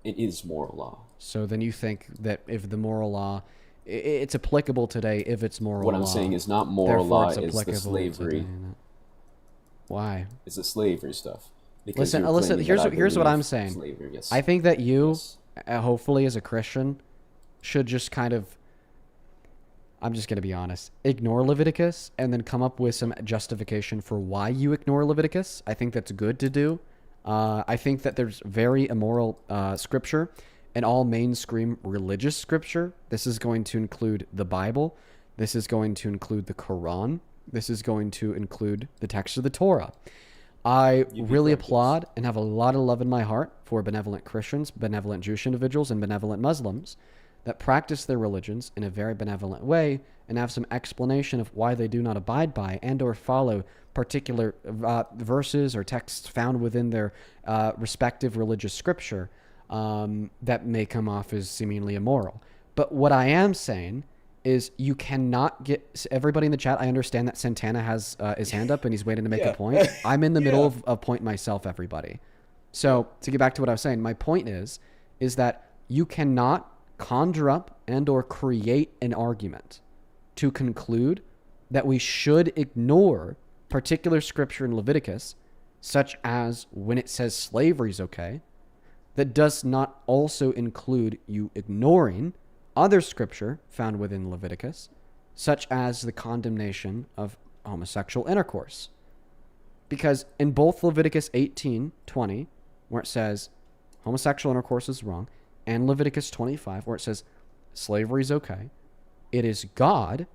Speaker 10: It is moral law.
Speaker 1: So then you think that if the moral law, it's applicable today if it's moral law.
Speaker 10: What I'm saying is not moral
Speaker 1: therefore
Speaker 10: law,
Speaker 1: it's
Speaker 10: it's the
Speaker 1: applicable
Speaker 10: slavery.
Speaker 1: today. Why?
Speaker 10: It's the slavery stuff. Because
Speaker 1: Listen,
Speaker 10: you're
Speaker 1: listen.
Speaker 10: claiming
Speaker 1: Here's
Speaker 10: that I
Speaker 1: here's what
Speaker 10: believe
Speaker 1: I'm saying.
Speaker 10: slavery, yes.
Speaker 1: I think that you, hopefully as a Christian, should just kind of. I'm just gonna be honest. Ignore Leviticus and then come up with some justification for why you ignore Leviticus. I think that's good to do. I think that there's very immoral scripture and all mainstream religious scripture. This is going to include the Bible. This is going to include the Quran. This is going to include the text of the Torah. I really applaud and have a lot of love in my heart for benevolent Christians, benevolent Jewish individuals, and benevolent Muslims that practice their religions in a very benevolent way and have some explanation of why they do not abide by and or follow particular verses or texts found within their respective religious scripture that may come off as seemingly immoral. But what I am saying is you cannot get everybody in the chat. I understand that Santana has his hand up and he's waiting to make a point. I'm in the middle of a point myself, everybody. So to get back to what I was saying, my point is that you cannot conjure up and or create an argument to conclude that we should ignore particular scripture in Leviticus, such as when it says slavery is okay, that does not also include you ignoring other scripture found within Leviticus, such as the condemnation of homosexual intercourse. Because in both Leviticus 18:20, where it says homosexual intercourse is wrong, and Leviticus 25, where it says slavery is okay, it is God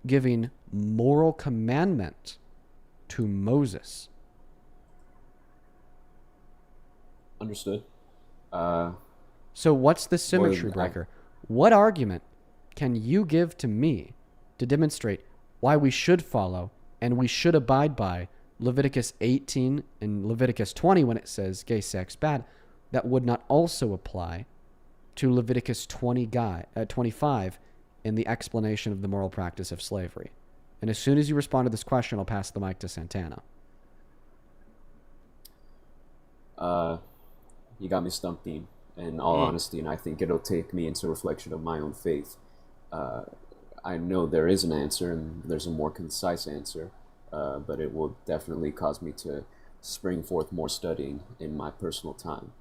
Speaker 1: giving moral commandment to Moses.
Speaker 10: Understood.
Speaker 1: So what's the symmetry breaker? What argument can you give to me to demonstrate why we should follow and we should abide by Leviticus 18 and Leviticus 20 when it says gay sex bad, that would not also apply to Leviticus 25 in the explanation of the moral practice of slavery? And as soon as you respond to this question, I'll pass the mic to Santana.
Speaker 10: You got me stumped, Dean, in all honesty, and I think it'll take me into reflection of my own faith. I know there is an answer, and there's a more concise answer, but it will definitely cause me to spring forth more studying in my personal time.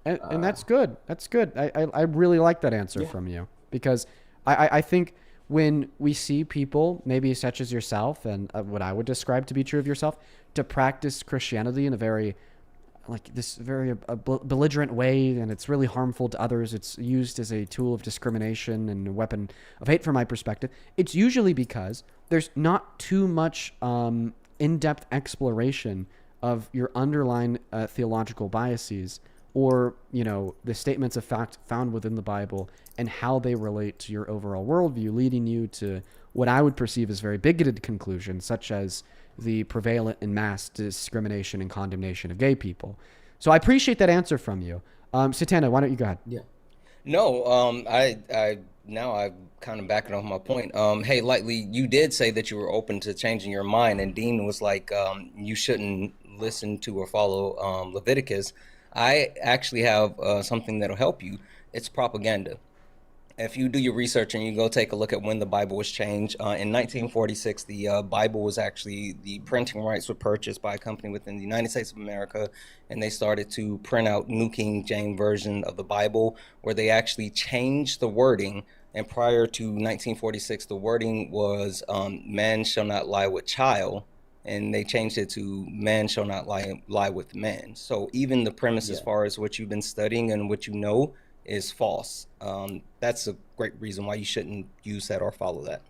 Speaker 1: And that's good. That's good. I really like that answer from you, because I think when we see people, maybe such as yourself and what I would describe to be true of yourself, to practice Christianity in a very belligerent way, and it's really harmful to others. It's used as a tool of discrimination and a weapon of hate from my perspective. It's usually because there's not too much in-depth exploration of your underlying theological biases, or, the statements of fact found within the Bible and how they relate to your overall worldview, leading you to what I would perceive as very bigoted conclusions, such as the prevalent and mass discrimination and condemnation of gay people. So I appreciate that answer from you. Satana, why don't you go ahead?
Speaker 10: Yeah.
Speaker 22: No, I now I'm kind of backing off my point. Hey, Lightly, you did say that you were open to changing your mind, and Dean was like, you shouldn't listen to or follow Leviticus. I actually have something that'll help you. It's propaganda. If you do your research and you go take a look at when the Bible was changed, in 1946, the Bible was actually, the printing rights were purchased by a company within the United States of America, and they started to print out New King James Version of the Bible, where they actually changed the wording. And prior to 1946, the wording was, man shall not lie with child, and they changed it to man shall not lie with man. So even the premise as far as what you've been studying and what you know is false. That's a great reason why you shouldn't use that or follow that.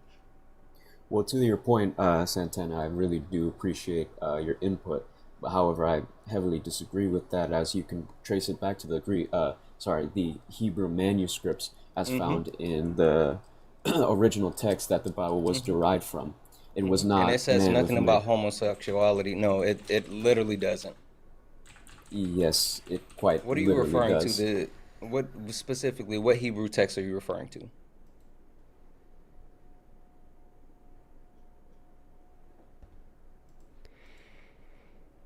Speaker 10: Well, to your point, Santana, I really do appreciate your input. But however, I heavily disagree with that, as you can trace it back to the Hebrew manuscripts as found in the original text that the Bible was derived from. It was not.
Speaker 22: And it says
Speaker 10: man
Speaker 22: nothing
Speaker 10: with
Speaker 22: about
Speaker 10: man.
Speaker 22: homosexuality. No, it literally doesn't.
Speaker 10: Yes, it quite
Speaker 22: What are you
Speaker 10: literally
Speaker 22: referring
Speaker 10: does.
Speaker 22: to? What specifically? What Hebrew text are you referring to?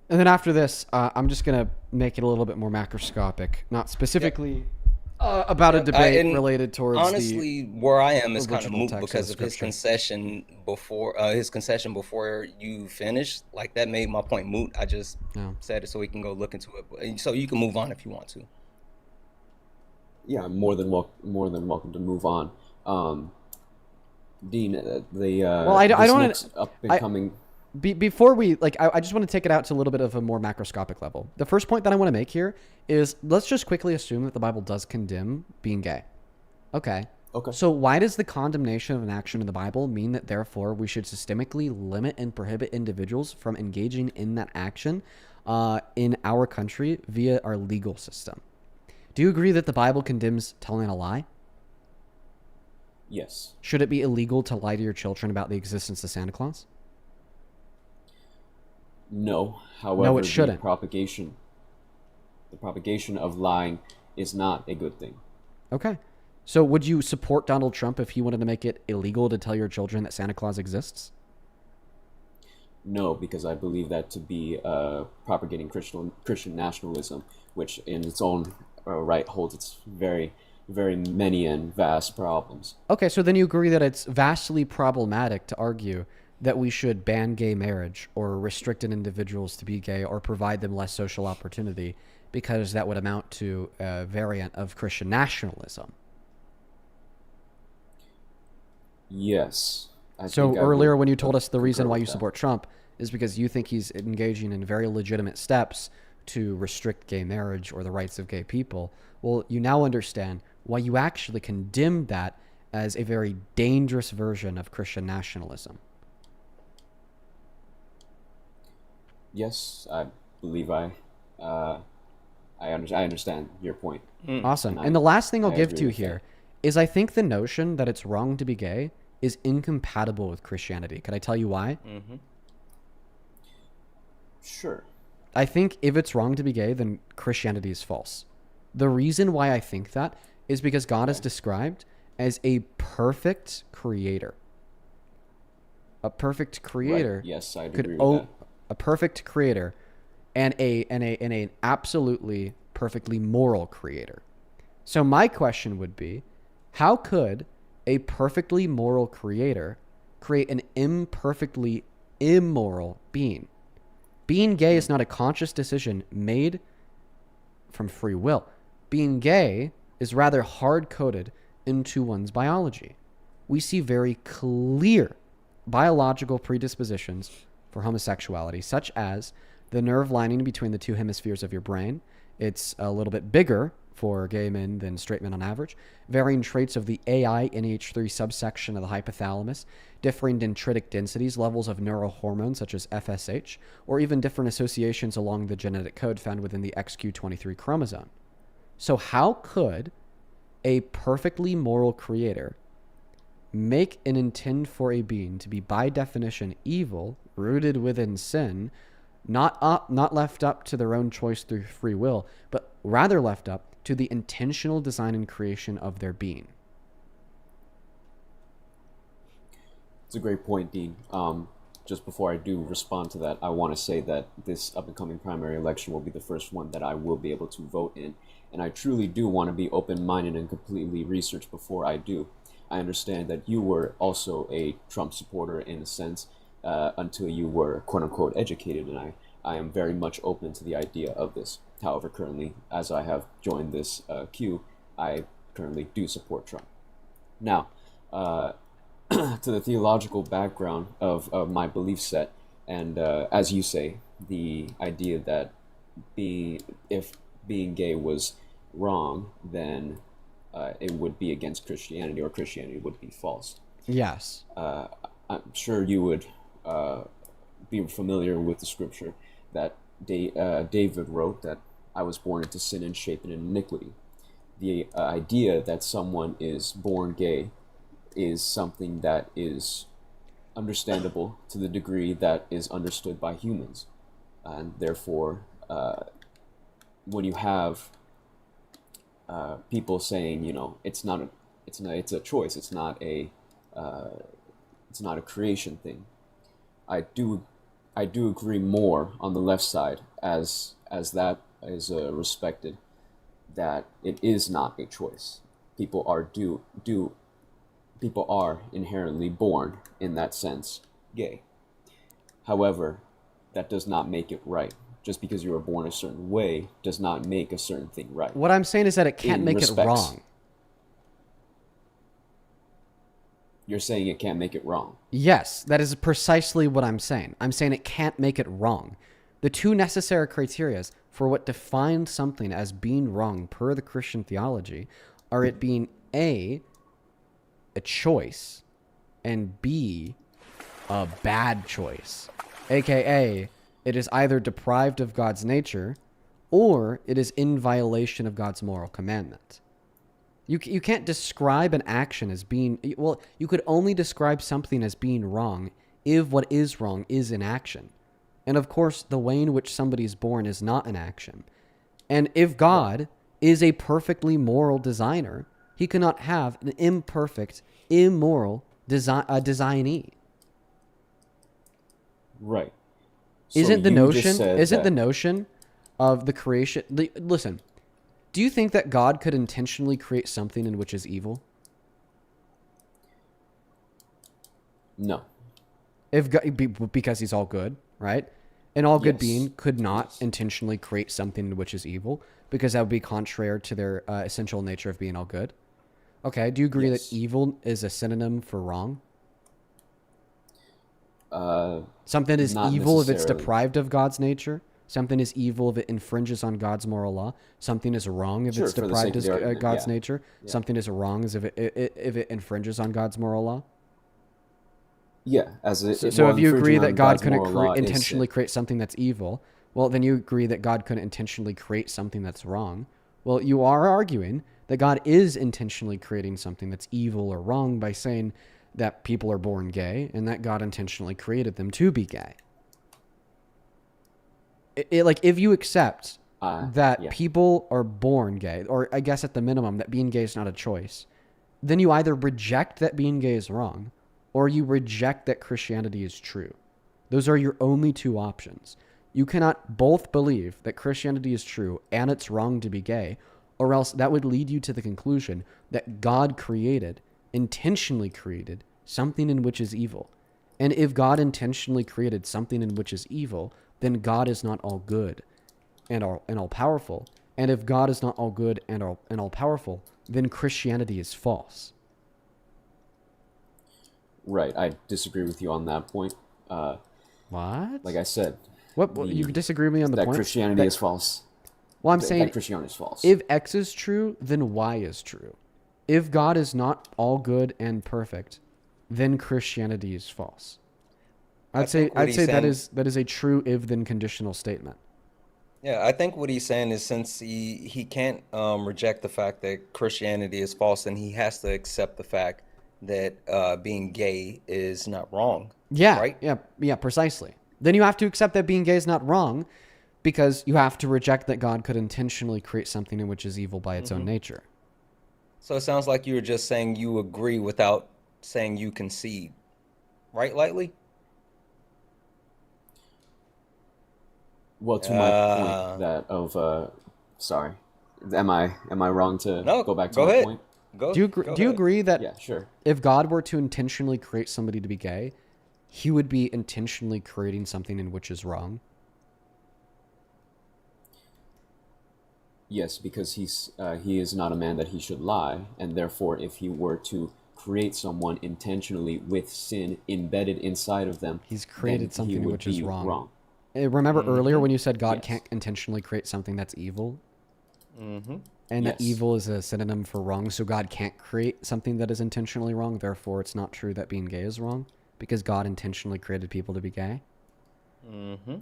Speaker 1: And then after this, I'm just going to make it a little bit more macroscopic, not specifically about a debate related towards
Speaker 22: honestly, where I am is kind of
Speaker 1: original
Speaker 22: moot
Speaker 1: text
Speaker 22: because of his
Speaker 1: Scripture.
Speaker 22: concession before you finished. Like, that made my point moot. I just
Speaker 1: Yeah.
Speaker 22: said it so we can go look into it. So you can move on if you want to.
Speaker 10: Yeah, I'm more than welcome to move on. Dean,
Speaker 1: Well, I don't want
Speaker 10: next up and coming.
Speaker 1: Before we, I just want to take it out to a little bit of a more macroscopic level. The first point that I want to make here is, let's just quickly assume that the Bible does condemn being gay. Okay. So why does the condemnation of an action in the Bible mean that therefore we should systemically limit and prohibit individuals from engaging in that action in our country via our legal system? Do you agree that the Bible condemns telling a lie?
Speaker 10: Yes.
Speaker 1: Should it be illegal to lie to your children about the existence of Santa Claus?
Speaker 10: No. However,
Speaker 1: No, it shouldn't.
Speaker 10: the propagation of lying is not a good thing.
Speaker 1: Okay. So would you support Donald Trump if he wanted to make it illegal to tell your children that Santa Claus exists?
Speaker 10: No, because I believe that to be propagating Christian nationalism, which in its own right holds its very, very many and vast problems.
Speaker 1: Okay, so then you agree that it's vastly problematic to argue that we should ban gay marriage or restrict individuals to be gay or provide them less social opportunity because that would amount to a variant of Christian nationalism.
Speaker 10: Yes.
Speaker 1: So earlier when you told us the reason why you support Trump is because you think he's engaging in very legitimate steps to restrict gay marriage or the rights of gay people, well, you now understand why you actually condemned that as a very dangerous version of Christian nationalism.
Speaker 10: Yes, I believe I understand your point.
Speaker 1: Awesome. And the last thing I'll give
Speaker 10: agree
Speaker 1: to you
Speaker 10: with that.
Speaker 1: here is I think the notion that it's wrong to be gay is incompatible with Christianity. Could I tell you why?
Speaker 22: Mm-hmm.
Speaker 10: Sure.
Speaker 1: I think if it's wrong to be gay, then Christianity is false. The reason why I think that is because God is described as a perfect creator. A perfect creator.
Speaker 10: Right. Yes, I
Speaker 1: could
Speaker 10: agree with that.
Speaker 1: A perfect creator and an absolutely perfectly moral creator. So my question would be, how could a perfectly moral creator create an imperfectly immoral being? Being gay is not a conscious decision made from free will. Being gay is rather hard-coded into one's biology. We see very clear biological predispositions for homosexuality, such as the nerve lining between the two hemispheres of your brain. It's a little bit bigger for gay men than straight men on average. Varying traits of the AI-NH3 subsection of the hypothalamus, differing dendritic densities, levels of neurohormones such as FSH, or even different associations along the genetic code found within the XQ23 chromosome. So how could a perfectly moral creator make and intend for a being to be by definition evil, rooted within sin, not left up to their own choice through free will, but rather left up to the intentional design and creation of their being?
Speaker 10: It's a great point, Dean. Just before I do respond to that, I want to say that this up-and-coming primary election will be the first one that I will be able to vote in, and I truly do want to be open-minded and completely research before I do. I understand that you were also a Trump supporter in a sense until you were quote-unquote educated, and I am very much open to the idea of this. However, currently, as I have joined this queue, I currently do support Trump. Now, to the theological background of my belief set, and as you say, the idea that if being gay was wrong, then it would be against Christianity, or Christianity would be false.
Speaker 1: Yes.
Speaker 10: I'm sure you would be familiar with the scripture that David wrote, that I was born into sin and shapen in iniquity. The idea that someone is born gay is something that is understandable to the degree that is understood by humans, and therefore when you have people saying, you know, it's a choice, it's not a creation thing, I do agree more on the left side, as that is respected, that it is not a choice. People are inherently born, in that sense, gay. However, that does not make it right. Just because you were born a certain way does not make a certain thing right.
Speaker 1: What I'm saying is that it can't make it wrong.
Speaker 10: You're saying it can't make it wrong.
Speaker 1: Yes, that is precisely what I'm saying. I'm saying it can't make it wrong. The two necessary criteria for what defines something as being wrong per the Christian theology are it being A, a choice, and B, a bad choice. AKA, it is either deprived of God's nature or it is in violation of God's moral commandment. You can't describe an action as being, well, you could only describe something as being wrong if what is wrong is an action. And of course, the way in which somebody is born is not an action. And if God is a perfectly moral designer, he cannot have an imperfect, immoral designee.
Speaker 10: Right.
Speaker 1: Isn't the notion of the creation... Listen, do you think that God could intentionally create something in which is evil?
Speaker 10: No.
Speaker 1: Because he's all good, right? An all good being could not intentionally create something in which is evil, because that would be contrary to their essential nature of being all good. Okay, do you agree that evil is a synonym for wrong? Something is evil if it's deprived of God's nature. Something is evil if it infringes on God's moral law. Something is wrong if it's deprived of God's nature. Yeah. Something is wrong as if it infringes on God's moral law.
Speaker 10: Yeah,
Speaker 1: so if you agree that God couldn't intentionally create something that's evil, well, then you agree that God couldn't intentionally create something that's wrong. Well, you are arguing that God is intentionally creating something that's evil or wrong by saying that people are born gay and that God intentionally created them to be gay. Like, if you accept that people are born gay, or I guess at the minimum that being gay is not a choice, then you either reject that being gay is wrong, or you reject that Christianity is true. Those are your only two options. You cannot both believe that Christianity is true and it's wrong to be gay, or else that would lead you to the conclusion that God intentionally created something in which is evil. And if God intentionally created something in which is evil, then God is not all good and all powerful. And if God is not all good and all powerful, then Christianity is false.
Speaker 10: Right, I disagree with you on that point.
Speaker 1: What?
Speaker 10: Like I said,
Speaker 1: you disagree with me on the point
Speaker 10: that Christianity is false.
Speaker 1: Well, I'm saying
Speaker 10: that Christianity is false.
Speaker 1: If X is true, then Y is true. If God is not all good and perfect, then Christianity is false. I'd say that is a true if then conditional statement.
Speaker 22: Yeah, I think what he's saying is, since he can't reject the fact that Christianity is false, then he has to accept the fact that being gay is not wrong.
Speaker 1: Yeah,
Speaker 22: right?
Speaker 1: Yeah, precisely. Then you have to accept that being gay is not wrong, because you have to reject that God could intentionally create something in which is evil by its own nature.
Speaker 22: So it sounds like you were just saying you agree without saying you concede, right, Lightly?
Speaker 10: Well, to my point sorry, am I wrong to go back to my point?
Speaker 1: Do you agree that
Speaker 10: yeah, sure.
Speaker 1: if God were to intentionally create somebody to be gay, he would be intentionally creating something in which is wrong?
Speaker 10: Yes, because he is not a man that he should lie, and therefore if he were to create someone intentionally with sin embedded inside of them,
Speaker 1: he's created something which is wrong. Remember earlier when you said God can't intentionally create something that's evil? And that
Speaker 10: Yes.
Speaker 1: evil is a synonym for wrong, so God can't create something that is intentionally wrong. Therefore, it's not true that being gay is wrong, because God intentionally created people to be gay.
Speaker 22: Mm-hmm.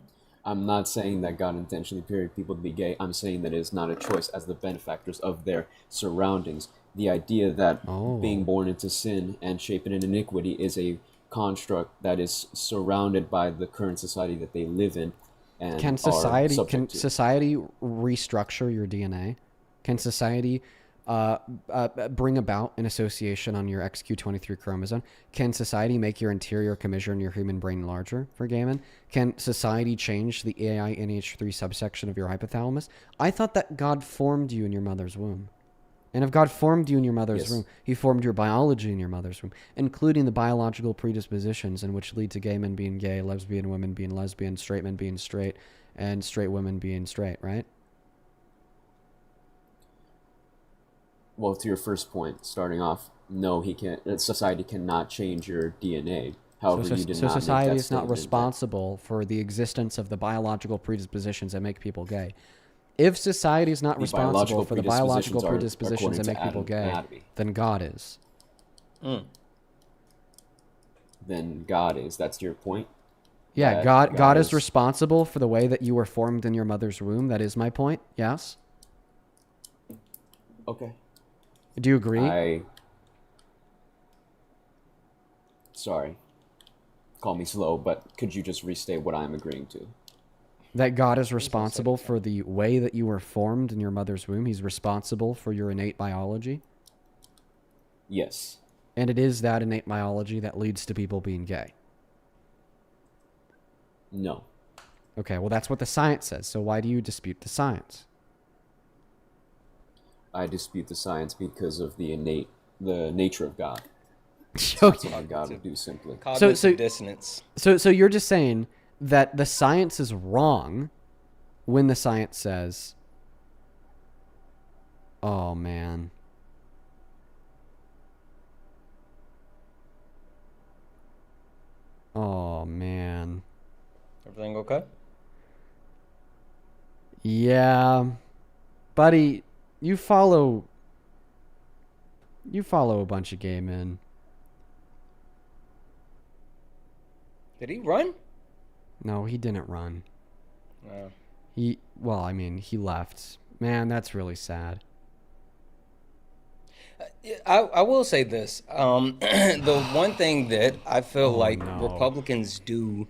Speaker 10: I'm not saying that God intentionally created people to be gay. I'm saying that it is not a choice as the benefactors of their surroundings. The idea that being born into sin and shaping in iniquity is a construct that is surrounded by the current society that they live in and
Speaker 1: Can
Speaker 10: are
Speaker 1: society
Speaker 10: subject to.
Speaker 1: society restructure your DNA? Can society bring about an association on your XQ23 chromosome? Can society make your interior commissure in your human brain larger for gay men? Can society change the AI NH3 subsection of your hypothalamus? I thought that God formed you in your mother's womb. And if God formed you in your mother's
Speaker 10: Yes.
Speaker 1: womb, he formed your biology in your mother's womb, including the biological predispositions in which lead to gay men being gay, lesbian women being lesbian, straight men being straight, and straight women being straight, right?
Speaker 10: Well, to your first point, starting off, no, he can't. Society cannot change your DNA. However, you did
Speaker 1: So
Speaker 10: not make
Speaker 1: society
Speaker 10: that
Speaker 1: is not
Speaker 10: statement.
Speaker 1: responsible for the existence of the biological predispositions that make people gay. If society is not
Speaker 10: The
Speaker 1: responsible
Speaker 10: biological
Speaker 1: for the biological
Speaker 10: predispositions
Speaker 1: predispositions that
Speaker 10: are
Speaker 1: make people
Speaker 10: according to
Speaker 1: gay,
Speaker 10: anatomy.
Speaker 1: then God is.
Speaker 10: Then God is. That's your point?
Speaker 1: Yeah,
Speaker 10: That
Speaker 1: God is responsible for the way that you were formed in your mother's womb. That is my point. Yes.
Speaker 10: Okay.
Speaker 1: Do you agree?
Speaker 10: Sorry. Call me slow, but could you just restate what I'm agreeing to?
Speaker 1: That God is responsible for the way that you were formed in your mother's womb. He's responsible for your innate biology.
Speaker 10: Yes.
Speaker 1: And it is that innate biology that leads to people being gay.
Speaker 10: No.
Speaker 1: Okay, well, that's what the science says. So why do you dispute the science?
Speaker 10: I dispute the science because of the nature of God.
Speaker 1: Okay.
Speaker 10: That's what God would do simply.
Speaker 22: Cognitive dissonance.
Speaker 1: So you're just saying that the science is wrong when the science says, oh, man. Oh, man.
Speaker 22: Everything okay?
Speaker 1: Yeah. Buddy, you follow a bunch of gay men.
Speaker 22: Did he run?
Speaker 1: No, he didn't run.
Speaker 22: No.
Speaker 1: He left. Man, that's really sad.
Speaker 22: I will say this. The one thing that I feel like Republicans do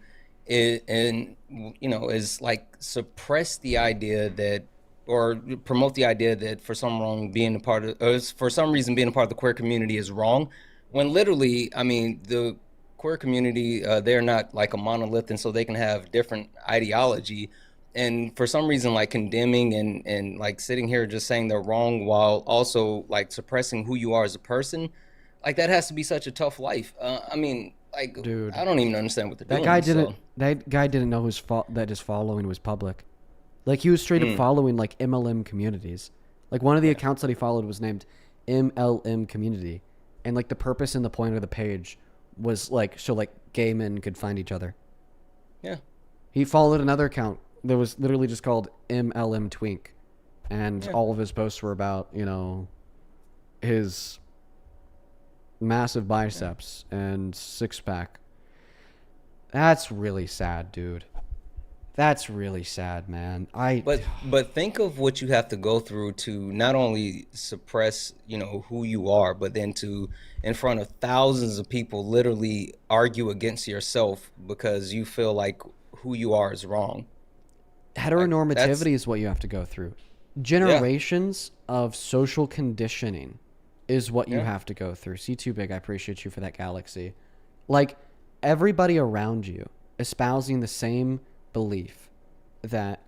Speaker 22: is like suppress the idea that, or promote the idea that for some reason being a part of the queer community is wrong, when literally, I mean, the queer community, they're not like a monolith, and so they can have different ideology. And for some reason, like condemning and like sitting here just saying they're wrong while also like suppressing who you are as a person, like that has to be such a tough life. I mean, like,
Speaker 1: dude,
Speaker 22: I don't even understand what they're doing.
Speaker 1: That guy didn't know that his following was public. Like he was straight up following like MLM communities. Like one of the accounts that he followed was named MLM community, and like the purpose and the point of the page was like so like gay men could find each other.
Speaker 22: Yeah.
Speaker 1: He followed another account that was literally just called MLM Twink, and all of his posts were about, you know, his massive biceps and six-pack. That's really sad, dude. That's really sad, man.
Speaker 22: But think of what you have to go through to not only suppress, you know, who you are, but then to, in front of thousands of people, literally argue against yourself because you feel like who you are is wrong.
Speaker 1: Heteronormativity is what you have to go through. Generations of social conditioning is what you have to go through. C2 Big, I appreciate you for that, Galaxy. Like, everybody around you espousing the same belief that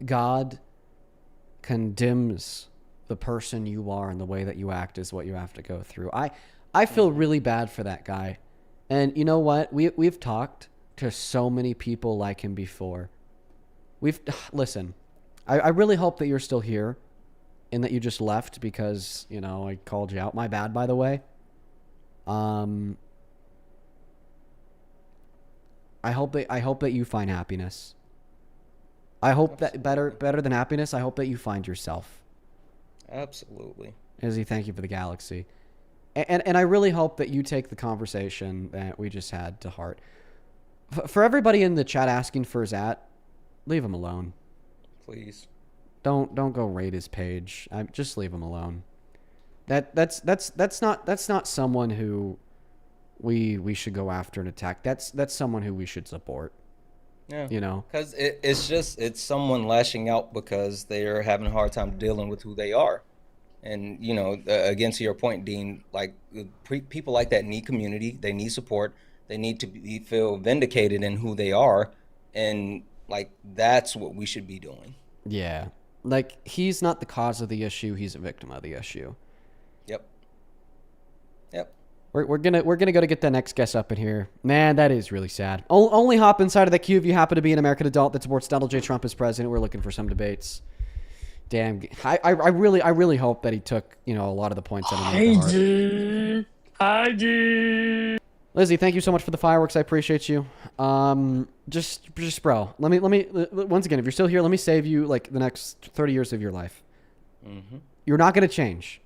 Speaker 1: God condemns the person you are and the way that you act is what you have to go through. I feel really bad for that guy. And you know what? We've talked to so many people like him before. Listen, I really hope that you're still here and that you just left because, you know, I called you out. My bad, by the way. I hope that you find happiness. I hope that better than happiness, I hope that you find yourself.
Speaker 22: Absolutely.
Speaker 1: Izzy, thank you for the galaxy. And I really hope that you take the conversation that we just had to heart. For everybody in the chat asking for his leave him alone.
Speaker 22: Please.
Speaker 1: Don't go raid his page. Just leave him alone. That's not someone who we should go after and attack. That's someone who we should support.
Speaker 22: Yeah.
Speaker 1: You know?
Speaker 22: Because it's someone lashing out because they're having a hard time dealing with who they are. And, you know, again, to your point, Dean, like people like that need community. They need support. They need to feel vindicated in who they are. And, like, that's what we should be doing.
Speaker 1: Yeah. Like, he's not the cause of the issue. He's a victim of the issue.
Speaker 22: Yep.
Speaker 1: We're gonna go to get the next guest up in here. Man, that is really sad. Only hop inside of the queue if you happen to be an American adult that supports Donald J. Trump as president. We're looking for some debates. Damn, I really hope that he took, you know, a lot of the points that he made.
Speaker 17: Hi, G.
Speaker 1: Lizzie, thank you so much for the fireworks. I appreciate you. Just bro, let me once again, if you're still here, let me save you like the next 30 years of your life.
Speaker 22: Mm-hmm.
Speaker 1: You're not gonna change.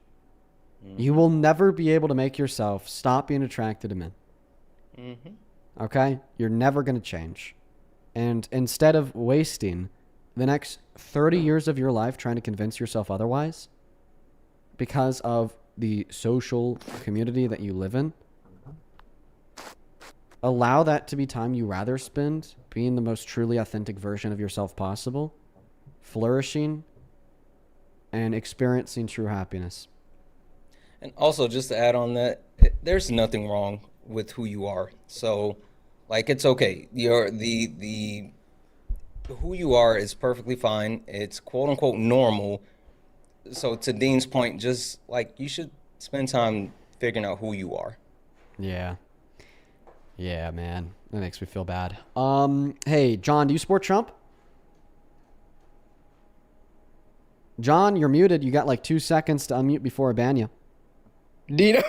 Speaker 1: You will never be able to make yourself stop being attracted to men.
Speaker 22: Mm-hmm.
Speaker 1: Okay? You're never going to change. And instead of wasting the next 30 years of your life trying to convince yourself otherwise because of the social community that you live in, allow that to be time you rather spend being the most truly authentic version of yourself possible, flourishing, and experiencing true happiness.
Speaker 22: And also, just to add on that, there's nothing wrong with who you are. So, like, it's okay. You're the who you are is perfectly fine. It's quote unquote normal. So, to Dean's point, just like you should spend time figuring out who you are.
Speaker 1: Yeah. Yeah, man. That makes me feel bad. Hey, John, do you support Trump? John, you're muted. You got like 2 seconds to unmute before I ban you.
Speaker 12: Dino.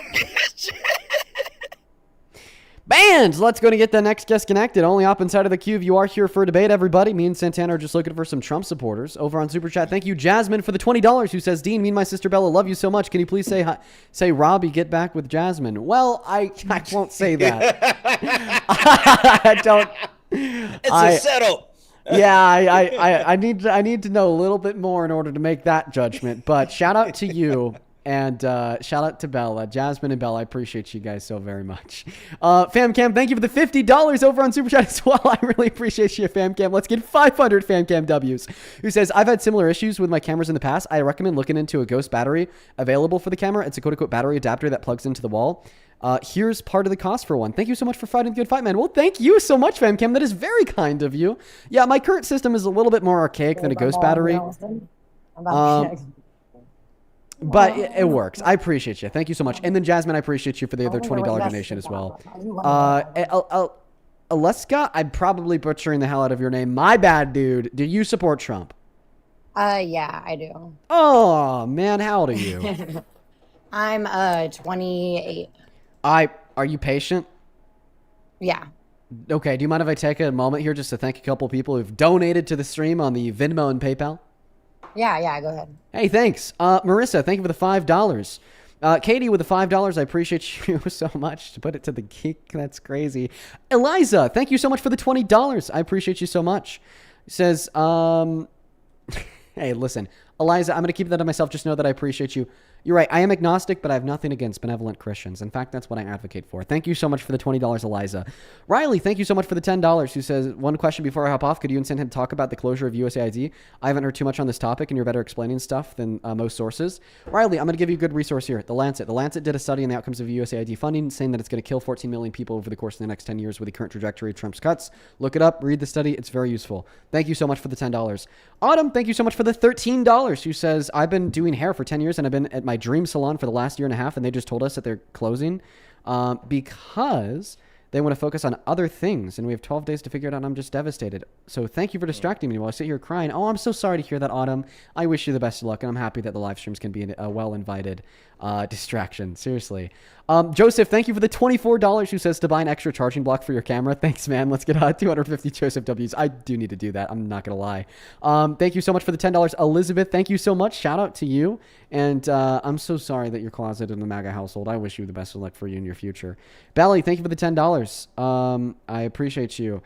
Speaker 1: Bands! Let's go to get the next guest connected. Only up inside of the queue if you are here for a debate, everybody. Me and Santana are just looking for some Trump supporters. Over on Super Chat, thank you, Jasmine, for the $20, who says, Dean, me and my sister Bella love you so much. Can you please say hi, say Robbie, get back with Jasmine? Well, I won't say that. I don't.
Speaker 22: It's a setup.
Speaker 1: Yeah, I need to know a little bit more in order to make that judgment. But shout out to you. And shout out to Bella, Jasmine and Bella. I appreciate you guys so very much. FamCam, thank you for the $50 over on Super Chat as well. I really appreciate you, FamCam. Let's get 500 FamCam W's. Who says, I've had similar issues with my cameras in the past. I recommend looking into a ghost battery available for the camera. It's a quote-unquote battery adapter that plugs into the wall. Here's part of the cost for one. Thank you so much for fighting the good fight, man. Well, thank you so much, FamCam. That is very kind of you. Yeah, my current system is a little bit more archaic than a ghost battery. But it works. I appreciate you. Thank you so much. And then, Jasmine, I appreciate you for the other $20 donation as well. Aleska, I'm probably butchering the hell out of your name. My bad, dude. Do you support Trump?
Speaker 11: Yeah, I do.
Speaker 1: Oh, man. How old are you?
Speaker 11: I'm 28.
Speaker 1: Are you patient?
Speaker 11: Yeah.
Speaker 1: Okay. Do you mind if I take a moment here just to thank a couple people who've donated to the stream on the Venmo and PayPal?
Speaker 11: Yeah, go ahead.
Speaker 1: Hey, thanks. Marissa, thank you for the $5. Katie with the $5. I appreciate you so much. To put it to the geek, that's crazy. Eliza, thank you so much for the $20. I appreciate you so much. Says, hey, listen, Eliza, I'm going to keep that to myself. Just know that I appreciate you. You're right. I am agnostic, but I have nothing against benevolent Christians. In fact, that's what I advocate for. Thank you so much for the $20, Eliza. Riley, thank you so much for the $10. Who says, one question before I hop off. Could you and Santana talk about the closure of USAID? I haven't heard too much on this topic, and you're better explaining stuff than most sources. Riley, I'm going to give you a good resource here. The Lancet. The Lancet did a study on the outcomes of USAID funding, saying that it's going to kill 14 million people over the course of the next 10 years with the current trajectory of Trump's cuts. Look it up. Read the study. It's very useful. Thank you so much for the $10. Autumn, thank you so much for the $13. Who says, I've been doing hair for 10 years, and I've been at my dream salon for the last year and a half, and they just told us that they're closing because They want to focus on other things, and we have 12 days to figure it out. And I'm just devastated. So thank you for distracting me while I sit here crying. Oh, I'm so sorry to hear that, Autumn. I wish you the best of luck, and I'm happy that the live streams can be a well-invited distraction. Seriously. Joseph, thank you for the $24 who says to buy an extra charging block for your camera. Thanks, man. Let's get 250 Joseph W's. I do need to do that. I'm not going to lie. Thank you so much for the $10. Elizabeth, thank you so much. Shout out to you. And I'm so sorry that you're closeted in the MAGA household. I wish you the best of luck for you in your future. Belly, thank you for the $10. I appreciate you.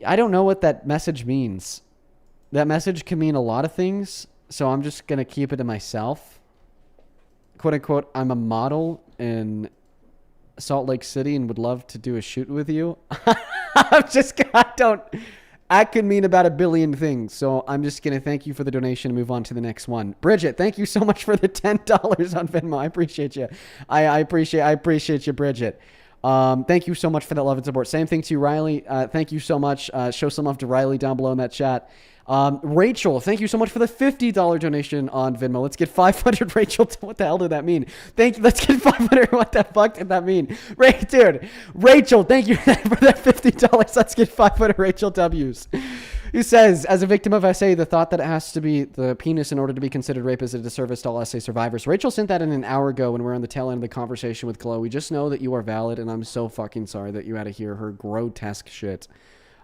Speaker 1: I don't know what that message means. That message can mean a lot of things, so I'm just going to keep it to myself. Quote unquote, I'm a model in Salt Lake City and would love to do a shoot with you. I could mean about a billion things. So I'm just going to thank you for the donation and move on to the next one. Bridget, thank you so much for the $10 on Venmo. I appreciate you. I appreciate you, Bridget. Thank you so much for that love and support. Same thing to you, Riley. Thank you so much. Show some love to Riley down below in that chat. Rachel, thank you so much for the $50 donation on Venmo. Let's get 500, Rachel. What the hell did that mean? Let's get 500. What the fuck did that mean? Dude, Rachel, thank you for that $50. Let's get 500 Rachel W's. Who says, as a victim of SA, the thought that it has to be the penis in order to be considered rape is a disservice to all SA survivors. Rachel sent that in an hour ago when we were on the tail end of the conversation with Chloe. Just know that you are valid, and I'm so fucking sorry that you had to hear her grotesque shit.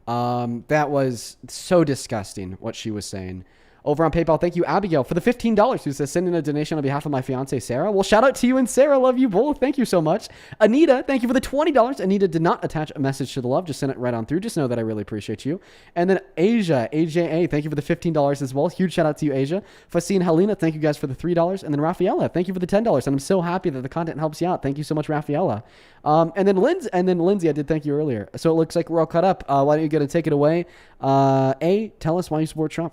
Speaker 1: That was so disgusting what she was saying. Over on PayPal, thank you, Abigail, for the $15 who says, send in a donation on behalf of my fiance, Sarah. Well, shout out to you and Sarah. Love you both. Thank you so much. Anita, thank you for the $20. Anita did not attach a message to the love. Just send it right on through. Just know that I really appreciate you. And then Asia, AJA, thank you for the $15 as well. Huge shout out to you, Asia. Fasine, Helena, thank you guys for the $3. And then Rafaela, thank you for the $10. And I'm so happy that the content helps you out. Thank you so much, Rafaela. And then Lindsay, I did thank you earlier. So it looks like we're all caught up. Why don't you get to take it away? Tell us why you support Trump.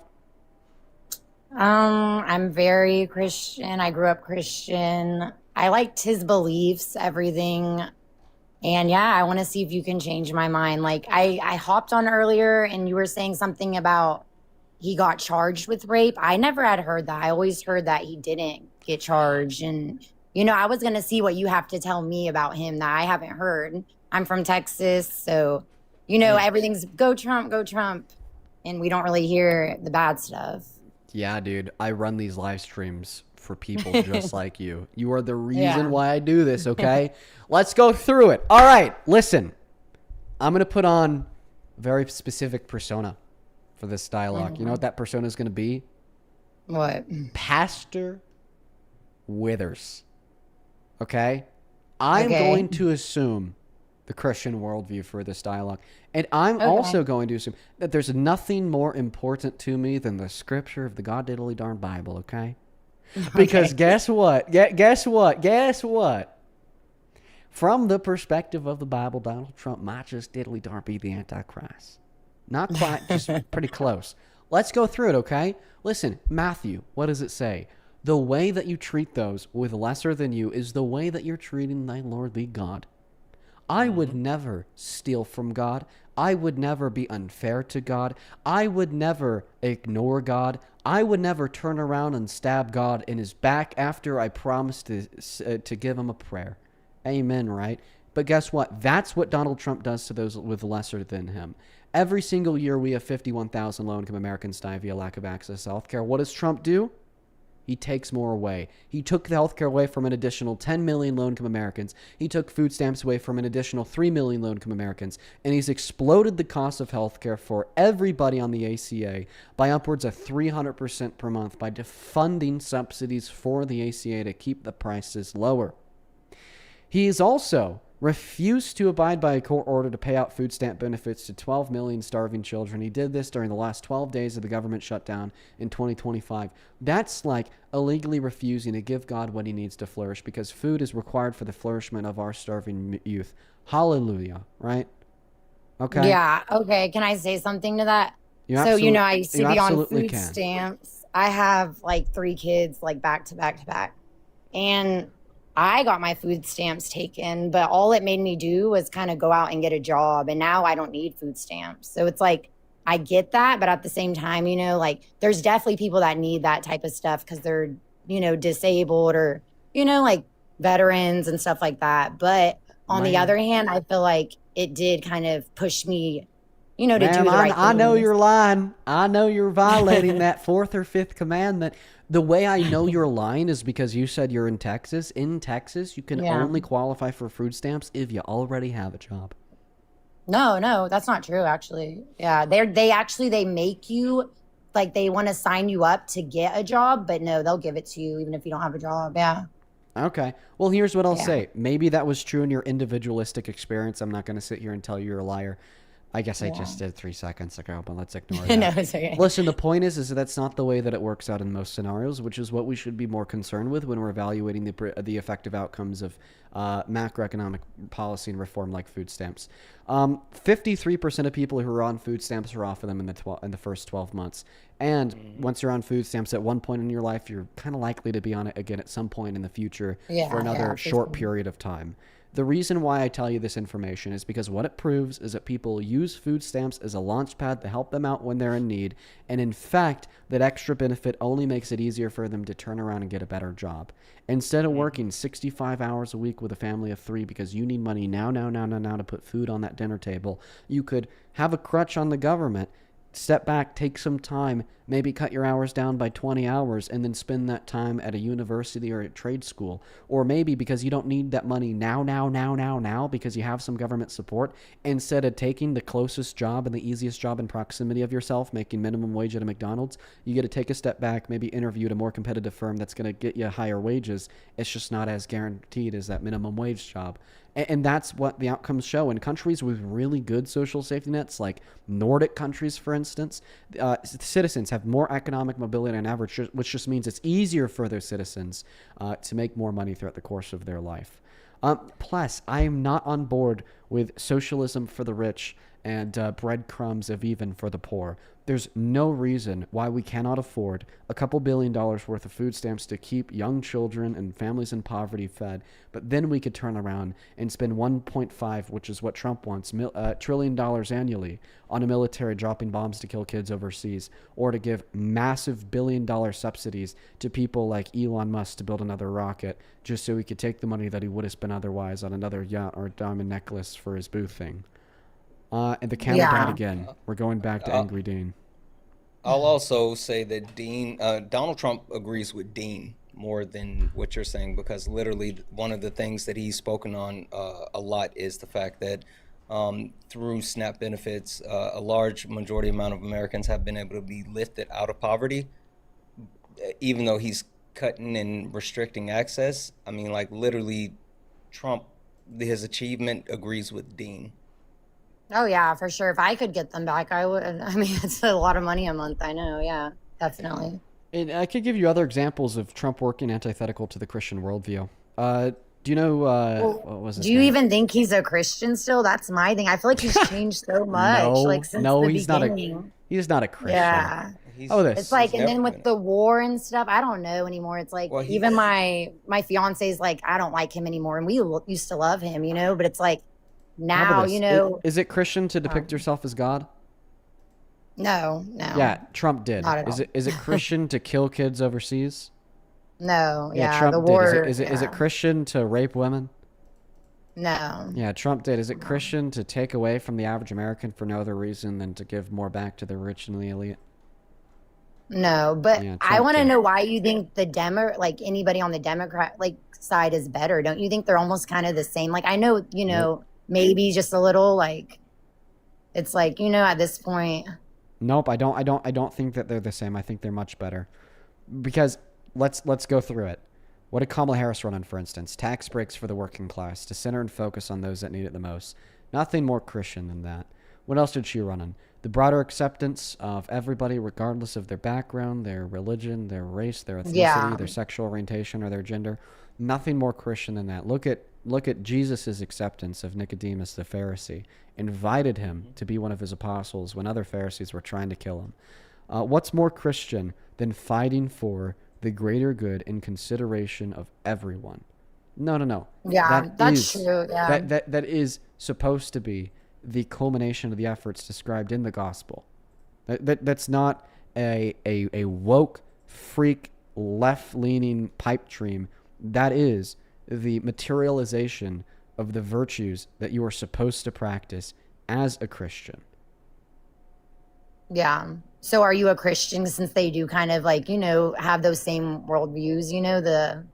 Speaker 11: I'm very Christian. I grew up Christian. I liked his beliefs, everything. And yeah, I want to see if you can change my mind. Like I hopped on earlier and you were saying something about he got charged with rape. I never had heard that. I always heard that he didn't get charged. And, you know, I was going to see what you have to tell me about him that I haven't heard. I'm from Texas. So, you know, everything's go Trump, go Trump. And we don't really hear the bad stuff.
Speaker 1: Yeah, dude, I run these live streams for people just like you. You are the reason why I do this, okay? Let's go through it. All right, listen. I'm going to put on a very specific persona for this dialogue. You know what that persona is going to be?
Speaker 11: What?
Speaker 1: Pastor Withers. Okay? I'm going to assume the Christian worldview for this dialogue. And I'm also going to assume that there's nothing more important to me than the scripture of the God diddly darn Bible, okay? Because guess what? Guess what? From the perspective of the Bible, Donald Trump might just diddly darn be the Antichrist. Not quite, just pretty close. Let's go through it, okay? Listen, Matthew, what does it say? The way that you treat those with lesser than you is the way that you're treating thy Lord thy God. I would never steal from God. I would never be unfair to God. I would never ignore God. I would never turn around and stab God in his back after I promised to give him a prayer. Amen, right? But guess what? That's what Donald Trump does to those with lesser than him. Every single year, we have 51,000 low-income Americans die via lack of access to health care. What does Trump do? He takes more away. He took the healthcare away from an additional 10 million low-income Americans. He took food stamps away from an additional 3 million low-income Americans. And he's exploded the cost of healthcare for everybody on the ACA by upwards of 300% per month by defunding subsidies for the ACA to keep the prices lower. He has also refused to abide by a court order to pay out food stamp benefits to 12 million starving children. He did this during the last 12 days of the government shutdown in 2025. That's like illegally refusing to give God what he needs to flourish, because food is required for the flourishment of our starving youth. Hallelujah, right? Okay.
Speaker 11: Yeah, okay. Can I say something to that? So, you know, I used to be on food stamps. I have like 3 kids, like back to back to back. And I got my food stamps taken, but all it made me do was kind of go out and get a job. And now I don't need food stamps. So it's like, I get that. But at the same time, you know, like there's definitely people that need that type of stuff because they're, you know, disabled or, you know, like veterans and stuff like that. But on the
Speaker 1: Ma'am.
Speaker 11: other hand, I feel like it did kind of push me, you know, to do
Speaker 1: Ma'am,
Speaker 11: the right thing.
Speaker 1: I know you're lying. I know you're violating that fourth or fifth commandment. The way I know you're lying is because you said you're in Texas. In Texas, you can
Speaker 11: Yeah.
Speaker 1: only qualify for food stamps if you already have a job.
Speaker 11: No, that's not true, actually. Yeah, they make you, like, they want to sign you up to get a job, but no, they'll give it to you even if you don't have a job. Yeah.
Speaker 1: Okay. Well, here's what I'll
Speaker 11: Yeah.
Speaker 1: say. Maybe that was true in your individualistic experience. I'm not going to sit here and tell you you're a liar. I guess I just did 3 seconds ago, but let's ignore that.
Speaker 11: No, it's okay.
Speaker 1: Listen, the point is that that's not the way that it works out in most scenarios, which is what we should be more concerned with when we're evaluating the effective outcomes of macroeconomic policy and reform like food stamps. 53% of people who are on food stamps are off of them in the first 12 months. And once you're on food stamps at one point in your life, you're kind of likely to be on it again at some point in the future for another short period of time. The reason why I tell you this information is because what it proves is that people use food stamps as a launch pad to help them out when they're in need. And in fact, that extra benefit only makes it easier for them to turn around and get a better job. Instead of working 65 hours a week with a family of 3 because you need money now to put food on that dinner table, you could have a crutch on the government, step back, take some time, maybe cut your hours down by 20 hours and then spend that time at a university or a trade school. Or maybe because you don't need that money now because you have some government support, instead of taking the closest job and the easiest job in proximity of yourself, making minimum wage at a McDonald's, you get to take a step back, maybe interview at a more competitive firm that's going to get you higher wages. It's just not as guaranteed as that minimum wage job. And that's what the outcomes show. In countries with really good social safety nets, like Nordic countries, for instance, citizens have more economic mobility on average, which just means it's easier for their citizens to make more money throughout the course of their life. Plus, I am not on board with socialism for the rich and breadcrumbs of even for the poor. There's no reason why we cannot afford a couple $2 billion worth of food stamps to keep young children and families in poverty fed, but then we could turn around and spend 1.5, which is what Trump wants, $1 trillion annually on a military dropping bombs to kill kids overseas, or to give massive $1 billion subsidies to people like Elon Musk to build another rocket, just so he could take the money that he would have spent otherwise on another yacht or a diamond necklace for his booth thing. And the camera died again. We're going back to Angry Dean.
Speaker 22: I'll also say that Donald Trump agrees with Dean more than what you're saying, because literally one of the things that he's spoken on a lot is the fact that through SNAP benefits, a large majority amount of Americans have been able to be lifted out of poverty, even though he's cutting and restricting access. I mean, like, literally, Trump, his achievement agrees with Dean.
Speaker 11: Oh yeah, for sure. If I could get them back, I would. I mean, it's a lot of money a month. I know. Yeah, definitely.
Speaker 1: And I could give you other examples of Trump working antithetical to the Christian worldview. Do you know what was his
Speaker 11: Do you
Speaker 1: name?
Speaker 11: even think he's a Christian still? That's my thing. I feel like he's changed so much. like since the
Speaker 1: he's
Speaker 11: beginning.
Speaker 1: not a. He's not a Christian.
Speaker 11: Yeah. It's like, and then with the war and stuff, I don't know anymore. It's like, even my fiance's like, I don't like him anymore, and we used to love him, you know. But it's like now, you know,
Speaker 1: is it Christian to depict yourself as God?
Speaker 11: No.
Speaker 1: Yeah, Trump did.
Speaker 11: Not at all.
Speaker 1: Is it Christian to kill kids overseas?
Speaker 11: No. Yeah,
Speaker 1: Trump
Speaker 11: the war.
Speaker 1: did. Is it Christian to rape women?
Speaker 11: No.
Speaker 1: Yeah, Trump did. Is it Christian to take away from the average American for no other reason than to give more back to the rich and the elite?
Speaker 11: No, but
Speaker 1: Yeah,
Speaker 11: I
Speaker 1: Trump
Speaker 11: want to
Speaker 1: did.
Speaker 11: know why you think like anybody on the Democrat side is better. Don't you think they're almost kind of the same? Like, I know, you know, maybe just a little, like, it's like, you know, at this point.
Speaker 1: Nope, I don't think that they're the same. I think they're much better. Because let's go through it. What did Kamala Harris run on, for instance? Tax breaks for the working class to center and focus on those that need it the most. Nothing more Christian than that. What else did she run on? The broader acceptance of everybody, regardless of their background, their religion, their race, their ethnicity, their sexual orientation, or their gender. Nothing more Christian than that. Look at Jesus' acceptance of Nicodemus the Pharisee. Invited him to be one of his apostles when other Pharisees were trying to kill him. What's more Christian than fighting for the greater good in consideration of everyone? No.
Speaker 11: Yeah, that's true. Yeah.
Speaker 1: That is supposed to be the culmination of the efforts described in the gospel. That's not a woke, freak, left-leaning pipe dream. That is the materialization of the virtues that you are supposed to practice as a Christian.
Speaker 11: Yeah. So are you a Christian, since they do kind of like, have those same worldviews, the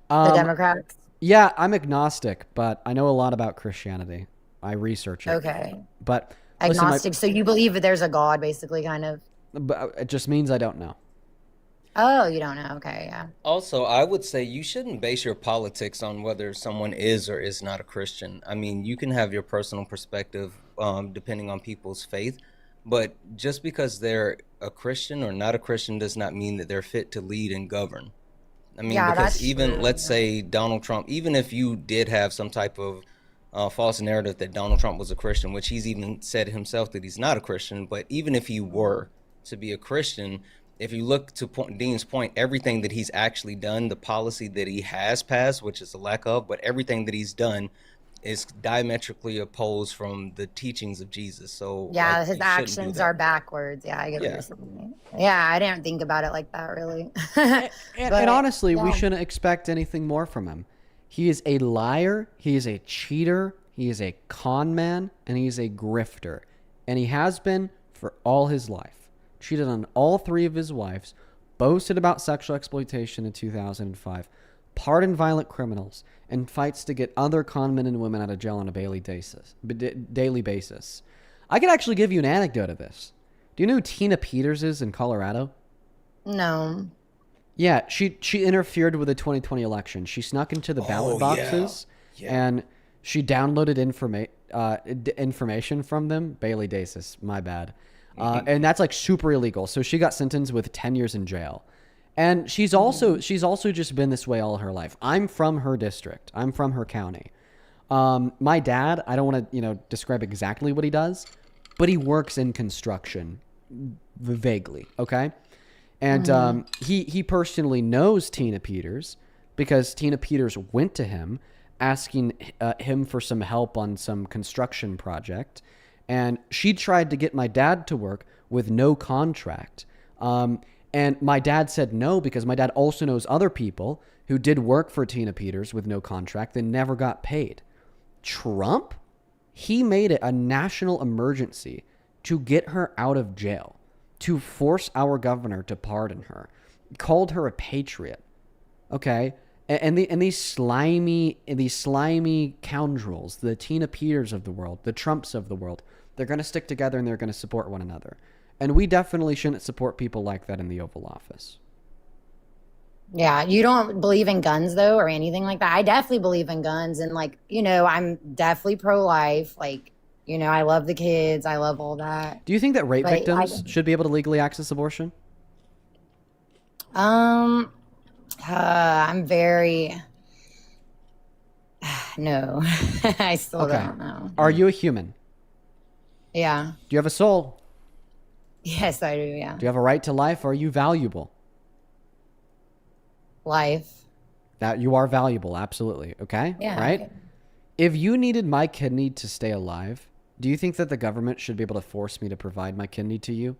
Speaker 11: Democrats?
Speaker 1: Yeah, I'm agnostic, but I know a lot about Christianity. I research it.
Speaker 11: Okay.
Speaker 1: But
Speaker 11: Agnostic. So you believe that there's a God, basically, kind of?
Speaker 1: But it just means I don't know.
Speaker 11: Oh, you don't know. Okay, yeah.
Speaker 22: Also, I would say you shouldn't base your politics on whether someone is or is not a Christian. I mean, you can have your personal perspective depending on people's faith, but just because they're a Christian or not a Christian does not mean that they're fit to lead and govern. I mean,
Speaker 11: Yeah,
Speaker 22: because
Speaker 11: that's
Speaker 22: even,
Speaker 11: true.
Speaker 22: let's say Donald Trump, even if you did have some type of false narrative that Donald Trump was a Christian, which he's even said himself that he's not a Christian, but even if he were to be a Christian, if you look to Dean's point, everything that he's actually done, the policy that he has passed, which is a lack of, but everything that he's done is diametrically opposed from the teachings of Jesus. So
Speaker 11: Yeah,
Speaker 22: like,
Speaker 11: his
Speaker 22: you shouldn't do
Speaker 11: actions
Speaker 22: that.
Speaker 11: are backwards. Yeah, I get what
Speaker 22: Yeah.
Speaker 11: you're saying. Yeah, I didn't think about it like that, really.
Speaker 1: And honestly, we
Speaker 11: yeah.
Speaker 1: shouldn't expect anything more from him. He is a liar, he is a cheater, he is a con man, and he is a grifter. And he has been for all his life. Cheated on all 3 of his wives, boasted about sexual exploitation in 2005, pardoned violent criminals, and fights to get other con men and women out of jail on a daily basis. I could actually give you an anecdote of this. Do you know who Tina Peters is in Colorado?
Speaker 11: No.
Speaker 1: Yeah, she interfered with the 2020 election. She snuck into the ballot boxes and she downloaded information from them. Bailey Dacis, my bad. And that's like super illegal. So she got sentenced with 10 years in jail. And she's also just been this way all her life. I'm from her district. I'm from her county. My dad, I don't want to, describe exactly what he does, but he works in construction vaguely, okay? And he personally knows Tina Peters because Tina Peters went to him asking him for some help on some construction project. And she tried to get my dad to work with no contract. And my dad said no because my dad also knows other people who did work for Tina Peters with no contract and never got paid. Trump, he made it a national emergency to get her out of jail, to force our governor to pardon her, called her a patriot. Okay? And these slimy scoundrels, the Tina Peters of the world, the Trumps of the world, they're going to stick together and they're going to support one another. And we definitely shouldn't support people like that in the Oval Office.
Speaker 11: Yeah, you don't believe in guns, though, or anything like that? I definitely believe in guns. And, I'm definitely pro-life. I love the kids. I love all that.
Speaker 1: Do you think that rape victims should be able to legally access abortion?
Speaker 11: I'm very... No, I still don't know.
Speaker 1: Are you a human?
Speaker 11: Yeah.
Speaker 1: Do you have a soul?
Speaker 11: Yes, I do, yeah.
Speaker 1: Do you have a right to life? Or are you valuable?
Speaker 11: Life.
Speaker 1: That you are valuable, absolutely. Okay?
Speaker 11: Yeah.
Speaker 1: Right?
Speaker 11: Okay.
Speaker 1: If you needed my kidney to stay alive, do you think that the government should be able to force me to provide my kidney to you?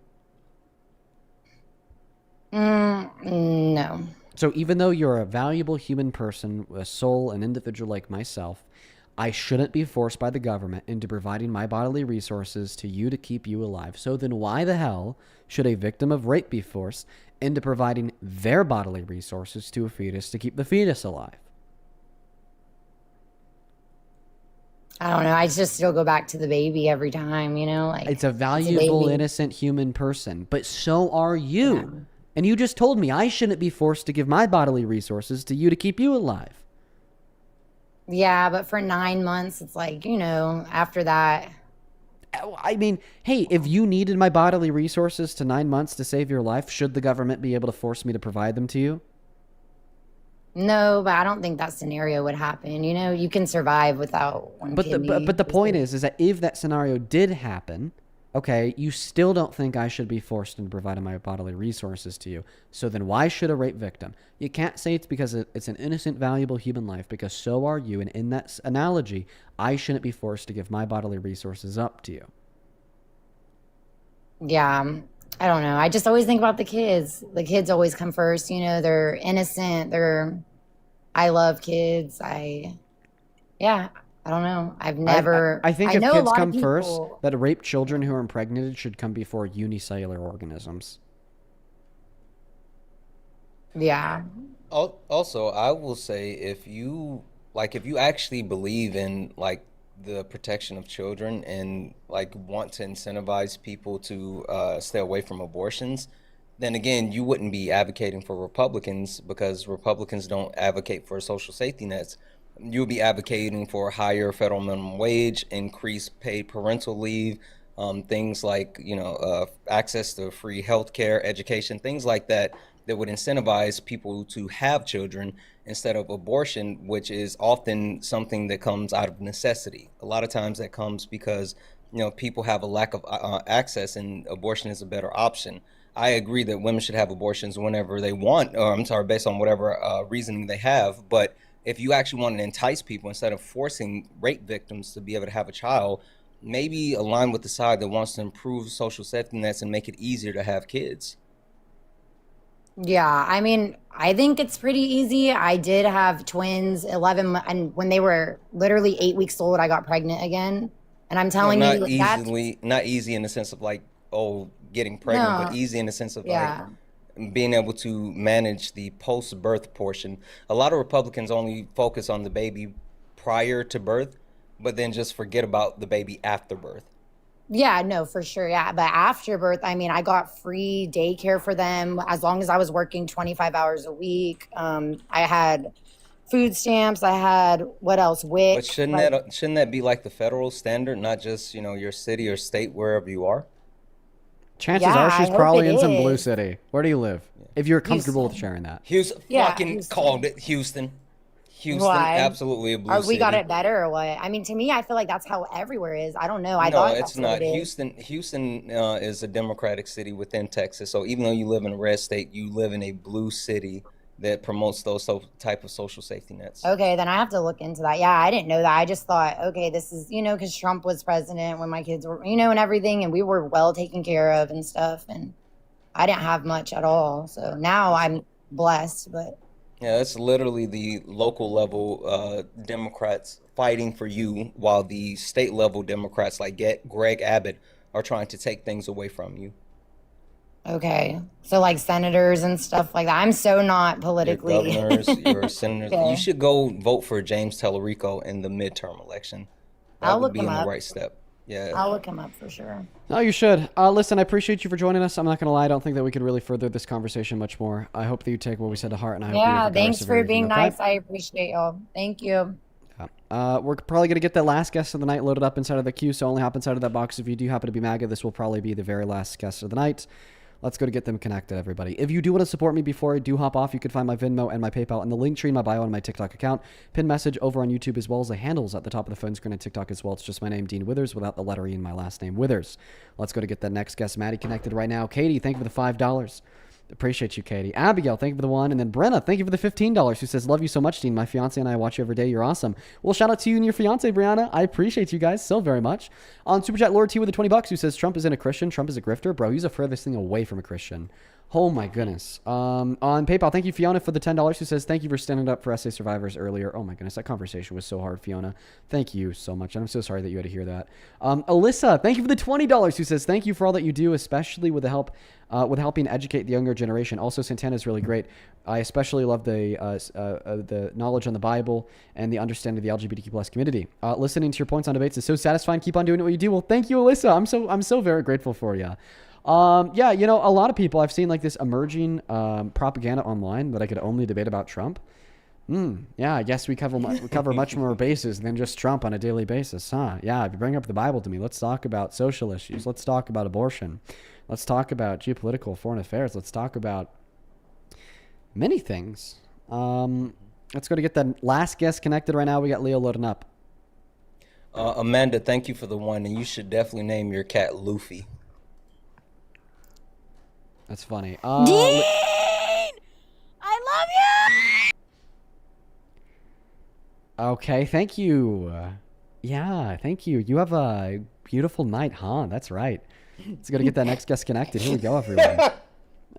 Speaker 11: No.
Speaker 1: So even though you're a valuable human person, a soul, an individual like myself, I shouldn't be forced by the government into providing my bodily resources to you to keep you alive. So then why the hell should a victim of rape be forced into providing their bodily resources to a fetus to keep the fetus alive?
Speaker 11: I don't know. I just still go back to the baby every time,
Speaker 1: It's a valuable, innocent human person, but so are you. Yeah. And you just told me I shouldn't be forced to give my bodily resources to you to keep you alive.
Speaker 11: Yeah, but for 9 months, it's after that.
Speaker 1: I mean, hey, if you needed my bodily resources to 9 months to save your life, should the government be able to force me to provide them to you?
Speaker 11: No, but I don't think that scenario would happen. You can survive without one kidney.
Speaker 1: But the point is that if that scenario did happen, okay, you still don't think I should be forced into providing my bodily resources to you. So then why should a rape victim? You can't say it's because it's an innocent, valuable human life, because so are you. And in that analogy, I shouldn't be forced to give my bodily resources up to you.
Speaker 11: Yeah, I don't know. I just always think about the kids. The kids always come first. They're innocent. I love kids. Yeah, I don't know. I've never.
Speaker 1: I think
Speaker 11: I
Speaker 1: if
Speaker 11: know a
Speaker 1: kids
Speaker 11: lot
Speaker 1: come
Speaker 11: of people.
Speaker 1: first, that raped children who are impregnated should come before unicellular organisms.
Speaker 11: Yeah.
Speaker 22: Also, I will say if you actually believe in like the protection of children and like want to incentivize people to stay away from abortions, then again, you wouldn't be advocating for Republicans because Republicans don't advocate for social safety nets. You'll be advocating for higher federal minimum wage, increased paid parental leave, things like access to free healthcare, education, things like that that would incentivize people to have children instead of abortion, which is often something that comes out of necessity. A lot of times that comes because people have a lack of access, and abortion is a better option. I agree that women should have abortions whenever they want, or I'm sorry, based on whatever reasoning they have. But if you actually want to entice people instead of forcing rape victims to be able to have a child, maybe align with the side that wants to improve social safety nets and make it easier to have kids.
Speaker 11: Yeah, I mean, I think it's pretty easy. I did have twins, 11, and when they were literally 8 weeks old, I got pregnant again. And I'm
Speaker 22: No,
Speaker 11: telling you,
Speaker 22: not
Speaker 11: that's
Speaker 22: easily, not easy in the sense of like, oh, getting pregnant, but
Speaker 11: no,
Speaker 22: easy in the sense of like
Speaker 11: yeah.
Speaker 22: being able to manage the post-birth portion. A lot of Republicans only focus on the baby prior to birth, but then just forget about the baby after birth.
Speaker 11: Yeah, no, for sure. Yeah. But after birth, I mean, I got free daycare for them as long as I was working 25 hours a week. I had food stamps. I had what else?
Speaker 22: But
Speaker 11: WIC. Like,
Speaker 22: shouldn't that be like the federal standard, not just, your city or state wherever you are?
Speaker 1: Chances
Speaker 11: yeah,
Speaker 1: are
Speaker 11: I
Speaker 1: she's
Speaker 11: hope
Speaker 1: probably
Speaker 11: it
Speaker 1: in some blue
Speaker 11: is.
Speaker 1: city. Where do you live? If you're comfortable with
Speaker 11: Houston.
Speaker 1: sharing that.
Speaker 22: Houston
Speaker 11: Yeah,
Speaker 22: fucking
Speaker 11: Houston.
Speaker 22: called it Houston. Houston,
Speaker 11: Why?
Speaker 22: absolutely a blue
Speaker 11: Are we got
Speaker 22: city.
Speaker 11: it better or what? I mean, to me, I feel like that's how everywhere is. I don't know. I
Speaker 22: No,
Speaker 11: thought
Speaker 22: it's
Speaker 11: that's what
Speaker 22: not.
Speaker 11: it is.
Speaker 22: Houston is a Democratic city within Texas. So even though you live in a red state, you live in a blue city that promotes those type of social safety nets.
Speaker 11: Okay, then I have to look into that. Yeah, I didn't know that. I just thought, okay, this is, because Trump was president when my kids were, and everything, and we were well taken care of and stuff. And I didn't have much at all. So now I'm blessed, but
Speaker 22: Yeah, that's literally the local level Democrats fighting for you, while the state level Democrats like Greg Abbott are trying to take things away from you.
Speaker 11: okay. So like senators and stuff like that. I'm so not
Speaker 22: Your
Speaker 11: politically.
Speaker 22: governors, your senators. You
Speaker 11: Okay.
Speaker 22: should go vote for James Tellerico in the midterm election. That
Speaker 11: I'll
Speaker 22: would
Speaker 11: look
Speaker 22: be
Speaker 11: him
Speaker 22: in the
Speaker 11: up.
Speaker 22: right step. Yeah.
Speaker 11: I'll look him up for sure.
Speaker 1: No, you should. Listen, I appreciate you for joining us. I'm not going to lie. I don't think that we could really further this conversation much more. I hope that you take what we said to heart, and I hope we
Speaker 11: Yeah,
Speaker 1: have a
Speaker 11: thanks for
Speaker 1: perseverance,
Speaker 11: being
Speaker 1: okay?
Speaker 11: nice. I appreciate y'all. Thank you.
Speaker 1: We're probably going to get the last guest of the night loaded up inside of the queue, so only hop inside of that box if you do happen to be MAGA. This will probably be the very last guest of the night. Let's go to get them connected, everybody. If you do want to support me before I do hop off, you can find my Venmo and my PayPal in the link tree in my bio and my TikTok account. Pin message over on YouTube, as well as the handles at the top of the phone screen and TikTok as well. It's just my name, Dean Withers, without the letter E in my last name, Withers. Let's go to get that next guest, Maddie, connected right now. Katie, thank you for the $5. Appreciate you, Katie. Abigail, thank you for the 1. And then Brenna, thank you for the $15, who says, love you so much, Dean. My fiance and I watch you every day. You're awesome. Well, shout out to you and your fiance, Brianna. I appreciate you guys so very much. On Super Chat, Lord T with the $20, who says, Trump isn't a Christian. Trump is a grifter. Bro, he's the furthest thing away from a Christian. Oh my goodness. On PayPal, thank you, Fiona, for the $10, who says, thank you for standing up for SA survivors earlier. Oh my goodness, that conversation was so hard, Fiona. Thank you so much. And I'm so sorry that you had to hear that. Alyssa, thank you for the $20, who says, thank you for all that you do, especially with the help with helping educate the younger generation. Also, Santana is really great. I especially love the knowledge on the Bible and the understanding of the LGBTQ plus community. Listening to your points on debates is so satisfying. Keep on doing what you do. Well, thank you, Alyssa. I'm so very grateful for you. Yeah, a lot of people, I've seen like this emerging propaganda online that I could only debate about Trump. Yeah, I guess we cover much more bases than just Trump on a daily basis, huh? Yeah, if you bring up the Bible to me, let's talk about social issues. Let's talk about abortion. Let's talk about geopolitical foreign affairs. Let's talk about many things. Let's go to get the last guest connected right now. We got Leo loading up.
Speaker 22: Amanda, thank you for the 1, and you should definitely name your cat Luffy.
Speaker 1: That's funny.
Speaker 8: Dean! I love you!
Speaker 1: Okay, thank you. Yeah, thank you. You have a beautiful night, huh? That's right. Let's go to get that next guest connected. Here we go, everyone.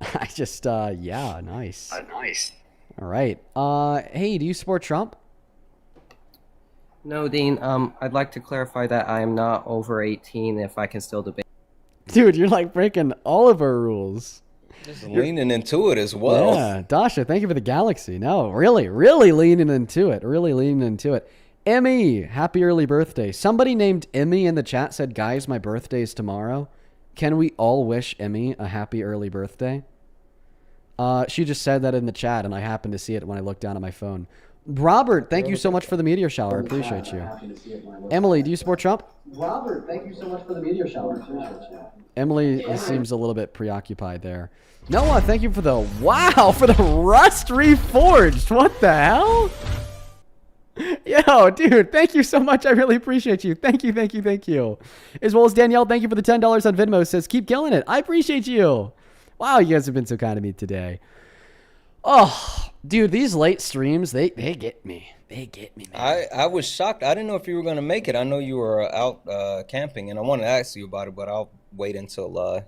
Speaker 1: I just, yeah, nice.
Speaker 13: Nice.
Speaker 1: All right. Hey, do you support Trump?
Speaker 12: No, Dean. I'd like to clarify that I am not over 18. If I can still debate.
Speaker 1: Dude, you're like breaking all of our rules.
Speaker 20: Just leaning into it as well.
Speaker 1: Yeah, Dasha, thank you for the galaxy. No, really, really leaning into it. Really leaning into it. Emmy, happy early birthday. Somebody named Emmy in the chat said, guys, my birthday's tomorrow. Can we all wish Emmy a happy early birthday? She just said that in the chat, and I happened to see it when I looked down at my phone. Robert, thank you so much for the meteor shower. I appreciate you. Emily, do you support Trump? Robert, thank you so much for the meteor shower. I appreciate you. Emily seems a little bit preoccupied there. Noah, thank you for the for the Rust Reforged. What the hell? Yo, dude, thank you so much. I really appreciate you. Thank you, thank you, thank you. As well as Danielle, thank you for the $10 on Venmo. Says, keep killing it. I appreciate you. Wow, you guys have been so kind to me today. Oh, dude, these late streams, they get me. They get me, man.
Speaker 20: I was shocked. I didn't know if you were going to make it. I know you were out camping, and I wanted to ask you about it, but I'll wait until,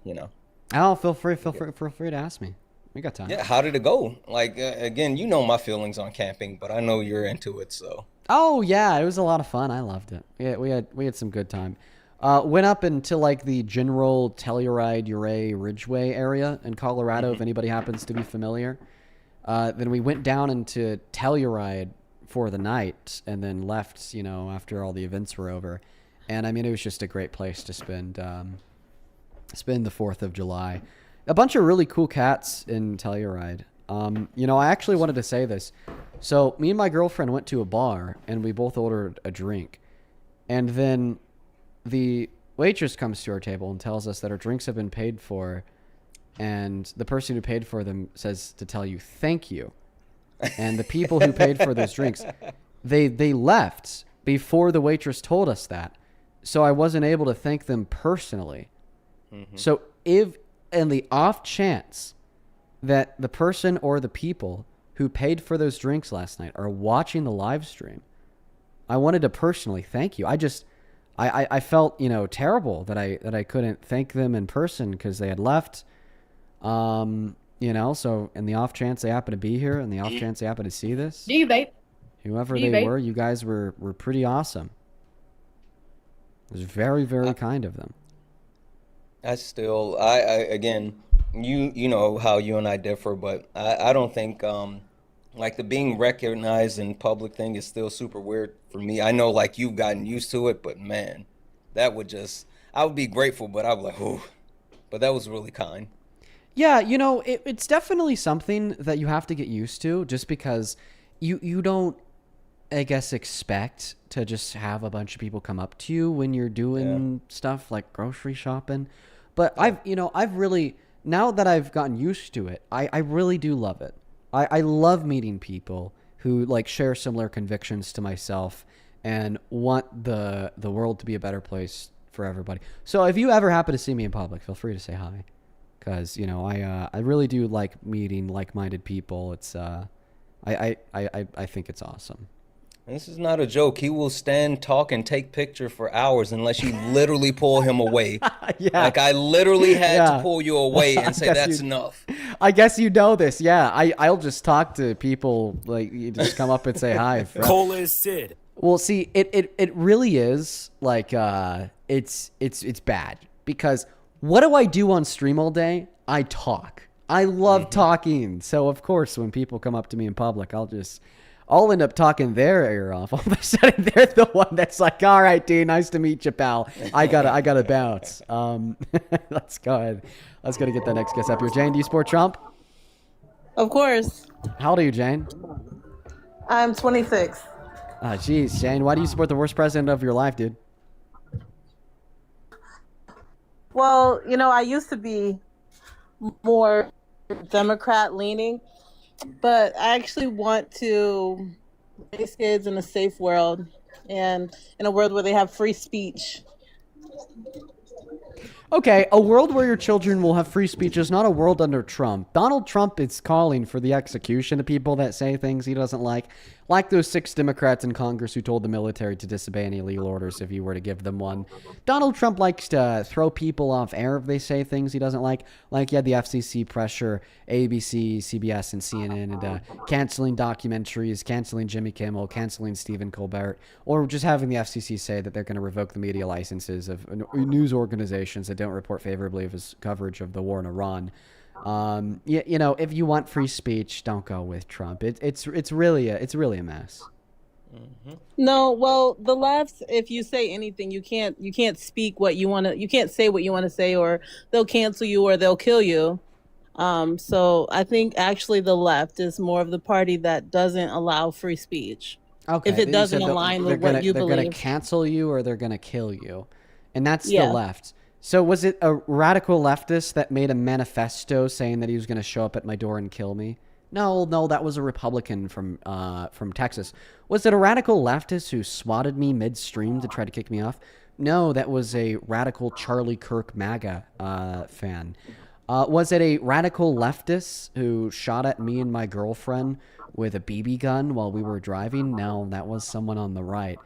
Speaker 1: Oh, feel free to ask me. We got time.
Speaker 20: Yeah, how did it go? Like, again, you know my feelings on camping, but I know you're into it, so.
Speaker 1: Oh, yeah, it was a lot of fun. I loved it. Yeah, we had some good time. Went up into, like, the general Telluride-Ouray Ridgeway area in Colorado, if anybody happens to be familiar. Then we went down into Telluride for the night and then left, after all the events were over. And, I mean, it was just a great place to spend the 4th of July. A bunch of really cool cats in Telluride. I actually wanted to say this. So me and my girlfriend went to a bar and we both ordered a drink. And then the waitress comes to our table and tells us that our drinks have been paid for. And the person who paid for them says to tell you, thank you. And the people who paid for those drinks, they left before the waitress told us that. So I wasn't able to thank them personally. Mm-hmm. So if in the off chance that the person or the people who paid for those drinks last night are watching the live stream, I wanted to personally thank you. I felt, terrible that I couldn't thank them in person because they had left. So in the off chance they happen to be here, and the off chance they happen to see this,
Speaker 7: Do you vape?
Speaker 1: whoever
Speaker 7: Do you
Speaker 1: they
Speaker 7: vape?
Speaker 1: were, you guys were pretty awesome. It was very, very kind of them.
Speaker 20: I again, you know how you and I differ, but I don't think like the being recognized in public thing is still super weird for me. I know like you've gotten used to it, but man, I would be grateful, but I was like, ooh, but that was really kind.
Speaker 1: Yeah, it's definitely something that you have to get used to, just because you don't, I guess, expect to just have a bunch of people come up to you when you're doing stuff like grocery shopping. But I've really, now that I've gotten used to it, I really do love it. I love meeting people who like share similar convictions to myself and want the world to be a better place for everybody. So if you ever happen to see me in public, feel free to say hi. Because, I really do like meeting like-minded people. It's, I think it's awesome.
Speaker 20: This is not a joke. He will stand, talk, and take picture for hours unless you literally pull him away.
Speaker 1: Yeah.
Speaker 20: Like I literally had to pull you away and say that's enough.
Speaker 1: I guess you know this. Yeah. I'll just talk to people. Like, you just come up and say hi.
Speaker 4: Cola is Sid.
Speaker 1: Well, see, it really is like, it's bad because what do I do on stream all day? I talk. I love talking. So of course, when people come up to me in public, I'll end up talking their ear off. All of a sudden, they're the one that's like, "All right, dude, nice to meet you, pal. I gotta bounce." Let's go ahead. Let's go to get that next guest up here. Jane, do you support Trump?
Speaker 13: Of course.
Speaker 1: How old are you, Jane?
Speaker 13: I'm 26.
Speaker 1: Ah, geez, Jane, why do you support the worst president of your life, dude?
Speaker 13: Well, I used to be more Democrat leaning, but I actually want to raise kids in a safe world and in a world where they have free speech.
Speaker 1: Okay, a world where your children will have free speech is not a world under Trump. Donald Trump is calling for the execution of people that say things he doesn't like those 6 Democrats in Congress who told the military to disobey any legal orders if you were to give them one. Donald Trump likes to throw people off air if they say things he doesn't like he had the FCC pressure ABC, CBS, and CNN into canceling documentaries, canceling Jimmy Kimmel, canceling Stephen Colbert, or just having the FCC say that they're going to revoke the media licenses of news organizations that don't report favorably of his coverage of the war in Iran. You know, if you want free speech, don't go with Trump. It's really a mess.
Speaker 13: No, well, the left, if you say anything, you can't speak what you want to, you can't say what you want to say, or they'll cancel you or they'll kill you. So I think actually the left is more of the party that doesn't allow free speech.
Speaker 1: Okay.
Speaker 13: If it doesn't align with what you
Speaker 1: they're
Speaker 13: believe.
Speaker 1: going to cancel you or they're going to kill you. And that's the
Speaker 13: Yeah.
Speaker 1: left. So was it a radical leftist that made a manifesto saying that he was going to show up at my door and kill me? No, that was a Republican from Texas. Was it a radical leftist who swatted me midstream to try to kick me off? No, that was a radical Charlie Kirk MAGA fan. Was it a radical leftist who shot at me and my girlfriend with a BB gun while we were driving? No, that was someone on the right.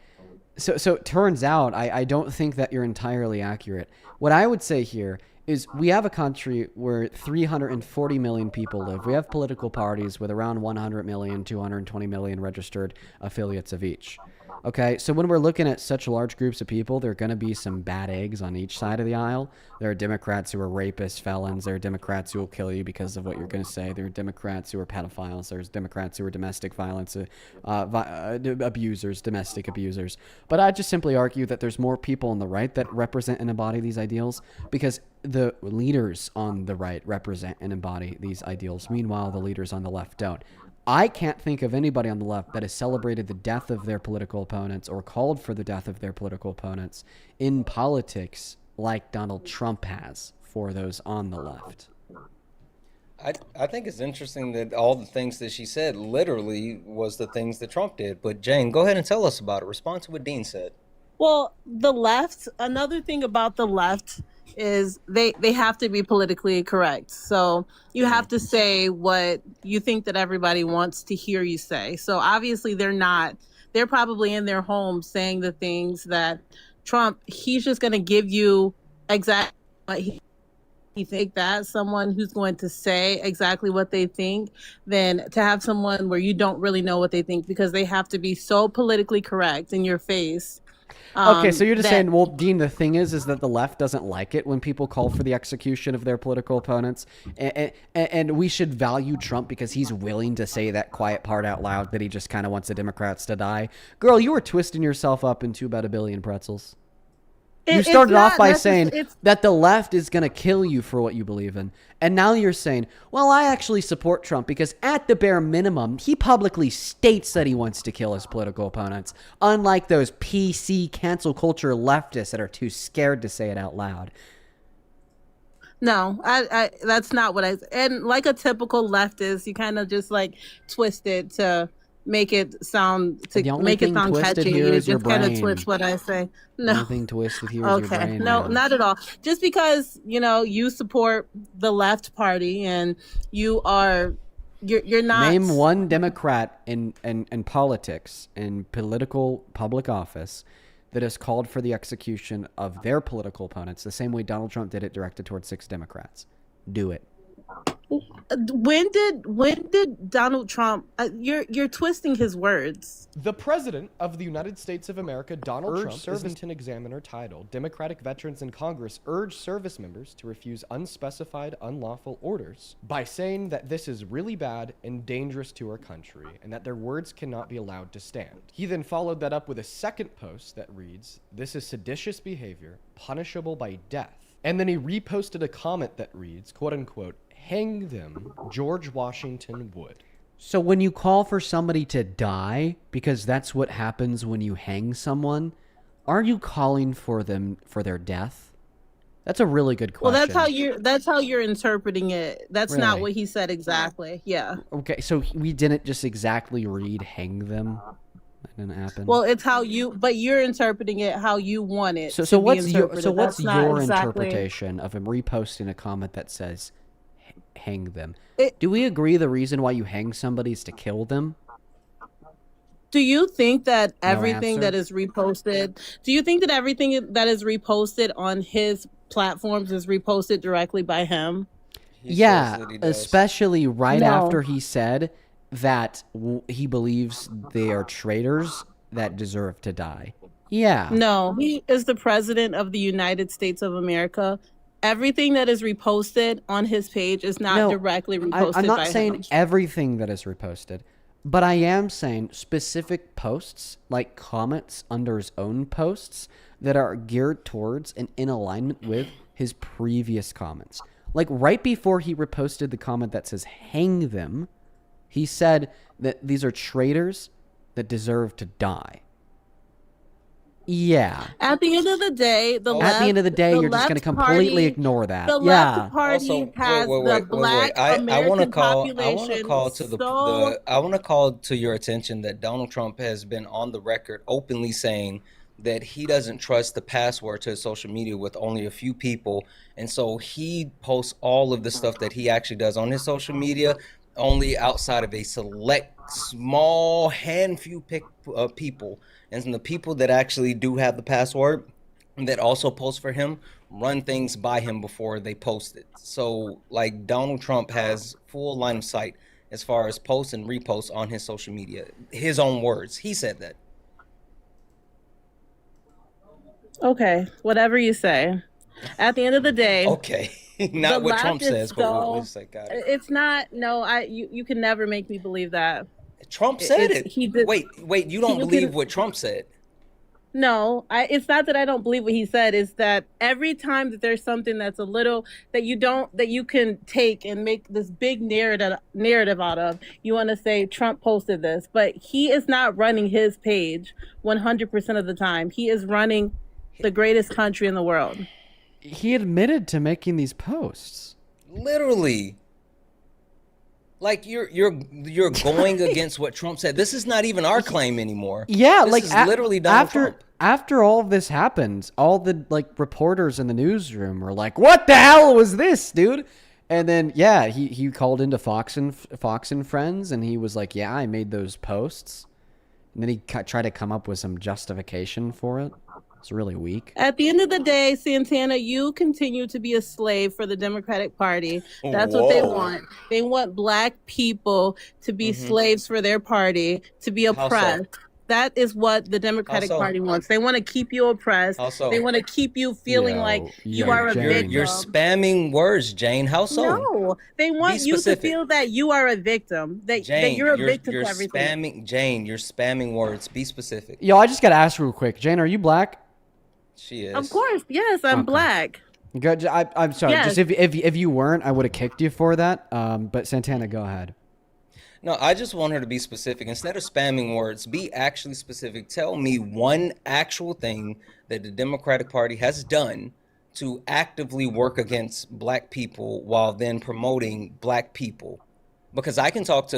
Speaker 1: So it turns out I don't think that you're entirely accurate. What I would say here is we have a country where 340 million people live. We have political parties with around 100 million, 220 million registered affiliates of each. Okay, so when we're looking at such large groups of people, there are going to be some bad eggs on each side of the aisle. There are Democrats who are rapists, felons. There are Democrats who will kill you because of what you're going to say. There are Democrats who are pedophiles. There's Democrats who are domestic violence abusers, domestic abusers. But I just simply argue that there's more people on the right that represent and embody these ideals because the leaders on the right represent and embody these ideals. Meanwhile, the leaders on the left don't. I can't think of anybody on the left that has celebrated the death of their political opponents or called for the death of their political opponents in politics like Donald Trump has for those on the left.
Speaker 22: I think it's interesting that all the things that she said literally was the things that Trump did. But Jane, go ahead and tell us about it. Respond to what Dean said.
Speaker 13: Well, the left, another thing about the left is they have to be politically correct. So you have to say what you think that everybody wants to hear you say. So obviously they're probably in their homes saying the things that Trump, he's just going to give you exactly what he think that someone who's going to say exactly what they think than to have someone where you don't really know what they think because they have to be so politically correct in your face.
Speaker 1: Okay, so you're just saying, well, Dean, the thing is that the left doesn't like it when people call for the execution of their political opponents, and we should value Trump because he's willing to say that quiet part out loud that he just kind of wants the Democrats to die. Girl, you were twisting yourself up into about 1 billion pretzels. You started off by saying that the left is going to kill you for what you believe in. And now you're saying, well, I actually support Trump because at the bare minimum, he publicly states that he wants to kill his political opponents, unlike those PC cancel culture leftists that are too scared to say it out loud.
Speaker 13: No, I that's not what and like a typical leftist, you kind of just like twist it to make it sound catchy. You just kind of twist what I say. No.
Speaker 1: Nothing twisted here is your brain.
Speaker 13: No, not at all. Just because, you support the left party and you're not.
Speaker 1: Name one Democrat in politics, in political public office, that has called for the execution of their political opponents the same way Donald Trump did it directed towards 6 Democrats. Do it.
Speaker 13: When did Donald Trump? You're twisting his words.
Speaker 14: The President of the United States of America, Donald Trump, Serviceton Examiner titled "Democratic Veterans in Congress Urge Service Members to Refuse Unspecified Unlawful Orders" by saying that this is really bad and dangerous to our country and that their words cannot be allowed to stand. He then followed that up with a second post that reads, "This is seditious behavior, punishable by death." And then he reposted a comment that reads, quote unquote, "Hang them, George Washington would."
Speaker 1: So when you call for somebody to die, because that's what happens when you hang someone, are you calling for them for their death? That's a really good question.
Speaker 13: Well, that's how you're interpreting it. That's not
Speaker 1: Really?
Speaker 13: what he said exactly. Yeah.
Speaker 1: Okay, so we didn't just exactly read "hang them." That didn't happen.
Speaker 13: Well, it's how but you're interpreting it how you want it.
Speaker 1: So what's your
Speaker 13: That's not exactly...
Speaker 1: interpretation of him reposting a comment that says hang them?
Speaker 13: It,
Speaker 1: Do we agree the reason why you hang somebody is to kill them?
Speaker 13: Do you think that everything
Speaker 1: answer?
Speaker 13: that is reposted, on his platforms is reposted directly by him?
Speaker 1: Yeah, especially right
Speaker 13: No.
Speaker 1: after he said that he believes they are traitors that deserve to die. Yeah.
Speaker 13: No, he is the president of the United States of America. Everything that is reposted on his page is not directly reposted by him.
Speaker 1: I'm not saying everything that is reposted, but I am saying specific posts, like comments under his own posts, that are geared towards and in alignment with his previous comments. Like right before he reposted the comment that says hang them, he said that these are traitors that deserve to die. Yeah.
Speaker 13: At the end of the day,
Speaker 1: you're just going to completely ignore that.
Speaker 13: The left party has the black American population.
Speaker 22: I want to call to your attention that Donald Trump has been on the record openly saying that he doesn't trust the password to his social media with only a few people, and so he posts all of the stuff that he actually does on his social media only outside of a select small handful people. And the people that actually do have the password that also post for him run things by him before they post it. So like Donald Trump has full line of sight as far as posts and reposts on his social media. His own words. He said that.
Speaker 13: Okay, whatever you say. At the end of the day,
Speaker 22: okay, not what Trump says, but what we say. Got it.
Speaker 13: It's not. No, you can never make me believe that.
Speaker 22: Trump said it. He did. Wait, you don't believe what Trump said?
Speaker 13: No, it's not that I don't believe what he said. It's that every time that there's something that's a little that you can take and make this big narrative out of, you want to say Trump posted this, but he is not running his page 100% of the time. He is running the greatest country in the world.
Speaker 1: He admitted to making these posts.
Speaker 22: Literally. Like you're going against what Trump said. This is not even our claim anymore.
Speaker 1: Yeah,
Speaker 22: this
Speaker 1: like
Speaker 22: is literally Donald Trump.
Speaker 1: After all of this happened, all the reporters in the newsroom were like, "What the hell was this, dude?" And then he called into Fox and Friends, and he was like, "Yeah, I made those posts." And then he tried to come up with some justification for it. It's really weak.
Speaker 13: At the end of the day, Santana, you continue to be a slave for the Democratic Party. That's what they want. They want black people to be slaves for their party, to be oppressed. That is what the Democratic Party wants. They want to keep you oppressed. They want to keep you feeling like you are a victim.
Speaker 22: You're spamming words, Jane. How so?
Speaker 13: No, they want you to feel that you are a victim. That you're a victim to everything.
Speaker 22: Jane, you're spamming words. Be specific.
Speaker 1: Yo, I just got to ask real quick. Jane, are you black?
Speaker 22: She is.
Speaker 13: Of course, yes, I'm black.
Speaker 1: Good. I'm sorry.
Speaker 13: Yes.
Speaker 1: Just if you weren't, I would have kicked you for that. But Santana, go ahead.
Speaker 22: No, I just want her to be specific. Instead of spamming words, be actually specific. Tell me one actual thing that the Democratic Party has done to actively work against black people while then promoting black people. Because I can talk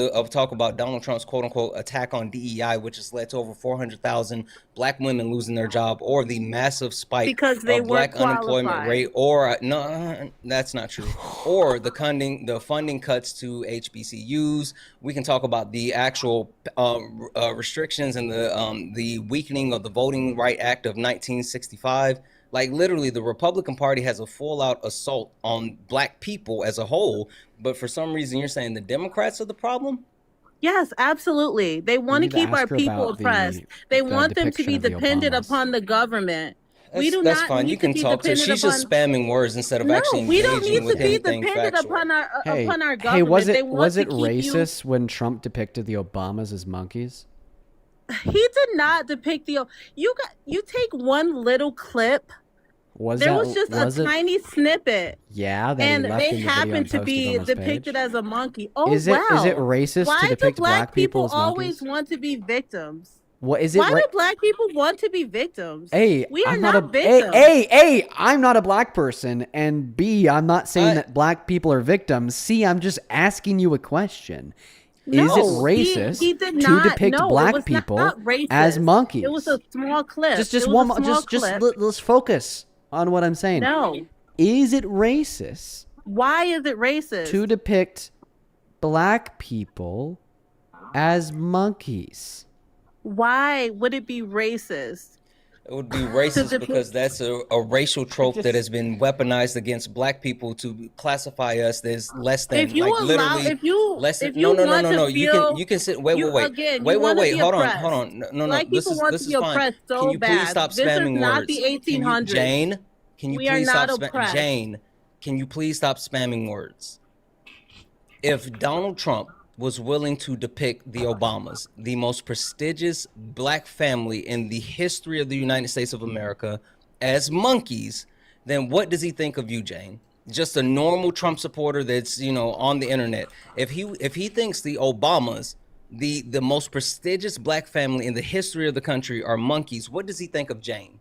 Speaker 22: about Donald Trump's quote-unquote attack on DEI, which has led to over 400,000 black women losing their job, or the massive spike of black unemployment rate, or no, that's not true. Or the funding cuts to HBCUs. We can talk about the actual restrictions and the weakening of the Voting Right Act of 1965. Like literally, the Republican Party has a full-out assault on black people as a whole, but for some reason you're saying the Democrats are the problem?
Speaker 13: Yes, absolutely. They want to keep our people oppressed. They want them to be dependent upon the government.
Speaker 22: That's fine. You can talk to her. She's just spamming words instead of actually engaging with anything factual.
Speaker 13: Upon our government.
Speaker 1: Hey, was it racist when Trump depicted the Obamas as monkeys?
Speaker 13: He did not depict the. You take one little clip. There was just a tiny snippet.
Speaker 1: Yeah,
Speaker 13: and they happened to be depicted as a monkey. Oh,
Speaker 1: is it racist to depict black people as monkeys?
Speaker 13: Why do black people always want to be victims?
Speaker 1: What is it?
Speaker 13: Why do black people want to be victims?
Speaker 1: A,
Speaker 13: we are
Speaker 1: I'm
Speaker 13: not victims.
Speaker 1: A, I'm not a black person, and B, I'm not saying that black people are victims. C, I'm just asking you a question. Is it
Speaker 13: No,
Speaker 1: racist
Speaker 13: he did
Speaker 1: to
Speaker 13: not.
Speaker 1: depict
Speaker 13: No, it
Speaker 1: black
Speaker 13: was
Speaker 1: people
Speaker 13: not racist.
Speaker 1: as monkeys?
Speaker 13: It was a small clip.
Speaker 1: Just
Speaker 13: It was
Speaker 1: one
Speaker 13: a
Speaker 1: more.
Speaker 13: small
Speaker 1: Just
Speaker 13: clip.
Speaker 1: let's focus on what I'm saying.
Speaker 13: No.
Speaker 1: Is it racist
Speaker 13: Why is it racist?
Speaker 1: to depict black people as monkeys?
Speaker 13: Why would it be racist?
Speaker 22: It would be racist because that's a racial trope that has been weaponized against black people to classify us as less than,
Speaker 13: If you
Speaker 22: like
Speaker 13: allow,
Speaker 22: literally
Speaker 13: if you,
Speaker 22: less than.
Speaker 13: if you
Speaker 22: No.
Speaker 13: want to feel,
Speaker 22: You can sit. Wait.
Speaker 13: Again, you wanna be
Speaker 22: Hold
Speaker 13: oppressed.
Speaker 22: on. No.
Speaker 13: Black
Speaker 22: This
Speaker 13: people
Speaker 22: is
Speaker 13: want
Speaker 22: this
Speaker 13: to
Speaker 22: is
Speaker 13: be
Speaker 22: fine.
Speaker 13: oppressed so
Speaker 22: Can you please
Speaker 13: bad.
Speaker 22: stop
Speaker 13: This is
Speaker 22: spamming
Speaker 13: not
Speaker 22: words?
Speaker 13: the 1800s.
Speaker 22: Jane, can you
Speaker 13: We are
Speaker 22: please
Speaker 13: not
Speaker 22: stop
Speaker 13: oppressed.
Speaker 22: Jane, can you please stop spamming words? If Donald Trump was willing to depict the Obamas, the most prestigious black family in the history of the United States of America, as monkeys, then what does he think of you, Jane? Just a normal Trump supporter that's, on the internet. If he thinks the Obamas, the most prestigious black family in the history of the country, are monkeys, what does he think of Jane?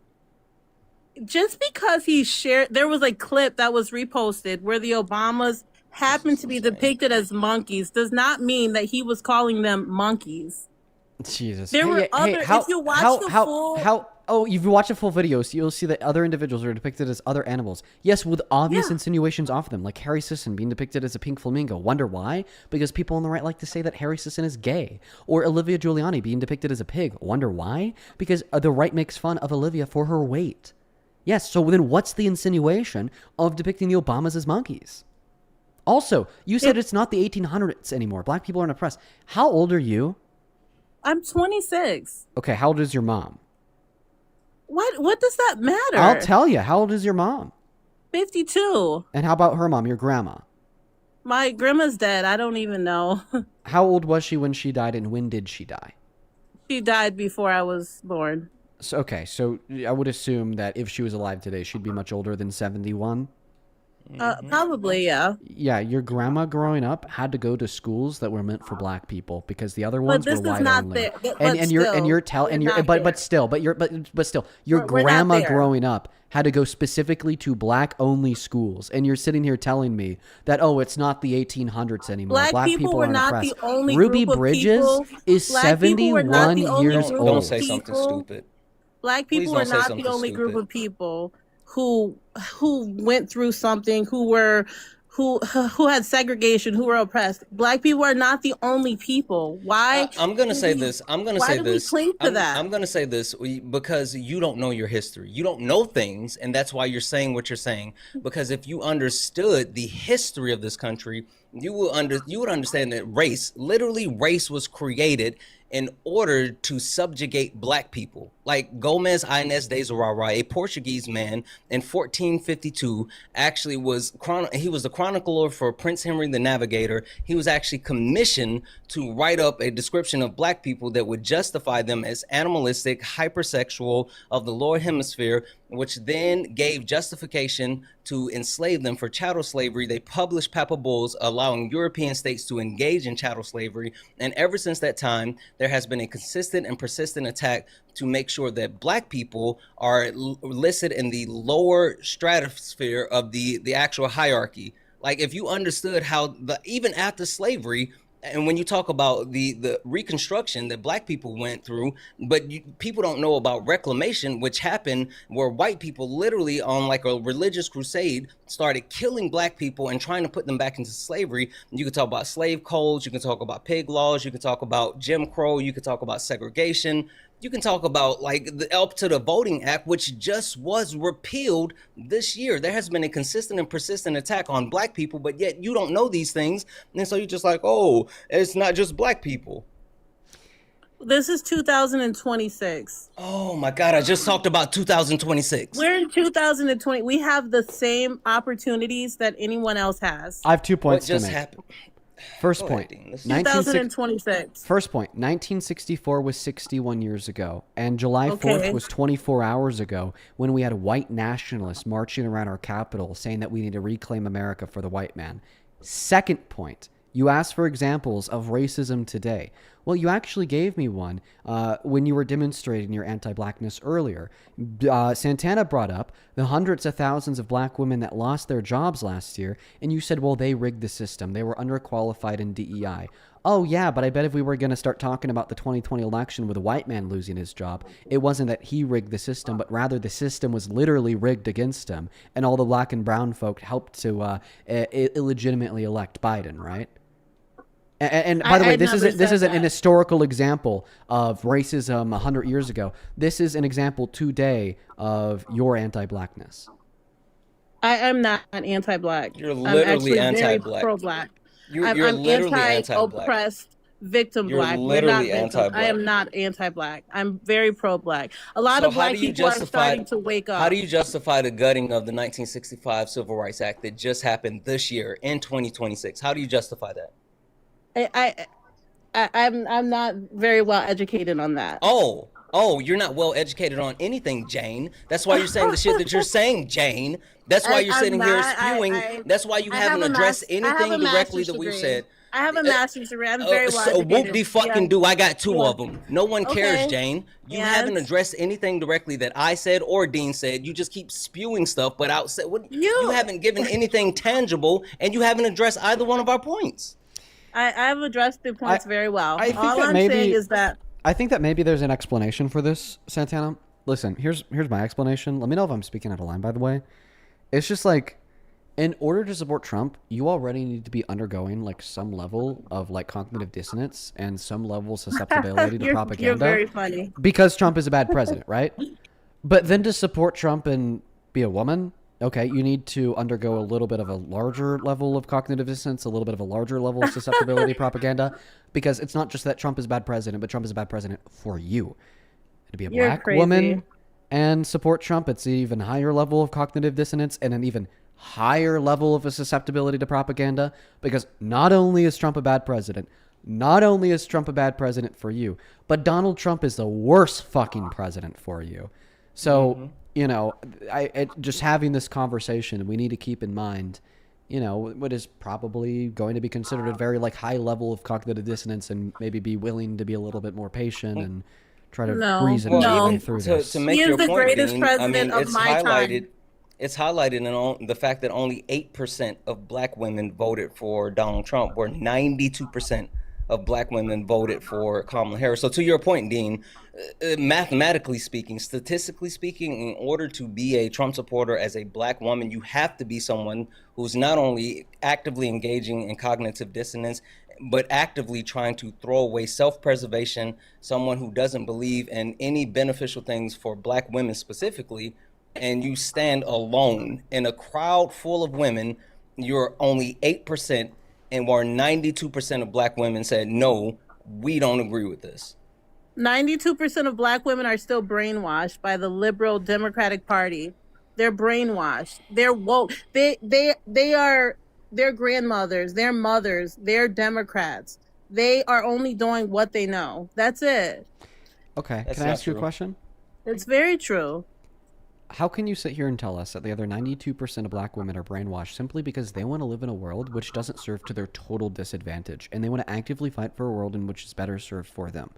Speaker 13: Just because he shared, there was a clip that was reposted where the Obamas happened to be depicted as monkeys, does not mean that he was calling them monkeys.
Speaker 1: Jesus.
Speaker 13: There were other. If you watch the full,
Speaker 1: Oh, you've watched a full video, so you'll see that other individuals are depicted as other animals. Yes, with obvious insinuations off them, like Harry Sisson being depicted as a pink flamingo. Wonder why? Because people on the right like to say that Harry Sisson is gay. Or Olivia Giuliani being depicted as a pig. Wonder why? Because the right makes fun of Olivia for her weight. Yes, so then what's the insinuation of depicting the Obamas as monkeys? Also, you said it's not the 1800s anymore. Black people aren't oppressed. How old are you?
Speaker 13: I'm 26.
Speaker 1: Okay, how old is your mom?
Speaker 13: What does that matter?
Speaker 1: I'll tell you. How old is your mom?
Speaker 13: 52.
Speaker 1: And how about her mom, your grandma?
Speaker 13: My grandma's dead. I don't even know.
Speaker 1: How old was she when she died, and when did she die?
Speaker 13: She died before I was born.
Speaker 1: So, okay, so I would assume that if she was alive today, she'd be much older than 71.
Speaker 13: Probably, yeah.
Speaker 1: Yeah, your grandma growing up had to go to schools that were meant for black people because the other ones were white only. But still, your grandma growing up had to go specifically to black only schools, and you're sitting here telling me that it's not the 1800s anymore. Black people
Speaker 13: were
Speaker 1: aren't
Speaker 13: not
Speaker 1: oppressed.
Speaker 13: the only
Speaker 1: Ruby
Speaker 13: group of
Speaker 1: Bridges
Speaker 13: people.
Speaker 1: is
Speaker 13: Black people were
Speaker 1: 71
Speaker 13: not the only
Speaker 1: years
Speaker 13: group
Speaker 1: old.
Speaker 13: of
Speaker 22: Don't say something
Speaker 13: people.
Speaker 22: stupid.
Speaker 13: Black
Speaker 22: Please
Speaker 13: people
Speaker 22: don't
Speaker 13: were
Speaker 22: say
Speaker 13: not
Speaker 22: something
Speaker 13: the only group
Speaker 22: stupid.
Speaker 13: of people who went through something, who had segregation, who were oppressed. Black people are not the only people. Why?
Speaker 22: I'm gonna say this. I'm gonna
Speaker 13: why
Speaker 22: say
Speaker 13: do we
Speaker 22: this.
Speaker 13: cling to that?
Speaker 22: I'm gonna say this because you don't know your history. You don't know things, and that's why you're saying what you're saying. Because if you understood the history of this country, you would understand that race was created in order to subjugate black people. Like Gomez Inês de Zurara, a Portuguese man in 1452, actually was the chronicler for Prince Henry the Navigator. He was actually commissioned to write up a description of black people that would justify them as animalistic, hypersexual of the lower hemisphere, which then gave justification to enslave them for chattel slavery. They published papal bulls allowing European states to engage in chattel slavery. And ever since that time, there has been a consistent and persistent attack to make sure that black people are listed in the lower stratosphere of the actual hierarchy. Like if you understood how even after slavery, and when you talk about the reconstruction that black people went through, but people don't know about reclamation, which happened where white people literally on like a religious crusade started killing black people and trying to put them back into slavery. You can talk about slave codes, you can talk about pig laws, you can talk about Jim Crow, you can talk about segregation. You can talk about like the Help to the Voting Act, which just was repealed this year. There has been a consistent and persistent attack on black people, but yet you don't know these things. And so you're just like, oh, it's not just black people.
Speaker 13: This is 2026.
Speaker 22: Oh my God, I just talked about 2026.
Speaker 13: We're in 2020. We have the same opportunities that anyone else has.
Speaker 1: I have 2 points
Speaker 22: What
Speaker 1: to
Speaker 22: just
Speaker 1: make.
Speaker 22: happened?
Speaker 1: First
Speaker 22: Go
Speaker 1: point.
Speaker 22: ahead, Dean.
Speaker 13: 2026.
Speaker 1: First point. 1964 was 61 years ago, and July 4th
Speaker 13: Okay.
Speaker 1: was 24 hours ago when we had white nationalists marching around our capital saying that we need to reclaim America for the white man. Second point. You asked for examples of racism today. Well, you actually gave me one when you were demonstrating your anti-blackness earlier. Santana brought up the hundreds of thousands of black women that lost their jobs last year, and you said, well, they rigged the system. They were underqualified in DEI. oh yeah, but I bet if we were going to start talking about the 2020 election with a white man losing his job, it wasn't that he rigged the system, but rather the system was literally rigged against him, and all the black and brown folk helped to illegitimately elect Biden, right? And by the way, this isn't an historical example of racism 100 years ago. This is an example today of your anti-blackness.
Speaker 13: I am not anti-black.
Speaker 22: You're literally anti-black.
Speaker 13: Very pro-black.
Speaker 22: You're
Speaker 13: I'm
Speaker 22: literally anti-black.
Speaker 13: Oppressed victim
Speaker 22: You're
Speaker 13: black. We're not
Speaker 22: literally
Speaker 13: victims.
Speaker 22: anti-black.
Speaker 13: I am not anti-black. I'm very pro-black. A lot
Speaker 22: So
Speaker 13: of
Speaker 22: how
Speaker 13: black
Speaker 22: do you
Speaker 13: people are
Speaker 22: justify-
Speaker 13: starting to wake up.
Speaker 22: How do you justify the gutting of the 1965 Civil Rights Act that just happened this year in 2026? How do you justify that?
Speaker 13: I'm not very well educated on that.
Speaker 22: Oh, you're not well educated on anything, Jane. That's why you're saying the shit that you're saying, Jane. That's why you're sitting here spewing. That's why you haven't addressed anything directly that we've said.
Speaker 13: I have a master's degree. I'm very well educated.
Speaker 22: So whoop de fucking do. I got two of them. No one cares,
Speaker 13: Okay.
Speaker 22: Jane. You
Speaker 13: Yes.
Speaker 22: haven't addressed anything directly that I said or Dean said. You just keep spewing stuff, but you haven't given anything tangible, and you haven't addressed either one of our points.
Speaker 13: I've addressed the points very well.
Speaker 1: I think
Speaker 13: All
Speaker 1: that
Speaker 13: I'm
Speaker 1: maybe-
Speaker 13: saying is that
Speaker 1: I think that maybe there's an explanation for this, Santana. Listen, here's my explanation. Let me know if I'm speaking out of line, by the way. It's just like, in order to support Trump, you already need to be undergoing like some level of like cognitive dissonance and some level of susceptibility to propaganda.
Speaker 13: You're very funny.
Speaker 1: Because Trump is a bad president, right? But then to support Trump and be a woman, okay, you need to undergo a little bit of a larger level of cognitive dissonance, a little bit of a larger level of susceptibility to propaganda, because it's not just that Trump is a bad president, but Trump is a bad president for you. To be a
Speaker 13: You're
Speaker 1: black
Speaker 13: crazy.
Speaker 1: woman and support Trump, it's an even higher level of cognitive dissonance and an even higher level of a susceptibility to propaganda, because not only is Trump a bad president, not only is Trump a bad president for you, but Donald Trump is the worst fucking president for you. So, you know, just having this conversation, we need to keep in mind, you know, what is probably going to be considered a very like high level of cognitive dissonance, and maybe be willing to be a little bit more patient and try to reason your way through this.
Speaker 22: To make your point, Dean, I mean, it's highlighted. It's highlighted in the fact that only 8% of black women voted for Donald Trump, where 92% of black women voted for Kamala Harris. So to your point, Dean, mathematically speaking, statistically speaking, in order to be a Trump supporter as a black woman, you have to be someone who's not only actively engaging in cognitive dissonance, but actively trying to throw away self-preservation, someone who doesn't believe in any beneficial things for black women specifically, and you stand alone in a crowd full of women. You're only 8%, and where 92% of black women said, no, we don't agree with this.
Speaker 13: 92% of black women are still brainwashed by the liberal Democratic Party. They're brainwashed. They're woke. They are their grandmothers, their mothers, they're Democrats. They are only doing what they know. That's it.
Speaker 1: Okay,
Speaker 22: That's
Speaker 1: can I
Speaker 22: not
Speaker 1: ask you a
Speaker 22: true.
Speaker 1: question?
Speaker 13: It's very true.
Speaker 1: How can you sit here and tell us that the other 92% of black women are brainwashed simply because they want to live in a world which doesn't serve to their total disadvantage, and they want to actively fight for a world in which is better served for them?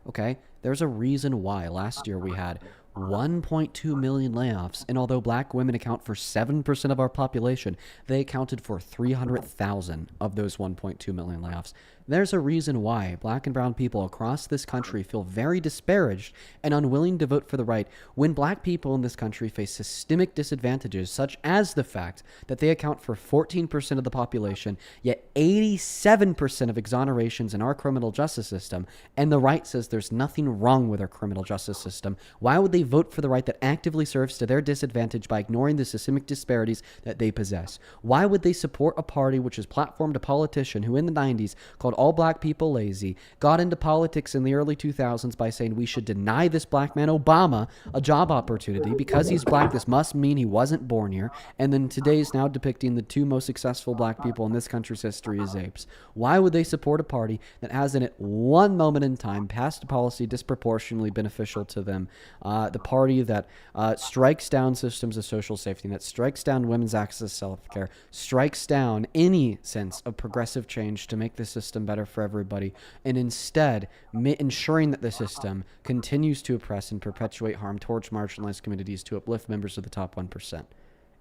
Speaker 1: Okay? There's a reason why last year we had 1.2 million layoffs, and although black women account for 7% of our population, they accounted for 300,000 of those 1.2 million layoffs. There's a reason why black and brown people across this country feel very disparaged and unwilling to vote for the right when black people in this country face systemic disadvantages, such as the fact that they account for 14% of the population, yet 87% of exonerations in our criminal justice system, and the right says there's nothing wrong with our criminal justice system. Why would they vote for the right that actively serves to their disadvantage by ignoring the systemic disparities that they possess? Why would they support a party which has platformed a politician who in the 90s called all black people lazy, got into politics in the early 2000s by saying we should deny this black man Obama a job opportunity because he's black, this must mean he wasn't born here, and then today is now depicting the two most successful black people in this country's history as apes? Why would they support a party that hasn't at one moment in time passed a policy disproportionately beneficial to them? The party that strikes down systems of social safety net, strikes down women's access to self-care, strikes down any sense of progressive change to make the system better for everybody, and instead ensuring that the system continues to oppress and perpetuate harm towards marginalized communities to uplift members of the top 1%.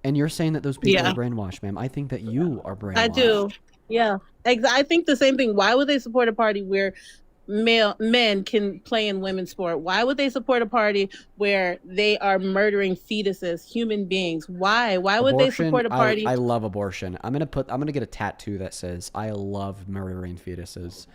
Speaker 1: And you're saying that those people are brainwashed, ma'am. I think that you are brainwashed.
Speaker 13: I do. Yeah, I think the same thing. Why would they support a party where men can play in women's sport? Why would they support a party where they are murdering fetuses, human beings? Why? Why would they
Speaker 1: Abortion,
Speaker 13: support a party?
Speaker 1: I love abortion. I'm gonna get a tattoo that says I love murdering fetuses.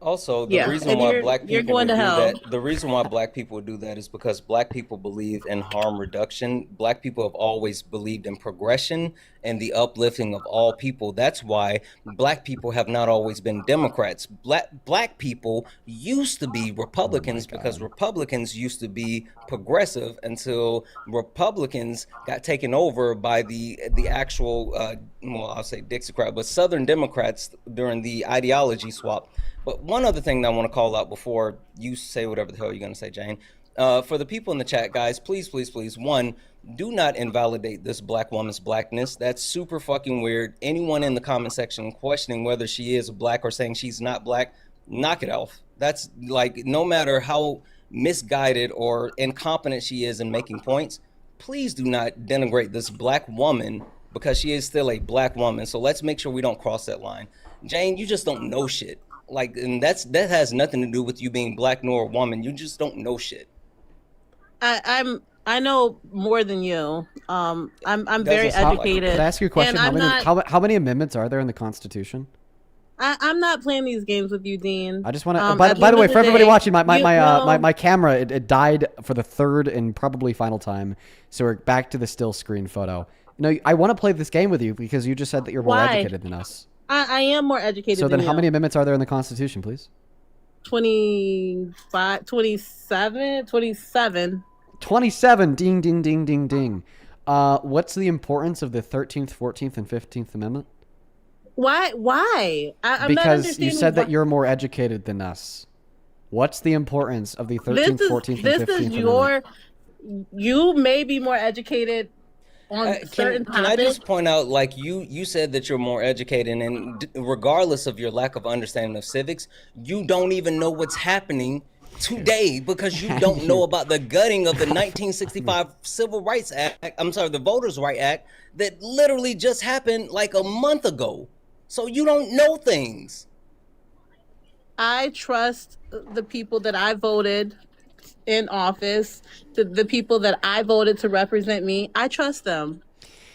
Speaker 22: Also, the
Speaker 13: Yeah,
Speaker 22: reason
Speaker 13: and
Speaker 22: why
Speaker 13: you're
Speaker 22: black
Speaker 13: you're
Speaker 22: people
Speaker 13: going
Speaker 22: would
Speaker 13: to
Speaker 22: do
Speaker 13: hell.
Speaker 22: that, the reason why black people would do that is because black people believe in harm reduction. Black people have always believed in progression and the uplifting of all people. That's why black people have not always been Democrats. Black people used to be Republicans because Republicans used to be progressive until Republicans got taken over by the actual well, I'll say Dixiecrat, but Southern Democrats during the ideology swap. But one other thing that I want to call out before you say whatever the hell you're going to say, Jane, for the people in the chat, guys, please, please, please, one, do not invalidate this black woman's blackness. That's super fucking weird. Anyone in the comment section questioning whether she is black or saying she's not black, knock it off. That's like, no matter how misguided or incompetent she is in making points, please do not denigrate this black woman because she is still a black woman. So let's make sure we don't cross that line. Jane, you just don't know shit. Like, and that has nothing to do with you being black nor a woman. You just don't know shit.
Speaker 13: I know more than you. I'm very
Speaker 22: Doesn't sound like it.
Speaker 13: educated.
Speaker 1: Could I ask you a question?
Speaker 13: And
Speaker 1: How many amendments are there in the Constitution?
Speaker 13: I'm not playing these games with you, Dean.
Speaker 1: I just want to.
Speaker 13: At
Speaker 1: by the
Speaker 13: end
Speaker 1: way,
Speaker 13: of
Speaker 1: for everybody
Speaker 13: day,
Speaker 1: watching, my
Speaker 13: no.
Speaker 1: my camera it died for the third and probably final time, so we're back to the still screen photo. No, I want to play this game with you because you just said that you're more
Speaker 13: Why?
Speaker 1: educated than us.
Speaker 13: I am more educated
Speaker 1: So
Speaker 13: than
Speaker 1: then, how
Speaker 13: you.
Speaker 1: many amendments are there in the Constitution, please?
Speaker 13: 25, 27, 27.
Speaker 1: 27. Ding, ding, ding, ding, ding. What's the importance of the 13th, 14th, and 15th Amendment?
Speaker 13: Why? I'm not
Speaker 1: Because
Speaker 13: understanding.
Speaker 1: you said that
Speaker 13: why-
Speaker 1: you're more educated than us. What's the importance of the 13th, 14th, and 15th
Speaker 13: this is
Speaker 1: Amendment?
Speaker 13: you may be more educated on certain
Speaker 22: Can I just point out, like, you said that you're more educated, and regardless of your lack of understanding of civics, you don't even know what's happening today because you don't know about the gutting of the 1965 Civil Rights Act. I'm sorry, the Voters' Right Act that literally just happened like a month ago. So you don't know things.
Speaker 13: I trust the people that I voted in office, the people that I voted to represent me. I trust them.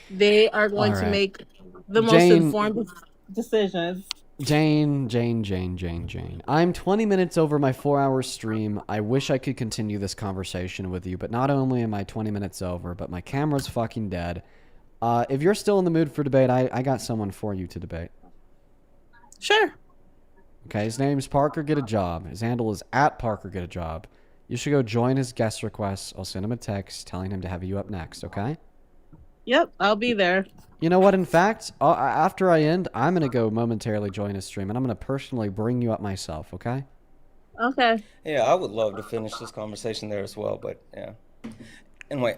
Speaker 13: They are going
Speaker 1: All
Speaker 13: to
Speaker 1: right.
Speaker 13: make the most
Speaker 1: Jane-
Speaker 13: informed decisions.
Speaker 1: Jane. I'm 20 minutes over my 4-hour stream. I wish I could continue this conversation with you, but not only am I 20 minutes over, but my camera's fucking dead. If you're still in the mood for debate, I got someone for you to debate.
Speaker 13: Sure.
Speaker 1: Okay, his name's Parker Get a Job. His handle is @ParkerGetAJob. You should go join his guest requests. I'll send him a text telling him to have you up next, okay?
Speaker 13: Yep, I'll be there.
Speaker 1: You know what? In fact, after I end, I'm going to go momentarily join his stream, and I'm going to personally bring you up myself, okay?
Speaker 13: Okay.
Speaker 22: Yeah, I would love to finish this conversation there as well, but yeah. Anyway,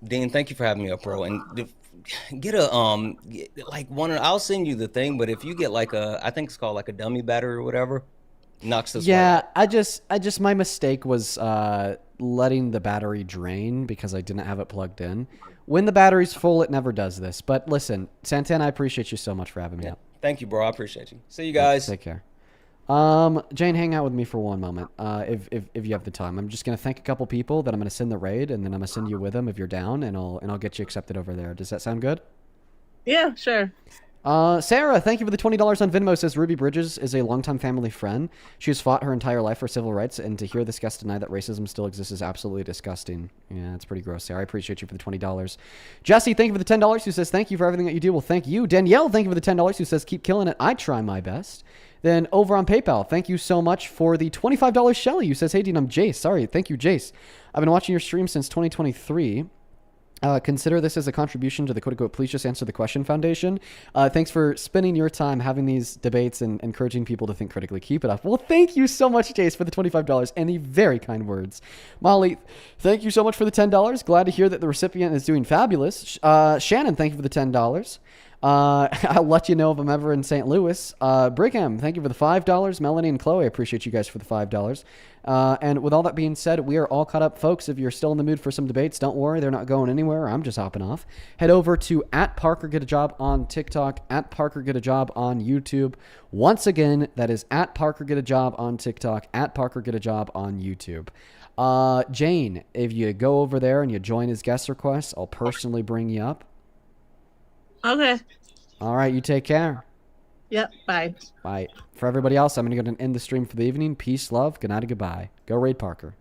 Speaker 22: Dean, thank you for having me up, bro. And get a like one. I'll send you the thing, but if you get like I think it's called like a dummy battery or whatever, knocks this.
Speaker 1: Yeah, I just my mistake was letting the battery drain because I didn't have it plugged in. When the battery's full, it never does this. But listen, Santana, I appreciate you so much for having me up.
Speaker 22: Thank you, bro. I appreciate you. See you guys.
Speaker 1: Take care. Jane, hang out with me for one moment, if you have the time. I'm just gonna thank a couple people that I'm gonna send the raid, and then I'm gonna send you with them if you're down, and I'll get you accepted over there. Does that sound good?
Speaker 13: Yeah, sure.
Speaker 1: Sarah, thank you for the $20 on Venmo. Says Ruby Bridges is a longtime family friend. She has fought her entire life for civil rights, and to hear this guest deny that racism still exists is absolutely disgusting. Yeah, it's pretty gross, Sarah. I appreciate you for the $20. Jesse, thank you for the $10. Who says thank you for everything that you do. Well, thank you. Danielle, thank you for the $10. Who says keep killing it. I try my best. Then over on PayPal, thank you so much for the $25. Shelly, who says, hey, Dean, I'm Jace. Sorry, thank you, Jace. I've been watching your stream since 2023. Consider this as a contribution to the quote-unquote Please Just Answer the Question Foundation. Thanks for spending your time having these debates and encouraging people to think critically. Keep it up. Well, thank you so much, Jace, for the $25 and the very kind words. Molly, thank you so much for the $10. Glad to hear that the recipient is doing fabulous. Shannon, thank you for the $10. I'll let you know if I'm ever in St. Louis. Brigham, thank you for the $5. Melanie and Chloe, I appreciate you guys for the $5. And with all that being said, we are all caught up, folks. If you're still in the mood for some debates, don't worry, they're not going anywhere. I'm just hopping off. Head over to @ParkerGetAJob on TikTok, @ParkerGetAJob on YouTube. Once again, that is @ParkerGetAJob on TikTok, @ParkerGetAJob on YouTube. Jane, if you go over there and you join his guest requests, I'll personally bring you up.
Speaker 13: Okay.
Speaker 1: All right, you take care.
Speaker 13: Yep. Bye.
Speaker 1: Bye. For everybody else, I'm going to go and end the stream for the evening. Peace, love, good night, and goodbye. Go Raid Parker.